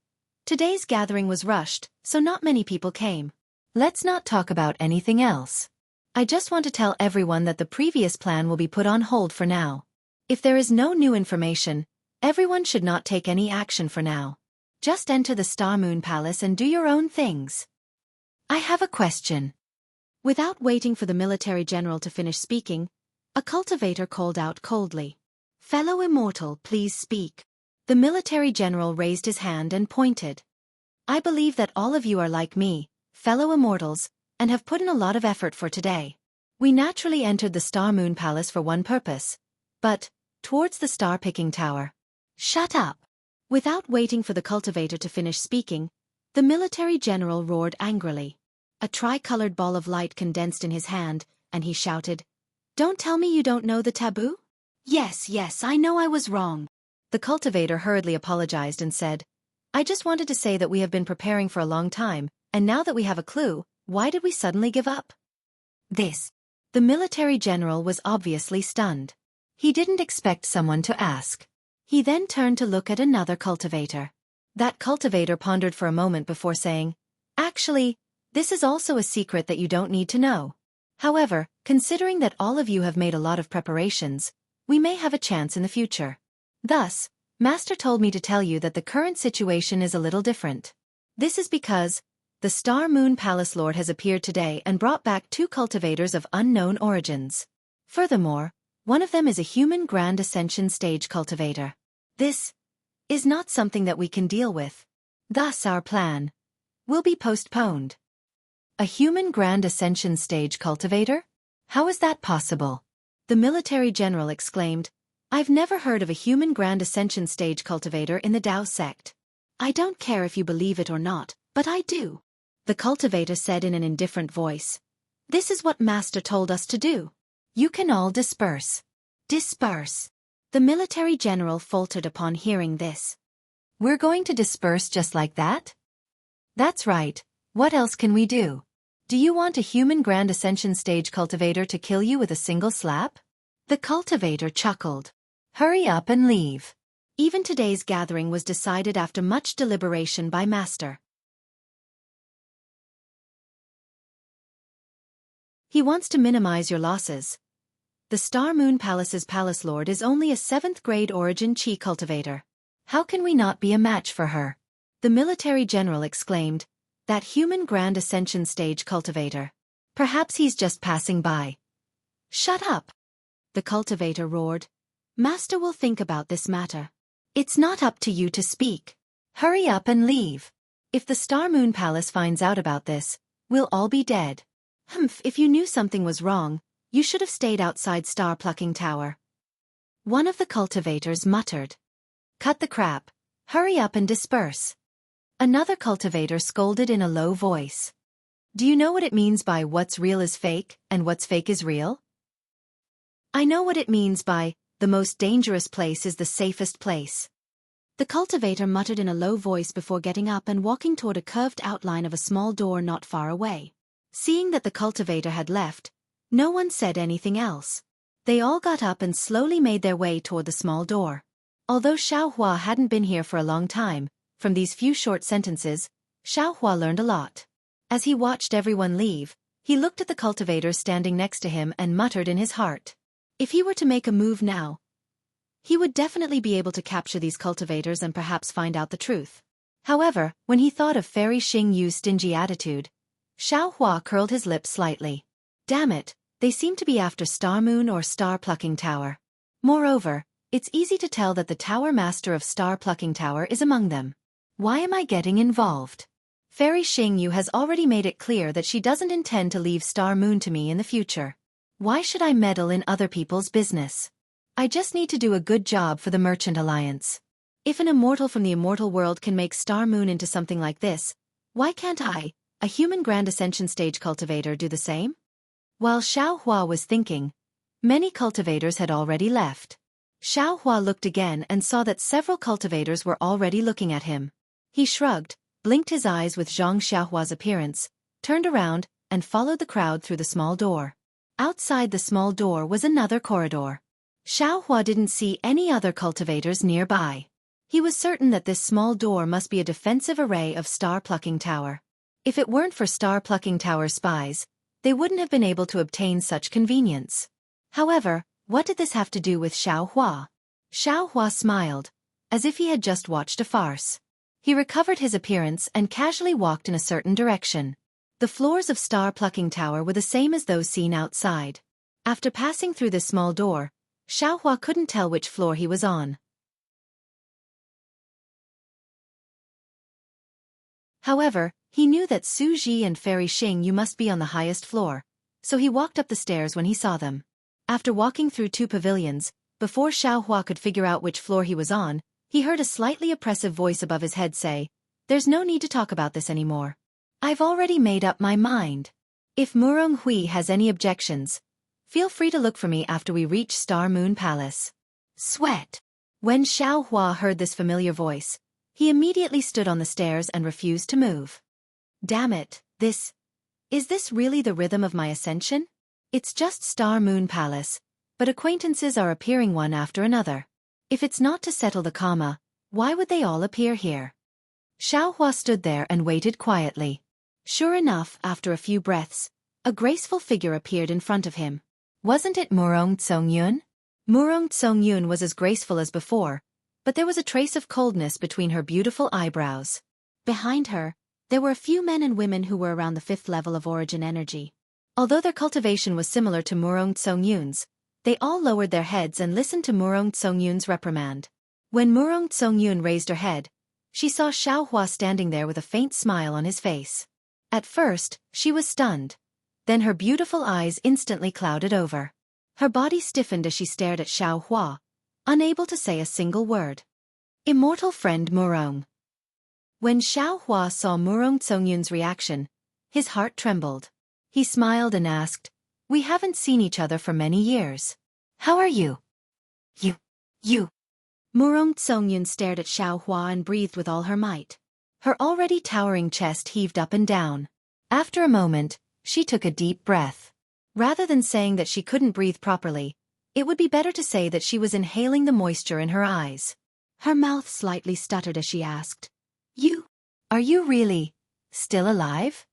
A: "Today's gathering was rushed, so not many people came. Let's not talk about anything else. I just want to tell everyone that the previous plan will be put on hold for now. If there is no new information, everyone should not take any action for now. Just enter the Star Moon Palace and do your own things." "I have a question." Without waiting for the military general to finish speaking, a cultivator called out coldly, "Fellow Immortal, please speak." The military general raised his hand and pointed. "I believe that all of you are like me, fellow immortals, and have put in a lot of effort for today. We naturally entered the Star Moon Palace for one purpose, but, towards the star-picking tower." "Shut up!" Without waiting for the cultivator to finish speaking, the military general roared angrily. A tri-colored ball of light condensed in his hand, and he shouted, "Don't tell me you don't know the taboo?" Yes, I know I was wrong." The cultivator hurriedly apologized and said, "I just wanted to say that we have been preparing for a long time, and now that we have a clue, why did we suddenly give up?" This. The military general was obviously stunned. He didn't expect someone to ask. He then turned to look at another cultivator. That cultivator pondered for a moment before saying, "Actually, this is also a secret that you don't need to know. However, considering that all of you have made a lot of preparations, we may have a chance in the future. Thus, Master told me to tell you that the current situation is a little different. This is because the Star Moon Palace Lord has appeared today and brought back 2 cultivators of unknown origins. Furthermore, one of them is a human Grand Ascension stage cultivator. This is not something that we can deal with. Thus our plan will be postponed." "A human Grand Ascension stage cultivator? How is that possible?" The military general exclaimed, "I've never heard of a human Grand Ascension stage cultivator in the Tao sect." "I don't care if you believe it or not, but I do," the cultivator said in an indifferent voice. "This is what Master told us to do. You can all disperse." "Disperse?" The military general faltered upon hearing this. "We're going to disperse just like that?" "That's right. What else can we do? Do you want a human Grand Ascension stage cultivator to kill you with a single slap?" The cultivator chuckled. "Hurry up and leave. Even today's gathering was decided after much deliberation by Master. He wants to minimize your losses. The Star Moon Palace's palace lord is only a 7th grade origin chi cultivator. How can we not be a match for her? The military general exclaimed. That human grand ascension stage cultivator. Perhaps he's just passing by. Shut up! The cultivator roared. Master will think about this matter. It's not up to you to speak. Hurry up and leave. If the Star Moon Palace finds out about this, we'll all be dead. Humph, if you knew something was wrong, you should have stayed outside Star Plucking Tower. One of the cultivators muttered. Cut the crap. Hurry up and disperse. Another cultivator scolded in a low voice. Do you know what it means by what's real is fake and what's fake is real? I know what it means by the most dangerous place is the safest place. The cultivator muttered in a low voice before getting up and walking toward a curved outline of a small door not far away. Seeing that the cultivator had left, no one said anything else. They all got up and slowly made their way toward the small door. Although Xiaohua hadn't been here for a long time, from these few short sentences, Xiaohua learned a lot. As he watched everyone leave, he looked at the cultivators standing next to him and muttered in his heart. If he were to make a move now, he would definitely be able to capture these cultivators and perhaps find out the truth. However, when he thought of Fairy Xing Yu's stingy attitude, Xiaohua curled his lips slightly. Damn it, they seem to be after Star Moon or Star Plucking Tower. Moreover, it's easy to tell that the Tower Master of Star Plucking Tower is among them. Why am I getting involved? Fairy Xing Yu has already made it clear that she doesn't intend to leave Star Moon to me in the future. Why should I meddle in other people's business? I just need to do a good job for the Merchant Alliance. If an immortal from the immortal world can make Star Moon into something like this, why can't I, a human Grand Ascension stage cultivator, do the same? While Xiaohua was thinking, many cultivators had already left. Xiaohua looked again and saw that several cultivators were already looking at him. He shrugged, blinked his eyes with Zhang Xiaohua's appearance, turned around, and followed the crowd through the small door. Outside the small door was another corridor. Xiaohua didn't see any other cultivators nearby. He was certain that this small door must be a defensive array of Star Plucking Tower. If it weren't for Star Plucking Tower spies, they wouldn't have been able to obtain such convenience. However, what did this have to do with Xiaohua? Xiaohua smiled, as if he had just watched a farce. He recovered his appearance and casually walked in a certain direction. The floors of Star Plucking Tower were the same as those seen outside. After passing through this small door, Xiaohua couldn't tell which floor he was on. However, he knew that Su Ji and Fairy Xing Yu must be on the highest floor, so he walked up the stairs when he saw them. After walking through 2 pavilions, before Xiaohua could figure out which floor he was on, he heard a slightly oppressive voice above his head say, "There's no need to talk about this anymore. I've already made up my mind. If Murong Hui has any objections, feel free to look for me after we reach Star Moon Palace." Sweat. When Xiaohua heard this familiar voice, he immediately stood on the stairs and refused to move. Damn it, is this really the rhythm of my ascension? It's just Star Moon Palace, but acquaintances are appearing one after another. If it's not to settle the comma, why would they all appear here? Xiaohua stood there and waited quietly. Sure enough, after a few breaths, a graceful figure appeared in front of him. Wasn't it Murong Tsongyun? Murong Tsongyun was as graceful as before, but there was a trace of coldness between her beautiful eyebrows. Behind her, there were a few men and women who were around the 5th level of origin energy. Although their cultivation was similar to Murong Tsongyun's, they all lowered their heads and listened to Murong Tsongyun's reprimand. When Murong Tsongyun raised her head, she saw Xiaohua standing there with a faint smile on his face. At first, she was stunned. Then her beautiful eyes instantly clouded over. Her body stiffened as she stared at Xiaohua, unable to say a single word. Immortal friend Murong. When Xiaohua saw Murong Tsongyun's reaction, his heart trembled. He smiled and asked, "We haven't seen each other for many years. How are you?" You. Murong Tsongyun stared at Xiaohua and breathed with all her might. Her already towering chest heaved up and down. After a moment, she took a deep breath. Rather than saying that she couldn't breathe properly, it would be better to say that she was inhaling the moisture in her eyes. Her mouth slightly stuttered as she asked, Are you really still alive?"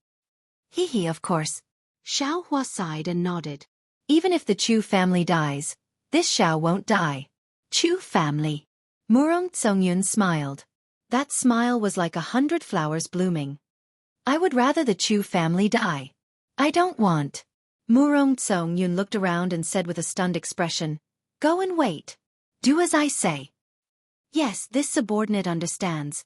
A: "Hee, of course." Xiaohua sighed and nodded. Even if the Chu family dies, this Xiao won't die. Chu family. Murong Tsongyun smiled. That smile was like 100 flowers blooming. I would rather the Chu family die. I don't want. Murong Tsongyun looked around and said with a stunned expression, "Go and wait. Do as I say." Yes, this subordinate understands.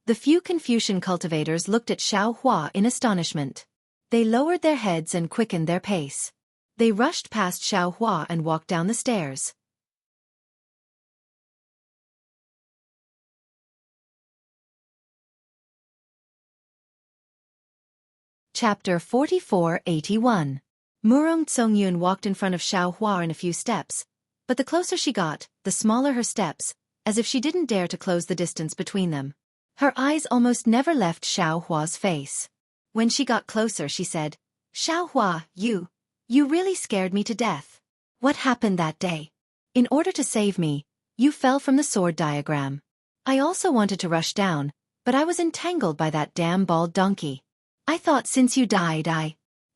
A: The few Confucian cultivators looked at Xiao Hua in astonishment. They lowered their heads and quickened their pace. They rushed past Xiao Hua and walked down the stairs. Chapter 4481. Murong Tsongyun walked in front of Xiao Hua in a few steps, but the closer she got, the smaller her steps, as if she didn't dare to close the distance between them. Her eyes almost never left Xiao Hua's face. When she got closer, she said, "Xiao Hua, you really scared me to death. What happened that day? In order to save me, you fell from the sword diagram. I also wanted to rush down, but I was entangled by that damn bald donkey. I thought since you died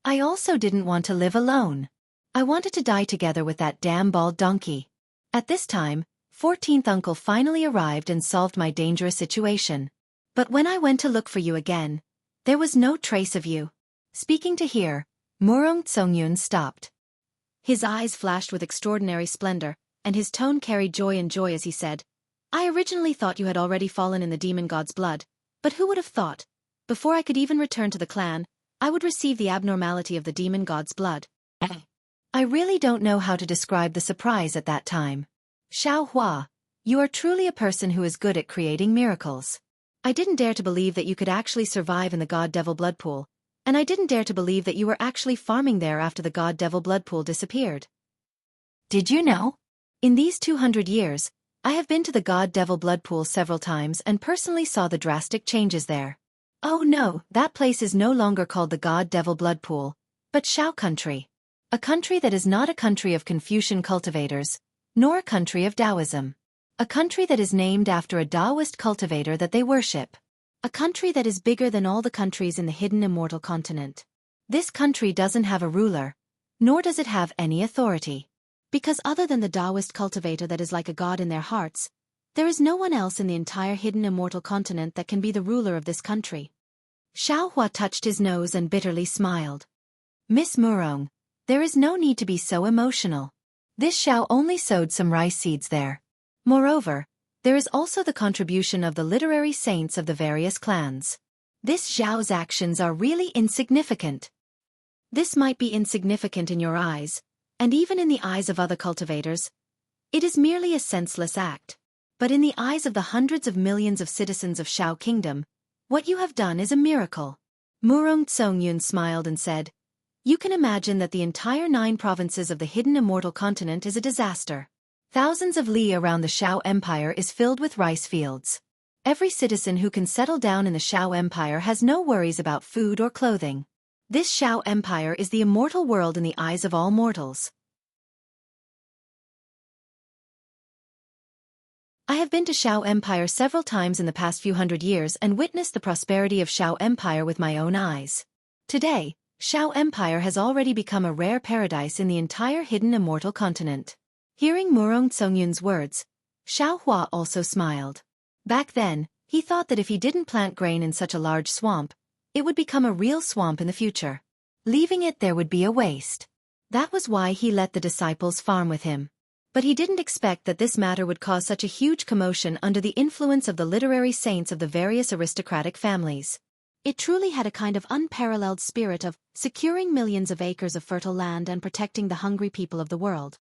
A: I also didn't want to live alone. I wanted to die together with that damn bald donkey. At this time, 14th uncle finally arrived and solved my dangerous situation. But when I went to look for you again, there was no trace of you." Speaking to here, Murong Tsongyun stopped. His eyes flashed with extraordinary splendor, and his tone carried joy as he said, "I originally thought you had already fallen in the demon god's blood, but who would have thought? Before I could even return to the clan, I would receive the abnormality of the demon god's blood." I really don't know how to describe the surprise at that time. Xiao Hua, you are truly a person who is good at creating miracles. I didn't dare to believe that you could actually survive in the god-devil blood pool, and I didn't dare to believe that you were actually farming there after the god-devil blood pool disappeared. Did you know? In these 200 years, I have been to the god-devil blood pool several times and personally saw the drastic changes there. Oh no, that place is no longer called the god-devil blood pool, but Xiao country. A country that is not a country of Confucian cultivators, nor a country of Taoism. A country that is named after a Taoist cultivator that they worship. A country that is bigger than all the countries in the hidden immortal continent. This country doesn't have a ruler, nor does it have any authority. Because other than the Taoist cultivator that is like a god in their hearts, there is no one else in the entire hidden immortal continent that can be the ruler of this country. Xiao Hua touched his nose and bitterly smiled. Miss Murong, there is no need to be so emotional. This Xiao only sowed some rice seeds there. Moreover, there is also the contribution of the literary saints of the various clans. This Xiao's actions are really insignificant. This might be insignificant in your eyes, and even in the eyes of other cultivators. It is merely a senseless act. But in the eyes of the hundreds of millions of citizens of Xiao Kingdom, what you have done is a miracle. Murong Tsongyun smiled and said, "You can imagine that the entire 9 provinces of the hidden immortal continent is a disaster. Thousands of li around the Xiao Empire is filled with rice fields. Every citizen who can settle down in the Xiao Empire has no worries about food or clothing. This Xiao Empire is the immortal world in the eyes of all mortals. I have been to Xiao Empire several times in the past few hundred years and witnessed the prosperity of Xiao Empire with my own eyes. Today, Xiao Empire has already become a rare paradise in the entire hidden immortal continent." Hearing Murong Tsongyun's words, Xiao Hua also smiled. Back then, he thought that if he didn't plant grain in such a large swamp, it would become a real swamp in the future. Leaving it there would be a waste. That was why he let the disciples farm with him. But he didn't expect that this matter would cause such a huge commotion under the influence of the literary saints of the various aristocratic families. It truly had a kind of unparalleled spirit of securing millions of acres of fertile land and protecting the hungry people of the world.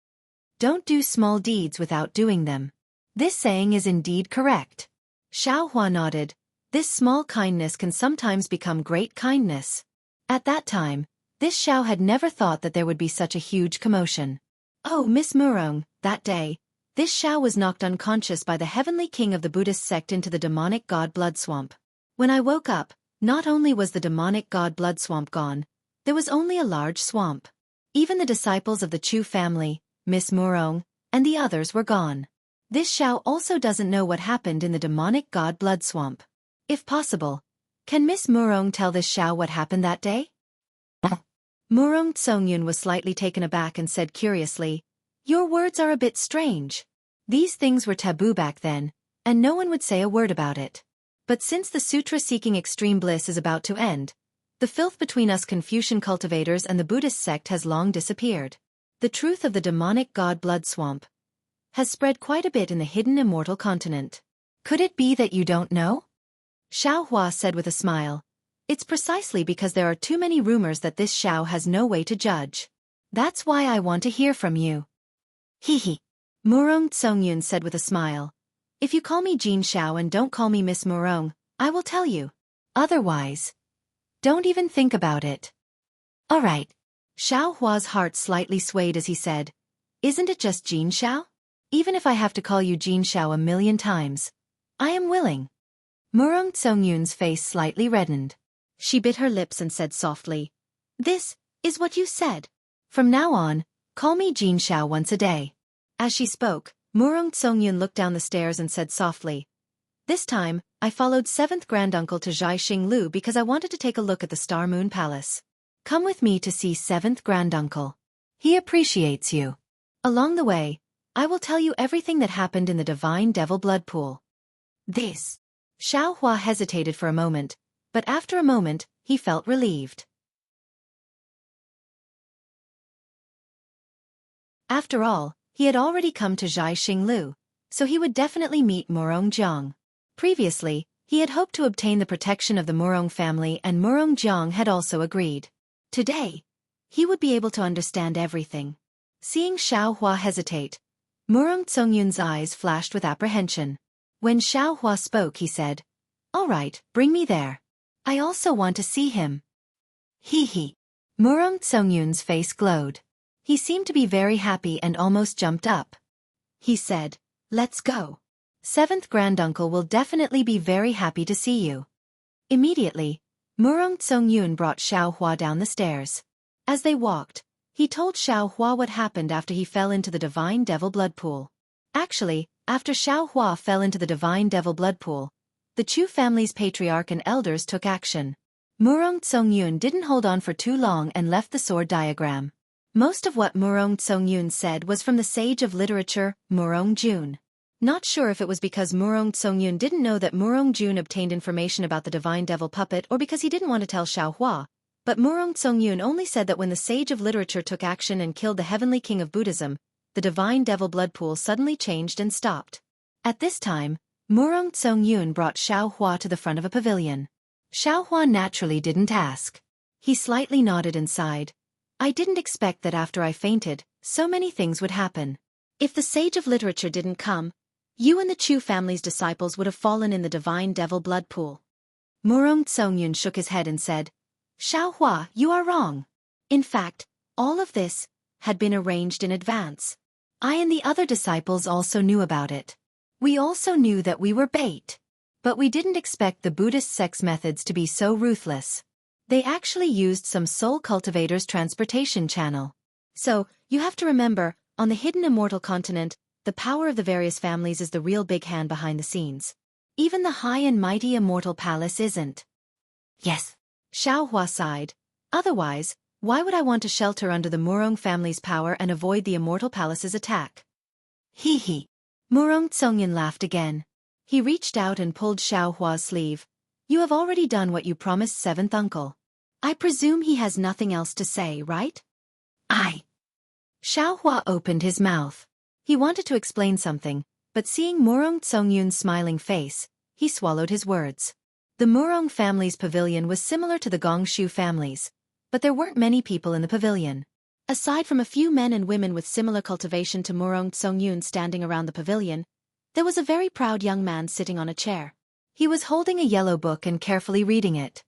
A: Don't do small deeds without doing them. This saying is indeed correct. Xiao Hua nodded. This small kindness can sometimes become great kindness. At that time, this Xiao had never thought that there would be such a huge commotion. Oh, Miss Murong, that day, this Xiao was knocked unconscious by the heavenly king of the Buddhist sect into the demonic god blood swamp. When I woke up, not only was the demonic god blood swamp gone, there was only a large swamp. Even the disciples of the Chu family, Miss Murong, and the others were gone. This Xiao also doesn't know what happened in the demonic god blood swamp. If possible, can Miss Murong tell this Xiao what happened that day? Murong Songyun was slightly taken aback and said curiously, "Your words are a bit strange. These things were taboo back then, and no one would say a word about it. But since the sutra seeking extreme bliss is about to end, the filth between us Confucian cultivators and the Buddhist sect has long disappeared. The truth of the demonic god blood swamp has spread quite a bit in the hidden immortal continent. Could it be that you don't know?" Xiaohua said with a smile. "It's precisely because there are too many rumors that this Xiao has no way to judge. That's why I want to hear from you." "Hee. Murong Songyun said with a smile. "If you call me Jean Xiao and don't call me Miss Murong, I will tell you. Otherwise, don't even think about it." "All right." Xiaohua's heart slightly swayed as he said, "Isn't it just Jean Xiao? Even if I have to call you Jean Xiao a million times, I am willing." Murong Songyun's face slightly reddened. She bit her lips and said softly, "This is what you said. From now on, call me Jean Xiao once a day." As she spoke, Murong Songyun looked down the stairs and said softly, "This time, I followed 7th granduncle to Zhai Xinglu because I wanted to take a look at the Star Moon Palace. Come with me to see 7th granduncle. He appreciates you. Along the way, I will tell you everything that happened in the Divine Devil Blood Pool." This. Xiaohua hesitated for a moment, but after a moment, he felt relieved. After all, he had already come to Zhai Xinglu, so he would definitely meet Murong Jiang. Previously, he had hoped to obtain the protection of the Murong family and Murong Jiang had also agreed. Today, he would be able to understand everything. Seeing Xiaohua hesitate, Murong Songyun's eyes flashed with apprehension. When Xiaohua spoke, he said, "All right, bring me there. I also want to see him." Hee. Murong Songyun's face glowed. He seemed to be very happy and almost jumped up. He said, "Let's go. 7th granduncle will definitely be very happy to see you." Immediately, Murong Songyun brought Xiaohua down the stairs. As they walked, he told Xiaohua what happened after he fell into the Divine Devil Blood Pool. Actually, after Xiaohua fell into the Divine Devil Blood Pool, the Chu family's patriarch and elders took action. Murong Songyun didn't hold on for too long and left the sword diagram. Most of what Murong Songyun said was from the sage of literature, Murong Jun. Not sure if it was because Murong Songyun didn't know that Murong Jun obtained information about the Divine Devil Puppet or because he didn't want to tell Xiaohua, but Murong Songyun only said that when the sage of literature took action and killed the heavenly king of Buddhism, the Divine Devil Blood Pool suddenly changed and stopped. At this time, Murong Songyun brought Xiaohua to the front of a pavilion. Xiaohua naturally didn't ask. He slightly nodded and sighed. "I didn't expect that after I fainted, so many things would happen. If the sage of literature didn't come, you and the Chu family's disciples would have fallen in the Divine Devil Blood Pool." Murong Songyun shook his head and said, "Xiaohua, you are wrong. In fact, all of this had been arranged in advance. I and the other disciples also knew about it. We also knew that we were bait. But we didn't expect the Buddhist sect's methods to be so ruthless. They actually used some soul cultivators' transportation channel. So, you have to remember, on the hidden immortal continent, the power of the various families is the real big hand behind the scenes. Even the high and mighty immortal palace isn't." "Yes." Xiaohua sighed. "Otherwise, why would I want to shelter under the Murong family's power and avoid the immortal palace's attack?" Hee. Murong Songyun laughed again. He reached out and pulled Xiaohua's sleeve. "You have already done what you promised 7th uncle. I presume he has nothing else to say, right?" Xiaohua opened his mouth. He wanted to explain something, but seeing Murong Songyun's smiling face, he swallowed his words. The Murong family's pavilion was similar to the Gongshu family's, but there weren't many people in the pavilion. Aside from a few men and women with similar cultivation to Murong Songyun standing around the pavilion, there was a very proud young man sitting on a chair. He was holding a yellow book and carefully reading it.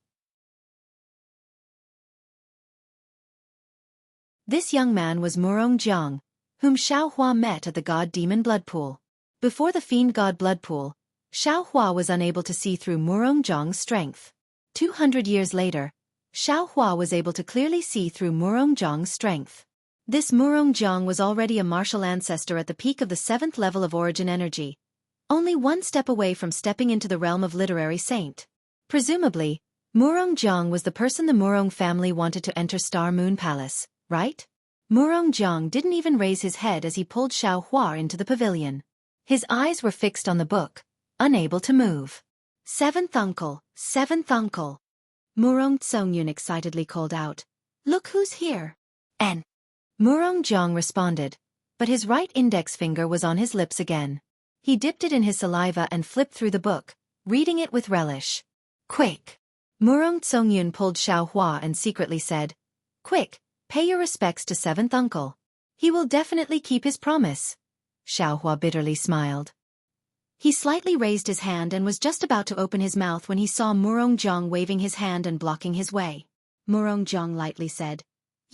A: This young man was Murong Jiang, whom Xiaohua met at the God-Demon Blood Pool. Before the Fiend God Blood Pool, Xiaohua was unable to see through Murong Jiang's strength. 200 years later, Xiaohua was able to clearly see through Murong Jiang's strength. This Murong Jiang was already a martial ancestor at the peak of the 7th level of origin energy, only one step away from stepping into the realm of literary saint. Presumably, Murongjiang was the person the Murong family wanted to enter Star Moon Palace, right? Murongjiang didn't even raise his head as he pulled Xiaohua into the pavilion. His eyes were fixed on the book, unable to move. Seventh uncle, seventh uncle. Murong Tsongyun excitedly called out. Look who's here. And Murongjiang responded, but his right index finger was on his lips again. He dipped it in his saliva and flipped through the book, reading it with relish. Quick! Murong Tsongyun pulled Xiaohua and secretly said, Quick, pay your respects to seventh uncle. He will definitely keep his promise. Xiaohua bitterly smiled. He slightly raised his hand and was just about to open his mouth when he saw Murongjiang waving his hand and blocking his way. Murongjiang lightly said,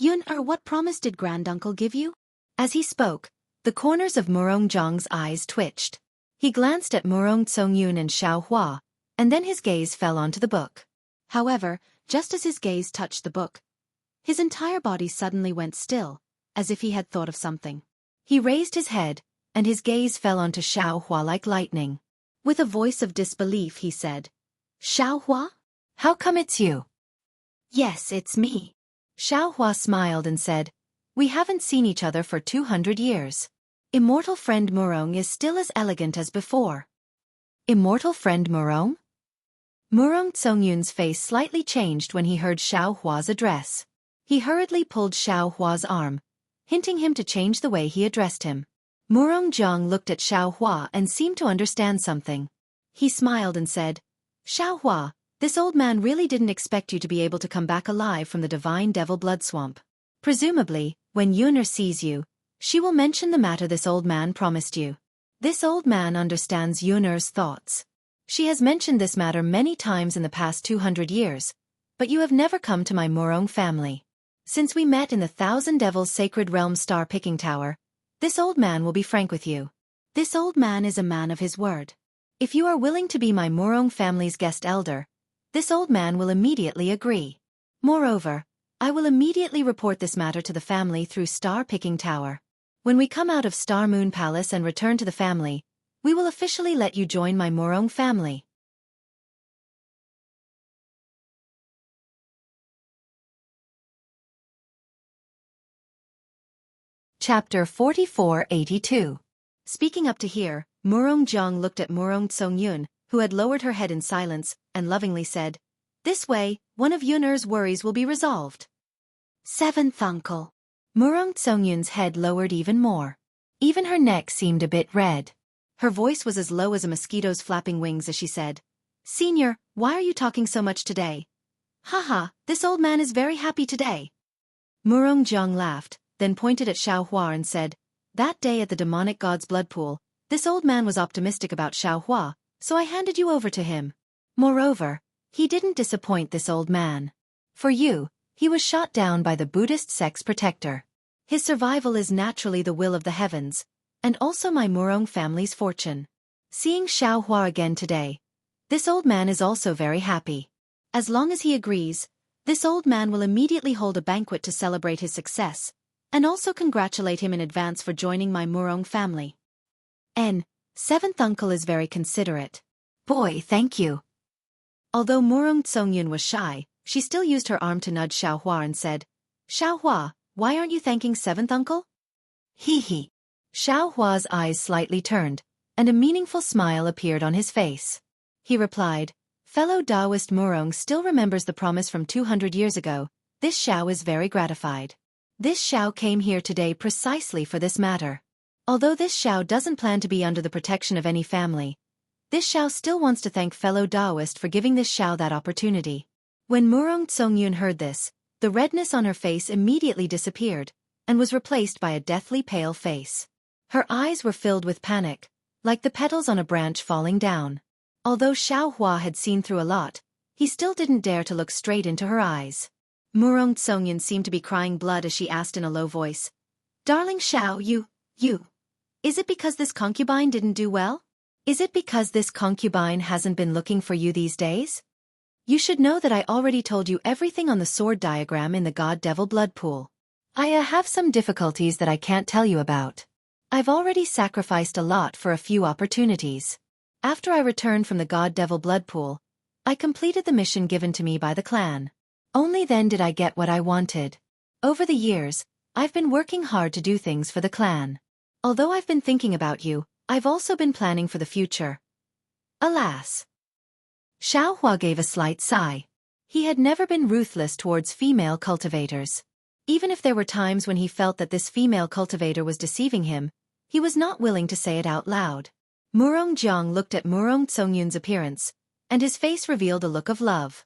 A: what promise did granduncle give you? As he spoke, the corners of Murongjiang's eyes twitched. He glanced at Murong Tsongyun and Xiaohua, and then his gaze fell onto the book. However, just as his gaze touched the book, his entire body suddenly went still, as if he had thought of something. He raised his head, and his gaze fell onto Xiaohua like lightning. With a voice of disbelief he said, Xiaohua? How come it's you? Yes, it's me. Xiaohua smiled and said, We haven't seen each other for 200 years. Immortal friend Murong is still as elegant as before. Immortal friend Murong? Murong Tsongyun's face slightly changed when he heard Xiaohua's address. He hurriedly pulled Xiaohua's arm, hinting him to change the way he addressed him. Murongjiang looked at Xiaohua and seemed to understand something. He smiled and said, Xiaohua, this old man really didn't expect you to be able to come back alive from the divine devil blood swamp. Presumably, when Yuner sees you, she will mention the matter this old man promised you. This old man understands Yuner's thoughts. She has mentioned this matter many times in the past 200 years, but you have never come to my Murong family. Since we met in the Thousand Devils Sacred Realm Star Picking Tower, this old man will be frank with you. This old man is a man of his word. If you are willing to be my Murong family's guest elder, this old man will immediately agree. Moreover, I will immediately report this matter to the family through Star Picking Tower. When we come out of Star Moon Palace and return to the family, we will officially let you join my Murong family. Chapter 4482. Speaking up to here, Murongjiang looked at Murong Tsongyun, who had lowered her head in silence, and lovingly said, This way, one of Yuner's worries will be resolved. Seventh uncle. Murong Tsongyun's head lowered even more. Even her neck seemed a bit red. Her voice was as low as a mosquito's flapping wings as she said, Senior, why are you talking so much today? Haha, this old man is very happy today. Murongjiang laughed, then pointed at Xiaohua and said, That day at the demonic god's blood pool, this old man was optimistic about Xiaohua, so I handed you over to him. Moreover, he didn't disappoint this old man. For you, he was shot down by the Buddhist sect's protector. His survival is naturally the will of the heavens, and also my Murong family's fortune. Seeing Xiaohua again today, this old man is also very happy. As long as he agrees, this old man will immediately hold a banquet to celebrate his success, and also congratulate him in advance for joining my Murong family. Seventh uncle is very considerate. Boy, thank you. Although Murong Tsongyun was shy, she still used her arm to nudge Xiaohua and said, Xiaohua, why aren't you thanking seventh uncle? Hee hee. Xiaohua's eyes slightly turned, and a meaningful smile appeared on his face. He replied, Fellow Taoist Murong still remembers the promise from 200 years ago. This Xiao is very gratified. This Xiao came here today precisely for this matter. Although this Xiao doesn't plan to be under the protection of any family, this Xiao still wants to thank fellow Taoist for giving this Xiao that opportunity. When Murong Tsongyun heard this, the redness on her face immediately disappeared, and was replaced by a deathly pale face. Her eyes were filled with panic, like the petals on a branch falling down. Although Xiaohua had seen through a lot, he still didn't dare to look straight into her eyes. Murong Tsongyun seemed to be crying blood as she asked in a low voice, Darling Xiao, you. Is it because this concubine didn't do well? Is it because this concubine hasn't been looking for you these days? You should know that I already told you everything on the sword diagram in the god-devil blood pool. I have some difficulties that I can't tell you about. I've already sacrificed a lot for a few opportunities. After I returned from the god-devil blood pool, I completed the mission given to me by the clan. Only then did I get what I wanted. Over the years, I've been working hard to do things for the clan. Although I've been thinking about you, I've also been planning for the future. Alas. Xiaohua gave a slight sigh. He had never been ruthless towards female cultivators. Even if there were times when he felt that this female cultivator was deceiving him, he was not willing to say it out loud. Murong Jiang looked at Murong Tsongyun's appearance, and his face revealed a look of love.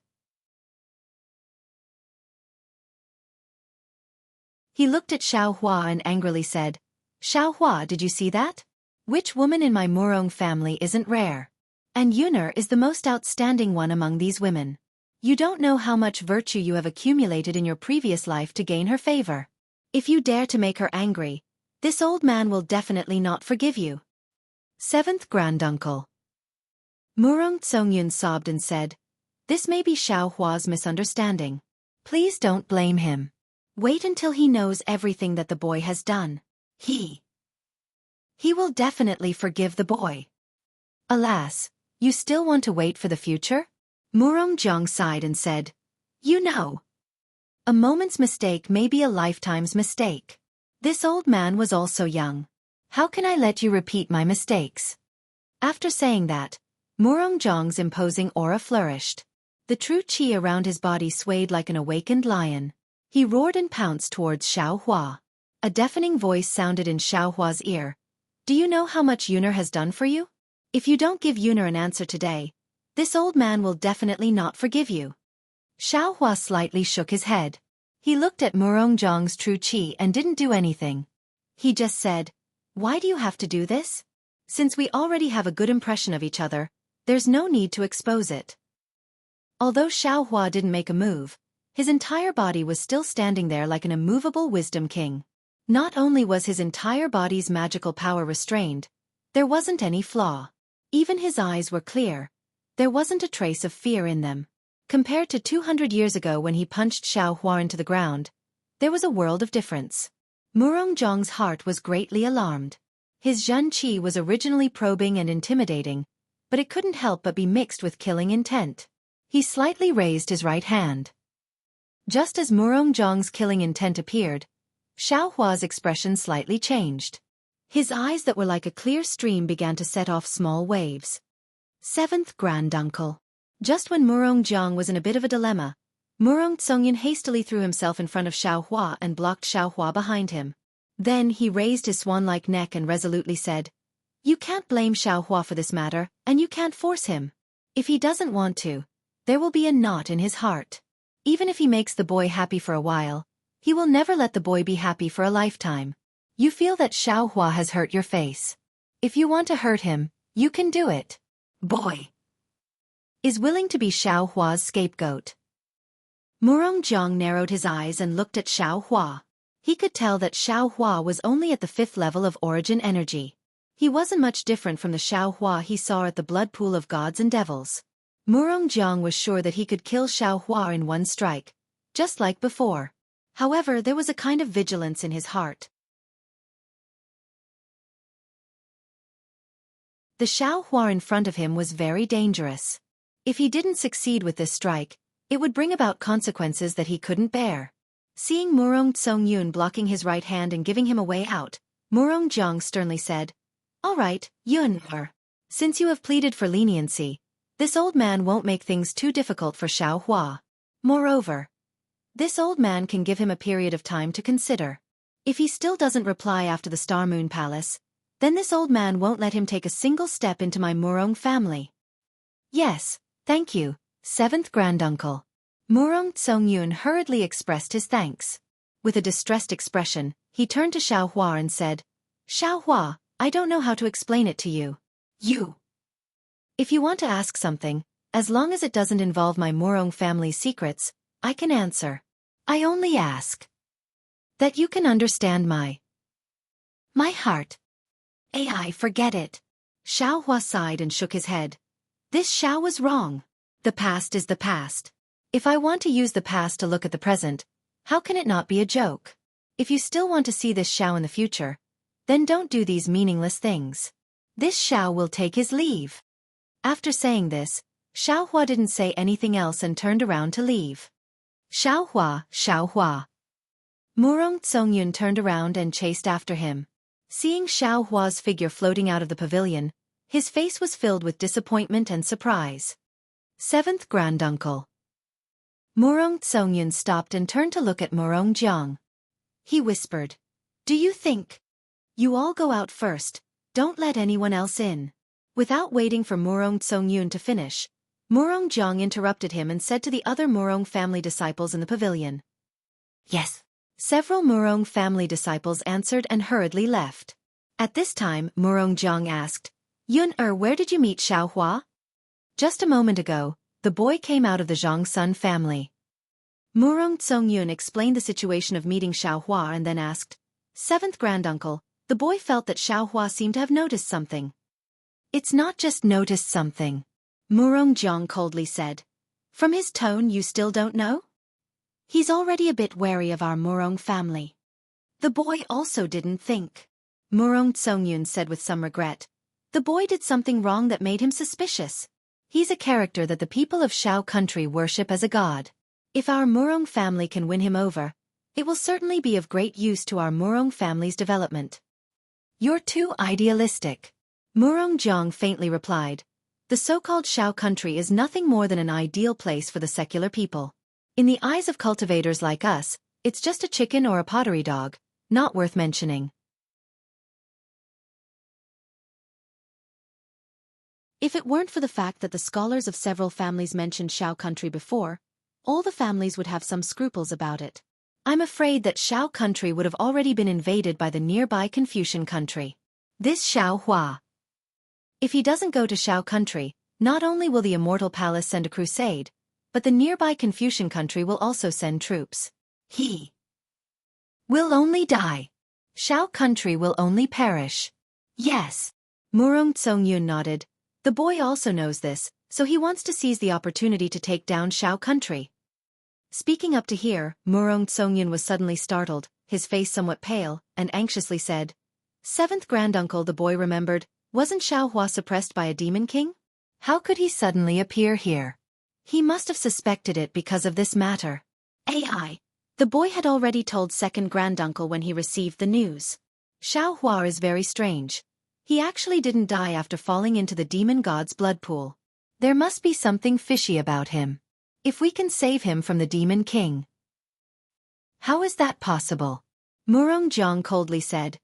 A: He looked at Xiaohua and angrily said, Xiaohua, did you see that? Which woman in my Murong family isn't rare? And Yuner is the most outstanding one among these women. You don't know how much virtue you have accumulated in your previous life to gain her favor. If you dare to make her angry, this old man will definitely not forgive you. 7th Granduncle. Murong Tsongyun sobbed and said, This may be Xiaohua's misunderstanding. Please don't blame him. Wait until he knows everything that the boy has done. He will definitely forgive the boy. Alas, you still want to wait for the future? Murong Jiang sighed and said, You know, a moment's mistake may be a lifetime's mistake. This old man was also young. How can I let you repeat my mistakes? After saying that, Murong Jiang's imposing aura flourished. The true qi around his body swayed like an awakened lion. He roared and pounced towards Xiaohua. A deafening voice sounded in Xiaohua's ear. Do you know how much Yuner has done for you? If you don't give Yuner an answer today, this old man will definitely not forgive you. Xiaohua slightly shook his head. He looked at Murong Jiang's true qi and didn't do anything. He just said, Why do you have to do this? Since we already have a good impression of each other, there's no need to expose it. Although Xiaohua didn't make a move, his entire body was still standing there like an immovable wisdom king. Not only was his entire body's magical power restrained, there wasn't any flaw. Even his eyes were clear. There wasn't a trace of fear in them. Compared to 200 years ago when he punched Xiaohua into the ground, there was a world of difference. Murong Jiang's heart was greatly alarmed. His Zhen Qi was originally probing and intimidating, but it couldn't help but be mixed with killing intent. He slightly raised his right hand. Just as Murong Jiang's killing intent appeared, Xiaohua's expression slightly changed. His eyes that were like a clear stream began to set off small waves. 7th Granduncle. Just when Murong Jiang was in a bit of a dilemma, Murong Tsongyun hastily threw himself in front of Xiaohua and blocked Xiaohua behind him. Then he raised his swan-like neck and resolutely said, You can't blame Xiaohua for this matter, and you can't force him. If he doesn't want to, there will be a knot in his heart. Even if he makes the boy happy for a while, he will never let the boy be happy for a lifetime. You feel that Xiaohua has hurt your face. If you want to hurt him, you can do it. Boy is willing to be Xiaohua's scapegoat. Murong Jiang narrowed his eyes and looked at Xiaohua. He could tell that Xiaohua was only at the 5th level of origin energy. He wasn't much different from the Xiaohua he saw at the blood pool of gods and devils. Murong Jiang was sure that he could kill Xiaohua in one strike, just like before. However, there was a kind of vigilance in his heart. The Xiaohua in front of him was very dangerous. If he didn't succeed with this strike, it would bring about consequences that he couldn't bear. Seeing Murong Tsongyun blocking his right hand and giving him a way out, Murong Jiang sternly said, All right, Yuner. Since you have pleaded for leniency, this old man won't make things too difficult for Xiaohua. Moreover, this old man can give him a period of time to consider. If he still doesn't reply after the Star Moon Palace, then this old man won't let him take a single step into my Murong family. Yes, thank you, 7th Granduncle. Murong Tsongyun hurriedly expressed his thanks. With a distressed expression, he turned to Xiaohua and said, Xiaohua, I don't know how to explain it to you. If you want to ask something, as long as it doesn't involve my Murong family's secrets, I can answer. I only ask that you can understand my heart. AI, forget it. Xiaohua sighed and shook his head. This Xiao was wrong. The past is the past. If I want to use the past to look at the present, how can it not be a joke? If you still want to see this Xiao in the future, then don't do these meaningless things. This Xiao will take his leave. After saying this, Xiaohua didn't say anything else and turned around to leave. Xiaohua, Xiaohua. Murong Zongyun turned around and chased after him. Seeing Xiaohua's figure floating out of the pavilion, his face was filled with disappointment and surprise. Seventh Granduncle. Murong Zongyun stopped and turned to look at Murong Jiang. He whispered, "Do you think? You all go out first, don't let anyone else in." Without waiting for Murong Zongyun to finish, Murong Jiang interrupted him and said to the other Murong family disciples in the pavilion. "Yes." Several Murong family disciples answered and hurriedly left. At this time, Murong Jiang asked, "Yun-er, where did you meet Xiaohua?" "Just a moment ago, the boy came out of the Zhang Sun family." Murong Zongyun explained the situation of meeting Xiaohua and then asked, "Seventh Granduncle, the boy felt that Xiaohua seemed to have noticed something." "It's not just noticed something," Murong Jiang coldly said. "From his tone you still don't know? He's already a bit wary of our Murong family." "The boy also didn't think," Murong Zongyun said with some regret. "The boy did something wrong that made him suspicious. He's a character that the people of Shao country worship as a god. If our Murong family can win him over, it will certainly be of great use to our Murong family's development." "You're too idealistic," Murong Jiang faintly replied. "The so-called Shao country is nothing more than an ideal place for the secular people. In the eyes of cultivators like us, it's just a chicken or a pottery dog, not worth mentioning." If it weren't for the fact that the scholars of several families mentioned Shao country before, all the families would have some scruples about it. I'm afraid that Shao country would have already been invaded by the nearby Confucian country. This Xiaohua. If he doesn't go to Shao country, not only will the Immortal Palace send a crusade, but the nearby Confucian country will also send troops. He will only die. Shao country will only perish. Yes. Murong Zongyun nodded. The boy also knows this, so he wants to seize the opportunity to take down Shao country. Speaking up to here, Murong Zongyun was suddenly startled, his face somewhat pale, and anxiously said, "Seventh Granduncle," the boy remembered, "wasn't Xiaohua suppressed by a demon king? How could he suddenly appear here? He must have suspected it because of this matter." AI. The boy had already told Second Granduncle when he received the news. Xiaohua is very strange. He actually didn't die after falling into the demon god's blood pool. There must be something fishy about him. If we can save him from the demon king. How is that possible? Murong Jiang coldly said.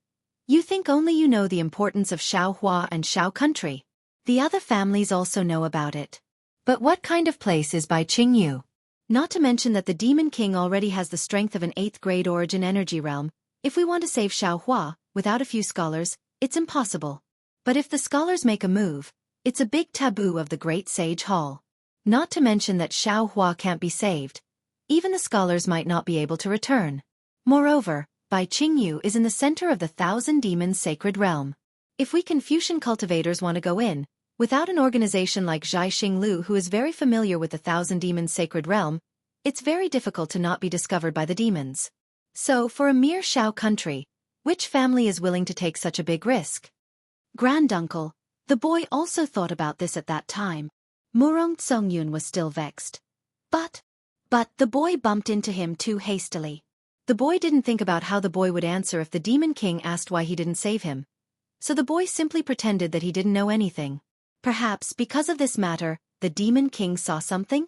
A: You think only you know the importance of Xiaohua and Shao country. The other families also know about it. But what kind of place is Bai Qingyu? Not to mention that the Demon King already has the strength of an 8th grade origin energy realm. If we want to save Xiaohua, without a few scholars, it's impossible. But if the scholars make a move, it's a big taboo of the Great Sage Hall. Not to mention that Xiaohua can't be saved. Even the scholars might not be able to return. Moreover, Bai Qingyu is in the center of the Thousand Demons Sacred Realm. If we Confucian cultivators want to go in, without an organization like Zhai Xinglu who is very familiar with the Thousand Demons Sacred Realm, it's very difficult to not be discovered by the demons. So, for a mere Shao country, which family is willing to take such a big risk? Granduncle, the boy also thought about this at that time. Murong Zongyun was still vexed. But the boy bumped into him too hastily. The boy didn't think about how the boy would answer if the Demon King asked why he didn't save him. So the boy simply pretended that he didn't know anything. Perhaps because of this matter, the Demon King saw something?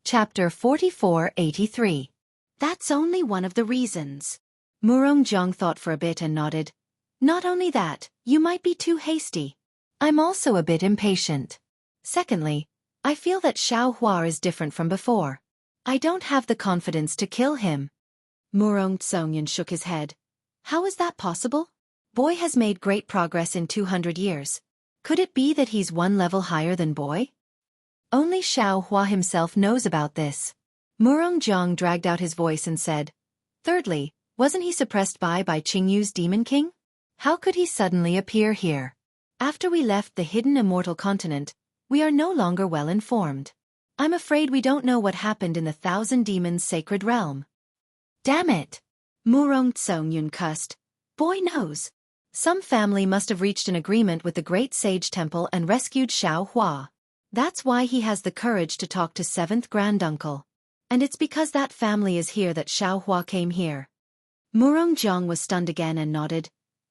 A: Chapter 4483. That's only one of the reasons. Murong Jiang thought for a bit and nodded. Not only that, you might be too hasty. I'm also a bit impatient. Secondly, I feel that Xiaohua is different from before. I don't have the confidence to kill him. Murong Zongyun shook his head. How is that possible? Boy has made great progress in 200 years. Could it be that he's one level higher than Boy? Only Xiaohua himself knows about this. Murong Jiang dragged out his voice and said, Thirdly, wasn't he suppressed by Qingyu's Demon King? How could he suddenly appear here? After we left the hidden immortal continent, we are no longer well informed. I'm afraid we don't know what happened in the Thousand Demons Sacred Realm. Damn it! Murong Tsongyun cussed. Boy knows. Some family must have reached an agreement with the Great Sage Temple and rescued Xiao Hua. That's why he has the courage to talk to 7th Granduncle. And it's because that family is here that Xiao Hua came here. Murong Jiang was stunned again and nodded.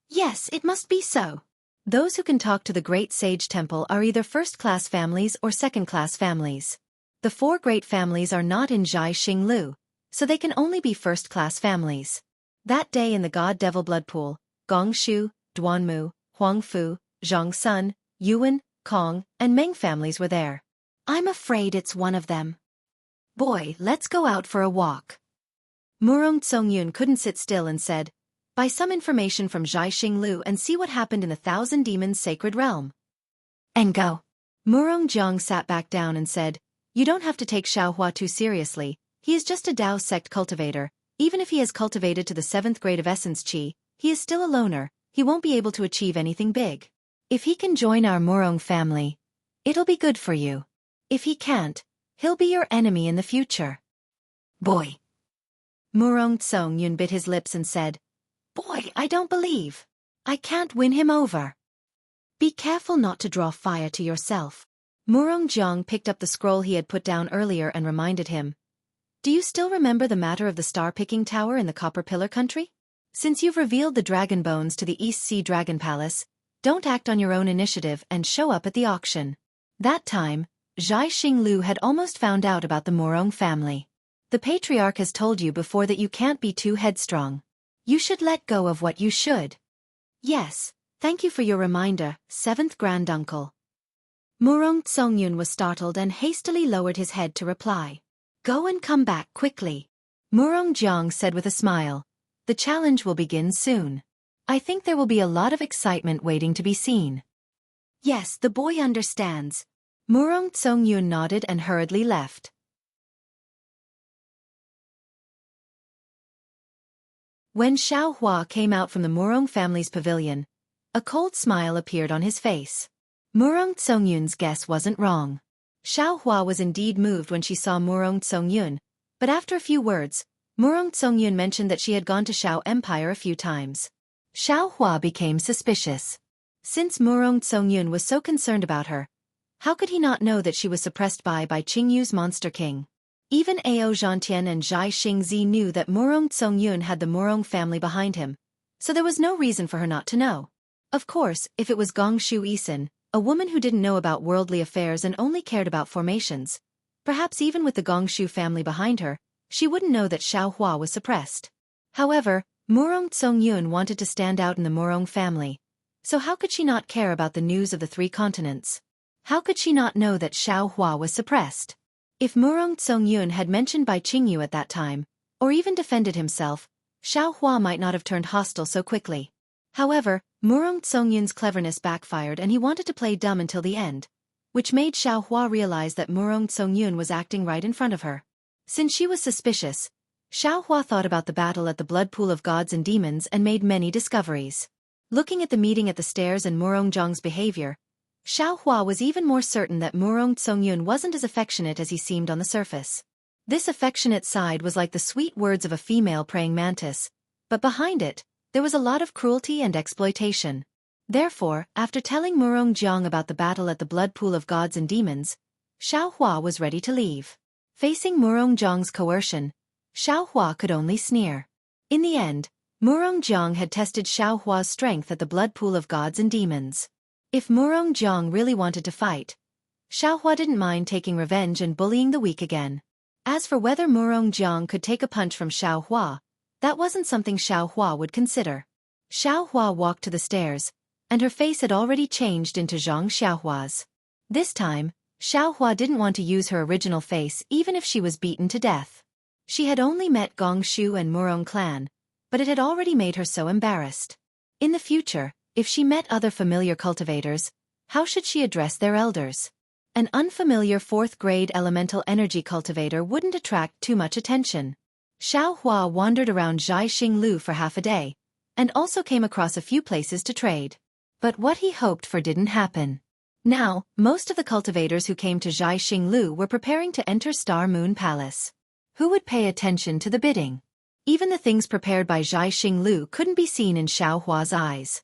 A: Yes, it must be so. Those who can talk to the Great Sage Temple are either first-class families or second-class families. The 4 great families are not in Jianghu, so they can only be first-class families. That day in the God-Devil Blood Pool, Gongshu, Duanmu, Huangfu, Zhongsun, Yuan, Kong, and Meng families were there. I'm afraid it's one of them. Boy, let's go out for a walk. Murong Tsongyun couldn't sit still and said, buy some information from Jianghu and see what happened in the Thousand Demons Sacred Realm. And go. Murong Jiang sat back down and said, you don't have to take Xiao Hua too seriously, he is just a Dao sect cultivator, even if he has cultivated to the 7th grade of Essence Qi, he is still a loner, he won't be able to achieve anything big. If he can join our Murong family, it'll be good for you. If he can't, he'll be your enemy in the future. Boy. Murong Tsongyun bit his lips and said, boy, I don't believe. I can't win him over. Be careful not to draw fire to yourself. Murong Jiang picked up the scroll he had put down earlier and reminded him. Do you still remember the matter of the star-picking tower in the Copper Pillar country? Since you've revealed the dragon bones to the East Sea Dragon Palace, don't act on your own initiative and show up at the auction. That time, Jianghu had almost found out about the Murong family. The patriarch has told you before that you can't be too headstrong. You should let go of what you should. Yes, thank you for your reminder, 7th Granduncle. Murong Tsongyun was startled and hastily lowered his head to reply. Go and come back quickly. Murong Jiang said with a smile. The challenge will begin soon. I think there will be a lot of excitement waiting to be seen. Yes, the boy understands. Murong Tsongyun nodded and hurriedly left. When Xiao Hua came out from the Murong family's pavilion, a cold smile appeared on his face. Murong Tsongyun's guess wasn't wrong. Xiao Hua was indeed moved when she saw Murong Tsongyun, but after a few words, Murong Tsongyun mentioned that she had gone to Xiao Empire a few times. Xiao Hua became suspicious. Since Murong Tsongyun was so concerned about her, how could he not know that she was suppressed by Qingyu's Monster King? Even Ao Zhantian and Zhai Xingzi knew that Murong Tsongyun had the Murong family behind him, so there was no reason for her not to know. Of course, if it was Gongshu Isin, a woman who didn't know about worldly affairs and only cared about formations, perhaps even with the Gongshu family behind her, she wouldn't know that Xiao Hua was suppressed. However, Murong Tsongyun wanted to stand out in the Murong family, so how could she not care about the news of the 3 continents? How could she not know that Xiao Hua was suppressed? If Murong Tsongyun had mentioned Qingyu at that time, or even defended himself, Xiao Hua might not have turned hostile so quickly. However, Murong Tsongyun's cleverness backfired and he wanted to play dumb until the end, which made Xiao Hua realize that Murong Tsongyun was acting right in front of her. Since she was suspicious, Xiao Hua thought about the battle at the blood pool of gods and demons and made many discoveries. Looking at the meeting at the stairs and Murong Jiang's behavior, Xiao Hua was even more certain that Murong Tsongyun wasn't as affectionate as he seemed on the surface. This affectionate side was like the sweet words of a female praying mantis, but behind it, there was a lot of cruelty and exploitation. Therefore, after telling Murong Jiang about the battle at the blood pool of gods and demons, Xiao Hua was ready to leave. Facing Murong Jiang's coercion, Xiao Hua could only sneer. In the end, Murong Jiang had tested Xiao Hua's strength at the blood pool of gods and demons. If Murong Jiang really wanted to fight, Xiao Hua didn't mind taking revenge and bullying the weak again. As for whether Murong Jiang could take a punch from Xiao Hua, that wasn't something Xiao Hua would consider. Xiao Hua walked to the stairs, and her face had already changed into Zhang Xiaohua's. This time, Xiao Hua didn't want to use her original face even if she was beaten to death. She had only met Gongshu and Murong clan, but it had already made her so embarrassed. In the future, if she met other familiar cultivators, how should she address their elders? An unfamiliar 4th-grade elemental energy cultivator wouldn't attract too much attention. Xiao Hua wandered around Jianghu for half a day, and also came across a few places to trade. But what he hoped for didn't happen. Now, most of the cultivators who came to Jianghu were preparing to enter Star Moon Palace. Who would pay attention to the bidding? Even the things prepared by Xinglu couldn't be seen in Xiaohua's eyes.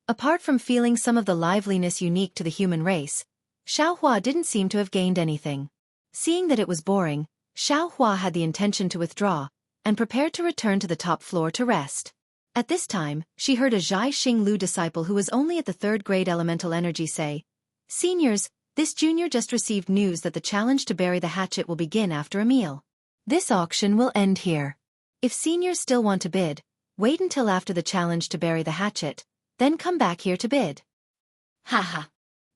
A: Apart from feeling some of the liveliness unique to the human race, Xiaohua didn't seem to have gained anything. Seeing that it was boring, Xiaohua had the intention to withdraw, and prepared to return to the top floor to rest. At this time, she heard a Xinglu disciple who was only at the 3rd grade elemental energy say, "Seniors, this junior just received news that the challenge to bury the hatchet will begin after a meal. This auction will end here. If seniors still want to bid, wait until after the challenge to bury the hatchet, then come back here to bid." Haha.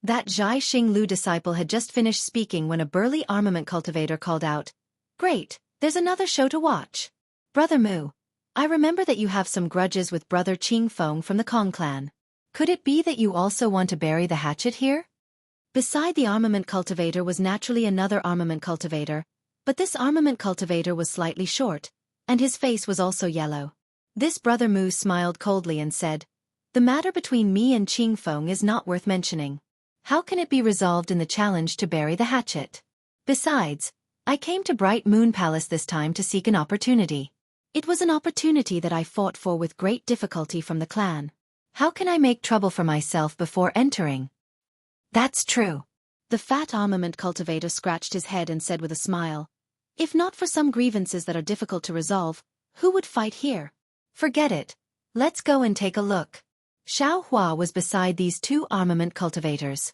A: That Xinglu disciple had just finished speaking when a burly armament cultivator called out, "Great, there's another show to watch. Brother Mu, I remember that you have some grudges with Brother Qingfeng from the Kong clan. Could it be that you also want to bury the hatchet here?" Beside the armament cultivator was naturally another armament cultivator, but this armament cultivator was slightly short, and his face was also yellow. This Brother Mu smiled coldly and said, "The matter between me and Qingfeng is not worth mentioning. How can it be resolved in the challenge to bury the hatchet? Besides, I came to Bright Moon Palace this time to seek an opportunity. It was an opportunity that I fought for with great difficulty from the clan. How can I make trouble for myself before entering?" "That's true." The fat armament cultivator scratched his head and said with a smile, "If not for some grievances that are difficult to resolve, who would fight here? Forget it. Let's go and take a look." Xiaohua was beside these 2 armament cultivators.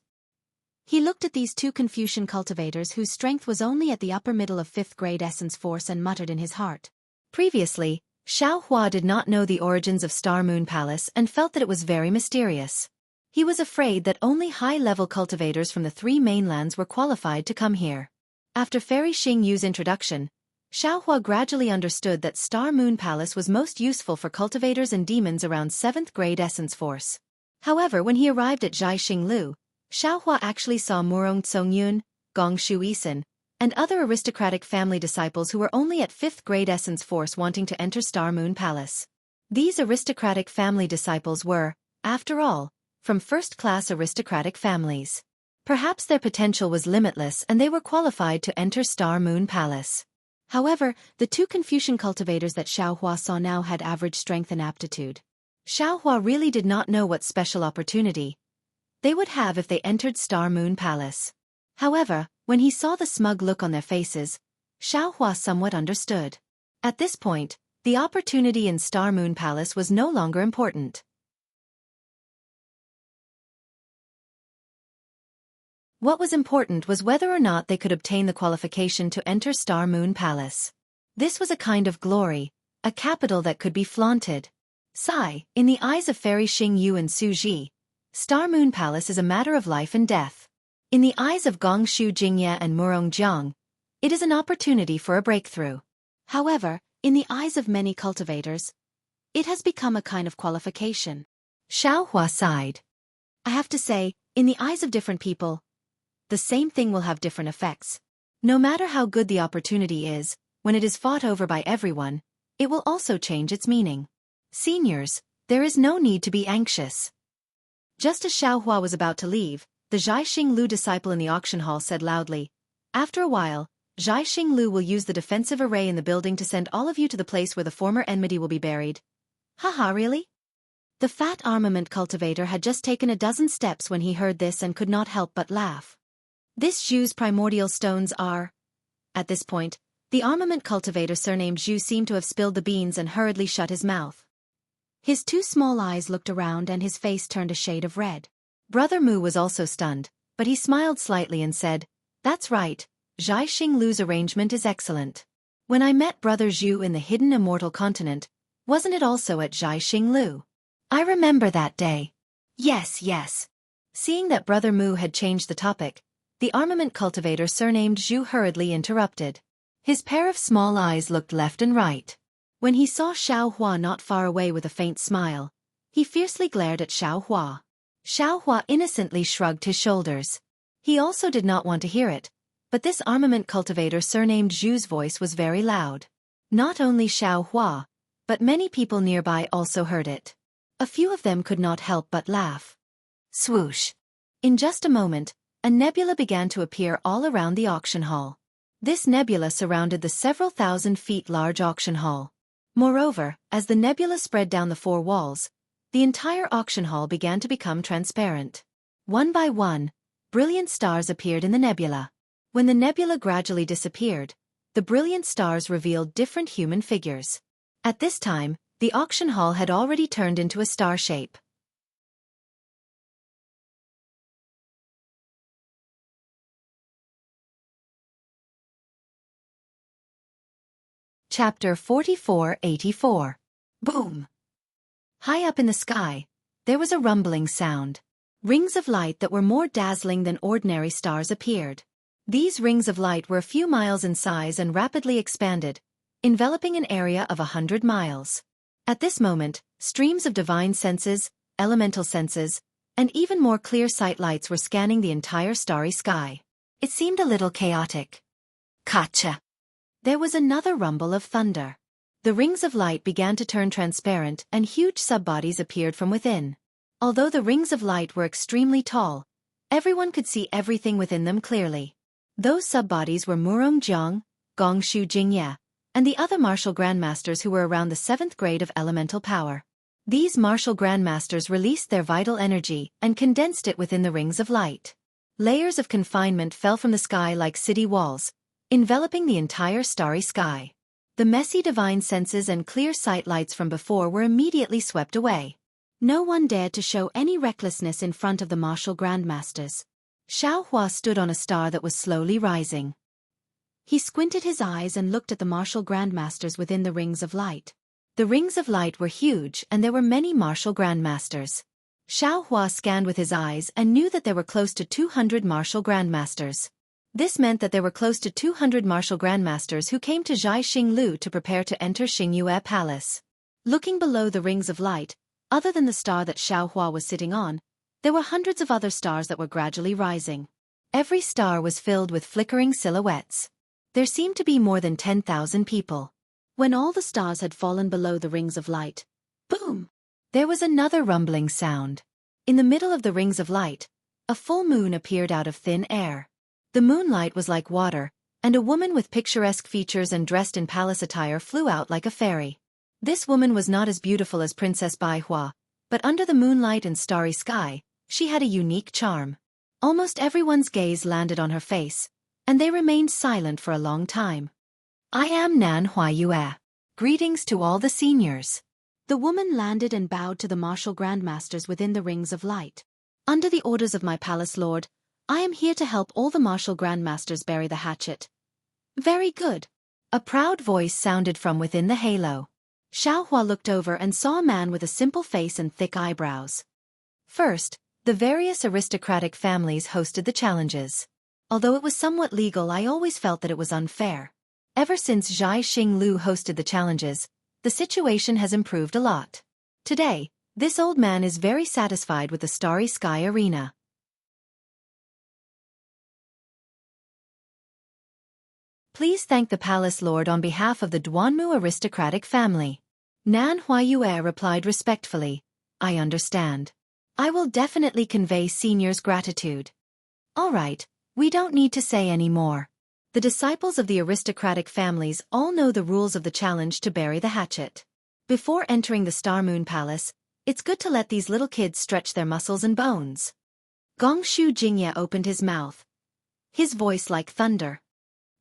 A: He looked at these 2 Confucian cultivators whose strength was only at the upper middle of 5th grade essence force and muttered in his heart. Previously, Xiaohua did not know the origins of Star Moon Palace and felt that it was very mysterious. He was afraid that only high-level cultivators from the 3 mainlands were qualified to come here. After Fairy Xingyu's introduction, Xiaohua gradually understood that Star Moon Palace was most useful for cultivators and demons around 7th grade essence force. However, when he arrived at Xinglu, Xiaohua actually saw Murong Tsongyun, Gongshu Isan, and other aristocratic family disciples who were only at 5th grade essence force wanting to enter Star Moon Palace. These aristocratic family disciples were, after all, from first-class aristocratic families. Perhaps their potential was limitless and they were qualified to enter Star Moon Palace. However, the 2 Confucian cultivators that Xiaohua saw now had average strength and aptitude. Xiaohua really did not know what special opportunity they would have if they entered Star Moon Palace. However, when he saw the smug look on their faces, Xiaohua somewhat understood. At this point, the opportunity in Star Moon Palace was no longer important. What was important was whether or not they could obtain the qualification to enter Star Moon Palace. This was a kind of glory, a capital that could be flaunted. In the eyes of Fairy Xingyu and Su Ji, Star Moon Palace is a matter of life and death. In the eyes of Gongshu Jingye and Murong Jiang, it is an opportunity for a breakthrough. However, in the eyes of many cultivators, it has become a kind of qualification. Xiaohua sighed. I have to say, in the eyes of different people, the same thing will have different effects. No matter how good the opportunity is, when it is fought over by everyone, it will also change its meaning. Seniors, there is no need to be anxious. Just as Xiaohua was about to leave, the Xinglu disciple in the auction hall said loudly, "After a while, Xinglu will use the defensive array in the building to send all of you to the place where the former enmity will be buried." Haha, really? The fat armament cultivator had just taken a dozen steps when he heard this and could not help but laugh. This Zhu's primordial stones are... At this point, the armament cultivator surnamed Zhu seemed to have spilled the beans and hurriedly shut his mouth. His 2 small eyes looked around and his face turned a shade of red. Brother Mu was also stunned, but he smiled slightly and said, "That's right, Xinglu's arrangement is excellent. When I met Brother Zhu in the hidden Immortal continent, wasn't it also at Xinglu? I remember that day." Yes. Seeing that Brother Mu had changed the topic, the armament cultivator surnamed Zhu hurriedly interrupted. His pair of small eyes looked left and right. When he saw Xiaohua not far away with a faint smile, he fiercely glared at Xiaohua. Xiaohua innocently shrugged his shoulders. He also did not want to hear it, but this armament cultivator surnamed Zhu's voice was very loud. Not only Xiaohua, but many people nearby also heard it. A few of them could not help but laugh. Swoosh! In just a moment, a nebula began to appear all around the auction hall. This nebula surrounded the several thousand feet large auction hall. Moreover, as the nebula spread down the four walls, the entire auction hall began to become transparent. One by one, brilliant stars appeared in the nebula. When the nebula gradually disappeared, the brilliant stars revealed different human figures. At this time, the auction hall had already turned into a star shape. Chapter 4484. Boom! High up in the sky, there was a rumbling sound. Rings of light that were more dazzling than ordinary stars appeared. These rings of light were a few miles in size and rapidly expanded, enveloping an area of 100 miles. At this moment, streams of divine senses, elemental senses, and even more clear sight lights were scanning the entire starry sky. It seemed a little chaotic. Kacha! There was another rumble of thunder. The rings of light began to turn transparent and huge subbodies appeared from within. Although the rings of light were extremely tall, everyone could see everything within them clearly. Those subbodies were Murongjiang, Gongshu Jingye, and the other martial grandmasters who were around the 7th grade of elemental power. These martial grandmasters released their vital energy and condensed it within the rings of light. Layers of confinement fell from the sky like city walls, enveloping the entire starry sky. The messy divine senses and clear sight lights from before were immediately swept away. No one dared to show any recklessness in front of the martial grandmasters. Xianxia stood on a star that was slowly rising. He squinted his eyes and looked at the martial grandmasters within the rings of light. The rings of light were huge and there were many martial grandmasters. Xianxia scanned with his eyes and knew that there were close to 200 martial grandmasters. This meant that there were close to 200 martial grandmasters who came to Jianghu to prepare to enter Xingyue Palace. Looking below the rings of light, other than the star that Xianxia was sitting on, there were hundreds of other stars that were gradually rising. Every star was filled with flickering silhouettes. There seemed to be more than 10,000 people. When all the stars had fallen below the rings of light, boom! There was another rumbling sound. In the middle of the rings of light, a full moon appeared out of thin air. The moonlight was like water, and a woman with picturesque features and dressed in palace attire flew out like a fairy. This woman was not as beautiful as Princess Baihua, but under the moonlight and starry sky, she had a unique charm. Almost everyone's gaze landed on her face, and they remained silent for a long time. I am Nan Huayue. Greetings to all the seniors. The woman landed and bowed to the martial grandmasters within the rings of light. Under the orders of my palace lord, I am here to help all the martial grandmasters bury the hatchet. Very good. A proud voice sounded from within the halo. Xianxia looked over and saw a man with a simple face and thick eyebrows. First, the various aristocratic families hosted the challenges. Although it was somewhat legal, I always felt that it was unfair. Ever since Jianghu hosted the challenges, the situation has improved a lot. Today, this old man is very satisfied with the starry sky arena. Please thank the palace lord on behalf of the Duanmu aristocratic family. Nan Huayue replied respectfully, I understand. I will definitely convey seniors' gratitude. All right, we don't need to say any more. The disciples of the aristocratic families all know the rules of the challenge to bury the hatchet. Before entering the Star Moon Palace, it's good to let these little kids stretch their muscles and bones. Gongshu Jingye opened his mouth. His voice like thunder.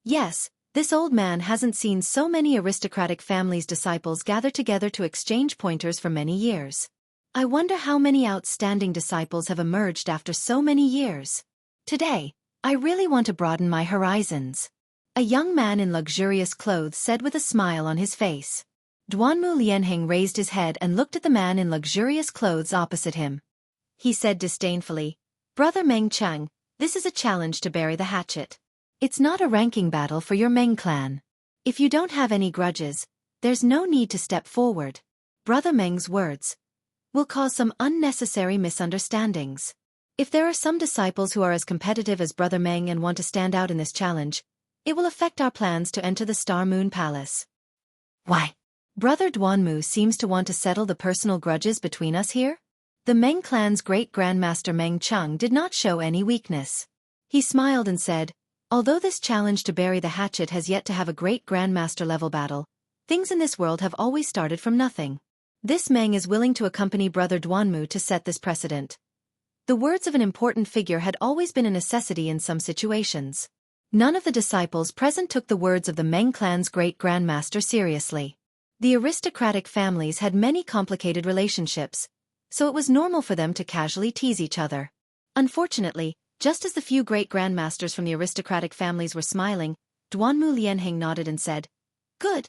A: Yes, this old man hasn't seen so many aristocratic families' disciples gather together to exchange pointers for many years. I wonder how many outstanding disciples have emerged after so many years. Today, I really want to broaden my horizons. A young man in luxurious clothes said with a smile on his face. Duanmu Lianheng raised his head and looked at the man in luxurious clothes opposite him. He said disdainfully, Brother Meng Cheng, this is a challenge to bury the hatchet. It's not a ranking battle for your Meng clan. If you don't have any grudges, there's no need to step forward. Brother Meng's words will cause some unnecessary misunderstandings. If there are some disciples who are as competitive as Brother Meng and want to stand out in this challenge, it will affect our plans to enter the Star Moon Palace. Why? Brother Duanmu seems to want to settle the personal grudges between us here? The Meng clan's great grandmaster Meng Cheng did not show any weakness. He smiled and said, although this challenge to bury the hatchet has yet to have a great grandmaster level battle, things in this world have always started from nothing. This Meng is willing to accompany Brother Duanmu to set this precedent. The words of an important figure had always been a necessity in some situations. None of the disciples present took the words of the Meng clan's great grandmaster seriously. The aristocratic families had many complicated relationships, so it was normal for them to casually tease each other. Unfortunately, just as the few great grandmasters from the aristocratic families were smiling, Duanmu Lianheng nodded and said, "Good."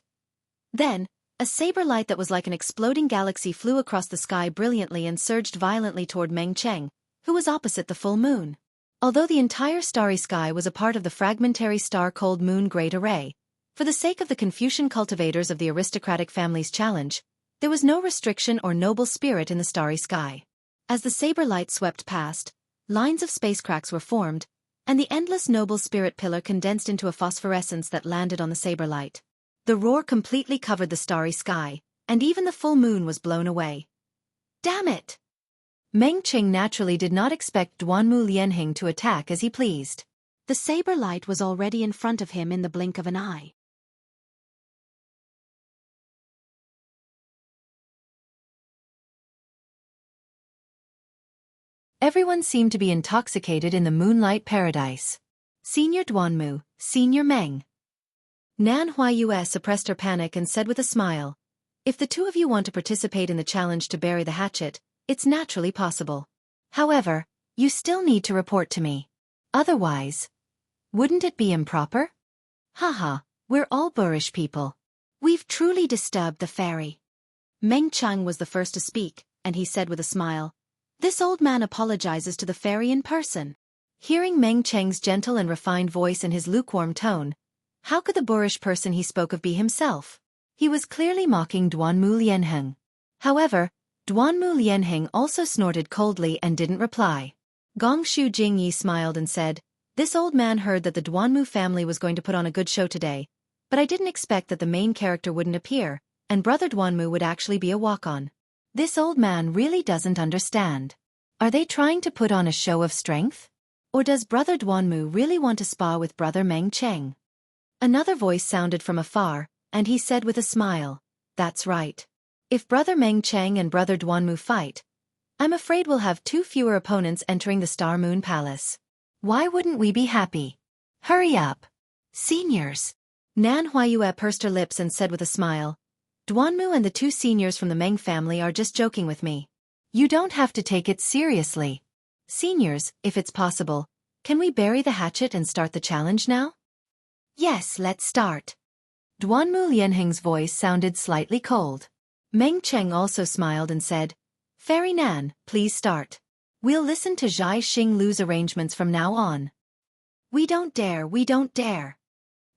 A: Then, a saber light that was like an exploding galaxy flew across the sky brilliantly and surged violently toward Meng Cheng, who was opposite the full moon. Although the entire starry sky was a part of the fragmentary star-cold moon great array, for the sake of the Confucian cultivators of the aristocratic family's challenge, there was no restriction or noble spirit in the starry sky. As the saber light swept past, lines of space cracks were formed, and the endless noble spirit pillar condensed into a phosphorescence that landed on the saber light. The roar completely covered the starry sky, and even the full moon was blown away. Damn it! Meng Qing naturally did not expect Duanmu Lianheng to attack as he pleased. The saber light was already in front of him in the blink of an eye. Everyone seemed to be intoxicated in the moonlight paradise. Senior Duanmu, Senior Meng. Nan Huaiyue suppressed her panic and said with a smile, "If the two of you want to participate in the challenge to bury the hatchet, it's naturally possible. However, you still need to report to me. Otherwise, wouldn't it be improper? Haha, we're all boorish people. We've truly disturbed the fairy." Meng Chang was the first to speak, and he said with a smile, "This old man apologizes to the fairy in person." Hearing Meng Cheng's gentle and refined voice and his lukewarm tone, how could the boorish person he spoke of be himself? He was clearly mocking Duanmu Lianheng. However, Duanmu Lianheng also snorted coldly and didn't reply. Gongshu Jingyi smiled and said, "This old man heard that the Duanmu family was going to put on a good show today, but I didn't expect that the main character wouldn't appear, and Brother Duanmu would actually be a walk-on. This old man really doesn't understand. Are they trying to put on a show of strength? Or does Brother Duanmu really want to spar with Brother Meng Cheng?" Another voice sounded from afar, and he said with a smile, "That's right. If Brother Meng Cheng and Brother Duanmu fight, I'm afraid we'll have two fewer opponents entering the Star Moon Palace. Why wouldn't we be happy? Hurry up. Seniors." Nan Huaiyue pursed her lips and said with a smile, "Duanmu and the two seniors from the Meng family are just joking with me. You don't have to take it seriously. Seniors, if it's possible, can we bury the hatchet and start the challenge now?" "Yes, let's start." Duanmu Lianheng's voice sounded slightly cold. Meng Cheng also smiled and said, "Fairy Nan, please start. We'll listen to Zhai Xinglu's arrangements from now on." We don't dare."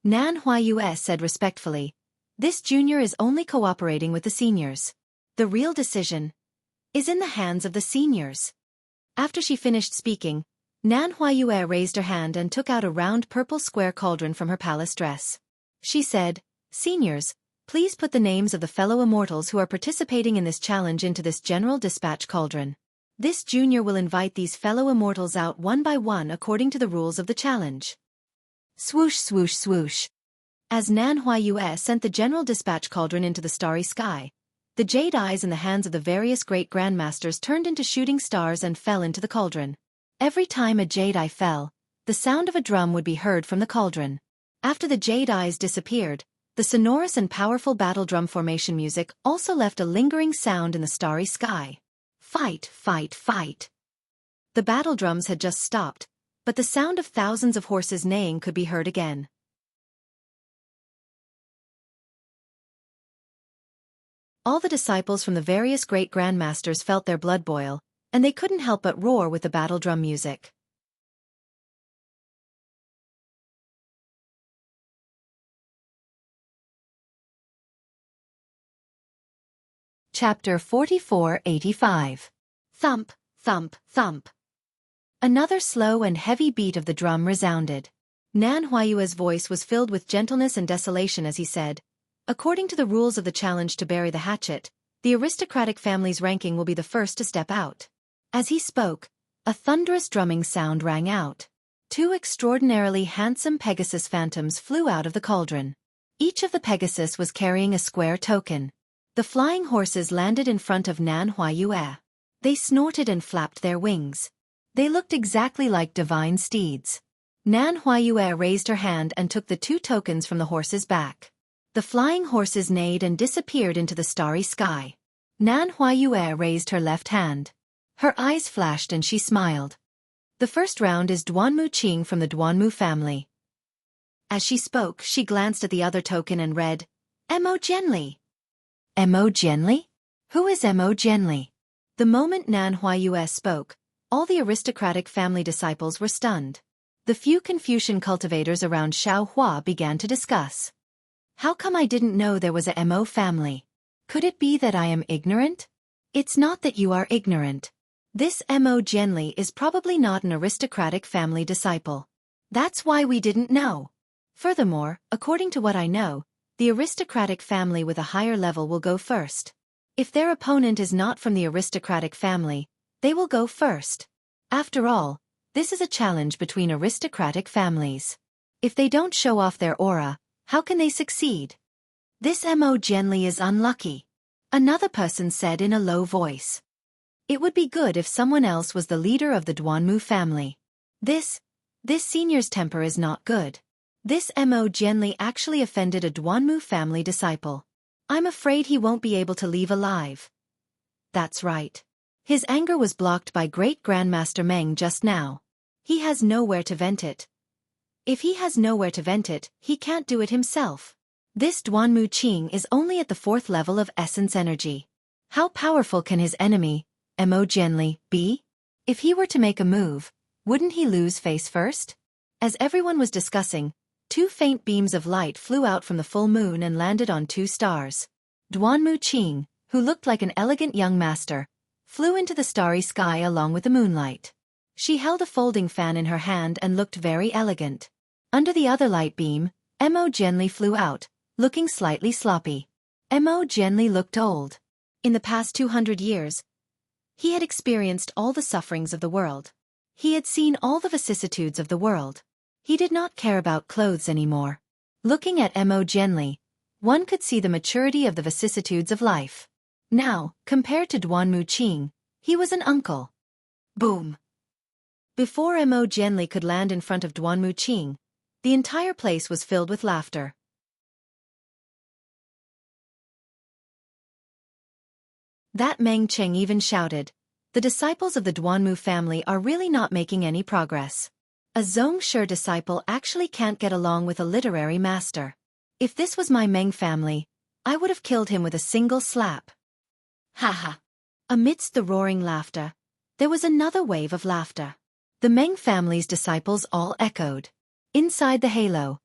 A: Nan Huaiyue said respectfully, "This junior is only cooperating with the seniors. The real decision is in the hands of the seniors." After she finished speaking, Nan Huaiyue raised her hand and took out a round purple square cauldron from her palace dress. She said, "Seniors, please put the names of the fellow immortals who are participating in this challenge into this general dispatch cauldron. This junior will invite these fellow immortals out one by one according to the rules of the challenge." Swoosh swoosh swoosh. As Nan Huaiyue sent the general dispatch cauldron into the starry sky, the jade eyes in the hands of the various great grandmasters turned into shooting stars and fell into the cauldron. Every time a jade eye fell, the sound of a drum would be heard from the cauldron. After the jade eyes disappeared, the sonorous and powerful battle drum formation music also left a lingering sound in the starry sky. Fight, fight, fight. The battle drums had just stopped, but the sound of thousands of horses neighing could be heard again. All the disciples from the various great grandmasters felt their blood boil, and they couldn't help but roar with the battle drum music. Chapter 4485. Thump, thump, thump. Another slow and heavy beat of the drum resounded. Nan Huaiyue's voice was filled with gentleness and desolation as he said, "According to the rules of the challenge to bury the hatchet, the aristocratic family's ranking will be the first to step out." As he spoke, a thunderous drumming sound rang out. 2 extraordinarily handsome Pegasus phantoms flew out of the cauldron. Each of the Pegasus was carrying a square token. The flying horses landed in front of Nan Huayue. They snorted and flapped their wings. They looked exactly like divine steeds. Nan Huayue raised her hand and took the 2 tokens from the horse's back. The flying horses neighed and disappeared into the starry sky. Nan Huayue raised her left hand. Her eyes flashed and she smiled. The first round is Duanmu Qing from the Duanmu family. As she spoke, she glanced at the other token and read, Mo Genli. Mo Genli? Who is Mo Genli? The moment Nan Huayue spoke, all the aristocratic family disciples were stunned. The few Confucian cultivators around Xiaohua began to discuss. How come I didn't know there was a Mo family? Could it be that I am ignorant? It's not that you are ignorant. This Mo Genli is probably not an aristocratic family disciple. That's why we didn't know. Furthermore, according to what I know, the aristocratic family with a higher level will go first. If their opponent is not from the aristocratic family, they will go first. After all, this is a challenge between aristocratic families. If they don't show off their aura, how can they succeed? This Mo Genli is unlucky. Another person said in a low voice. It would be good if someone else was the leader of the Duanmu family. This senior's temper is not good. This Mo Genli actually offended a Duanmu family disciple. I'm afraid he won't be able to leave alive. That's right. His anger was blocked by Great Grandmaster Meng just now. He has nowhere to vent it. If he has nowhere to vent it, he can't do it himself. This Duanmu Qing is only at the 4th level of essence energy. How powerful can his enemy, Mo Genli, be? If he were to make a move, wouldn't he lose face first? As everyone was discussing, 2 faint beams of light flew out from the full moon and landed on 2 stars. Duanmu Qing, who looked like an elegant young master, flew into the starry sky along with the moonlight. She held a folding fan in her hand and looked very elegant. Under the other light beam, Mo Genli flew out, looking slightly sloppy. Mo Genli looked old. In the past 200 years, he had experienced all the sufferings of the world. He had seen all the vicissitudes of the world. He did not care about clothes anymore. Looking at Mo Genli, one could see the maturity of the vicissitudes of life. Now, compared to Duanmu Qing, he was an uncle. Boom! Before Mo Genli could land in front of Duanmu Qing, the entire place was filled with laughter. That Meng Cheng even shouted, the disciples of the Duanmu family are really not making any progress. A Zhongshe disciple actually can't get along with a literary master. If this was my Meng family, I would have killed him with a single slap. Haha. Amidst the roaring laughter, there was another wave of laughter. The Meng family's disciples all echoed. Inside the halo,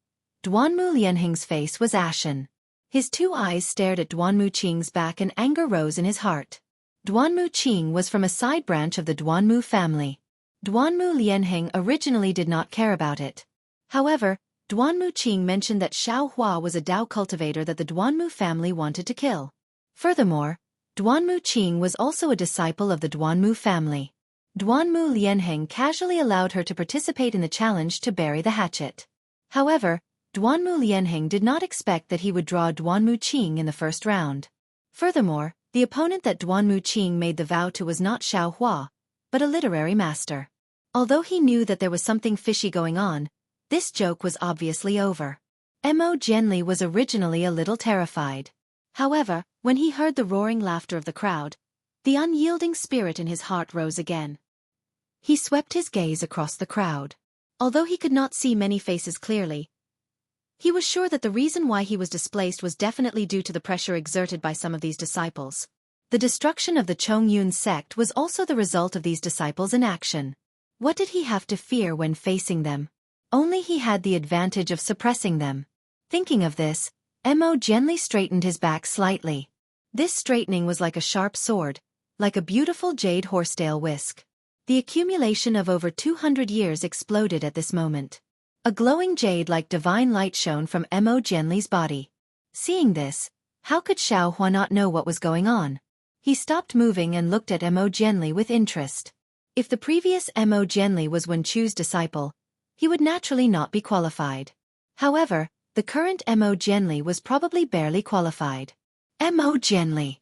A: Duanmu Lianheng's face was ashen. His 2 eyes stared at Duanmu Qing's back and anger rose in his heart. Duanmu Qing was from a side branch of the Duanmu family. Duanmu Lianheng originally did not care about it. However, Duanmu Qing mentioned that Xiaohua was a Dao cultivator that the Duanmu family wanted to kill. Furthermore, Duanmu Qing was also a disciple of the Duanmu family. Duanmu Lianheng casually allowed her to participate in the challenge to bury the hatchet. However, Duanmu Lianheng did not expect that he would draw Duanmu Qing in the first round. Furthermore, the opponent that Duanmu Qing made the vow to was not Xiaohua, but a literary master. Although he knew that there was something fishy going on, this joke was obviously over. Mo Genli was originally a little terrified. However, when he heard the roaring laughter of the crowd, the unyielding spirit in his heart rose again. He swept his gaze across the crowd. Although he could not see many faces clearly, he was sure that the reason why he was displaced was definitely due to the pressure exerted by some of these disciples. The destruction of the Chongyun sect was also the result of these disciples' inaction. What did he have to fear when facing them? Only he had the advantage of suppressing them. Thinking of this, Mo gently straightened his back slightly. This straightening was like a sharp sword, like a beautiful jade horsetail whisk. The accumulation of over 200 years exploded at this moment. A glowing jade-like divine light shone from Mo Genli's body. Seeing this, how could Xiaohua not know what was going on? He stopped moving and looked at Mo Genli with interest. If the previous Mo Genli was Wen Chu's disciple, he would naturally not be qualified. However, the current Mo Jianli was probably barely qualified. Mo Jianli.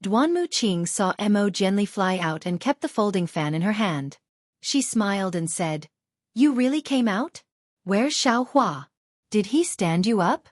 A: Duanmu Qing saw Mo Jianli fly out and kept the folding fan in her hand. She smiled and said, "You really came out? Where's Xiaohua? Did he stand you up?"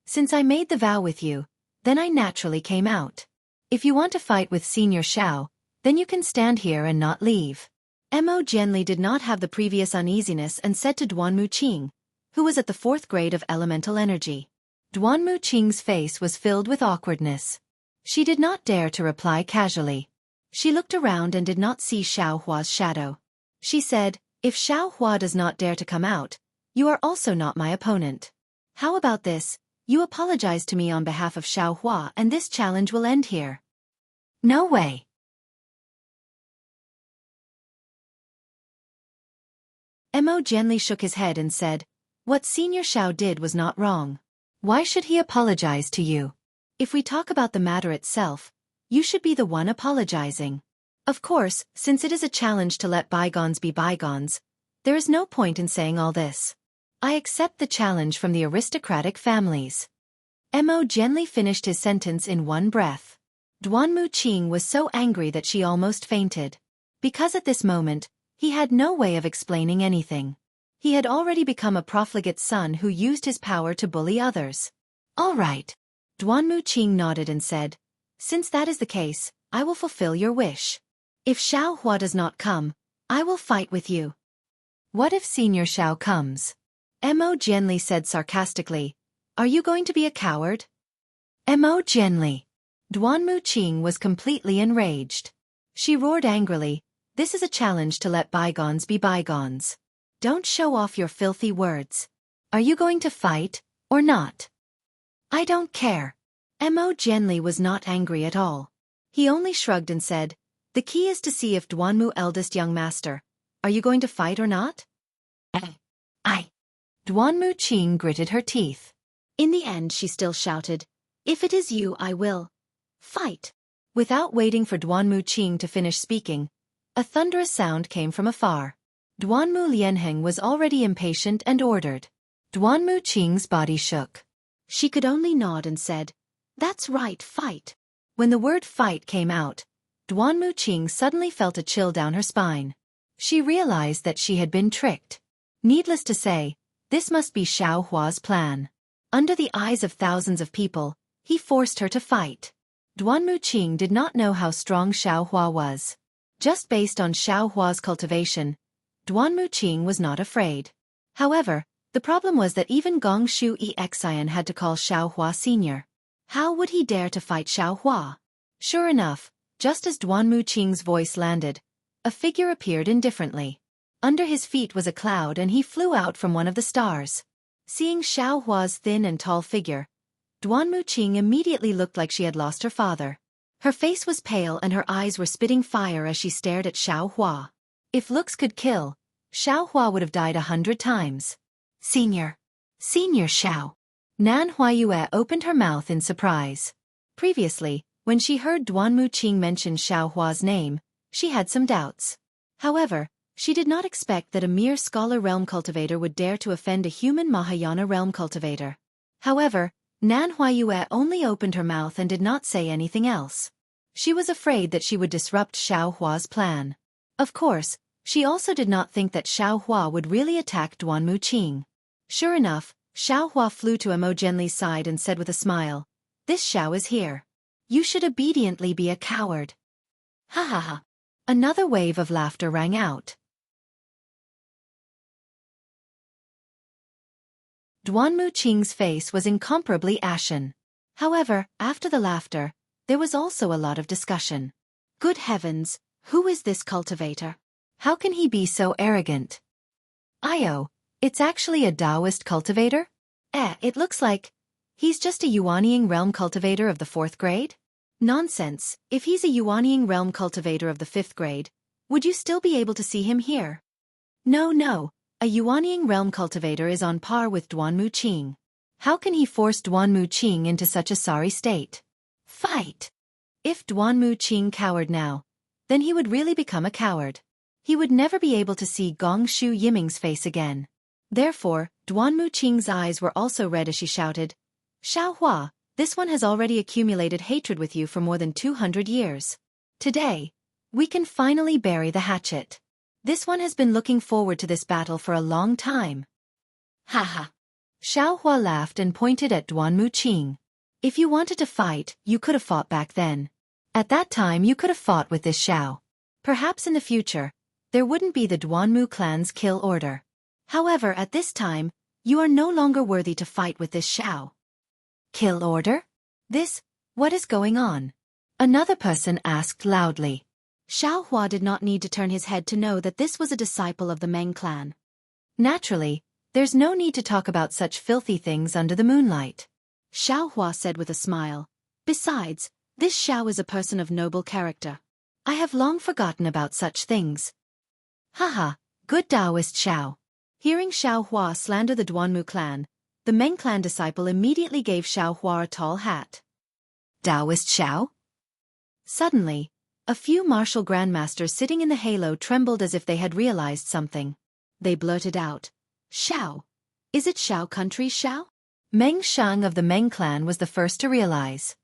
A: "Since I made the vow with you, then I naturally came out. If you want to fight with Senior Xiao, then you can stand here and not leave." Mo Jianli did not have the previous uneasiness and said to Duanmu Qing, who was at the 4th grade of elemental energy. Duanmu Qing's face was filled with awkwardness. She did not dare to reply casually. She looked around and did not see Xiaohua's shadow. She said, "If Xiaohua does not dare to come out, you are also not my opponent. How about this? You apologize to me on behalf of Xiaohua and this challenge will end here." "No way." Mo Jianli shook his head and said, "What Senior Xiao did was not wrong. Why should he apologize to you? If we talk about the matter itself, you should be the one apologizing. Of course, since it is a challenge to let bygones be bygones, there is no point in saying all this. I accept the challenge from the aristocratic families." Mo Jianli finished his sentence in one breath. Duanmu Qing was so angry that she almost fainted. Because at this moment, he had no way of explaining anything. He had already become a profligate son who used his power to bully others. "All right." Duanmu Qing nodded and said, "Since that is the case, I will fulfill your wish. If Xiaohua does not come, I will fight with you." "What if Senior Xiao comes?" Mo Jianli said sarcastically, "Are you going to be a coward?" Mo Jianli. Duanmu Qing was completely enraged. She roared angrily, "This is a challenge to let bygones be bygones. Don't show off your filthy words. Are you going to fight, or not?" "I don't care." Mo Jianli was not angry at all. He only shrugged and said, "The key is to see if Duanmu eldest young master, are you going to fight or not?" I. Duanmu Qing gritted her teeth. In the end she still shouted, "If it is you I will fight." Without waiting for Duanmu Qing to finish speaking, a thunderous sound came from afar. Duanmu Lianheng was already impatient and ordered. Duanmu Qing's body shook. She could only nod and said, "That's right, fight." When the word fight came out, Duanmu Qing suddenly felt a chill down her spine. She realized that she had been tricked. Needless to say, this must be Xiaohua's plan. Under the eyes of thousands of people, he forced her to fight. Duanmu Qing did not know how strong Xiaohua was. Just based on Xiaohua's cultivation, Duanmu Qing was not afraid. However, the problem was that even Gong Shu Xian had to call Xiaohua senior. How would he dare to fight Xiaohua? Sure enough, just as Duanmu Qing's voice landed, a figure appeared indifferently. Under his feet was a cloud and he flew out from one of the stars. Seeing Xiaohua's thin and tall figure, Duanmu Qing immediately looked like she had lost her father. Her face was pale and her eyes were spitting fire as she stared at Xiaohua. If looks could kill, Xiaohua would have died 100 times. Senior Xiao. Nan Huayue opened her mouth in surprise. Previously, when she heard Duanmu Qing mention Xiaohua's name, she had some doubts. However, she did not expect that a mere scholar realm cultivator would dare to offend a human Mahayana realm cultivator. However, Nan Huayue only opened her mouth and did not say anything else. She was afraid that she would disrupt Xiaohua's plan. Of course, she also did not think that Xiaohua would really attack Duanmu Qing. Sure enough, Xiaohua flew to Mo Jianli's side and said with a smile, "This Xiao is here. You should obediently be a coward." Ha ha ha. Another wave of laughter rang out. Duanmu Qing's face was incomparably ashen. However, after the laughter, there was also a lot of discussion. Good heavens, who is this cultivator? How can he be so arrogant? It's actually a Taoist cultivator? It looks like he's just a Yuanying realm cultivator of the 4th grade? Nonsense, if he's a Yuanying realm cultivator of the 5th grade, would you still be able to see him here? No, a Yuanying realm cultivator is on par with Duanmu Qing. How can he force Duanmu Qing into such a sorry state? Fight! If Duanmu Qing cowered now, then he would really become a coward. He would never be able to see Gong Shu Yiming's face again. Therefore, Duanmu Qing's eyes were also red as she shouted, "Xiaohua, this one has already accumulated hatred with you for more than 200 years. Today, we can finally bury the hatchet. This one has been looking forward to this battle for a long time." Haha. Xiaohua laughed and pointed at Duanmu Qing. "If you wanted to fight, you could have fought back then. At that time you could have fought with this Xiao. Perhaps in the future, there wouldn't be the Duanmu clan's kill order. However, at this time, you are no longer worthy to fight with this Xiao." "Kill order? What is going on?" another person asked loudly. Xiaohua did not need to turn his head to know that this was a disciple of the Meng clan. Naturally, there's no need to talk about such filthy things under the moonlight. Xiaohua said with a smile. "Besides, this Xiao is a person of noble character. I have long forgotten about such things." Haha, good Taoist Xiao. Hearing Xiaohua slander the Duanmu clan, the Meng clan disciple immediately gave Xiaohua a tall hat. Taoist Xiao? Suddenly, a few martial grandmasters sitting in the halo trembled as if they had realized something. They blurted out, "Xiao! Is it Xiao country Xiao?" Meng Shang of the Meng clan was the first to realize.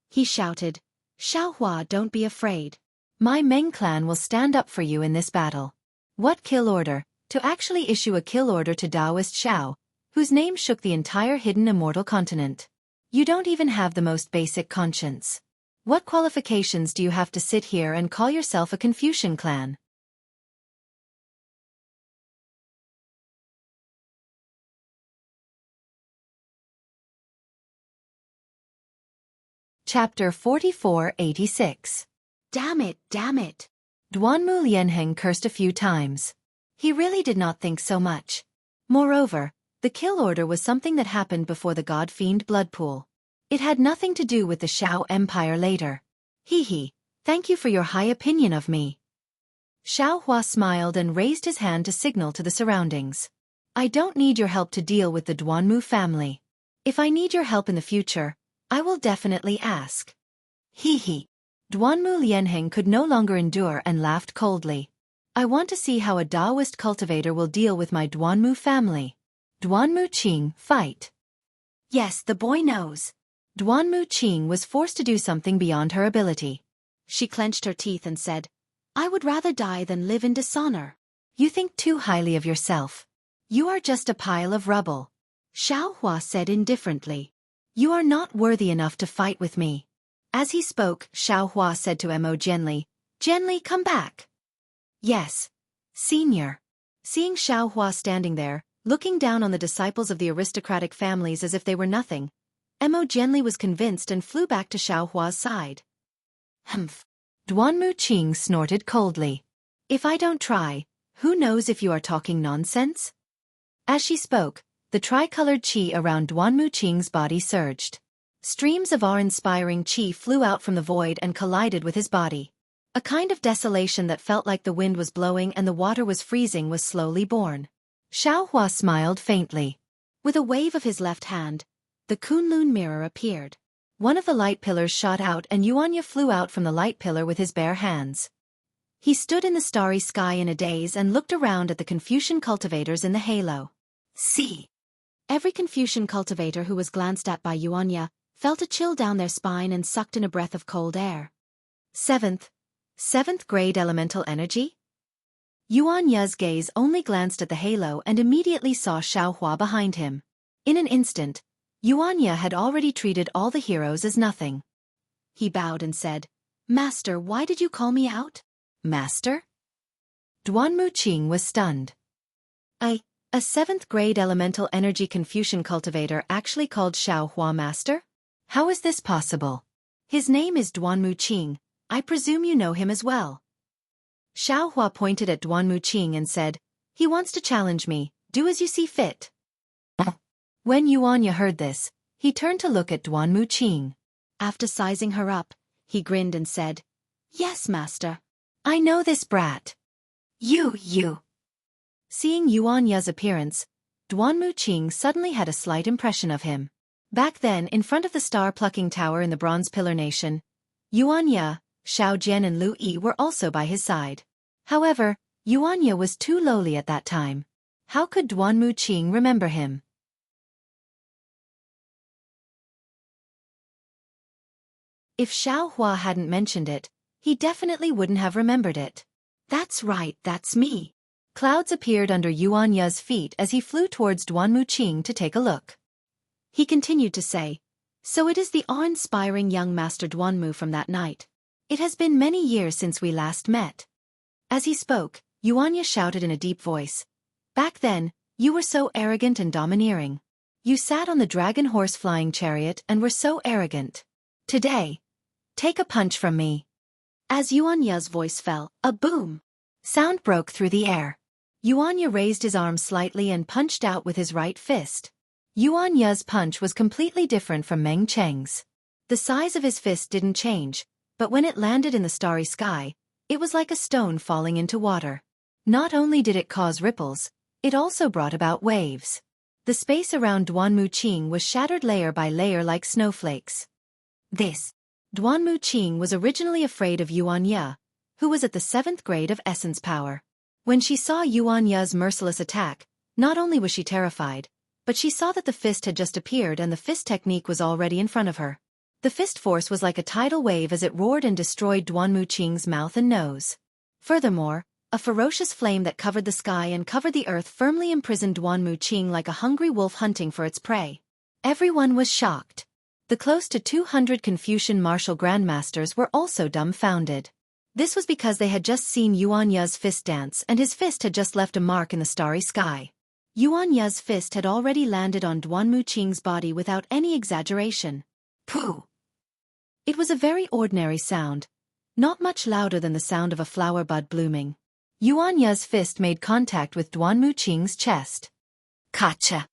A: He shouted, "Xiaohua, don't be afraid. My Meng clan will stand up for you in this battle." What kill order? To actually issue a kill order to Taoist Xiao, whose name shook the entire hidden immortal continent. You don't even have the most basic conscience. What qualifications do you have to sit here and call yourself a Confucian clan? Chapter 4486. Damn it, damn it. Duanmu Lianheng cursed a few times. He really did not think so much. Moreover, the kill order was something that happened before the God-fiend blood pool. It had nothing to do with the Xiao Empire later. Hee, thank you for your high opinion of me. Xiaohua smiled and raised his hand to signal to the surroundings. I don't need your help to deal with the Duanmu family. If I need your help in the future, I will definitely ask. Hee. Duanmu Lianheng could no longer endure and laughed coldly. I want to see how a Taoist cultivator will deal with my Duanmu family. Duanmu Qing, fight. Yes, the boy knows. Duanmu Qing was forced to do something beyond her ability. She clenched her teeth and said, I would rather die than live in dishonor. You think too highly of yourself. You are just a pile of rubble. Xiaohua said indifferently. You are not worthy enough to fight with me. As he spoke, Xiaohua said to Mo Jianli, Jianli, come back. Yes, senior. Seeing Xiaohua standing there, looking down on the disciples of the aristocratic families as if they were nothing, Mo Jianli was convinced and flew back to Xiaohua's side. Humph. Duanmu Qing snorted coldly. If I don't try, who knows if you are talking nonsense? As she spoke, the tricolored qi around Duanmu Qing's body surged. Streams of awe-inspiring qi flew out from the void and collided with his body. A kind of desolation that felt like the wind was blowing and the water was freezing was slowly born. Xiaohua smiled faintly. With a wave of his left hand, the Kunlun mirror appeared. One of the light pillars shot out and Xianxia flew out from the light pillar with his bare hands. He stood in the starry sky in a daze and looked around at the Confucian cultivators in the halo. See. Every Confucian cultivator who was glanced at by Xianxia felt a chill down their spine and sucked in a breath of cold air. Seventh grade elemental energy? Xianxia's gaze only glanced at the halo and immediately saw Xiaohua behind him. In an instant, Xianxia had already treated all the heroes as nothing. He bowed and said, Master, why did you call me out? Master? Duanmu Qing was stunned. A 7th grade elemental energy Confucian cultivator actually called Xiaohua Master? How is this possible? His name is Duanmu Qing, I presume you know him as well. Xiaohua pointed at Duanmu Qing and said, He wants to challenge me, do as you see fit. When Xianxia heard this, he turned to look at Duanmu Qing. After sizing her up, he grinned and said, Yes, master. I know this brat. You. Seeing Xianxia's appearance, Duanmu Qing suddenly had a slight impression of him. Back then, in front of the star-plucking tower in the Bronze Pillar Nation, Xianxia, Xiao Jian and Lu Yi were also by his side. However, Xianxia was too lowly at that time. How could Duanmu Qing remember him? If Xiaohua hadn't mentioned it, he definitely wouldn't have remembered it. That's right, that's me. Clouds appeared under Xianxia's feet as he flew towards Duanmu Qing to take a look. He continued to say, "So it is the awe-inspiring young Master Duanmu from that night. It has been many years since we last met." As he spoke, Xianxia shouted in a deep voice, "Back then, you were so arrogant and domineering. You sat on the dragon horse flying chariot and were so arrogant. Today, take a punch from me." As Xianxia's voice fell, a boom sound broke through the air. Xianxia raised his arm slightly and punched out with his right fist. Xianxia's punch was completely different from Meng Cheng's. The size of his fist didn't change, but when it landed in the starry sky, it was like a stone falling into water. Not only did it cause ripples, it also brought about waves. The space around Duanmu Qing was shattered layer by layer like snowflakes. Duanmu Qing was originally afraid of Xianxia, who was at the 7th grade of essence power. When she saw Xianxia's merciless attack, not only was she terrified, but she saw that the fist had just appeared and the fist technique was already in front of her. The fist force was like a tidal wave as it roared and destroyed Duanmu Qing's mouth and nose. Furthermore, a ferocious flame that covered the sky and covered the earth firmly imprisoned Duanmu Qing like a hungry wolf hunting for its prey. Everyone was shocked. The close to 200 Confucian martial grandmasters were also dumbfounded. This was because they had just seen Xianxia's fist dance and his fist had just left a mark in the starry sky. Xianxia's fist had already landed on Duanmu Qing's body without any exaggeration. Pooh! It was a very ordinary sound, not much louder than the sound of a flower bud blooming. Xianxia's fist made contact with Duanmu Qing's chest. Kacha!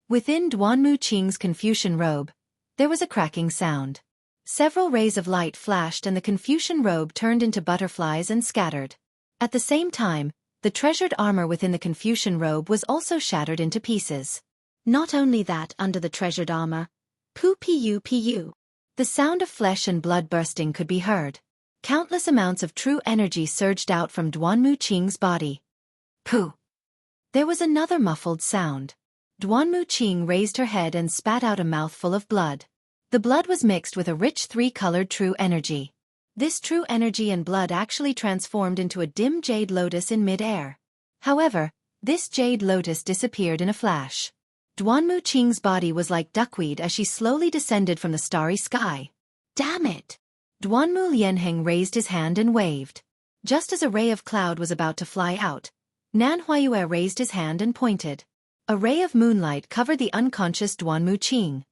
A: Within Duanmu Qing's Confucian robe, there was a cracking sound. Several rays of light flashed and the Confucian robe turned into butterflies and scattered. At the same time, the treasured armor within the Confucian robe was also shattered into pieces. Not only that, under the treasured armor, pu, the sound of flesh and blood bursting could be heard. Countless amounts of true energy surged out from Duanmu Qing's body. Pooh! There was another muffled sound. Duanmu Qing raised her head and spat out a mouthful of blood. The blood was mixed with a rich 3-colored true energy. This true energy and blood actually transformed into a dim jade lotus in mid-air. However, this jade lotus disappeared in a flash. Duanmu Qing's body was like duckweed as she slowly descended from the starry sky. Damn it! Duanmu Lianheng raised his hand and waved. Just as a ray of cloud was about to fly out, Nan Huayue raised his hand and pointed. A ray of moonlight covered the unconscious Duanmu Qing.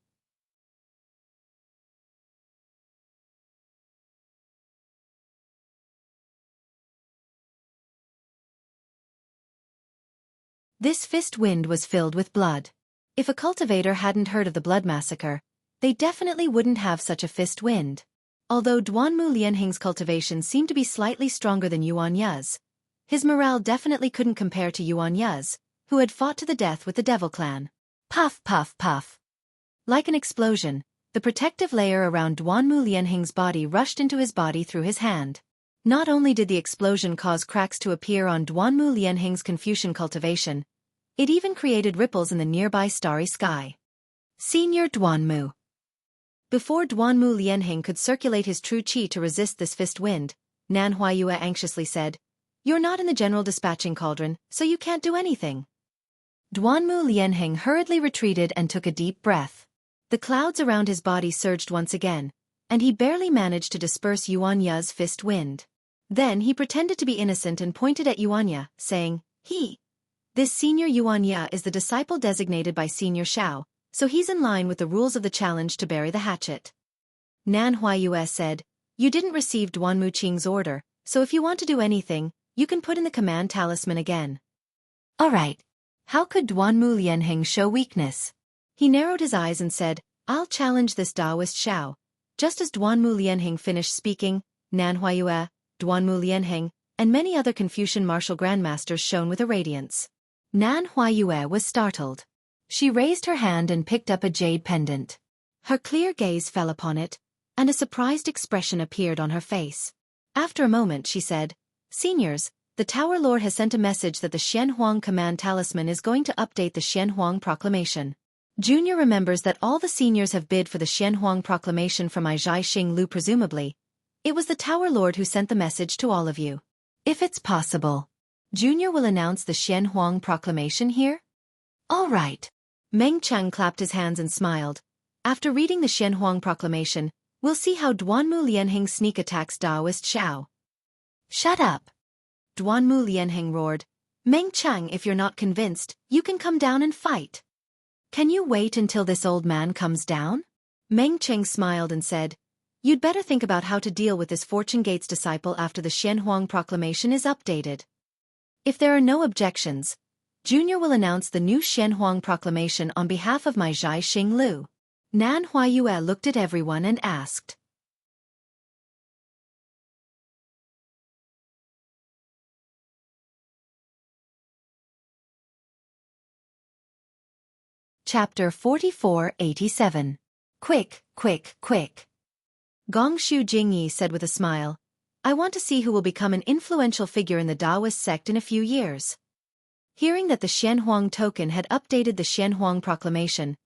A: This fist wind was filled with blood. If a cultivator hadn't heard of the blood massacre, they definitely wouldn't have such a fist wind. Although Duanmu Lianheng's cultivation seemed to be slightly stronger than Xianxia's, his morale definitely couldn't compare to Xianxia's, who had fought to the death with the Devil Clan. Puff, puff, puff. Like an explosion, the protective layer around Duanmu Lianheng's body rushed into his body through his hand. Not only did the explosion cause cracks to appear on Duanmu Lianheng's Confucian cultivation, it even created ripples in the nearby starry sky. Senior Duanmu. Before Duanmu Lianheng could circulate his true qi to resist this fist wind, Nan Huayue anxiously said, "You're not in the general dispatching cauldron, so you can't do anything." Duanmu Lianheng hurriedly retreated and took a deep breath. The clouds around his body surged once again, and he barely managed to disperse Xianxia's fist wind. Then he pretended to be innocent and pointed at Xianxia, saying, This senior Xianxia is the disciple designated by Senior Shao, so he's in line with the rules of the challenge to bury the hatchet." Nan Huayue said, "You didn't receive Duanmu Qing's order, so if you want to do anything, you can put in the command talisman again." Alright. How could Duanmu Lianheng show weakness? He narrowed his eyes and said, "I'll challenge this Taoist Shao." Just as Duanmu Lianheng finished speaking, Nan Huayue, Duanmu Lianheng, and many other Confucian martial grandmasters shone with a radiance. Nan Huayue was startled. She raised her hand and picked up a jade pendant. Her clear gaze fell upon it, and a surprised expression appeared on her face. After a moment she said, "Seniors, the Tower Lord has sent a message that the Xianhuang Command Talisman is going to update the Xianhuang Proclamation. Junior remembers that all the seniors have bid for the Xianhuang Proclamation from Xing Lu presumably. It was the Tower Lord who sent the message to all of you. If it's possible, Junior will announce the Xianhuang Proclamation here? All right. Meng Chang clapped his hands and smiled. After reading the Xianhuang Proclamation, we'll see how Duanmu Lianheng sneak attacks Daoist Xiao. Shut up! Duanmu Lianheng roared. Meng Chang, if you're not convinced, you can come down and fight. Can you wait until this old man comes down? Meng Chang smiled and said, you'd better think about how to deal with this Fortune Gates disciple after the Xianhuang Proclamation is updated. If there are no objections, Junior will announce the new Xianhuang Proclamation on behalf of my Xing Lu. Nan Huayue looked at everyone and asked. Chapter 4487. Quick, quick, quick. Gongshu Jingyi said with a smile, I want to see who will become an influential figure in the Taoist sect in a few years. Hearing that the Xianhuang token had updated the Xianhuang Proclamation,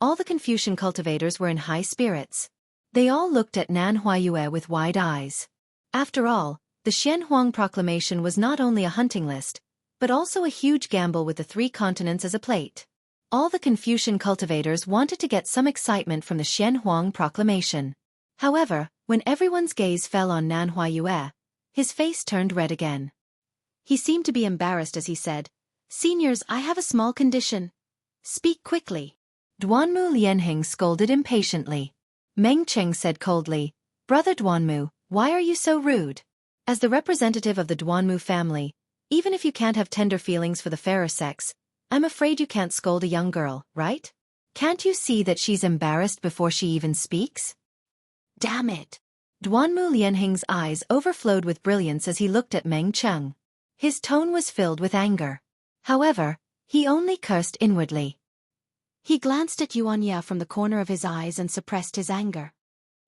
A: all the Confucian cultivators were in high spirits. They all looked at Nan Huayue with wide eyes. After all, the Xianhuang Proclamation was not only a hunting list, but also a huge gamble with the 3 continents as a plate. All the Confucian cultivators wanted to get some excitement from the Xianhuang Proclamation. However, when everyone's gaze fell on Nan Huayue, his face turned red again. He seemed to be embarrassed as he said, Seniors, I have a small condition. Speak quickly. Duanmu Lianheng scolded impatiently. Meng Cheng said coldly, Brother Duanmu, why are you so rude? As the representative of the Duanmu family, even if you can't have tender feelings for the fairer sex, I'm afraid you can't scold a young girl, right? Can't you see that she's embarrassed before she even speaks? Damn it! Duanmu Lianheng's eyes overflowed with brilliance as he looked at Meng Cheng. His tone was filled with anger. However, he only cursed inwardly. He glanced at Xianxia from the corner of his eyes and suppressed his anger.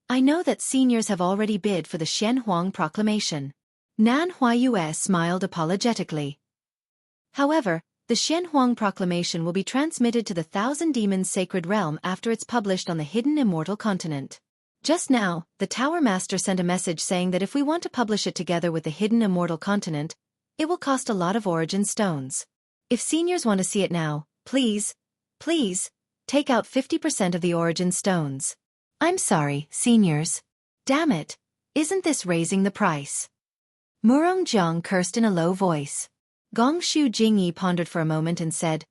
A: I know that seniors have already bid for the Xianhuang Proclamation. Nan Huayue smiled apologetically. However, the Xianhuang Proclamation will be transmitted to the Thousand Demons Sacred Realm after it's published on the hidden Immortal continent. Just now, the Tower Master sent a message saying that if we want to publish it together with the hidden Immortal continent, it will cost a lot of origin stones. If seniors want to see it now, please, take out 50% of the origin stones. I'm sorry, seniors. Damn it, isn't this raising the price? Murong Jiang cursed in a low voice. Gongshu Jingyi pondered for a moment and said,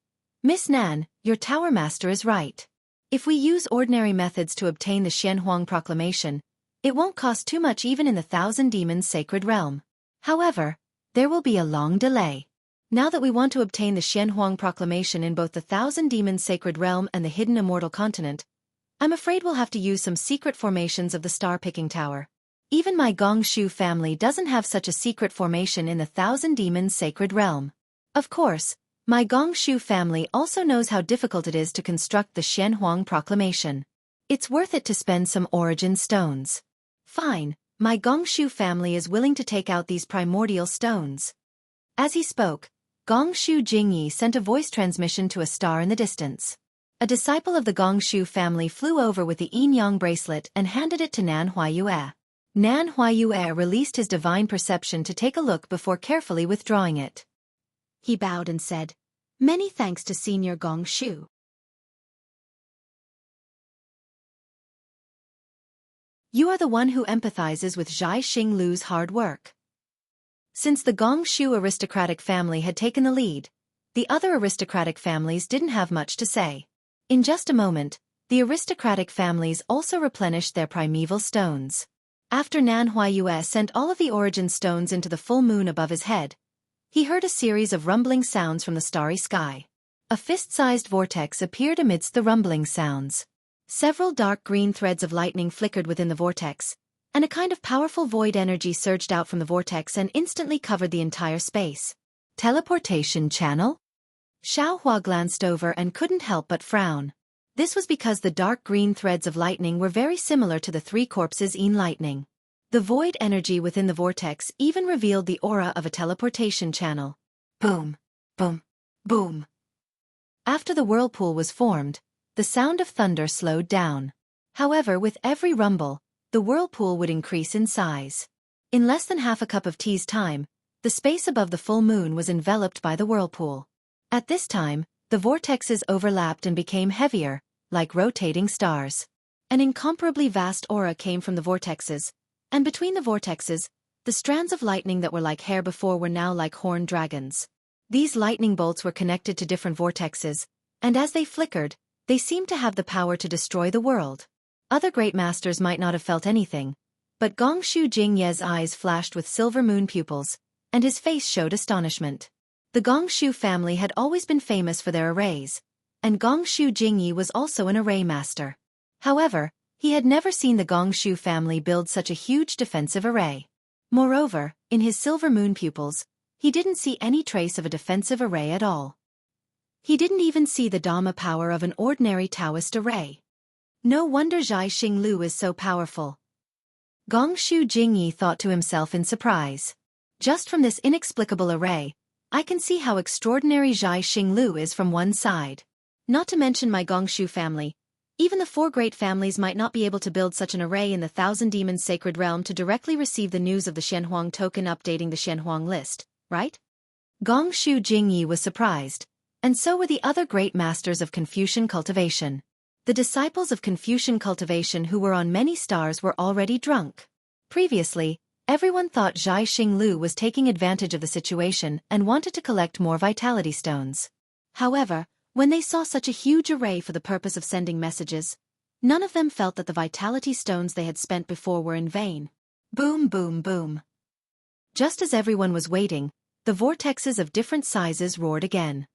A: Miss Nan, your Tower Master is right. If we use ordinary methods to obtain the Xianhuang Proclamation, it won't cost too much even in the Thousand Demons Sacred Realm. However, there will be a long delay. Now that we want to obtain the Xianhuang Proclamation in both the Thousand Demons Sacred Realm and the hidden Immortal continent, I'm afraid we'll have to use some secret formations of the Star-Picking Tower. Even my Gongshu family doesn't have such a secret formation in the Thousand Demons Sacred Realm. Of course, my Gongshu family also knows how difficult it is to construct the Xianhuang Proclamation. It's worth it to spend some origin stones. Fine, my Gongshu family is willing to take out these primordial stones. As he spoke, Gongshu Jingyi sent a voice transmission to a star in the distance. A disciple of the Gongshu family flew over with the yin-yang bracelet and handed it to Nan Huayue. Nan Huayue released his divine perception to take a look before carefully withdrawing it. He bowed and said, Many thanks to Senior Gongshu. You are the one who empathizes with Xing Lu's hard work. Since the Gongshu aristocratic family had taken the lead, the other aristocratic families didn't have much to say. In just a moment, the aristocratic families also replenished their primeval stones. After Nan Huayue sent all of the origin stones into the full moon above his head, he heard a series of rumbling sounds from the starry sky. A fist-sized vortex appeared amidst the rumbling sounds. Several dark green threads of lightning flickered within the vortex, and a kind of powerful void energy surged out from the vortex and instantly covered the entire space. Teleportation channel? Xiaohua glanced over and couldn't help but frown. This was because the dark green threads of lightning were very similar to the 3 corpses in lightning. The void energy within the vortex even revealed the aura of a teleportation channel. Boom, boom, boom. After the whirlpool was formed, the sound of thunder slowed down. However, with every rumble, the whirlpool would increase in size. In less than half a cup of tea's time, the space above the full moon was enveloped by the whirlpool. At this time, the vortexes overlapped and became heavier, like rotating stars. An incomparably vast aura came from the vortexes, and between the vortexes, the strands of lightning that were like hair before were now like horned dragons. These lightning bolts were connected to different vortexes, and as they flickered, they seemed to have the power to destroy the world. Other great masters might not have felt anything, but Gongshu Jingye's eyes flashed with silver moon pupils, and his face showed astonishment. The Gongshu family had always been famous for their arrays, and Gongshu Jingyi was also an array master. However, he had never seen the Gongshu family build such a huge defensive array. Moreover, in his silver moon pupils, he didn't see any trace of a defensive array at all. He didn't even see the Dhamma power of an ordinary Taoist array. No wonder Zhai Xinglu is so powerful. Gongshu Jingyi thought to himself in surprise. Just from this inexplicable array, I can see how extraordinary Zhai Xinglu is from one side. Not to mention my Gongshu family. Even the 4 great families might not be able to build such an array in the Thousand Demons Sacred Realm to directly receive the news of the Xianhuang token updating the Xianhuang list, right? Gongshu Jingyi was surprised, and so were the other great masters of Confucian cultivation. The disciples of Confucian cultivation who were on many stars were already drunk. Previously, everyone thought Zhai Xinglu was taking advantage of the situation and wanted to collect more vitality stones. However, when they saw such a huge array for the purpose of sending messages, none of them felt that the vitality stones they had spent before were in vain. Boom, boom, boom. Just as everyone was waiting, the vortexes of different sizes roared again.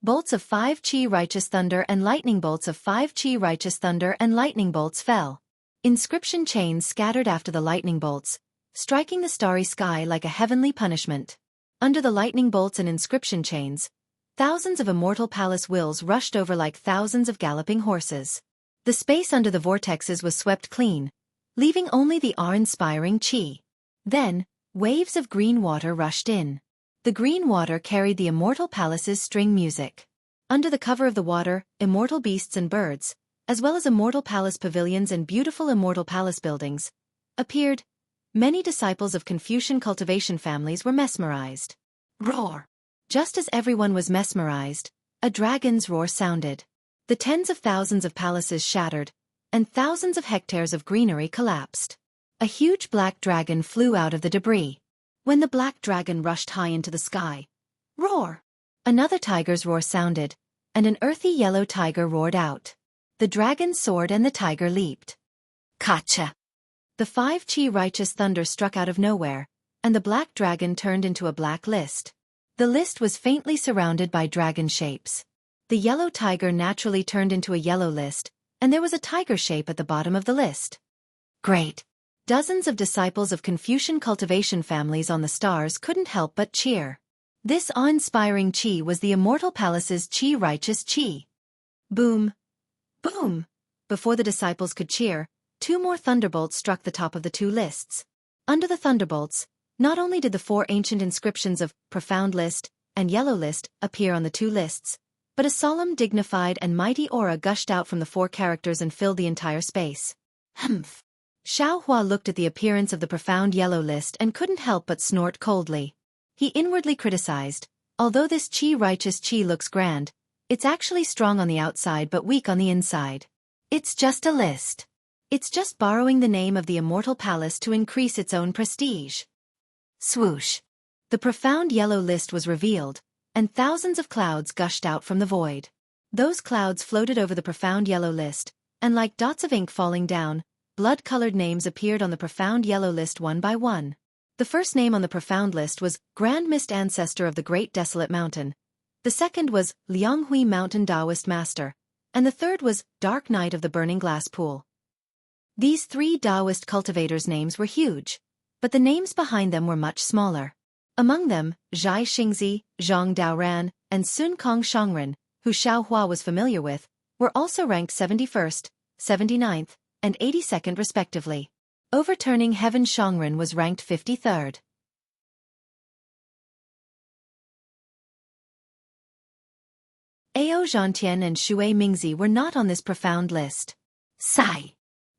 A: Bolts of 5 chi righteous thunder and lightning bolts of 5 chi righteous thunder and lightning bolts fell. Inscription chains scattered after the lightning bolts, striking the starry sky like a heavenly punishment. Under the lightning bolts and inscription chains, thousands of immortal palace wills rushed over like thousands of galloping horses. The space under the vortexes was swept clean, leaving only the awe-inspiring chi. Then, waves of green water rushed in. The green water carried the immortal palace's string music. Under the cover of the water, immortal beasts and birds, as well as immortal palace pavilions and beautiful immortal palace buildings, appeared. Many disciples of Confucian cultivation families were mesmerized. Roar! Just as everyone was mesmerized, a dragon's roar sounded. The tens of thousands of palaces shattered, and thousands of hectares of greenery collapsed. A huge black dragon flew out of the debris. When the black dragon rushed high into the sky, roar! Another tiger's roar sounded, and an earthy yellow tiger roared out. The dragon soared and the tiger leaped. Kacha! The 5 chi righteous thunder struck out of nowhere, and the black dragon turned into a black list. The list was faintly surrounded by dragon shapes. The yellow tiger naturally turned into a yellow list, and there was a tiger shape at the bottom of the list. Great! Dozens of disciples of Confucian cultivation families on the stars couldn't help but cheer. This awe-inspiring chi was the Immortal Palace's chi righteous chi. Boom! Boom! Before the disciples could cheer, 2 more thunderbolts struck the top of the 2 lists. Under the thunderbolts, not only did the 4 ancient inscriptions of Profound List and Yellow List appear on the 2 lists, but a solemn, dignified and mighty aura gushed out from the 4 characters and filled the entire space. Humph! Xiaohua looked at the appearance of the Profound Yellow List and couldn't help but snort coldly. He inwardly criticized, although this chi righteous chi looks grand, it's actually strong on the outside but weak on the inside. It's just a list. It's just borrowing the name of the Immortal Palace to increase its own prestige. Swoosh! The Profound Yellow List was revealed, and thousands of clouds gushed out from the void. Those clouds floated over the Profound Yellow List, and like dots of ink falling down, blood-colored names appeared on the Profound Yellow List one by one. The first name on the Profound List was Grand Mist Ancestor of the Great Desolate Mountain. The second was Lianghui Mountain Taoist Master, and the third was Dark Knight of the Burning Glass Pool. These 3 Taoist cultivators' names were huge, but the names behind them were much smaller. Among them, Zhai Xingzi, Zhang Daoran, and Sun Kong Shangren, who Xiaohua was familiar with, were also ranked 71st, 79th, and 82nd respectively. Overturning Heaven Shangren was ranked 53rd. Ao Zhantian and Shui Mingzi were not on this profound list. Sigh.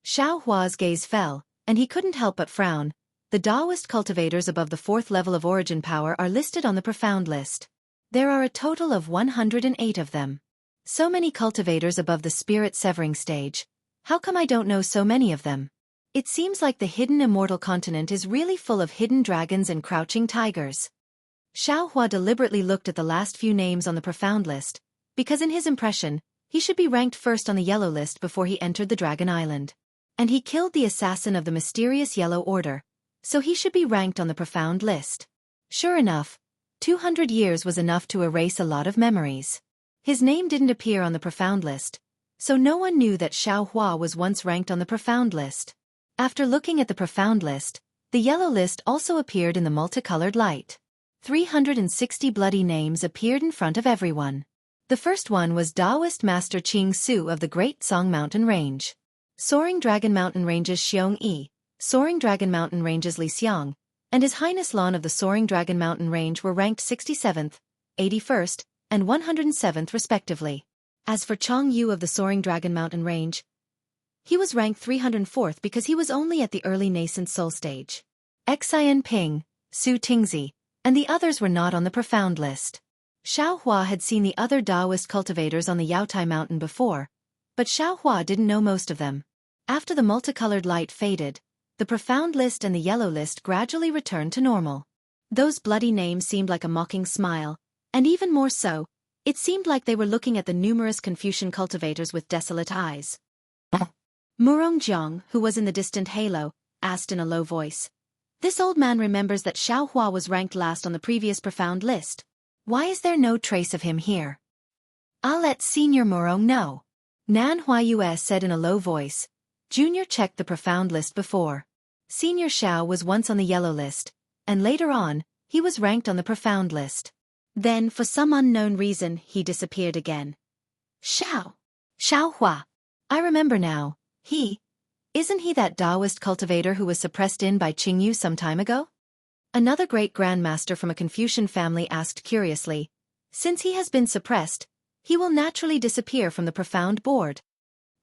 A: Xiao Hua's gaze fell, and he couldn't help but frown. The Taoist cultivators above the 4th level of origin power are listed on the profound list. There are a total of 108 of them. So many cultivators above the spirit severing stage. How come I don't know so many of them? It seems like the hidden immortal continent is really full of hidden dragons and crouching tigers. Xiao Hua deliberately looked at the last few names on the profound list, because in his impression, he should be ranked first on the yellow list before he entered the Dragon Island. And he killed the assassin of the mysterious Yellow Order, so he should be ranked on the profound list. Sure enough, 200 years was enough to erase a lot of memories. His name didn't appear on the profound list, so no one knew that Xiao Hua was once ranked on the profound list. After looking at the profound list, the yellow list also appeared in the multicolored light. 360 bloody names appeared in front of everyone. The first one was Taoist Master Qing Su of the Great Song Mountain Range. Soaring Dragon Mountain Range's Xiong Soaring Dragon Mountain Range's Li Xiang, and His Highness Lan of the Soaring Dragon Mountain Range were ranked 67th, 81st, and 107th respectively. As for Chong Yu of the Soaring Dragon Mountain Range, he was ranked 304th because he was only at the early nascent soul stage. Xian Ping, Su Tingzi, and the others were not on the profound list. Xiao Hua had seen the other Taoist cultivators on the Yaotai Mountain before, but Xiao Hua didn't know most of them. After the multicolored light faded, the profound list and the yellow list gradually returned to normal. Those bloody names seemed like a mocking smile, and even more so, it seemed like they were looking at the numerous Confucian cultivators with desolate eyes. Murong Jiang, who was in the distant halo, asked in a low voice. This old man remembers that Xiao Hua was ranked last on the previous profound list. Why is there no trace of him here? I'll let Senior Murong know. Nan Huayue said in a low voice. Junior checked the profound list before. Senior Xiao was once on the yellow list, and later on, he was ranked on the profound list. Then, for some unknown reason, he disappeared again. Xiao Hua. I remember now. Isn't he that Taoist cultivator who was suppressed in by Qingyu some time ago? Another great grandmaster from a Confucian family asked curiously. Since he has been suppressed, he will naturally disappear from the profound board.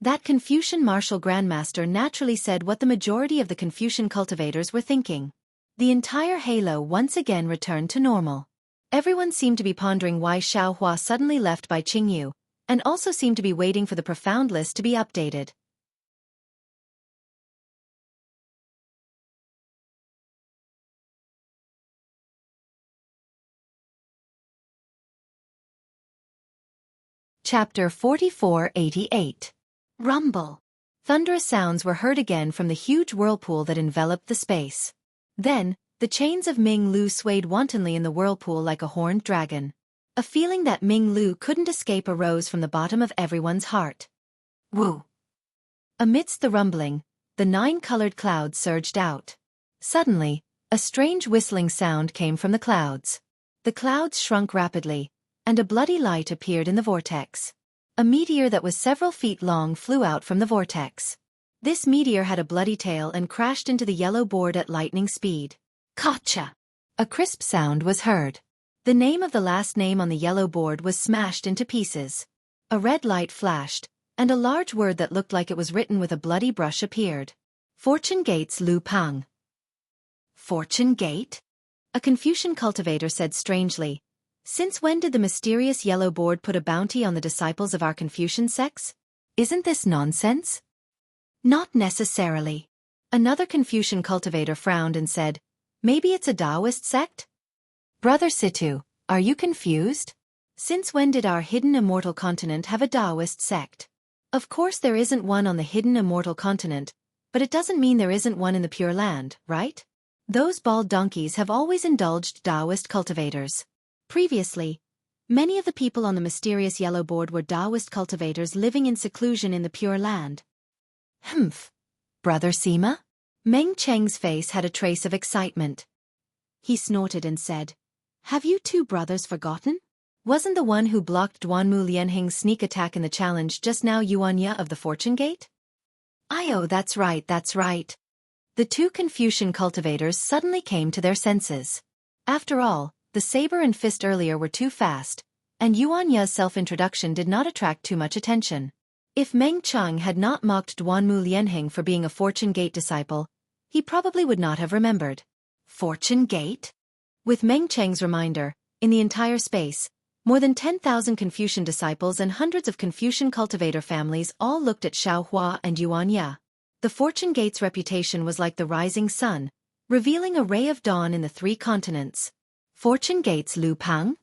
A: That Confucian martial grandmaster naturally said what the majority of the Confucian cultivators were thinking. The entire halo once again returned to normal. Everyone seemed to be pondering why Xiao Hua suddenly left by Qingyu, and also seemed to be waiting for the profound list to be updated. Chapter 4488. Rumble. Thunderous sounds were heard again from the huge whirlpool that enveloped the space. Then, the chains of Ming Lu swayed wantonly in the whirlpool like a horned dragon. A feeling that Ming Lu couldn't escape arose from the bottom of everyone's heart. Woo! Amidst the rumbling, the 9-colored clouds surged out. Suddenly, a strange whistling sound came from the clouds. The clouds shrunk rapidly, and a bloody light appeared in the vortex. A meteor that was several feet long flew out from the vortex. This meteor had a bloody tail and crashed into the yellow board at lightning speed. Gotcha! A crisp sound was heard. The name of the last name on the yellow board was smashed into pieces. A red light flashed, and a large word that looked like it was written with a bloody brush appeared. Fortune Gates Lu Pang. Fortune Gate? A Confucian cultivator said strangely. Since when did the mysterious yellow board put a bounty on the disciples of our Confucian sects? Isn't this nonsense? Not necessarily. Another Confucian cultivator frowned and said, maybe it's a Taoist sect? Brother Situ, are you confused? Since when did our hidden immortal continent have a Taoist sect? Of course there isn't one on the hidden immortal continent, but it doesn't mean there isn't one in the Pure Land, right? Those bald donkeys have always indulged Taoist cultivators. Previously, many of the people on the mysterious yellow board were Taoist cultivators living in seclusion in the Pure Land. Humph. Brother Sima? Meng Cheng's face had a trace of excitement. He snorted and said, have you two brothers forgotten? Wasn't the one who blocked Duanmu Lianheng's sneak attack in the challenge just now Yuanya of the Fortune Gate? Oh, that's right, that's right. The two Confucian cultivators suddenly came to their senses. After all, the saber and fist earlier were too fast, and Yuanya's self-introduction did not attract too much attention. If Meng Cheng had not mocked Duanmu Lianheng for being a Fortune Gate disciple, he probably would not have remembered. Fortune Gate? With Meng Cheng's reminder, in the entire space, more than 10,000 Confucian disciples and hundreds of Confucian cultivator families all looked at Xiaohua and Yuanya. The Fortune Gate's reputation was like the rising sun, revealing a ray of dawn in the three continents. Fortune Gate's Lu Pang?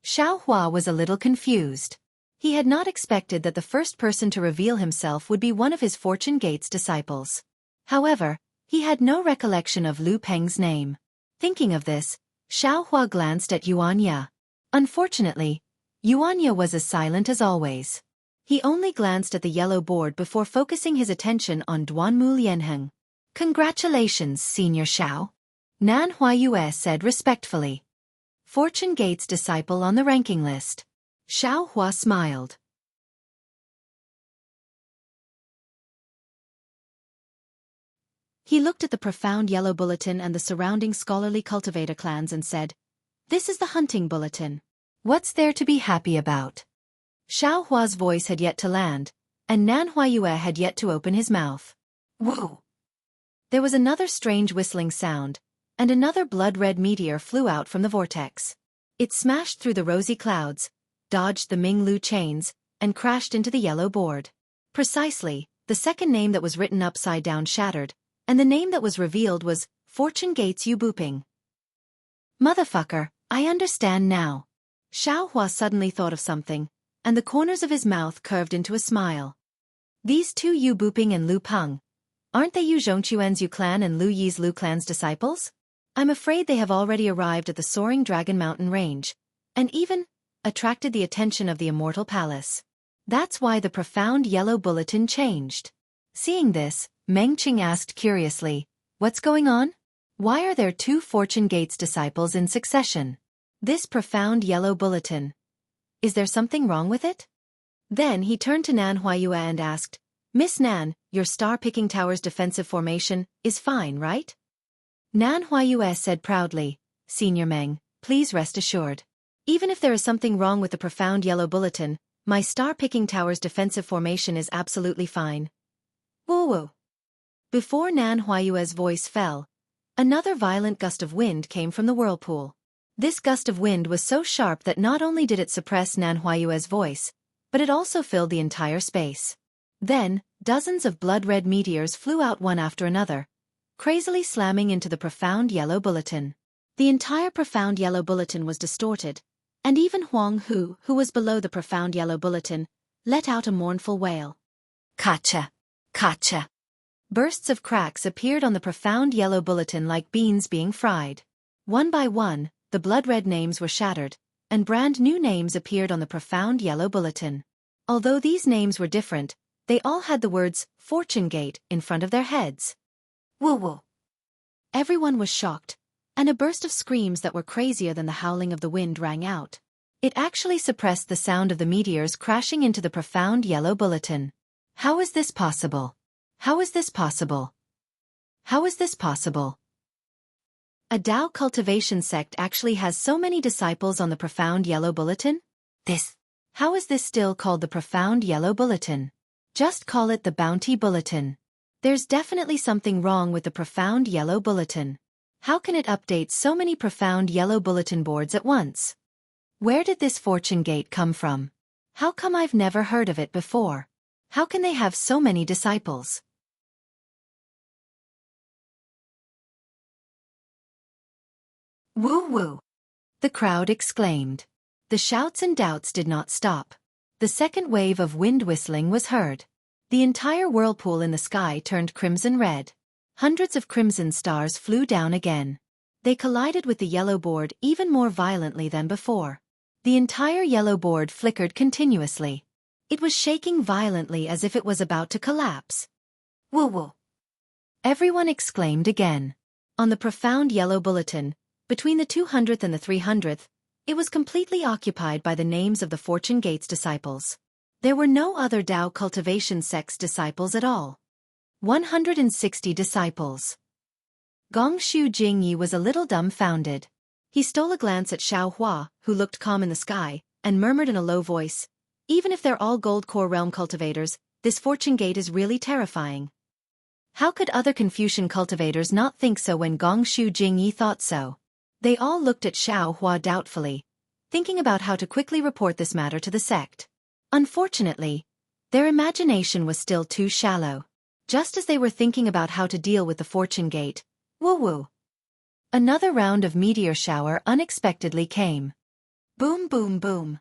A: Xiaohua was a little confused. He had not expected that the first person to reveal himself would be one of his Fortune Gate's disciples. However, he had no recollection of Lu Peng's name. Thinking of this, Xiaohua glanced at Yuanya. Unfortunately, Yuanya was as silent as always. He only glanced at the yellow board before focusing his attention on Duanmu Lianheng. Congratulations, Senior Xiao. Nan Huayue said respectfully. Fortune Gate's disciple on the ranking list. Xiaohua smiled. He looked at the profound yellow bulletin and the surrounding scholarly cultivator clans and said, "This is the hunting bulletin. What's there to be happy about?" Xiaohua's voice had yet to land, and Nan Huayue had yet to open his mouth. Whoa! There was another strange whistling sound, and another blood-red meteor flew out from the vortex. It smashed through the rosy clouds, dodged the Ming-Lu chains, and crashed into the yellow board. Precisely, the second name that was written upside down shattered, and the name that was revealed was Fortune Gate's Yu Buping. Motherfucker, I understand now. Xiaohua suddenly thought of something, and the corners of his mouth curved into a smile. These two Yu Buping and Lu Peng, aren't they Yu Zhongquan's Yu clan and Lu Yi's Lu clan's disciples? I'm afraid they have already arrived at the soaring Dragon Mountain range, and even attracted the attention of the Immortal Palace. That's why the profound yellow bulletin changed. Seeing this, Meng Qing asked curiously, "What's going on? Why are there two Fortune Gate's disciples in succession? This profound yellow bulletin. Is there something wrong with it?" Then he turned to Nan Huayue and asked, "Miss Nan, your star-picking tower's defensive formation is fine, right?" Nan Huayue said proudly, "Senior Meng, please rest assured. Even if there is something wrong with the profound yellow bulletin, my star-picking tower's defensive formation is absolutely fine." Woo-woo. Before Nan Huayue's voice fell, another violent gust of wind came from the whirlpool. This gust of wind was so sharp that not only did it suppress Nan Huayue's voice, but it also filled the entire space. Then, dozens of blood-red meteors flew out one after another, crazily slamming into the profound yellow bulletin. The entire profound yellow bulletin was distorted, and even Huang Hu, who was below the profound yellow bulletin, let out a mournful wail. Kacha! Kacha! Bursts of cracks appeared on the profound yellow bulletin like beans being fried. One by one, the blood-red names were shattered, and brand new names appeared on the profound yellow bulletin. Although these names were different, they all had the words Fortune Gate in front of their heads. Woo-woo! Everyone was shocked, and a burst of screams that were crazier than the howling of the wind rang out. It actually suppressed the sound of the meteors crashing into the profound yellow bulletin. How is this possible? How is this possible? How is this possible? A Dao cultivation sect actually has so many disciples on the profound yellow bulletin? How is this still called the profound yellow bulletin? Just call it the bounty bulletin. There's definitely something wrong with the profound yellow bulletin. How can it update so many profound yellow bulletin boards at once? Where did this Fortune Gate come from? How come I've never heard of it before? How can they have so many disciples? Woo-woo! The crowd exclaimed. The shouts and doubts did not stop. The second wave of wind whistling was heard. The entire whirlpool in the sky turned crimson red. Hundreds of crimson stars flew down again. They collided with the yellow board even more violently than before. The entire yellow board flickered continuously. It was shaking violently as if it was about to collapse. Woo-woo! Everyone exclaimed again. On the profound yellow bulletin, between the 200th and the 300th, It was completely occupied by the names of the Fortune Gates disciples. There were no other Tao Cultivation sect's disciples at all. 160 disciples. Gongshu Jingyi was a little dumbfounded. He stole a glance at Xiaohua, who looked calm in the sky, and murmured in a low voice, "Even if they're all gold core realm cultivators, this Fortune Gate is really terrifying." How could other Confucian cultivators not think so when Gongshu Jingyi thought so? They all looked at Xiaohua doubtfully, thinking about how to quickly report this matter to the sect. Unfortunately, their imagination was still too shallow. Just as they were thinking about how to deal with the Fortune Gate, woo-woo, another round of meteor shower unexpectedly came. Boom boom boom.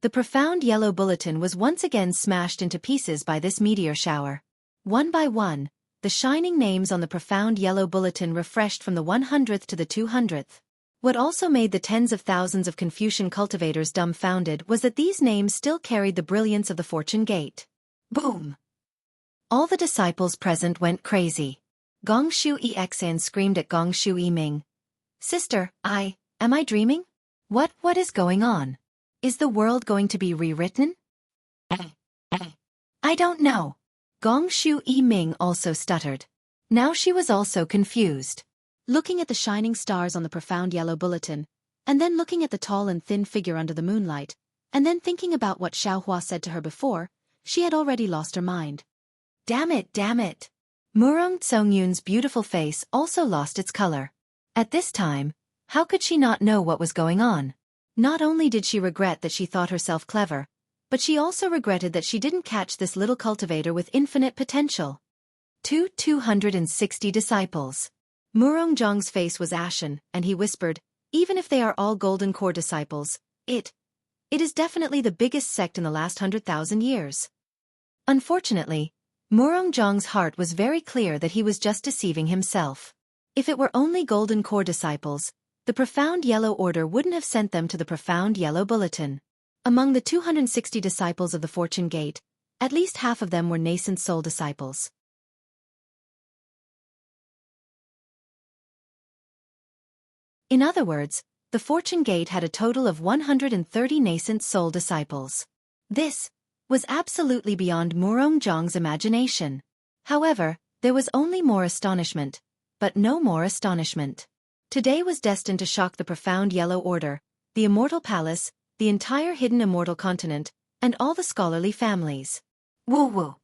A: The profound yellow bulletin was once again smashed into pieces by this meteor shower. One by one, the shining names on the profound yellow bulletin refreshed from the 100th to the 200th. What also made the tens of thousands of Confucian cultivators dumbfounded was that these names still carried the brilliance of the Fortune Gate. Boom! All the disciples present went crazy. Gongshu Exan screamed at Gongshu Ming. "Sister, am I dreaming? What is going on? Is the world going to be rewritten?" "I don't know." Gongshu Ming also stuttered. Now she was also confused. Looking at the shining stars on the profound yellow bulletin, and then looking at the tall and thin figure under the moonlight, and then thinking about what Xiaohua said to her before, she had already lost her mind. Damn it. Murong Tsongyun's beautiful face also lost its color. At this time, how could she not know what was going on? Not only did she regret that she thought herself clever, but she also regretted that she didn't catch this little cultivator with infinite potential. 260 disciples. Murong Zhang's face was ashen, and he whispered, "Even if they are all Golden Core disciples, it is definitely the biggest sect in the last 100,000 years." Unfortunately, Murong Zhang's heart was very clear that he was just deceiving himself. If it were only Golden Core disciples, the Profound Yellow Order wouldn't have sent them to the Profound Yellow Bulletin. Among the 260 disciples of the Fortune Gate, at least half of them were nascent soul disciples. In other words, the Fortune Gate had a total of 130 nascent soul disciples. This was absolutely beyond Murong Zhang's imagination. However, there was only more astonishment, but no more astonishment. Today was destined to shock the Profound Yellow Order, the Immortal Palace, the entire hidden Immortal continent, and all the scholarly families. Woo-woo!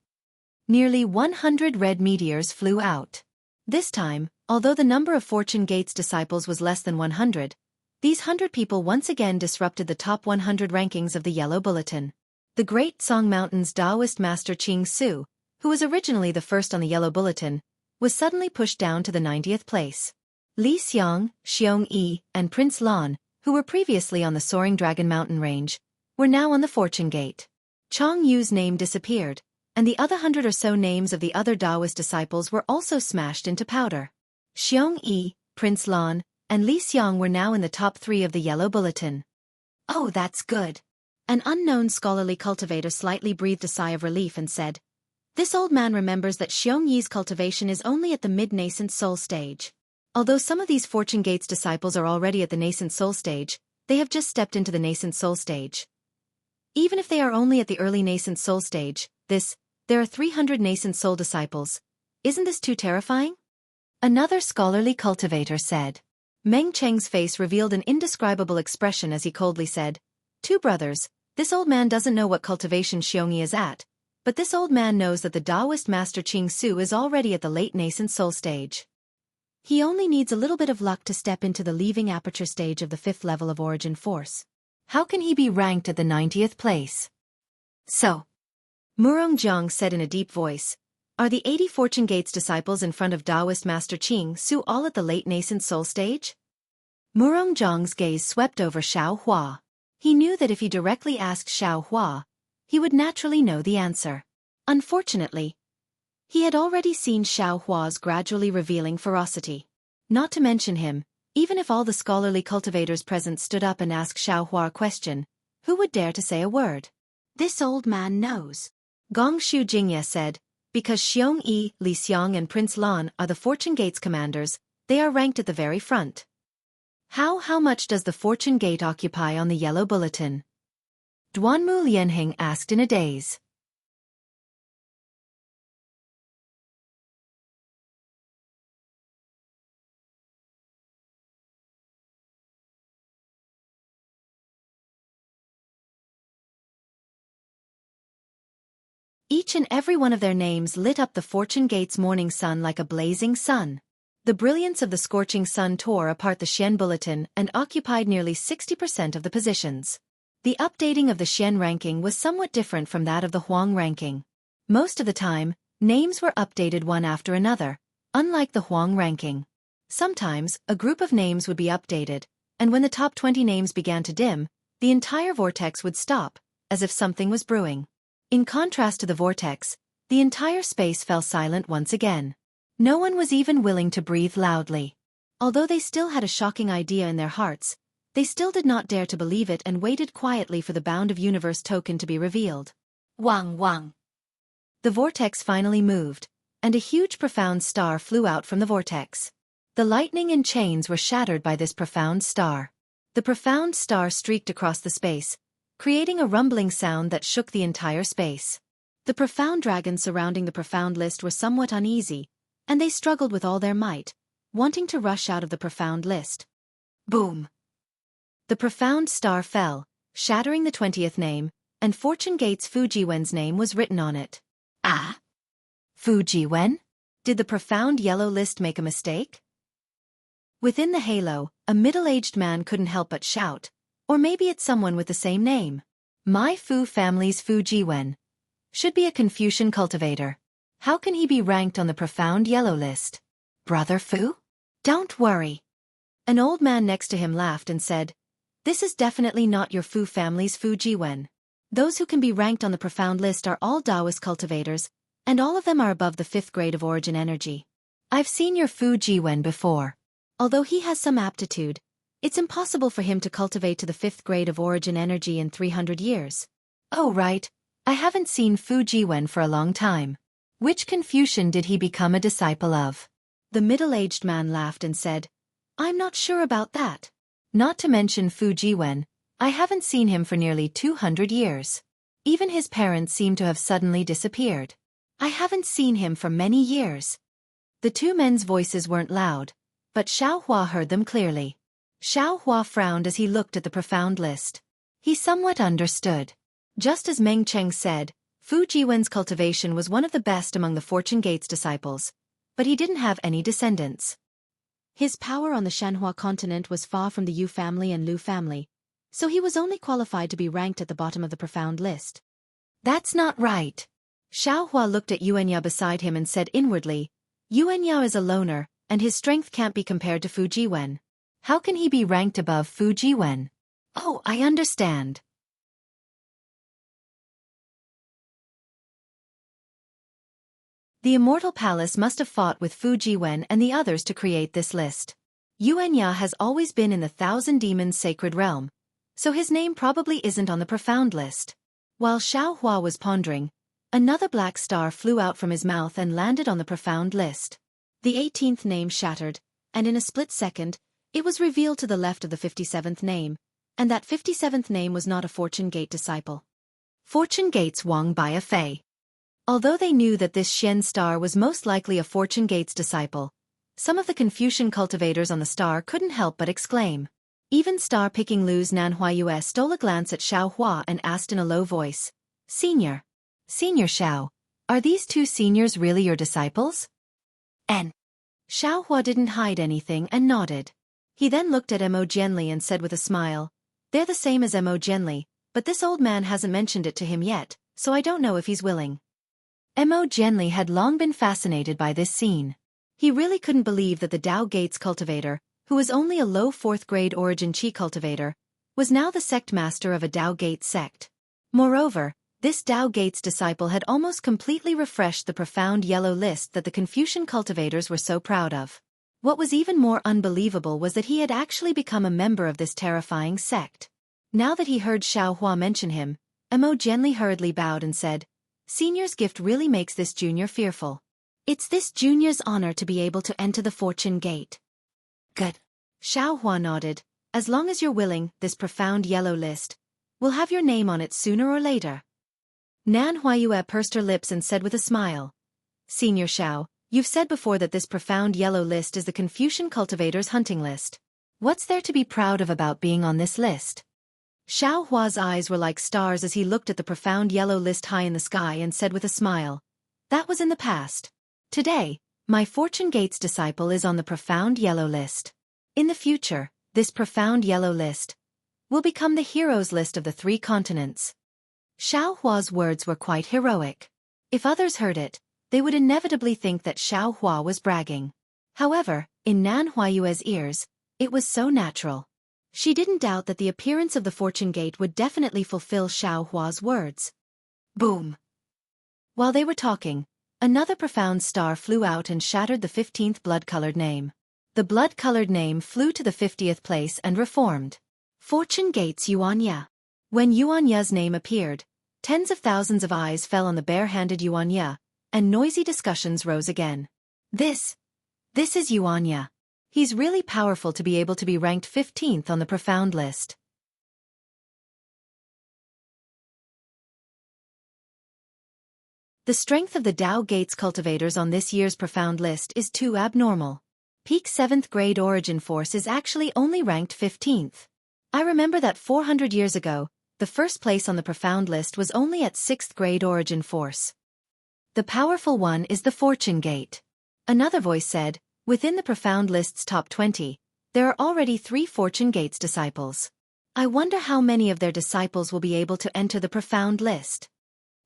A: Nearly 100 red meteors flew out. This time, although the number of Fortune Gate's disciples was less than 100, these 100 people once again disrupted the top 100 rankings of the Yellow Bulletin. The Great Song Mountain's Taoist master Qing, who was originally the first on the Yellow Bulletin, was suddenly pushed down to the 90th place. Li Xiang, Xiong and Prince Lan, who were previously on the Soaring Dragon Mountain range, were now on the Fortune Gate. Chong Yu's name disappeared, and the other 100 or so names of the other Taoist disciples were also smashed into powder. Xiong Prince Lan, and Li Xiang were now in the top 3 of the Yellow Bulletin. "Oh, that's good." An unknown scholarly cultivator slightly breathed a sigh of relief and said, "This old man remembers that Xiong Yi's cultivation is only at the mid-nascent soul stage. Although some of these Fortune Gates disciples are already at the nascent soul stage, they have just stepped into the nascent soul stage. Even if they are only at the early nascent soul stage, there are 300 nascent soul disciples. Isn't this too terrifying?" Another scholarly cultivator said. Meng Cheng's face revealed an indescribable expression as he coldly said, "Two brothers, this old man doesn't know what cultivation Xiongyi is at, but this old man knows that the Taoist master Qing is already at the late nascent soul stage. He only needs a little bit of luck to step into the leaving aperture stage of the 5th level of origin force. How can he be ranked at the 90th place?" "So," Murong Zhang said in a deep voice, "are the 80 Fortune Gates disciples in front of Taoist master Qing all at the late nascent soul stage?" Murong Zhang's gaze swept over Xiaohua. He knew that if he directly asked Xiaohua, he would naturally know the answer. Unfortunately, he had already seen Xiaohua's gradually revealing ferocity. Not to mention him, even if all the scholarly cultivators present stood up and asked Xiaohua a question, who would dare to say a word? "This old man knows," Gongshu Jingye said, "because Xiong Li Xiang and Prince Lan are the Fortune Gates commanders, they are ranked at the very front." How much does the fortune gate occupy on the yellow bulletin? Duanmu Lianheng asked in a daze. Each and every one of their names lit up the fortune gate's morning sun like a blazing sun. The brilliance of the scorching sun tore apart the Xian bulletin and occupied nearly 60% of the positions. The updating of the Xian ranking was somewhat different from that of the Huang ranking. Most of the time, names were updated one after another, unlike the Huang ranking. Sometimes, a group of names would be updated, and when the top 20 names began to dim, the entire vortex would stop, as if something was brewing. In contrast to the vortex, the entire space fell silent once again. No one was even willing to breathe loudly. Although they still had a shocking idea in their hearts, they still did not dare to believe it and waited quietly for the Bound of Universe token to be revealed. Wang Wang. The vortex finally moved, and a huge profound star flew out from the vortex. The lightning and chains were shattered by this profound star. The profound star streaked across the space, creating a rumbling sound that shook the entire space. The profound dragons surrounding the profound list were somewhat uneasy, and they struggled with all their might, wanting to rush out of the profound list. Boom! The profound star fell, shattering the 20th name, and Fortune Gate's Fujiwen's name was written on it. Ah! Fujiwen? Did the profound yellow list make a mistake? Within the halo, a middle-aged man couldn't help but shout, or maybe it's someone with the same name. My Fu family's Fujiwen should be a Confucian cultivator. How can he be ranked on the profound yellow list? Brother Fu? Don't worry. An old man next to him laughed and said, "This is definitely not your Fu family's Fujiwen. Those who can be ranked on the profound list are all Taoist cultivators, and all of them are above the 5th grade of origin energy. I've seen your Fujiwen before. Although he has some aptitude, it's impossible for him to cultivate to the 5th grade of origin energy in 300 years. Oh right, I haven't seen Fujiwen for a long time. Which Confucian did he become a disciple of?" The middle-aged man laughed and said, "I'm not sure about that. Not to mention Fujiwen, I haven't seen him for nearly 200 years. Even his parents seem to have suddenly disappeared. I haven't seen him for many years." The two men's voices weren't loud, but Xiaohua heard them clearly. Xiaohua frowned as he looked at the profound list. He somewhat understood. Just as Meng Cheng said, Fujiwen's cultivation was one of the best among the Fortune Gate's disciples, but he didn't have any descendants. His power on the Shanhua continent was far from the Yu family and Lu family, so he was only qualified to be ranked at the bottom of the profound list. That's not right. Xiaohua looked at Yuanya beside him and said inwardly, Yuanya is a loner, and his strength can't be compared to Fujiwen. How can he be ranked above Fujiwen? Oh, I understand. The Immortal Palace must have fought with Fujiwen and the others to create this list. Yuanya has always been in the Thousand Demons sacred realm, so his name probably isn't on the profound list. While Xiaohua was pondering, another black star flew out from his mouth and landed on the profound list. The 18th name shattered, and in a split second, it was revealed to the left of the 57th name, and that 57th name was not a Fortune Gate disciple. Fortune Gate's Wang Baifei. Although they knew that this Xian star was most likely a Fortune Gate's disciple, some of the Confucian cultivators on the star couldn't help but exclaim. Even star-picking Lu's Nanhuayue stole a glance at Xiaohua and asked in a low voice, Senior Xiao, are these two seniors really your disciples? And Xiaohua didn't hide anything and nodded. He then looked at Mo Jianli and said with a smile, They're the same as Mo Jianli, but this old man hasn't mentioned it to him yet, so I don't know if he's willing. Mo Jianli had long been fascinated by this scene. He really couldn't believe that the Dao Gates cultivator, who was only a low 4th grade origin Qi cultivator, was now the sect master of a Dao Gates sect. Moreover, this Dao Gates disciple had almost completely refreshed the profound yellow list that the Confucian cultivators were so proud of. What was even more unbelievable was that he had actually become a member of this terrifying sect. Now that he heard Xiaohua mention him, Mo Jianli hurriedly bowed and said, Senior's gift really makes this junior fearful. It's this junior's honor to be able to enter the Fortune Gate. Good. Xiaohua nodded. As long as you're willing, this profound yellow list will have your name on it sooner or later. Nan Huayue pursed her lips and said with a smile. Senior Xiao, you've said before that this profound yellow list is the Confucian cultivator's hunting list. What's there to be proud of about being on this list? Xiao Hua's eyes were like stars as he looked at the profound yellow list high in the sky and said with a smile. That was in the past. Today, my Fortune Gate's disciple is on the profound yellow list. In the future, this profound yellow list will become the heroes list of the 3 continents. Xiao Hua's words were quite heroic. If others heard it, they would inevitably think that Xiao Hua was bragging. However, in Nan Huayue's ears, it was so natural. She didn't doubt that the appearance of the Fortune Gate would definitely fulfill Xiao Hua's words. Boom! While they were talking, another profound star flew out and shattered the 15th blood-colored name. The blood-colored name flew to the 50th place and reformed. Fortune Gate's Xianxia. When Xianxia's name appeared, tens of thousands of eyes fell on the bare-handed Xianxia, and noisy discussions rose again. This is Xianxia. He's really powerful to be able to be ranked 15th on the profound list. The strength of the Dao Gates cultivators on this year's profound list is too abnormal. Peak 7th grade origin force is actually only ranked 15th. I remember that 400 years ago, the first place on the profound list was only at 6th grade origin force. The powerful one is the Fortune Gate. Another voice said, within the profound list's top 20, there are already 3 Fortune Gates disciples. I wonder how many of their disciples will be able to enter the profound list.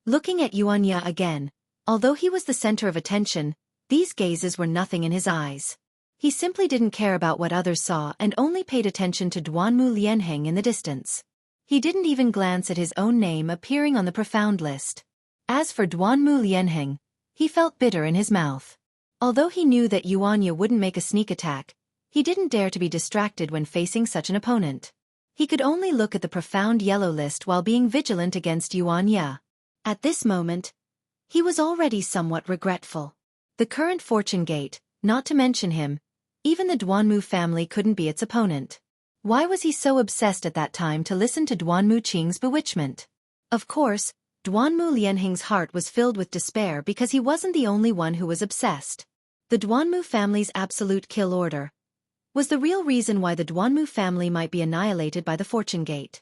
A: Looking at Xianxia again, although he was the center of attention, these gazes were nothing in his eyes. He simply didn't care about what others saw and only paid attention to Duanmu Lianheng in the distance. He didn't even glance at his own name appearing on the profound list. As for Duanmu Lianheng, he felt bitter in his mouth. Although he knew that Xianxia wouldn't make a sneak attack, he didn't dare to be distracted when facing such an opponent. He could only look at the profound yellow list while being vigilant against Xianxia. At this moment, he was already somewhat regretful. The current Fortune Gate, not to mention him, even the Duanmu family couldn't be its opponent. Why was he so obsessed at that time to listen to Duanmu Qing's bewitchment? Of course, Duanmu Lianheng's heart was filled with despair because he wasn't the only one who was obsessed. The Duanmu family's absolute kill order was the real reason why the Duanmu family might be annihilated by the Fortune Gate.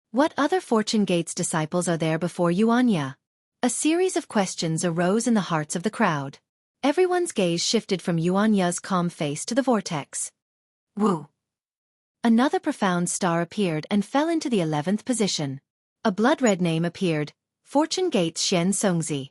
A: What other Fortune Gate's disciples are there before Xianxia? A series of questions arose in the hearts of the crowd. Everyone's gaze shifted from Xianxia's calm face to the vortex. Woo! Another profound star appeared and fell into the 11th position. A blood-red name appeared, Fortune Gate's Xianxia.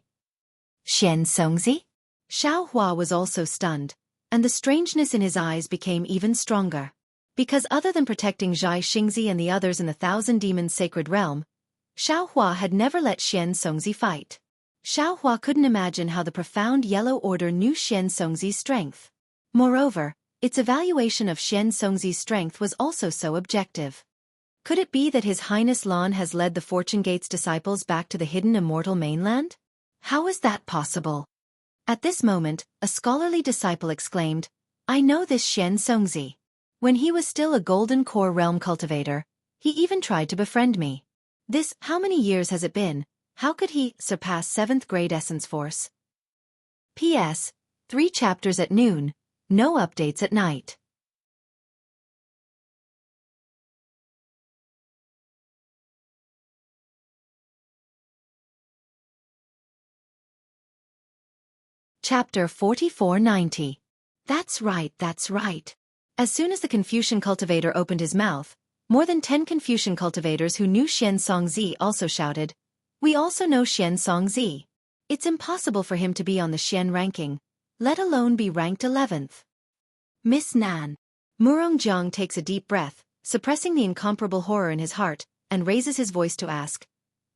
A: Xianxia? Xiao Hua was also stunned, and the strangeness in his eyes became even stronger. Because other than protecting Xianxia and the others in the Thousand Demons Sacred Realm, Xiao Hua had never let Xianxia fight. Xiao Hua couldn't imagine how the profound Yellow Order knew Xianxia's strength. Moreover, its evaluation of Xianxia's strength was also so objective. Could it be that His Highness Lan has led the Fortune Gate's disciples back to the hidden Immortal mainland? How is that possible? At this moment, a scholarly disciple exclaimed, I know this Xianxia. When he was still a Golden Core Realm cultivator, he even tried to befriend me. How many years has it been? How could he surpass 7th grade essence force? P.S. 3 chapters at noon, no updates at night. Chapter 4490. That's right, that's right. As soon as the Confucian cultivator opened his mouth, more than 10 Confucian cultivators who knew Xianxia also shouted, We also know Xianxia. It's impossible for him to be on the Xian ranking, let alone be ranked 11th. Miss Nan. Murongjiang takes a deep breath, suppressing the incomparable horror in his heart, and raises his voice to ask,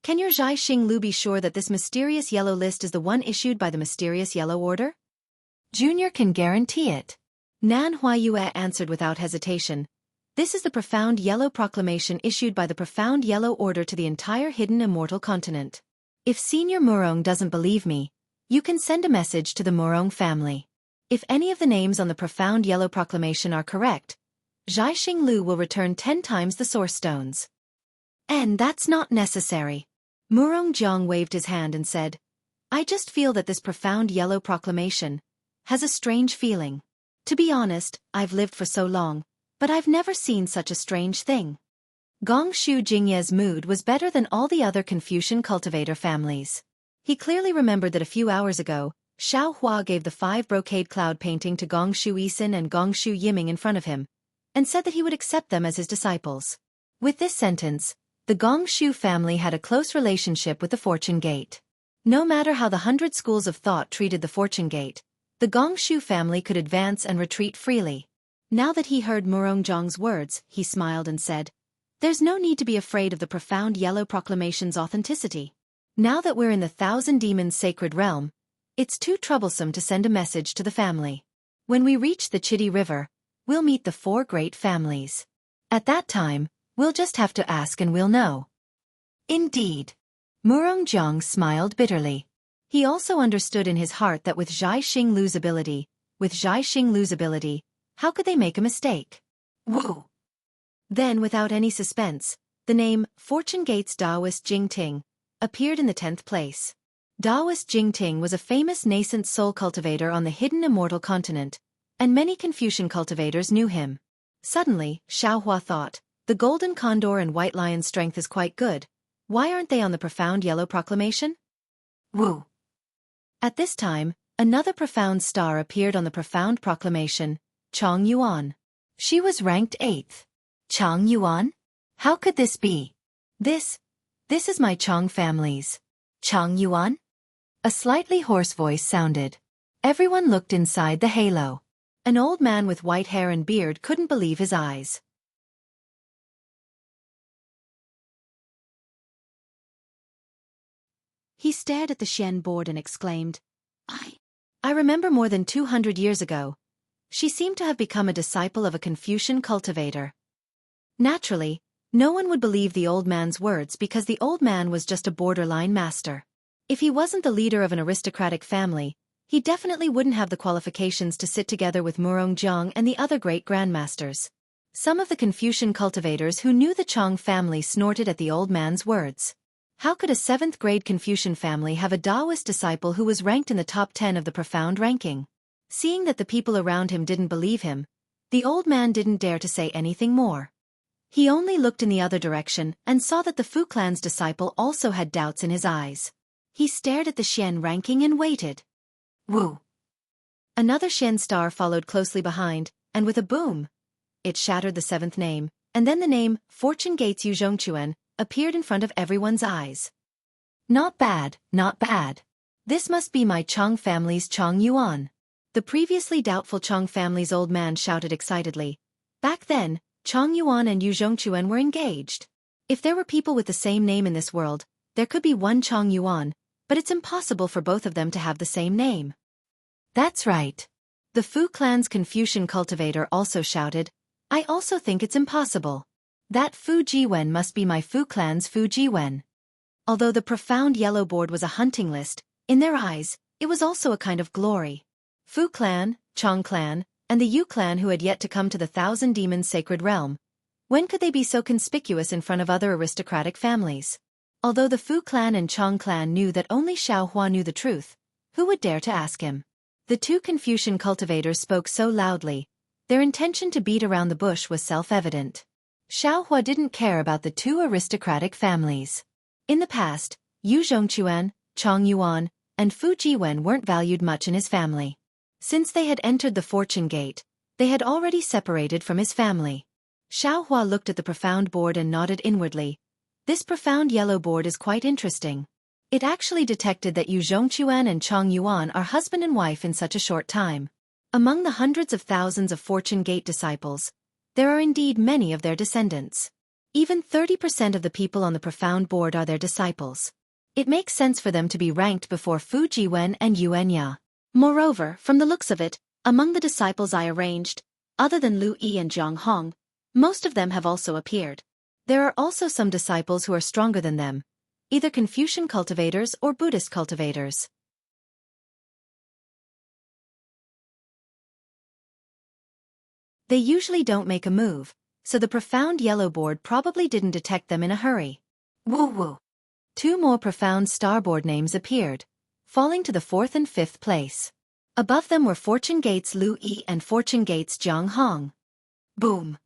A: Can your Zhai Xinglu be sure that this mysterious yellow list is the one issued by the mysterious Yellow Order? Junior can guarantee it. Nan Huayue answered without hesitation. This is the profound yellow proclamation issued by the profound Yellow Order to the entire hidden Immortal continent. If Senior Murong doesn't believe me, you can send a message to the Murong family. If any of the names on the profound yellow proclamation are correct, Zhaixing Lu will return 10 times the source stones. And that's not necessary. Murongjiang waved his hand and said, I just feel that this profound yellow proclamation has a strange feeling. To be honest, I've lived for so long, but I've never seen such a strange thing. Gongshu Jingye's mood was better than all the other Confucian cultivator families. He clearly remembered that a few hours ago, Xiao Hua gave the 5 brocade cloud painting to Gongshu Yisin and Gongshu Yiming in front of him, and said that he would accept them as his disciples. With this sentence, the Gongshu family had a close relationship with the Fortune Gate. No matter how the 100 schools of thought treated the Fortune Gate, the Gongshu family could advance and retreat freely. Now that he heard Murongjiang's words, he smiled and said, There's no need to be afraid of the profound yellow proclamation's authenticity. Now that we're in the 1,000 Demons' sacred realm, it's too troublesome to send a message to the family. When we reach the Chitty River, we'll meet the 4 great families. At that time, we'll just have to ask and we'll know. Indeed. Murongjiang smiled bitterly. He also understood in his heart that with Zhaixing Lu's ability, how could they make a mistake? Woo! Then, without any suspense, the name Fortune Gate's Taoist Jingting appeared in the 10th place. Taoist Jingting was a famous nascent soul cultivator on the hidden Immortal continent, and many Confucian cultivators knew him. Suddenly, Xiaohua thought, the Golden Condor and White Lion's strength is quite good. Why aren't they on the profound yellow proclamation? Woo! At this time, another profound star appeared on the profound proclamation, Chang Yuan. She was ranked 8th. Chang Yuan? How could this be? This is my Chang family's. Chang Yuan? A slightly hoarse voice sounded. Everyone looked inside the halo. An old man with white hair and beard couldn't believe his eyes. He stared at the Xian board and exclaimed, I remember more than 200 years ago. She seemed to have become a disciple of a Confucian cultivator. Naturally, no one would believe the old man's words because the old man was just a borderline master. If he wasn't the leader of an aristocratic family, he definitely wouldn't have the qualifications to sit together with Murongjiang and the other great grandmasters. Some of the Confucian cultivators who knew the Chang family snorted at the old man's words. How could a 7th-grade Confucian family have a Taoist disciple who was ranked in the top 10 of the profound ranking? Seeing that the people around him didn't believe him, the old man didn't dare to say anything more. He only looked in the other direction and saw that the Fu clan's disciple also had doubts in his eyes. He stared at the Xian ranking and waited. Woo! Another Xian star followed closely behind, and with a boom, it shattered the 7th name, and then the name, Fortune Gate's Yuzhongquan, appeared in front of everyone's eyes. Not bad, not bad. This must be my Chang family's Chang Yuan. The previously doubtful Chang family's old man shouted excitedly. Back then, Chang Yuan and Yuzhongquan were engaged. If there were people with the same name in this world, there could be one Chang Yuan, but it's impossible for both of them to have the same name. That's right. The Fu clan's Confucian cultivator also shouted, I also think it's impossible. That Fu Jiwen must be my Fu clan's Fu Jiwen. Although the profound yellow board was a hunting list, in their eyes, it was also a kind of glory. Fu clan, Chang clan, and the Yu clan who had yet to come to the 1,000 Demons' sacred realm. When could they be so conspicuous in front of other aristocratic families? Although the Fu clan and Chang clan knew that only Xiao Hua knew the truth, who would dare to ask him? The 2 Confucian cultivators spoke so loudly, their intention to beat around the bush was self-evident. Xiao Hua didn't care about the 2 aristocratic families. In the past, Yu Zhongquan, Chang Yuan, and Fu Jiwen weren't valued much in his family. Since they had entered the Fortune Gate, they had already separated from his family. Xiao Hua looked at the profound board and nodded inwardly. This profound yellow board is quite interesting. It actually detected that Yu Zhongquan and Chang Yuan are husband and wife in such a short time. Among the hundreds of thousands of Fortune Gate disciples, there are indeed many of their descendants. Even 30% of the people on the profound board are their disciples. It makes sense for them to be ranked before Fu Jiwen and Yuanya. Moreover, from the looks of it, among the disciples I arranged, other than Lu Yi and Zhang Hong, most of them have also appeared. There are also some disciples who are stronger than them, either Confucian cultivators or Buddhist cultivators. They usually don't make a move, so the profound yellow board probably didn't detect them in a hurry. Woo woo. 2 more profound starboard names appeared, falling to the 4th and 5th place. Above them were Fortune Gates Lu Yi and Fortune Gates Jianghu. Boom.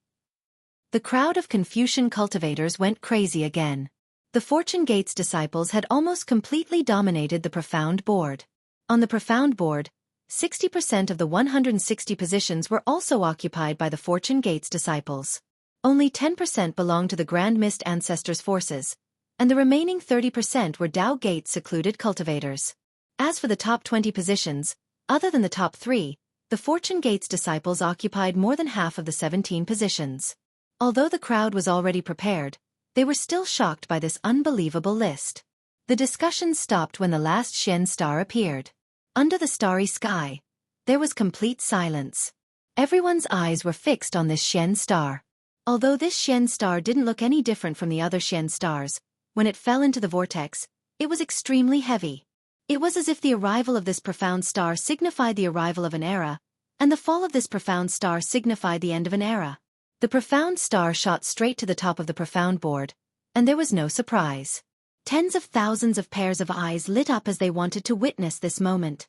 A: The crowd of Confucian cultivators went crazy again. The Fortune Gates disciples had almost completely dominated the profound board. On the profound board, 60% of the 160 positions were also occupied by the Fortune Gates disciples. Only 10% belonged to the Grand Mist Ancestors' forces, and the remaining 30% were Dao Gates secluded cultivators. As for the top 20 positions, other than the top 3, the Fortune Gates disciples occupied more than half of the 17 positions. Although the crowd was already prepared, they were still shocked by this unbelievable list. The discussion stopped when the last Xian star appeared. Under the starry sky, there was complete silence. Everyone's eyes were fixed on this Xian star. Although this Xian star didn't look any different from the other Xian stars, when it fell into the vortex, it was extremely heavy. It was as if the arrival of this profound star signified the arrival of an era, and the fall of this profound star signified the end of an era. The profound star shot straight to the top of the profound board, and there was no surprise. Tens of thousands of pairs of eyes lit up as they wanted to witness this moment.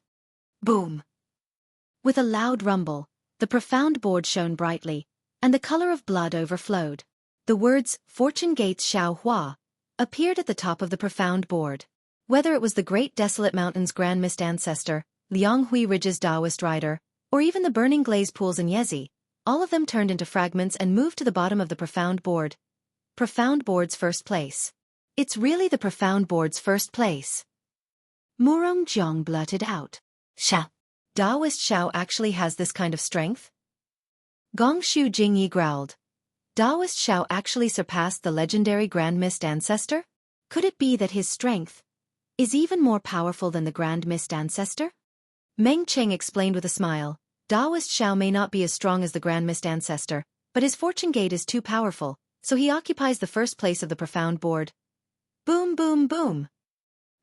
A: Boom! With a loud rumble, the profound board shone brightly, and the color of blood overflowed. The words, Fortune Gates Xianxia, appeared at the top of the profound board. Whether it was the Great Desolate Mountains Grand Mist Ancestor, Lianghui Ridge's Taoist Rider, or even the Burning Glaze Pools in Yezi, all of them turned into fragments and moved to the bottom of the profound board. Profound board's first place. It's really the profound board's first place. Murong Jiang blurted out. Sha. Taoist Xiao actually has this kind of strength? Gongshu Jingyi growled. Taoist Xiao actually surpassed the legendary Grand Mist Ancestor? Could it be that his strength is even more powerful than the Grand Mist Ancestor? Meng Cheng explained with a smile. Taoist Xiao may not be as strong as the Grand Mist Ancestor, but his fortune gate is too powerful, so he occupies the first place of the profound board. Boom boom boom.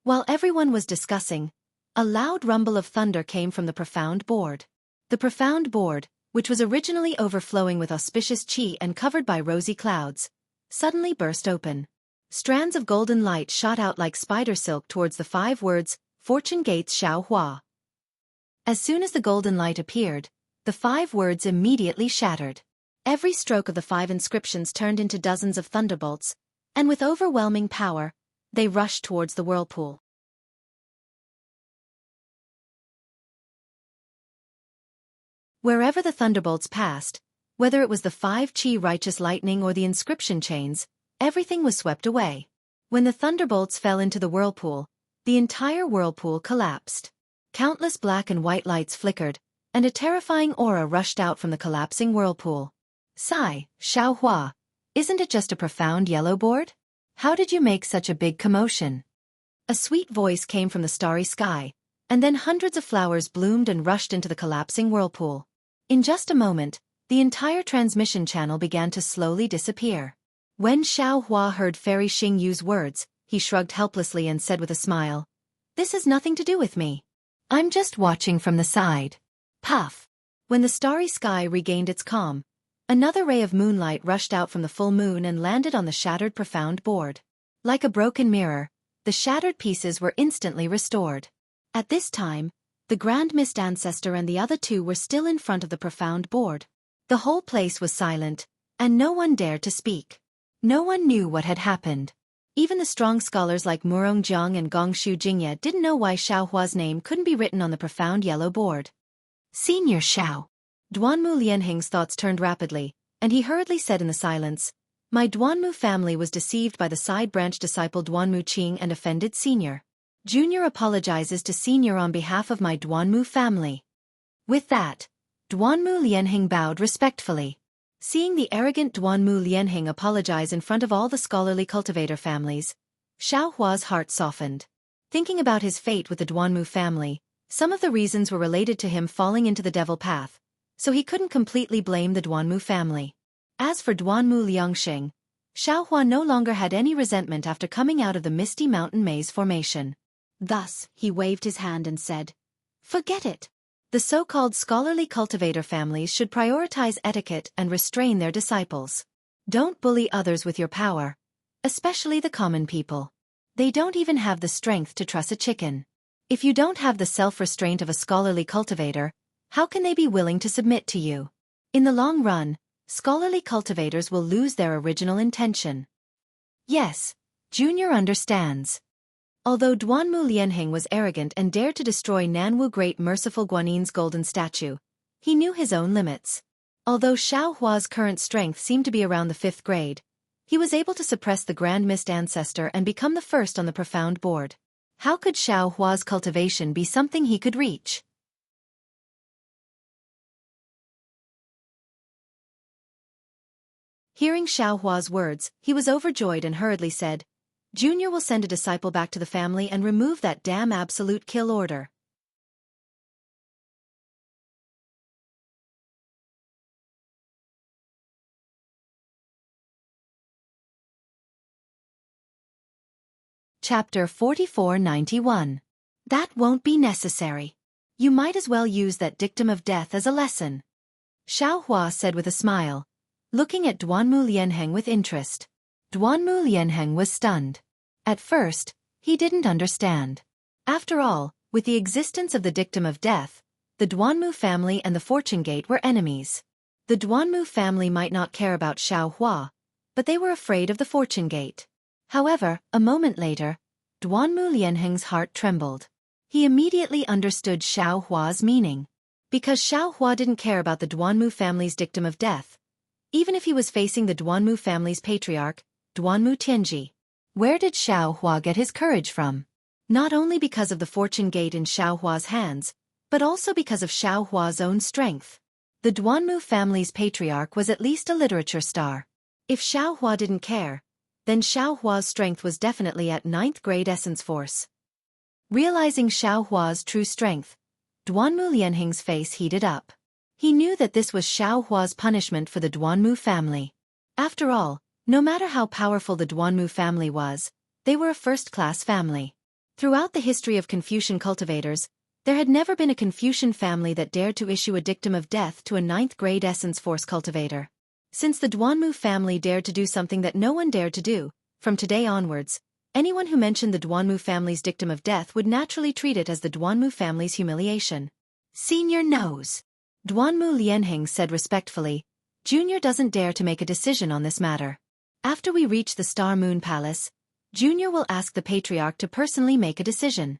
A: While everyone was discussing, a loud rumble of thunder came from the profound board. The profound board, which was originally overflowing with auspicious qi and covered by rosy clouds, suddenly burst open. Strands of golden light shot out like spider silk towards the 5 words, Fortune Gates Xiaohua. As soon as the golden light appeared, the 5 words immediately shattered. Every stroke of the 5 inscriptions turned into dozens of thunderbolts, and with overwhelming power, they rushed towards the whirlpool. Wherever the thunderbolts passed, whether it was the 5 qi righteous lightning or the inscription chains, everything was swept away. When the thunderbolts fell into the whirlpool, the entire whirlpool collapsed. Countless black and white lights flickered, and a terrifying aura rushed out from the collapsing whirlpool. Sigh, Xiaohua, isn't it just a profound yellow board? How did you make such a big commotion? A sweet voice came from the starry sky, and then hundreds of flowers bloomed and rushed into the collapsing whirlpool. In just a moment, the entire transmission channel began to slowly disappear. When Xiaohua heard Fairy Xing Yu's words, he shrugged helplessly and said with a smile, "This has nothing to do with me. I'm just watching from the side." Puff! When the starry sky regained its calm, another ray of moonlight rushed out from the full moon and landed on the shattered profound board. Like a broken mirror, the shattered pieces were instantly restored. At this time, the Grand Mist Ancestor and the other 2 were still in front of the profound board. The whole place was silent, and no one dared to speak. No one knew what had happened. Even the strong scholars like Murong Jiang and Gongshu Jingye didn't know why Xiaohua's name couldn't be written on the profound yellow board. Senior Xiao. Duanmu Lianheng's thoughts turned rapidly, and he hurriedly said in the silence, "My Duanmu family was deceived by the side-branch disciple Duanmu Qing and offended Senior. Junior apologizes to Senior on behalf of my Duanmu family." With that, Duanmu Lianheng bowed respectfully. Seeing the arrogant Duanmu Lianheng apologize in front of all the scholarly cultivator families, Xiaohua's heart softened. Thinking about his fate with the Duanmu family, some of the reasons were related to him falling into the devil path, so he couldn't completely blame the Duanmu family. As for Duanmu Liangsheng, Xiaohua no longer had any resentment after coming out of the misty mountain maze formation. Thus, he waved his hand and said, "Forget it. The so-called scholarly cultivator families should prioritize etiquette and restrain their disciples. Don't bully others with your power, especially the common people. They don't even have the strength to truss a chicken. If you don't have the self-restraint of a scholarly cultivator, how can they be willing to submit to you? In the long run, scholarly cultivators will lose their original intention. Yes, Junior understands. Although Duanmu Lianheng was arrogant and dared to destroy Nanwu Great Merciful Guanin's golden statue, he knew his own limits. Although Xiao Hua's current strength seemed to be around the 5th grade, he was able to suppress the Grand Mist Ancestor and become the first on the Profound Board. How could Xiao Hua's cultivation be something he could reach? Hearing Xiao Hua's words, he was overjoyed and hurriedly said, Junior will send a disciple back to the family and remove that damn absolute kill order. Chapter 4491. That won't be necessary. You might as well use that dictum of death as a lesson. Xiao Hua said with a smile, looking at Duanmu Lianheng with interest. Duanmu Lianheng was stunned. At first, he didn't understand. After all, with the existence of the dictum of death, the Duanmu family and the Fortune Gate were enemies. The Duanmu family might not care about Xiao Hua, but they were afraid of the Fortune Gate. However, a moment later, Duanmu Lianheng's heart trembled. He immediately understood Xiao Hua's meaning. Because Xiao Hua didn't care about the Duanmu family's dictum of death, even if he was facing the Duanmu family's patriarch, Duanmu Tianji. Where did Xiao Hua get his courage from? Not only because of the Fortune Gate in Xiao Hua's hands, but also because of Xiao Hua's own strength. The Duanmu family's patriarch was at least a literature star. If Xiao Hua didn't care, then Xiao Hua's strength was definitely at 9th grade essence force. Realizing Xiao Hua's true strength, Duanmu Lianheng's face heated up. He knew that this was Xiao Hua's punishment for the Duanmu family. After all, no matter how powerful the Duanmu family was, they were a first-class family. Throughout the history of Confucian cultivators, there had never been a Confucian family that dared to issue a dictum of death to a 9th grade essence force cultivator. Since the Duanmu family dared to do something that no one dared to do, from today onwards, anyone who mentioned the Duanmu family's dictum of death would naturally treat it as the Duanmu family's humiliation. Senior knows. Duanmu Lianheng said respectfully, Junior doesn't dare to make a decision on this matter. After we reach the Star Moon Palace, Junior will ask the Patriarch to personally make a decision.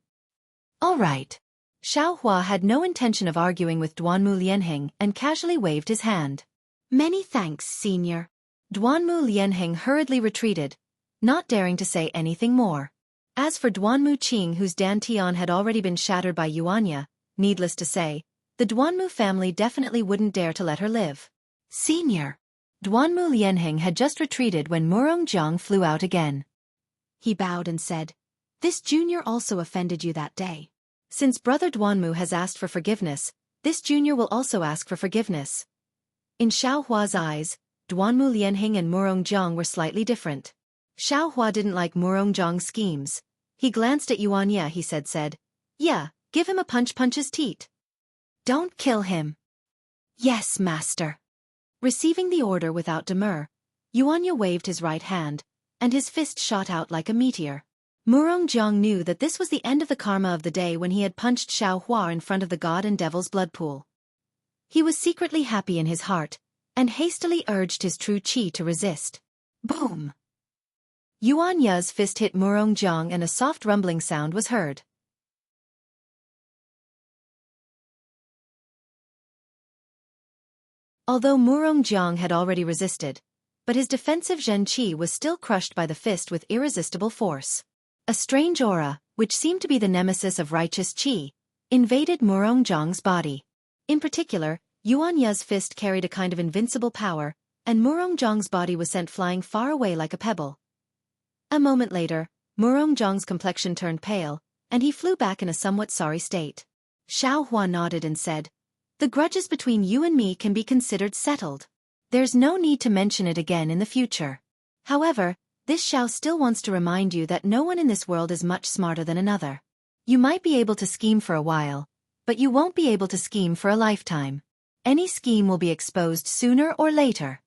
A: All right. Xiao Hua had no intention of arguing with Duanmu Lianheng and casually waved his hand. Many thanks, Senior. Duanmu Lianheng hurriedly retreated, not daring to say anything more. As for Duanmu Qing, whose dantian had already been shattered by Xianxia, needless to say, the Duanmu family definitely wouldn't dare to let her live. Senior. Duanmu Lianheng had just retreated when Murongjiang flew out again. He bowed and said, This Junior also offended you that day. Since Brother Duanmu has asked for forgiveness, this Junior will also ask for forgiveness. In Xiao Hua's eyes, Duanmu Lianheng and Murongjiang were slightly different. Xiao Hua didn't like Murongjiang's schemes. He glanced at Xianxia. He said, Yeah, give him a punch his teat. Don't kill him. Yes, master. Receiving the order without demur, Xianxia waved his right hand, and his fist shot out like a meteor. Murongjiang knew that this was the end of the karma of the day when he had punched Xiao Hua in front of the god and devil's blood pool. He was secretly happy in his heart, and hastily urged his true qi to resist. Boom! Xianxia's fist hit Murongjiang and a soft rumbling sound was heard. Although Murongjiang had already resisted, but his defensive Zhen Qi was still crushed by the fist with irresistible force. A strange aura, which seemed to be the nemesis of righteous qi, invaded Murongjiang's body. In particular, Xianxia's fist carried a kind of invincible power, and Murongjiang's body was sent flying far away like a pebble. A moment later, Murongjiang's complexion turned pale, and he flew back in a somewhat sorry state. Xiao Hua nodded and said, The grudges between you and me can be considered settled. There's no need to mention it again in the future. However, this Xiao still wants to remind you that no one in this world is much smarter than another. You might be able to scheme for a while, but you won't be able to scheme for a lifetime. Any scheme will be exposed sooner or later.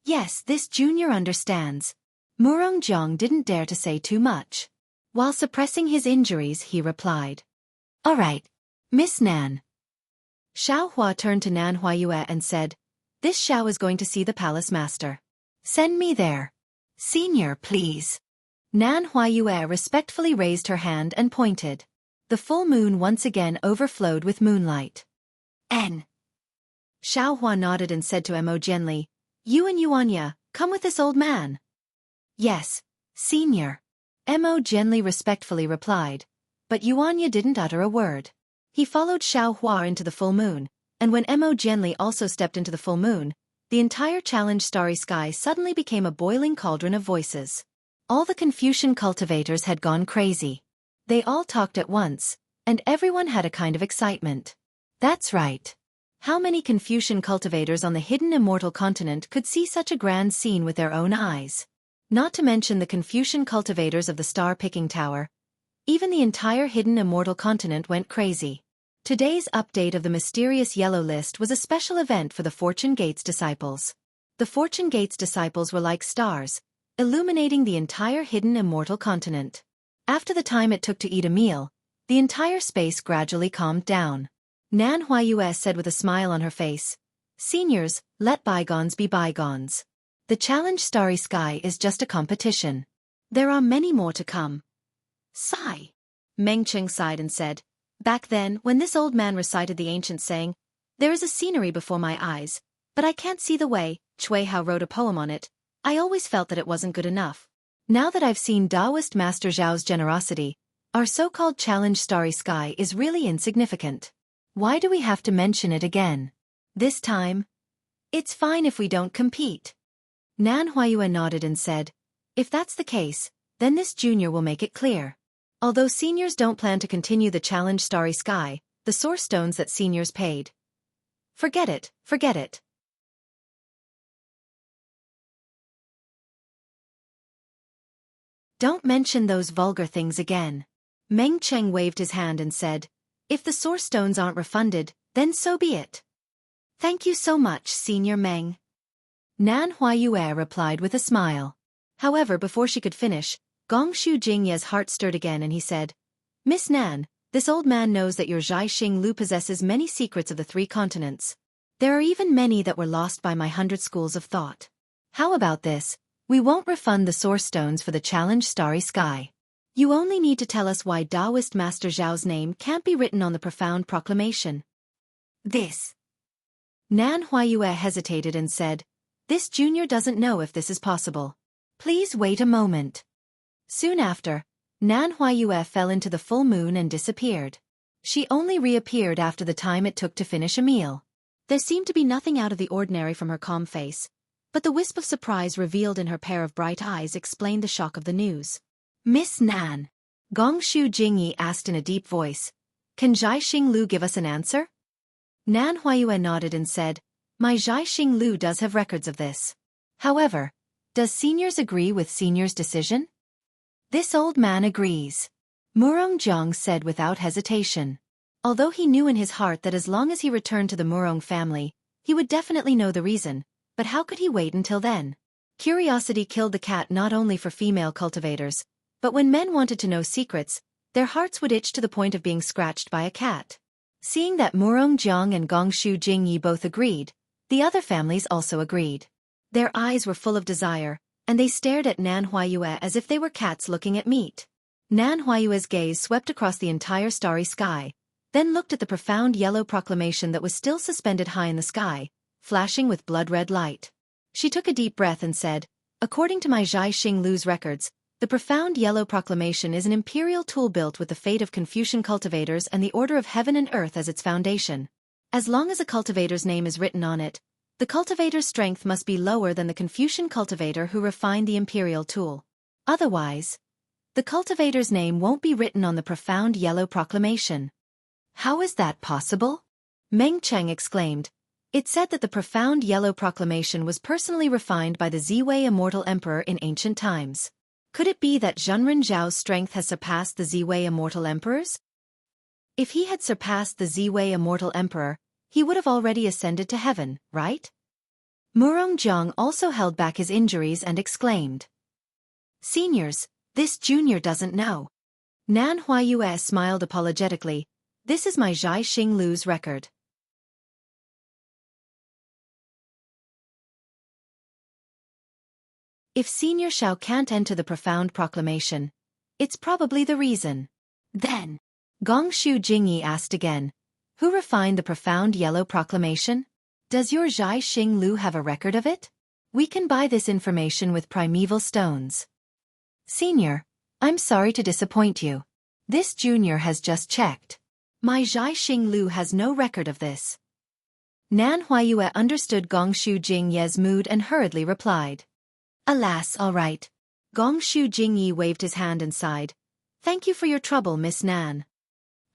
A: Yes, this junior understands. Murongjiang didn't dare to say too much. While suppressing his injuries, he replied, "All right, Miss Nan." Xiaohua turned to Nan Huayue and said, "This Xiao is going to see the palace master. Send me there. Senior, please." Nan Huayue respectfully raised her hand and pointed. The full moon once again overflowed with moonlight. N. Xiaohua nodded and said to Mo Jianli, "You and Yuanya, come with this old man." "Yes, senior." Mo Jianli respectfully replied, but Yuanya didn't utter a word. He followed Xiaohua into the full moon, and when Mo Jianli also stepped into the full moon, the entire challenge starry sky suddenly became a boiling cauldron of voices. All the Confucian cultivators had gone crazy. They all talked at once, and everyone had a kind of excitement. That's right. How many Confucian cultivators on the hidden immortal continent could see such a grand scene with their own eyes? Not to mention the Confucian cultivators of the star-picking tower. Even the entire hidden immortal continent went crazy. Today's update of the mysterious yellow list was a special event for the Fortune Gates disciples. The Fortune Gates disciples were like stars, illuminating the entire hidden immortal continent. After the time it took to eat a meal, the entire space gradually calmed down. Nan Huayue said with a smile on her face, "Seniors, let bygones be bygones. The challenge starry sky is just a competition. There are many more to come." Sigh. Meng Cheng sighed and said, "Back then, when this old man recited the ancient saying, 'There is a scenery before my eyes, but I can't see the way,' Cui Hao wrote a poem on it, I always felt that it wasn't good enough. Now that I've seen Taoist Master Zhao's generosity, our so-called challenge starry sky is really insignificant. Why do we have to mention it again? This time? It's fine if we don't compete." Nan Huayue nodded and said, "If that's the case, then this junior will make it clear. Although seniors don't plan to continue the challenge starry sky, the source stones that seniors paid. Forget it, forget it." "Don't mention those vulgar things again." Meng Cheng waved his hand and said, "If the source stones aren't refunded, then so be it." "Thank you so much, Senior Meng." Nan Huayue replied with a smile. However, before she could finish, Gongshu Jingye's heart stirred again and he said, "Miss Nan, this old man knows that your Zhaixing Lu possesses many secrets of the 3 continents. There are even many that were lost by my 100 schools of thought. How about this? We won't refund the source stones for the challenge starry sky. You only need to tell us why Taoist Master Zhao's name can't be written on the profound proclamation." "This." Nan Huayue hesitated and said, "This junior doesn't know if this is possible. Please wait a moment." Soon after, Nan Huayue fell into the full moon and disappeared. She only reappeared after the time it took to finish a meal. There seemed to be nothing out of the ordinary from her calm face, but the wisp of surprise revealed in her pair of bright eyes explained the shock of the news. "Miss Nan," Gongshu Jingyi asked in a deep voice, "can Zhaixing Lu give us an answer?" Nan Huayue nodded and said, "My Zhaixing Lu does have records of this. However, does seniors agree with seniors' decision?" "This old man agrees," Murongjiang said without hesitation. Although he knew in his heart that as long as he returned to the Murong family, he would definitely know the reason, but how could he wait until then? Curiosity killed the cat not only for female cultivators, but when men wanted to know secrets, their hearts would itch to the point of being scratched by a cat. Seeing that Murongjiang and Gongshu Jingyi both agreed, the other families also agreed. Their eyes were full of desire, and they stared at Nan Huayue as if they were cats looking at meat. Nan Huayue's gaze swept across the entire starry sky, then looked at the profound yellow proclamation that was still suspended high in the sky, flashing with blood-red light. She took a deep breath and said, "According to my Zhaixing Lu's records, the profound yellow proclamation is an imperial tool built with the fate of Confucian cultivators and the order of heaven and earth as its foundation. As long as a cultivator's name is written on it, the cultivator's strength must be lower than the Confucian cultivator who refined the imperial tool. Otherwise, the cultivator's name won't be written on the profound yellow proclamation." "How is that possible?" Meng Cheng exclaimed. "It said that the profound yellow proclamation was personally refined by the Ziwei Immortal Emperor in ancient times. Could it be that Zhenren Zhao's strength has surpassed the Ziwei Immortal Emperor's?" If he had surpassed the Ziwei Immortal Emperor, he would have already ascended to heaven, right? Murongjiang also held back his injuries and exclaimed. Seniors, this junior doesn't know. Nan Huayue smiled apologetically. This is my Zhai Xinglu's record. If Senior Shao can't enter the profound proclamation, it's probably the reason. Then, Gongshu Jingyi asked again, who refined the profound yellow proclamation? Does your Zhai Xinglu have a record of it? We can buy this information with primeval stones. Senior, I'm sorry to disappoint you. This junior has just checked. My Zhai Xinglu has no record of this. Nan Huayue understood Gongshu Jingye's mood and hurriedly replied. Alas, all right. Gongshu Jingyi waved his hand and sighed. Thank you for your trouble, Miss Nan.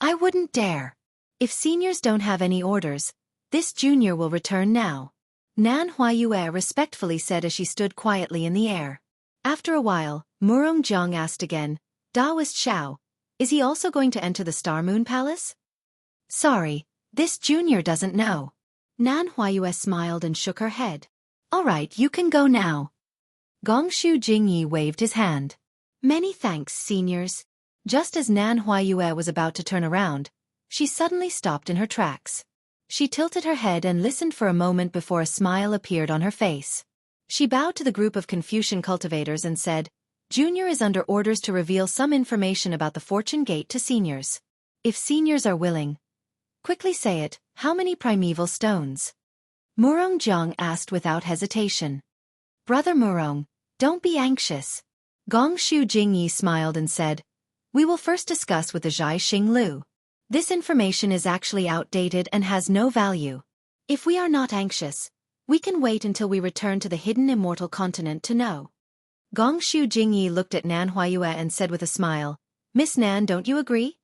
A: I wouldn't dare. If seniors don't have any orders, this junior will return now. Nan Huayue respectfully said as she stood quietly in the air. After a while, Murongjiang asked again, Daoist Shao, is he also going to enter the Star Moon Palace? Sorry, this junior doesn't know. Nan Huayue smiled and shook her head. All right, you can go now. Gongshu Jingyi waved his hand. Many thanks, seniors. Just as Nan Huayue was about to turn around, she suddenly stopped in her tracks. She tilted her head and listened for a moment before a smile appeared on her face. She bowed to the group of Confucian cultivators and said, Junior is under orders to reveal some information about the Fortune Gate to seniors. If seniors are willing, quickly say it, how many primeval stones? Murongjiang asked without hesitation. Brother Murong, don't be anxious. Gongshu Jingyi smiled and said, we will first discuss with the Zhai Xinglu. This information is actually outdated and has no value. If we are not anxious, we can wait until we return to the hidden immortal continent to know. Gongshu Jingyi looked at Nan Huayue and said with a smile, Miss Nan, don't you agree?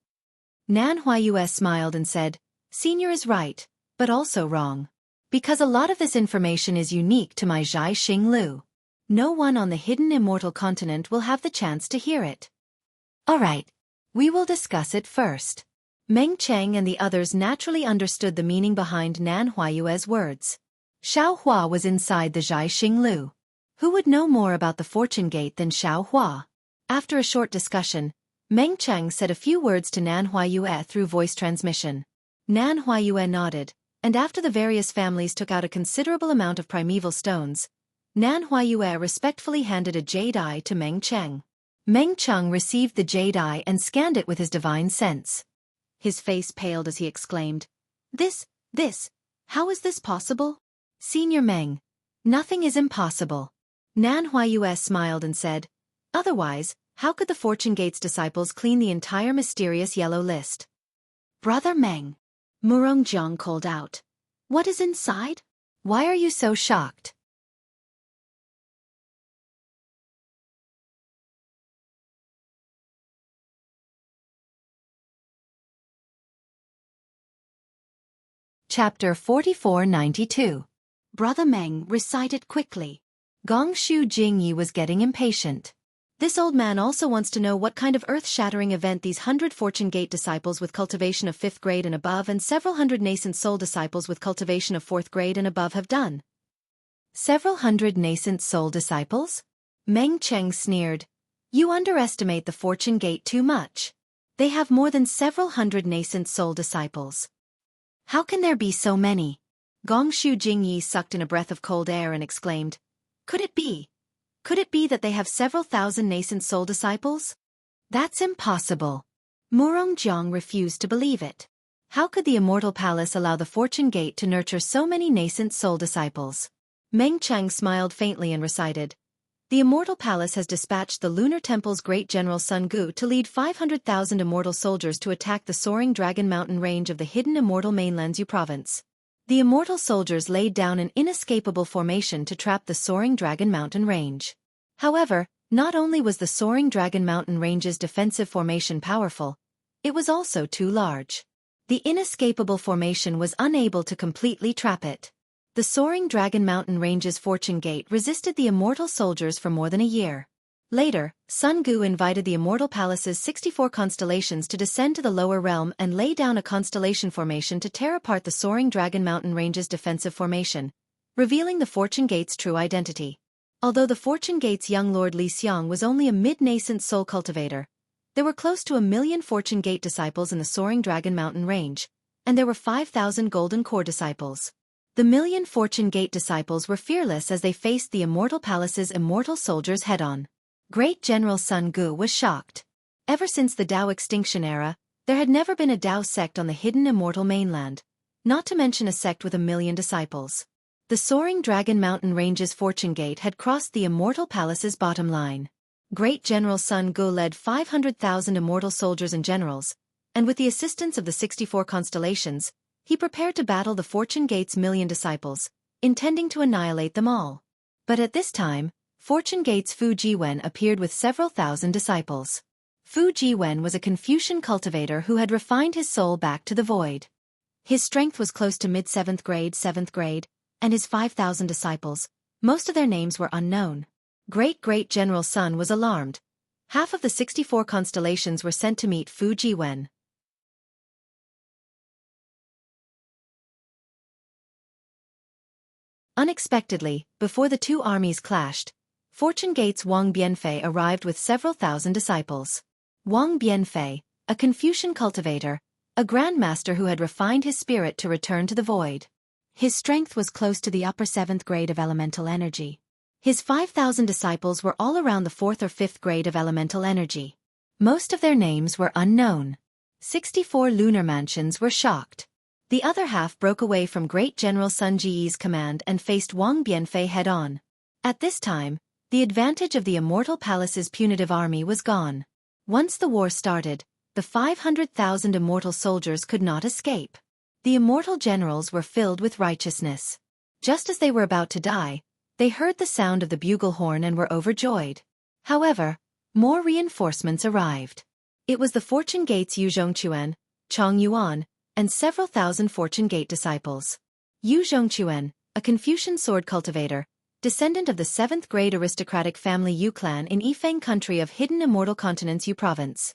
A: Nan Huayue smiled and said, Senior is right, but also wrong. Because a lot of this information is unique to my Zhai Xinglu. No one on the hidden immortal continent will have the chance to hear it. All right, we will discuss it first. Meng Cheng and the others naturally understood the meaning behind Nan Huayue's words. Xiao Hua was inside the Zhai Xinglu. Who would know more about the Fortune Gate than Xiao Hua? After a short discussion, Meng Cheng said a few words to Nan Huayue through voice transmission. Nan Huayue nodded, and after the various families took out a considerable amount of primeval stones, Nan Huayue respectfully handed a jade eye to Meng Cheng. Meng Cheng received the jade eye and scanned it with his divine sense. His face paled as he exclaimed, This, how is this possible? Senior Meng, nothing is impossible. Nan Huayue smiled and said, Otherwise, how could the Fortune Gate's disciples clean the entire mysterious yellow list? Brother Meng, Murongjiang called out. What is inside? Why are you so shocked? Chapter 4492. Brother Meng, recite it quickly. Gongshu Jingyi was getting impatient. This old man also wants to know what kind of earth-shattering event these 100 Fortune Gate disciples with cultivation of 5th grade and above and several hundred nascent soul disciples with cultivation of 4th grade and above have done. Several hundred nascent soul disciples? Meng Cheng sneered. You underestimate the Fortune Gate too much. They have more than several hundred nascent soul disciples. How can there be so many? Gongshu Jingyi sucked in a breath of cold air and exclaimed, Could it be that they have several thousand nascent soul disciples? That's impossible. Murongjiang refused to believe it. How could the Immortal Palace allow the Fortune Gate to nurture so many nascent soul disciples? Meng Cheng smiled faintly and recited, The Immortal Palace has dispatched the Lunar Temple's great general Sun Gu to lead 500,000 immortal soldiers to attack the soaring Dragon Mountain range of the hidden Immortal Mainland's Yu province. The immortal soldiers laid down an inescapable formation to trap the soaring Dragon Mountain range. However, not only was the soaring Dragon Mountain range's defensive formation powerful, it was also too large. The inescapable formation was unable to completely trap it. The soaring Dragon Mountain range's Fortune Gate resisted the immortal soldiers for more than a year. Later, Sun Gu invited the Immortal Palace's 64 constellations to descend to the lower realm and lay down a constellation formation to tear apart the soaring Dragon Mountain Range's defensive formation, revealing the Fortune Gate's true identity. Although the Fortune Gate's young Lord Li Xiang was only a mid-nascent soul cultivator, there were close to 1,000,000 Fortune Gate disciples in the soaring Dragon Mountain Range, and there were 5,000 Golden Core disciples. The 1,000,000 Fortune Gate disciples were fearless as they faced the Immortal Palace's immortal soldiers head-on. Great General Sun Gu was shocked. Ever since the Dao extinction era, there had never been a Dao sect on the hidden immortal mainland, not to mention a sect with 1,000,000 disciples. The soaring Dragon Mountain Range's Fortune Gate had crossed the Immortal Palace's bottom line. Great General Sun Gu led 500,000 immortal soldiers and generals, and with the assistance of the 64 constellations, he prepared to battle the Fortune Gate's 1,000,000 disciples, intending to annihilate them all. But at this time, Fortune Gate's Fu Jiwen appeared with several thousand disciples. Fu Jiwen was a Confucian cultivator who had refined his soul back to the void. His strength was close to mid-7th grade, and his 5,000 disciples, most of their names were unknown. Great General Sun was alarmed. Half of the 64 constellations were sent to meet Fu Jiwen. Unexpectedly, before the two armies clashed, Fortune Gate's Wang Bianfei arrived with several thousand disciples. Wang Bianfei, a Confucian cultivator, a grandmaster who had refined his spirit to return to the void. His strength was close to the upper 7th grade of elemental energy. His 5,000 disciples were all around the 4th or 5th grade of elemental energy. Most of their names were unknown. 64 lunar mansions were shocked. The other half broke away from Great General Sun Ji's command and faced Wang Bianfei head-on. At this time, the advantage of the Immortal Palace's punitive army was gone. Once the war started, the 500,000 immortal soldiers could not escape. The immortal generals were filled with righteousness. Just as they were about to die, they heard the sound of the bugle horn and were overjoyed. However, more reinforcements arrived. It was the Fortune Gate's Yu Zhongquan, Chong Yuan, and several thousand Fortune Gate disciples. Yu Zhongquan, a Confucian sword cultivator, descendant of the 7th grade aristocratic family Yu clan in Yifeng country of hidden immortal continents Yu province.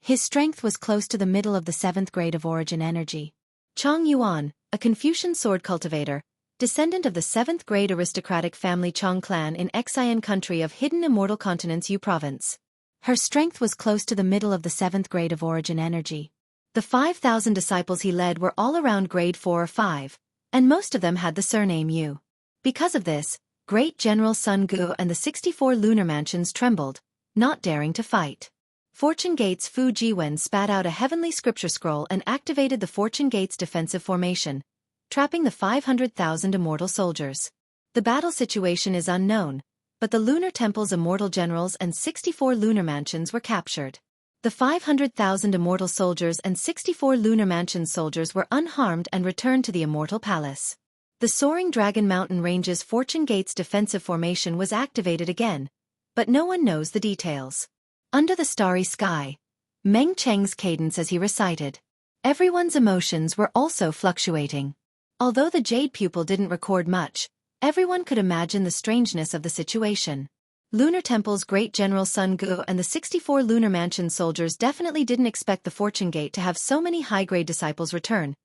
A: His strength was close to the middle of the 7th grade of origin energy. Chong Yuan, a Confucian sword cultivator, descendant of the 7th grade aristocratic family Chong clan in Xian country of hidden immortal continents Yu province. Her strength was close to the middle of the 7th grade of origin energy. The 5,000 disciples he led were all around grade 4 or 5, and most of them had the surname Yu. Because of this, Great General Sun Gu and the 64 lunar mansions trembled, not daring to fight. Fortune Gate's Fu Jiwen spat out a heavenly scripture scroll and activated the Fortune Gate's defensive formation, trapping the 500,000 immortal soldiers. The battle situation is unknown, but the Lunar Temple's immortal generals and 64 lunar mansions were captured. The 500,000 immortal soldiers and 64 lunar mansion soldiers were unharmed and returned to the Immortal Palace. The soaring Dragon Mountain Range's Fortune Gate's defensive formation was activated again, but no one knows the details. Under the starry sky, Meng Cheng's cadence as he recited. Everyone's emotions were also fluctuating. Although the Jade Pupil didn't record much, everyone could imagine the strangeness of the situation. Lunar Temple's Great General Sun Gu and the 64 Lunar Mansion soldiers definitely didn't expect the Fortune Gate to have so many high-grade disciples return,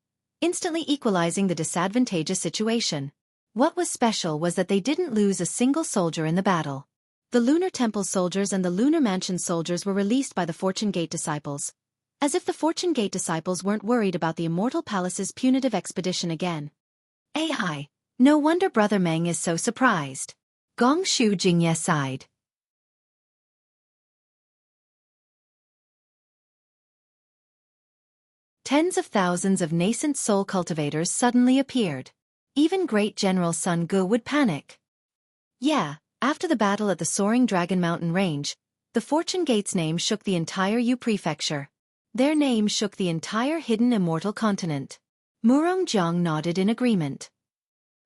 A: instantly equalizing the disadvantageous situation. What was special was that they didn't lose a single soldier in the battle. The Lunar Temple soldiers and the Lunar Mansion soldiers were released by the Fortune Gate disciples, as if the Fortune Gate disciples weren't worried about the Immortal Palace's punitive expedition again. Hi, no wonder Brother Meng is so surprised. Gong Shu Jingye sighed. Tens of thousands of nascent soul cultivators suddenly appeared. Even Great General Sun Gu would panic. Yeah, after the battle at the soaring Dragon Mountain Range, the Fortune Gate's name shook the entire Yu prefecture. Their name shook the entire hidden immortal continent. Murong Jiang nodded in agreement.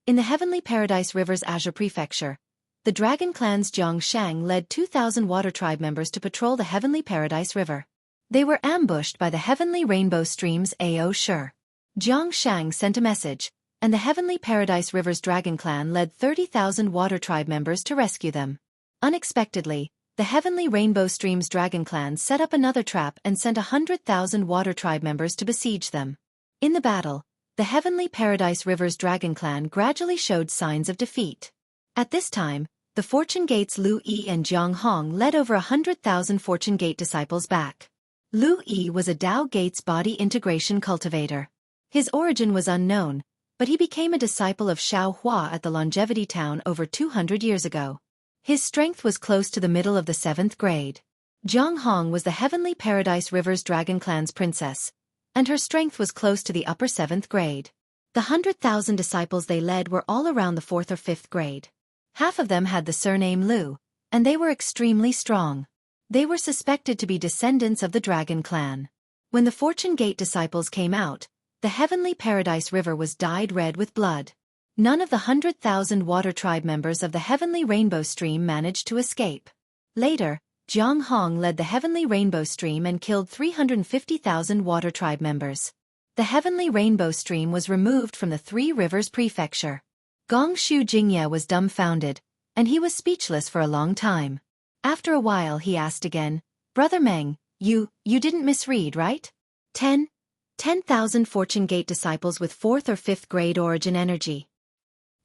A: In the Heavenly Paradise River's Azure Prefecture, the Dragon Clan's Jianghu led 2,000 Water Tribe members to patrol the Heavenly Paradise River. They were ambushed by the Heavenly Rainbow Stream's Ao Shi. Jianghu sent a message, and the Heavenly Paradise River's Dragon Clan led 30,000 Water Tribe members to rescue them. Unexpectedly, the Heavenly Rainbow Stream's dragon clan set up another trap and sent 100,000 water tribe members to besiege them. In the battle, the Heavenly Paradise River's dragon clan gradually showed signs of defeat. At this time, the Fortune Gate's Lu Yi and Jianghu led over 100,000 Fortune Gate disciples back. Lu Yi was a Dao Gate's body integration cultivator. His origin was unknown, but he became a disciple of Xianxia at the Longevity Town over 200 years ago. His strength was close to the middle of the 7th grade. Jianghu was the Heavenly Paradise River's dragon clan's princess, and her strength was close to the upper 7th grade. The 100,000 disciples they led were all around the 4th or 5th grade. Half of them had the surname Lu, and they were extremely strong. They were suspected to be descendants of the dragon clan. When the Fortune Gate disciples came out, the Heavenly Paradise River was dyed red with blood. None of the 100,000 water tribe members of the Heavenly Rainbow Stream managed to escape. Later, Jianghu led the Heavenly Rainbow Stream and killed 350,000 water tribe members. The Heavenly Rainbow Stream was removed from the Three Rivers Prefecture. Xianxia Jingye was dumbfounded, and he was speechless for a long time. After a while he asked again, "Brother Meng, you didn't misread, right? 10,000 Fortune Gate disciples with 4th or 5th grade origin energy."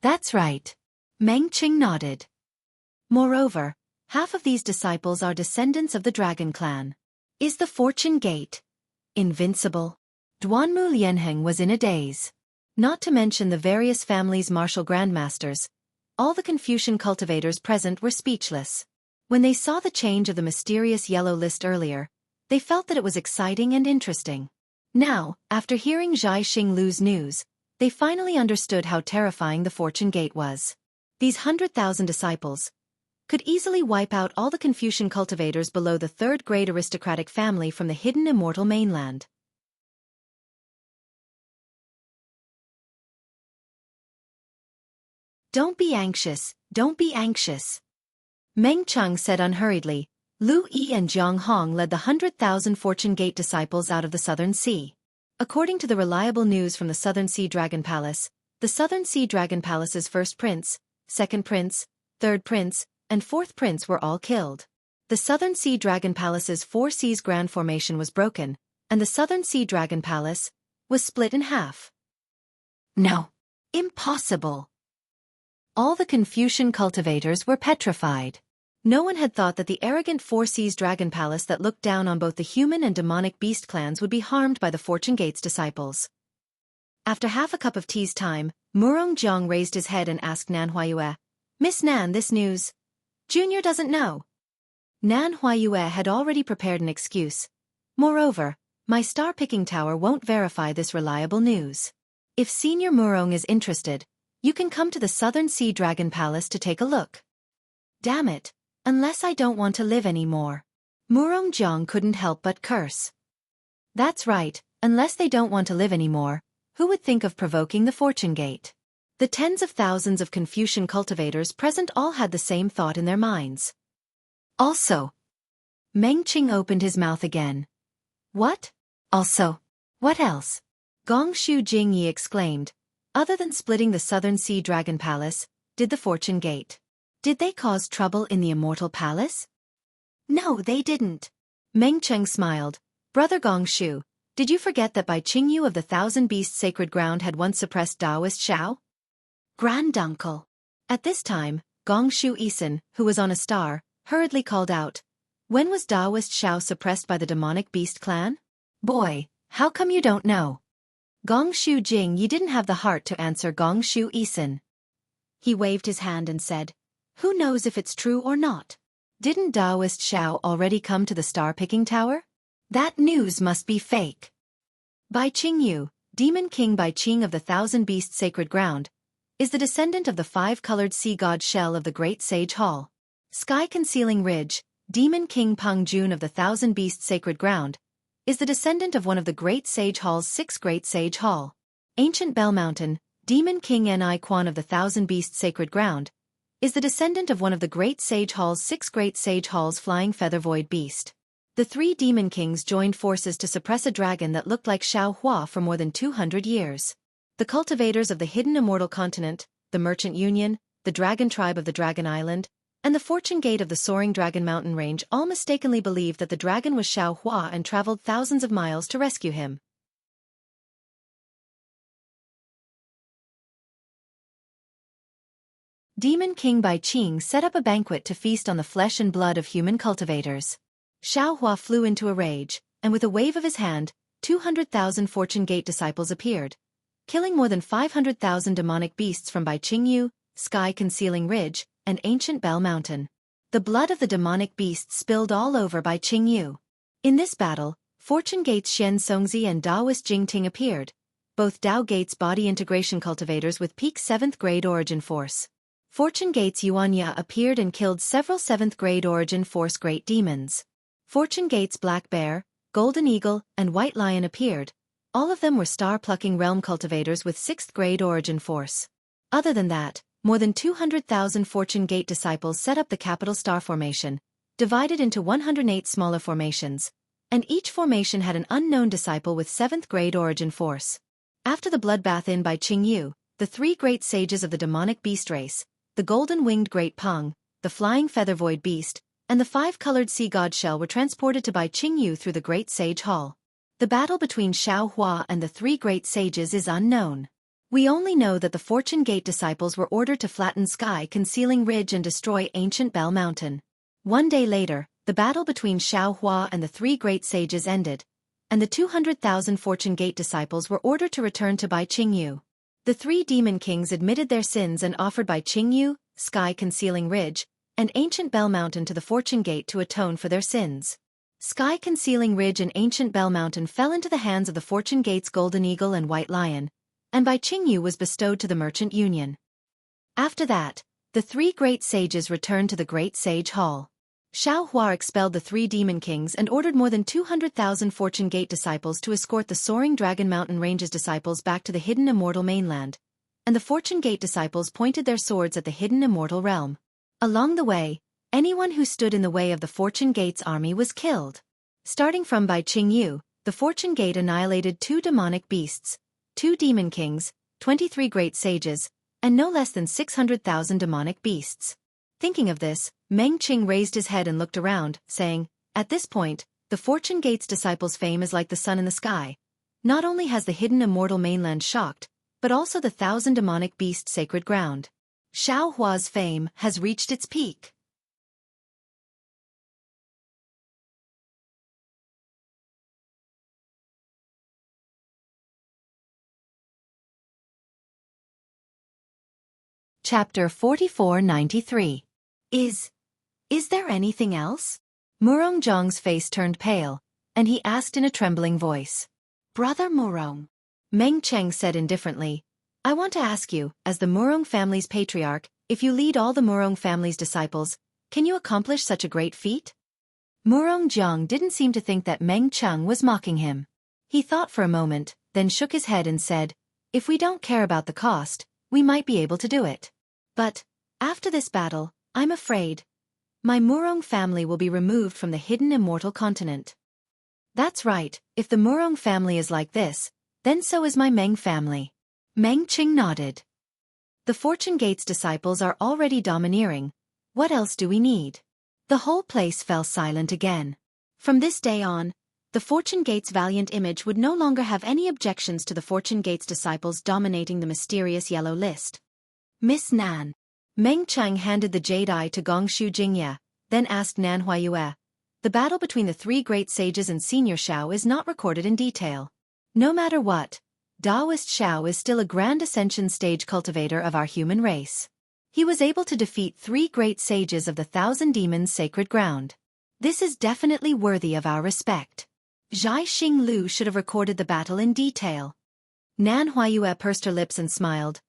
A: "That's right." Meng Qing nodded. "Moreover, half of these disciples are descendants of the dragon clan. Is the Fortune Gate invincible?" Duanmu Lianheng was in a daze. Not to mention the various families' martial grandmasters, all the Confucian cultivators present were speechless. When they saw the change of the mysterious yellow list earlier, they felt that it was exciting and interesting. Now, after hearing Zhai Xinglu's news, they finally understood how terrifying the Fortune Gate was. These 100,000 disciples could easily wipe out all the Confucian cultivators below the 3rd grade aristocratic family from the hidden Immortal mainland. "Don't be anxious, don't be anxious," Meng Cheng said unhurriedly. Lu Yi and Jianghu led the 100,000 Fortune Gate disciples out of the Southern Sea. According to the reliable news from the Southern Sea Dragon Palace, the Southern Sea Dragon Palace's 1st prince, 2nd prince, 3rd prince, and 4th prince were all killed. The Southern Sea Dragon Palace's 4 Seas Grand Formation was broken, and the Southern Sea Dragon Palace was split in half. "No. Impossible." All the Confucian cultivators were petrified. No one had thought that the arrogant 4 Seas Dragon Palace that looked down on both the human and demonic beast clans would be harmed by the Fortune Gate's disciples. After half a cup of tea's time, Murong Jiang raised his head and asked Nan Huayue, "Miss Nan, this news? Junior doesn't know." Nan Huayue had already prepared an excuse. "Moreover, my star-picking tower won't verify this reliable news. If Senior Murong is interested, you can come to the Southern Sea Dragon Palace to take a look." Damn it. Unless I don't want to live anymore. Murong Jiang couldn't help but curse. That's right, unless they don't want to live anymore, who would think of provoking the Fortune Gate? The tens of thousands of Confucian cultivators present all had the same thought in their minds. Also, Meng Qing opened his mouth again. "What? Also? What else?" Xianxia Jingye exclaimed. "Other than splitting the Southern Sea Dragon Palace, did the Fortune Gate? Did they cause trouble in the Immortal Palace?" "No, they didn't." Meng Cheng smiled. "Brother Xianxia, did you forget that Bai Qingyu of the Thousand Beasts Sacred Ground had once suppressed Taoist Shao?" "Granduncle." At this time, Xianxia Isin, who was on a star, hurriedly called out, "When was Taoist Shao suppressed by the demonic beast clan?" "Boy, how come you don't know?" Xianxia Jing you didn't have the heart to answer Xianxia Isin. He waved his hand and said, "Who knows if it's true or not? Didn't Taoist Shao already come to the star-picking tower? That news must be fake." Bai Qingyu, Demon King Bai Qing of the Thousand Beasts Sacred Ground, is the descendant of the 5-colored sea god Shell of the Great Sage Hall. Sky-concealing Ridge, Demon King Peng Jun of the Thousand Beasts Sacred Ground, is the descendant of one of the Great Sage Hall's 6 Great Sage Hall. Ancient Bell Mountain, Demon King Ni Quan of the Thousand Beasts Sacred Ground, is the descendant of one of the Great Sage Hall's 6 Great Sage Hall's Flying Feather Void Beast. The 3 Demon Kings joined forces to suppress a dragon that looked like Xiao Hua for more than 200 years. The cultivators of the hidden Immortal Continent, the Merchant Union, the Dragon Tribe of the Dragon Island, and the Fortune Gate of the soaring Dragon Mountain range all mistakenly believed that the dragon was Xianxia and traveled thousands of miles to rescue him. Demon King Bai Qing set up a banquet to feast on the flesh and blood of human cultivators. Xianxia flew into a rage, and with a wave of his hand, 200,000 Fortune Gate disciples appeared, killing more than 500,000 demonic beasts from Bai Qingyu, sky-concealing ridge, and ancient Bell Mountain. The blood of the demonic beasts spilled all over Bai Qingyu. In this battle, Fortune Gate's Xianxia and Taoist Jingting appeared, both Tao Gate's body integration cultivators with peak 7th grade origin force. Fortune Gate's Yuanya appeared and killed several 7th grade origin force great demons. Fortune Gate's Black Bear, Golden Eagle, and White Lion appeared. All of them were star-plucking realm cultivators with 6th grade origin force. Other than that, more than 200,000 Fortune Gate disciples set up the capital star formation, divided into 108 smaller formations, and each formation had an unknown disciple with 7th grade origin force. After the bloodbath in Bai Qingyu, the 3 great sages of the demonic beast race, the golden-winged Great Peng, the flying feather-void beast, and the 5-colored sea god shell were transported to Bai Qingyu through the Great Sage Hall. The battle between Xianxia and the 3 great sages is unknown. We only know that the Fortune Gate disciples were ordered to flatten sky-concealing ridge and destroy ancient Bell Mountain. One day later, the battle between Xianxia and the 3 great sages ended, and the 200,000 Fortune Gate disciples were ordered to return to Bai Qingyu. The 3 demon kings admitted their sins and offered Bai Qingyu, sky-concealing ridge, and ancient Bell Mountain to the Fortune Gate to atone for their sins. Sky-concealing ridge and ancient Bell Mountain fell into the hands of the Fortune Gate's Golden Eagle and White Lion, and Bai Qingyu was bestowed to the Merchant Union. After that, the 3 great sages returned to the Great Sage Hall. Xianxia expelled the 3 demon kings and ordered more than 200,000 Fortune Gate disciples to escort the soaring Dragon Mountain ranges disciples back to the hidden Immortal mainland, and the Fortune Gate disciples pointed their swords at the hidden Immortal realm. Along the way, anyone who stood in the way of the Fortune Gate's army was killed. Starting from Bai Qingyu, the Fortune Gate annihilated 2 demonic beasts, 2 demon kings, 23 great sages, and no less than 600,000 demonic beasts. Thinking of this, Meng Qing raised his head and looked around, saying, "At this point, the Fortune Gate's disciples' fame is like the sun in the sky. Not only has the hidden Immortal mainland shocked, but also the 1,000 demonic beast sacred ground. Xianxia's fame has reached its peak." Chapter 4493. Is there anything else? Murong Zhang's face turned pale, and he asked in a trembling voice. "Brother Murong," Meng Cheng said indifferently, "I want to ask you, as the Murong family's patriarch, if you lead all the Murong family's disciples, can you accomplish such a great feat?" Murong Zhang didn't seem to think that Meng Cheng was mocking him. He thought for a moment, then shook his head and said, "If we don't care about the cost, we might be able to do it. But, after this battle, I'm afraid my Murong family will be removed from the hidden Immortal continent." "That's right, if the Murong family is like this, then so is my Meng family." Meng Qing nodded. "The Fortune Gate's disciples are already domineering. What else do we need?" The whole place fell silent again. From this day on, the Fortune Gate's valiant image would no longer have any objections to the Fortune Gate's disciples dominating the mysterious yellow list. "Miss Nan." Meng Cheng handed the jade eye to Gongshu Jingye, then asked Nan Huayue. "The battle between the 3 great sages and Senior Shao is not recorded in detail. No matter what, Taoist Shao is still a grand ascension stage cultivator of our human race. He was able to defeat 3 great sages of the 1,000 demons sacred ground. This is definitely worthy of our respect. Zhai Xinglu should have recorded the battle in detail." Nan Huayue pursed her lips and smiled.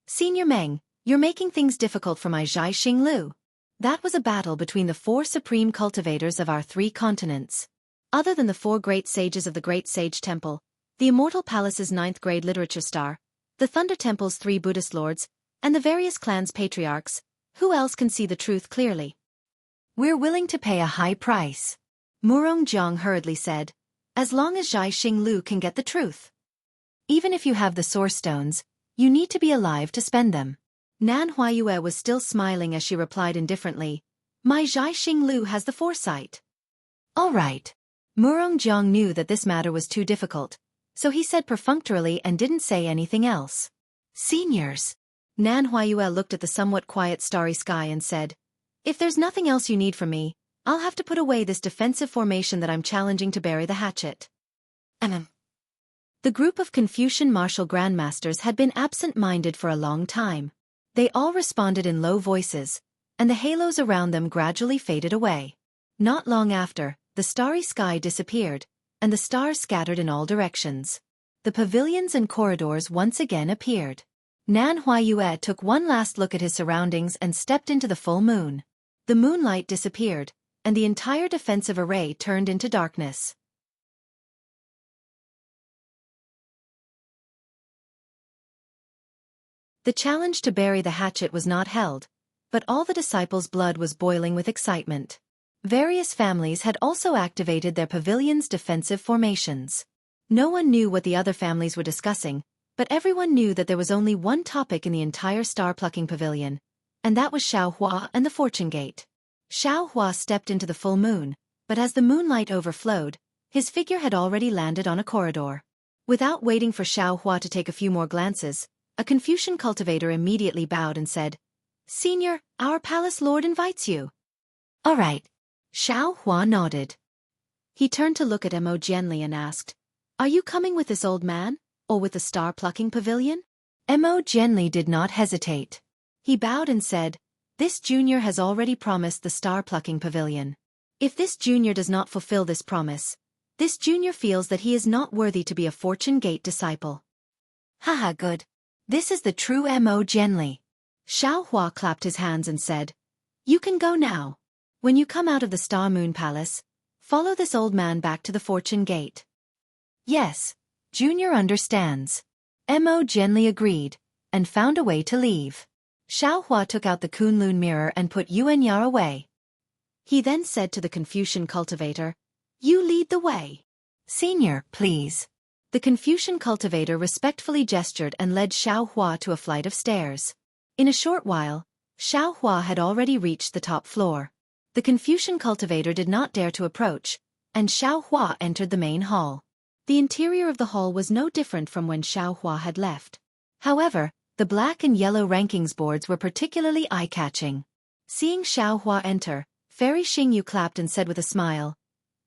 A: "Senior Meng, you're making things difficult for my Zhai Xinglu. That was a battle between the 4 supreme cultivators of our 3 continents. Other than the 4 great sages of the Great Sage Temple, the Immortal Palace's 9th grade literature star, the Thunder Temple's 3 Buddhist lords, and the various clans' patriarchs, who else can see the truth clearly?" "We're willing to pay a high price," Murong Jiang hurriedly said, "as long as Zhai Xinglu can get the truth. Even if you have the source stones, you need to be alive to spend them." Nan Huayue was still smiling as she replied indifferently, "My Zhai Xinglu has the foresight." All right. Murong Jiang knew that this matter was too difficult, so he said perfunctorily and didn't say anything else. "Seniors." Nan Huayue looked at the somewhat quiet starry sky and said, "If there's nothing else you need from me, I'll have to put away this defensive formation that I'm challenging to bury the hatchet." The group of Confucian martial grandmasters had been absent-minded for a long time. They all responded in low voices, and the halos around them gradually faded away. Not long after, the starry sky disappeared, and the stars scattered in all directions. The pavilions and corridors once again appeared. Nan Huayue took one last look at his surroundings and stepped into the full moon. The moonlight disappeared, and the entire defensive array turned into darkness. The challenge to bury the hatchet was not held, but all the disciples' blood was boiling with excitement. Various families had also activated their pavilion's defensive formations. No one knew what the other families were discussing, but everyone knew that there was only one topic in the entire star-plucking pavilion, and that was Xiaohua and the Fortune Gate. Xiaohua stepped into the full moon, but as the moonlight overflowed, his figure had already landed on a corridor. Without waiting for Xiaohua to take a few more glances, a Confucian cultivator immediately bowed and said, "Senior, our palace lord invites you." "All right." Xiaohua nodded. He turned to look at Mo Jianli and asked, "Are you coming with this old man, or with the star-plucking pavilion?" Mo Jianli did not hesitate. He bowed and said, "This junior has already promised the star-plucking pavilion. If this junior does not fulfill this promise, this junior feels that he is not worthy to be a Fortune Gate disciple." "Haha, good. This is the true Mo Jianli." Xiaohua clapped his hands and said, "You can go now. When you come out of the Star Moon Palace, follow this old man back to the Fortune Gate." "Yes, Junior understands." Mo Jianli agreed, and found a way to leave. Xiaohua took out the Kunlun mirror and put Yuanyar away. He then said to the Confucian cultivator, "You lead the way." "Senior, please." The Confucian cultivator respectfully gestured and led Xiaohua to a flight of stairs. In a short while, Xiaohua had already reached the top floor. The Confucian cultivator did not dare to approach, and Xiaohua entered the main hall. The interior of the hall was no different from when Xiaohua had left. However, the black and yellow rankings boards were particularly eye-catching. Seeing Xiaohua enter, Fairy Xingyu clapped and said with a smile,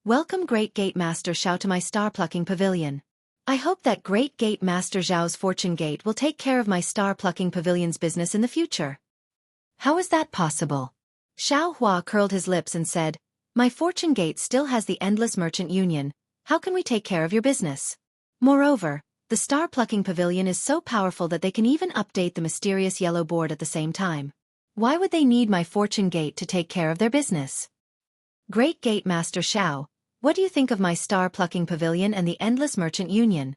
A: "Welcome Great Gate Master Xiao to my star-plucking pavilion. I hope that Great Gate Master Zhao's Fortune Gate will take care of my star-plucking pavilion's business in the future." "How is that possible?" Xiaohua curled his lips and said, "My Fortune Gate still has the Endless Merchant Union. How can we take care of your business? Moreover, the star-plucking pavilion is so powerful that they can even update the mysterious yellow board at the same time. Why would they need my Fortune Gate to take care of their business? Great Gate Master Xiao, what do you think of my star-plucking pavilion and the Endless Merchant Union?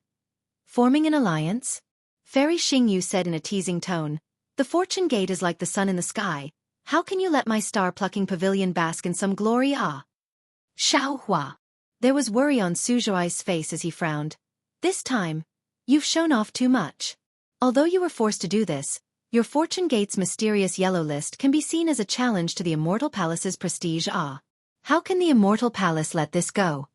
A: Forming an alliance?" Fairy Xingyu said in a teasing tone, "The Fortune Gate is like the sun in the sky. How can you let my star-plucking pavilion bask in some glory? Xiaohua." There was worry on Suzhuai's face as he frowned. "This time, you've shown off too much. Although you were forced to do this, your Fortune Gate's mysterious yellow list can be seen as a challenge to the Immortal Palace's prestige. How can the Immortal Palace let this go?"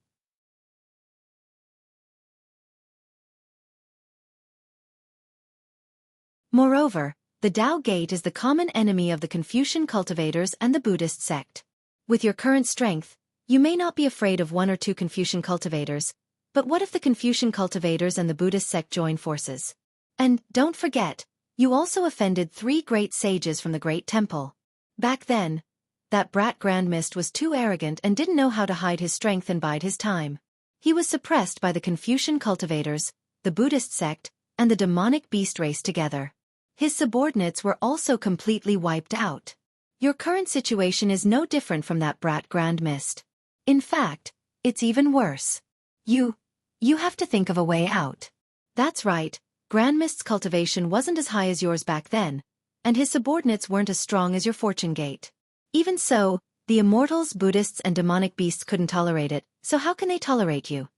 A: Moreover, the Tao Gate is the common enemy of the Confucian cultivators and the Buddhist sect. With your current strength, you may not be afraid of one or two Confucian cultivators, but what if the Confucian cultivators and the Buddhist sect join forces? And, don't forget, you also offended 3 great sages from the Great Temple. Back then, that brat Grand Mist was too arrogant and didn't know how to hide his strength and bide his time. He was suppressed by the Confucian cultivators, the Buddhist sect, and the demonic beast race together. His subordinates were also completely wiped out. Your current situation is no different from that brat Grand Mist. In fact, it's even worse. You have to think of a way out. That's right, Grand Mist's cultivation wasn't as high as yours back then, and his subordinates weren't as strong as your Fortune Gate. Even so, the Immortals, Buddhists and demonic beasts couldn't tolerate it, so how can they tolerate you?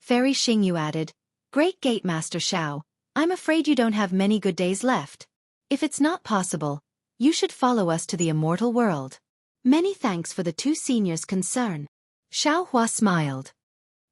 A: Fairy Xingyu added, "Great Gate Master Xiao, I'm afraid you don't have many good days left. If it's not possible, you should follow us to the immortal world. Many thanks for the two seniors' concern. Xiaohua smiled.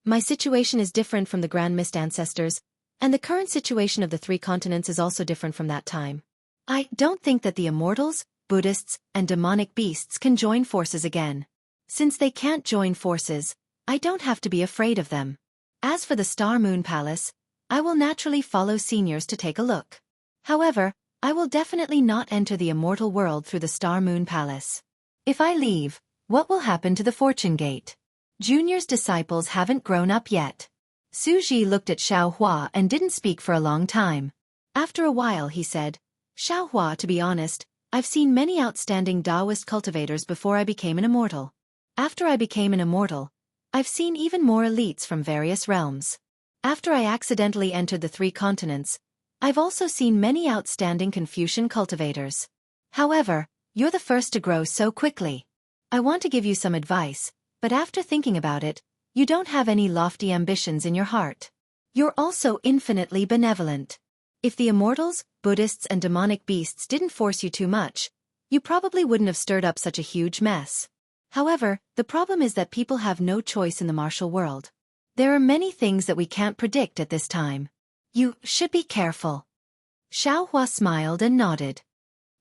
A: My situation is different from the Grand Mist ancestors, and the current situation of the three continents is also different from that time. I don't think that the immortals, Buddhists, and demonic beasts can join forces again. Since they can't join forces, I don't have to be afraid of them. As for the Star Moon Palace, I will naturally follow seniors to take a look. However, I will definitely not enter the immortal world through the Star Moon Palace. If I leave, what will happen to the Fortune Gate? Junior's disciples haven't grown up yet. Su Ji looked at Xiaohua and didn't speak for a long time. After a while he said, Xiaohua, to be honest, I've seen many outstanding Taoist cultivators before I became an immortal. After I became an immortal, I've seen even more elites from various realms. After I accidentally entered the three continents, I've also seen many outstanding Confucian cultivators. However, you're the first to grow so quickly. I want to give you some advice, but after thinking about it, you don't have any lofty ambitions in your heart. You're also infinitely benevolent. If the immortals, Buddhists, and demonic beasts didn't force you too much, you probably wouldn't have stirred up such a huge mess. However, the problem is that people have no choice in the martial world. There are many things that we can't predict at this time. You should be careful. Xiaohua smiled and nodded.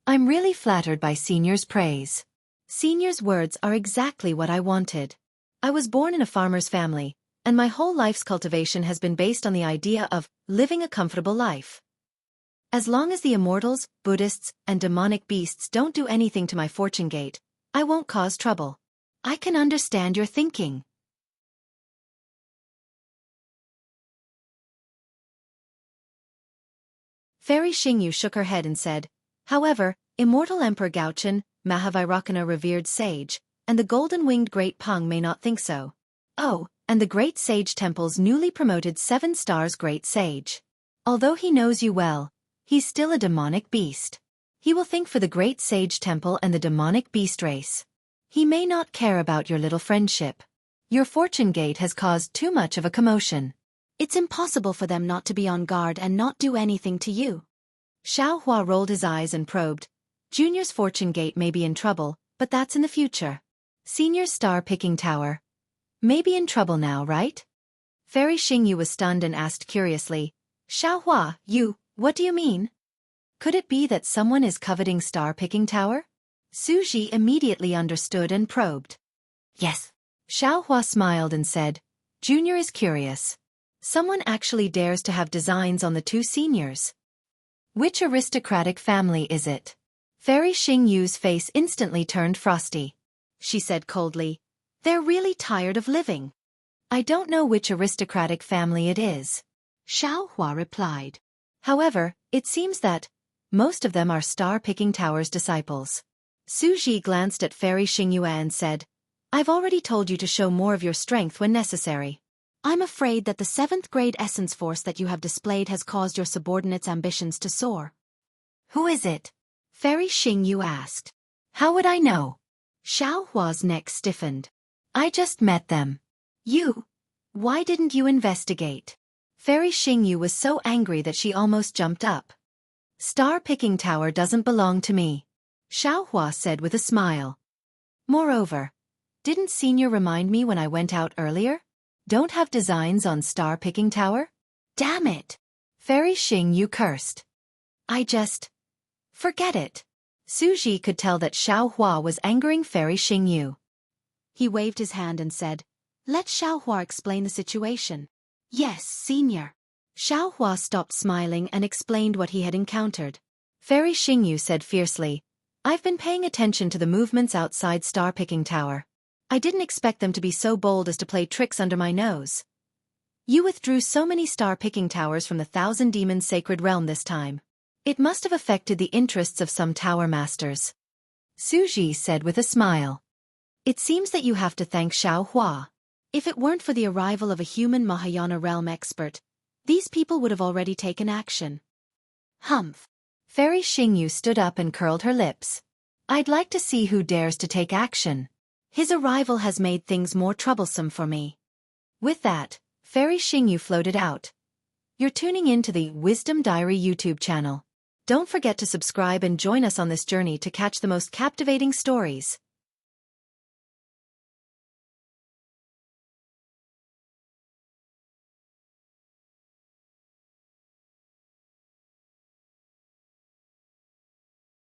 A: I'm really flattered by Senior's praise. Senior's words are exactly what I wanted. I was born in a farmer's family, and my whole life's cultivation has been based on the idea of living a comfortable life. As long as the immortals, Buddhists, and demonic beasts don't do anything to my fortune gate, I won't cause trouble. I can understand your thinking. Fairy Xingyu shook her head and said, however, Immortal Emperor Gaochen, Mahavairakana revered sage, and the golden-winged Great Peng may not think so. Oh, and the Great Sage Temple's newly promoted 7 stars Great Sage. Although he knows you well, he's still a demonic beast. He will think for the Great Sage Temple and the demonic beast race. He may not care about your little friendship. Your fortune gate has caused too much of a commotion. It's impossible for them not to be on guard and not do anything to you. Xiaohua rolled his eyes and probed. Junior's fortune gate may be in trouble, but that's in the future. Senior's star-picking tower may be in trouble now, right? Fairy Xingyu was stunned and asked curiously, Xiaohua, what do you mean? Could it be that someone is coveting star-picking tower? Su Ji immediately understood and probed. Yes. Xiaohua smiled and said, Junior is curious. Someone actually dares to have designs on the two seniors. Which aristocratic family is it? Fairy Xingyu's face instantly turned frosty. She said coldly, they're really tired of living. I don't know which aristocratic family it is. Xiaohua replied. However, it seems that most of them are Star-Picking Tower's disciples. Su Ji glanced at Fairy Xingyu and said, I've already told you to show more of your strength when necessary. I'm afraid that the 7th grade essence force that you have displayed has caused your subordinates' ambitions to soar. Who is it? Fairy Xingyu asked. How would I know? Xiaohua's neck stiffened. I just met them. Why didn't you investigate? Fairy Xingyu was so angry that she almost jumped up. Star-Picking Tower doesn't belong to me, Xiaohua said with a smile. Moreover, didn't Senior remind me when I went out earlier? Don't have designs on Star-Picking Tower? Damn it! Fairy Xingyu cursed. Forget it. Su Ji could tell that Xiaohua was angering Fairy Xingyu. He waved his hand and said, Let Xiaohua explain the situation. Yes, Senior. Xiaohua stopped smiling and explained what he had encountered. Fairy Xingyu said fiercely, I've been paying attention to the movements outside Star-Picking Tower. I didn't expect them to be so bold as to play tricks under my nose. You withdrew so many Star-Picking Towers from the Thousand Demons Sacred Realm this time. It must have affected the interests of some tower masters. Su Ji said with a smile. It seems that you have to thank Xiaohua. If it weren't for the arrival of a human Mahayana realm expert, these people would have already taken action. Humph. Fairy Xingyu stood up and curled her lips. I'd like to see who dares to take action. His arrival has made things more troublesome for me. With that, Fairy Xingyu floated out. You're tuning in to the Wisdom Diary YouTube channel. Don't forget to subscribe and join us on this journey to catch the most captivating stories.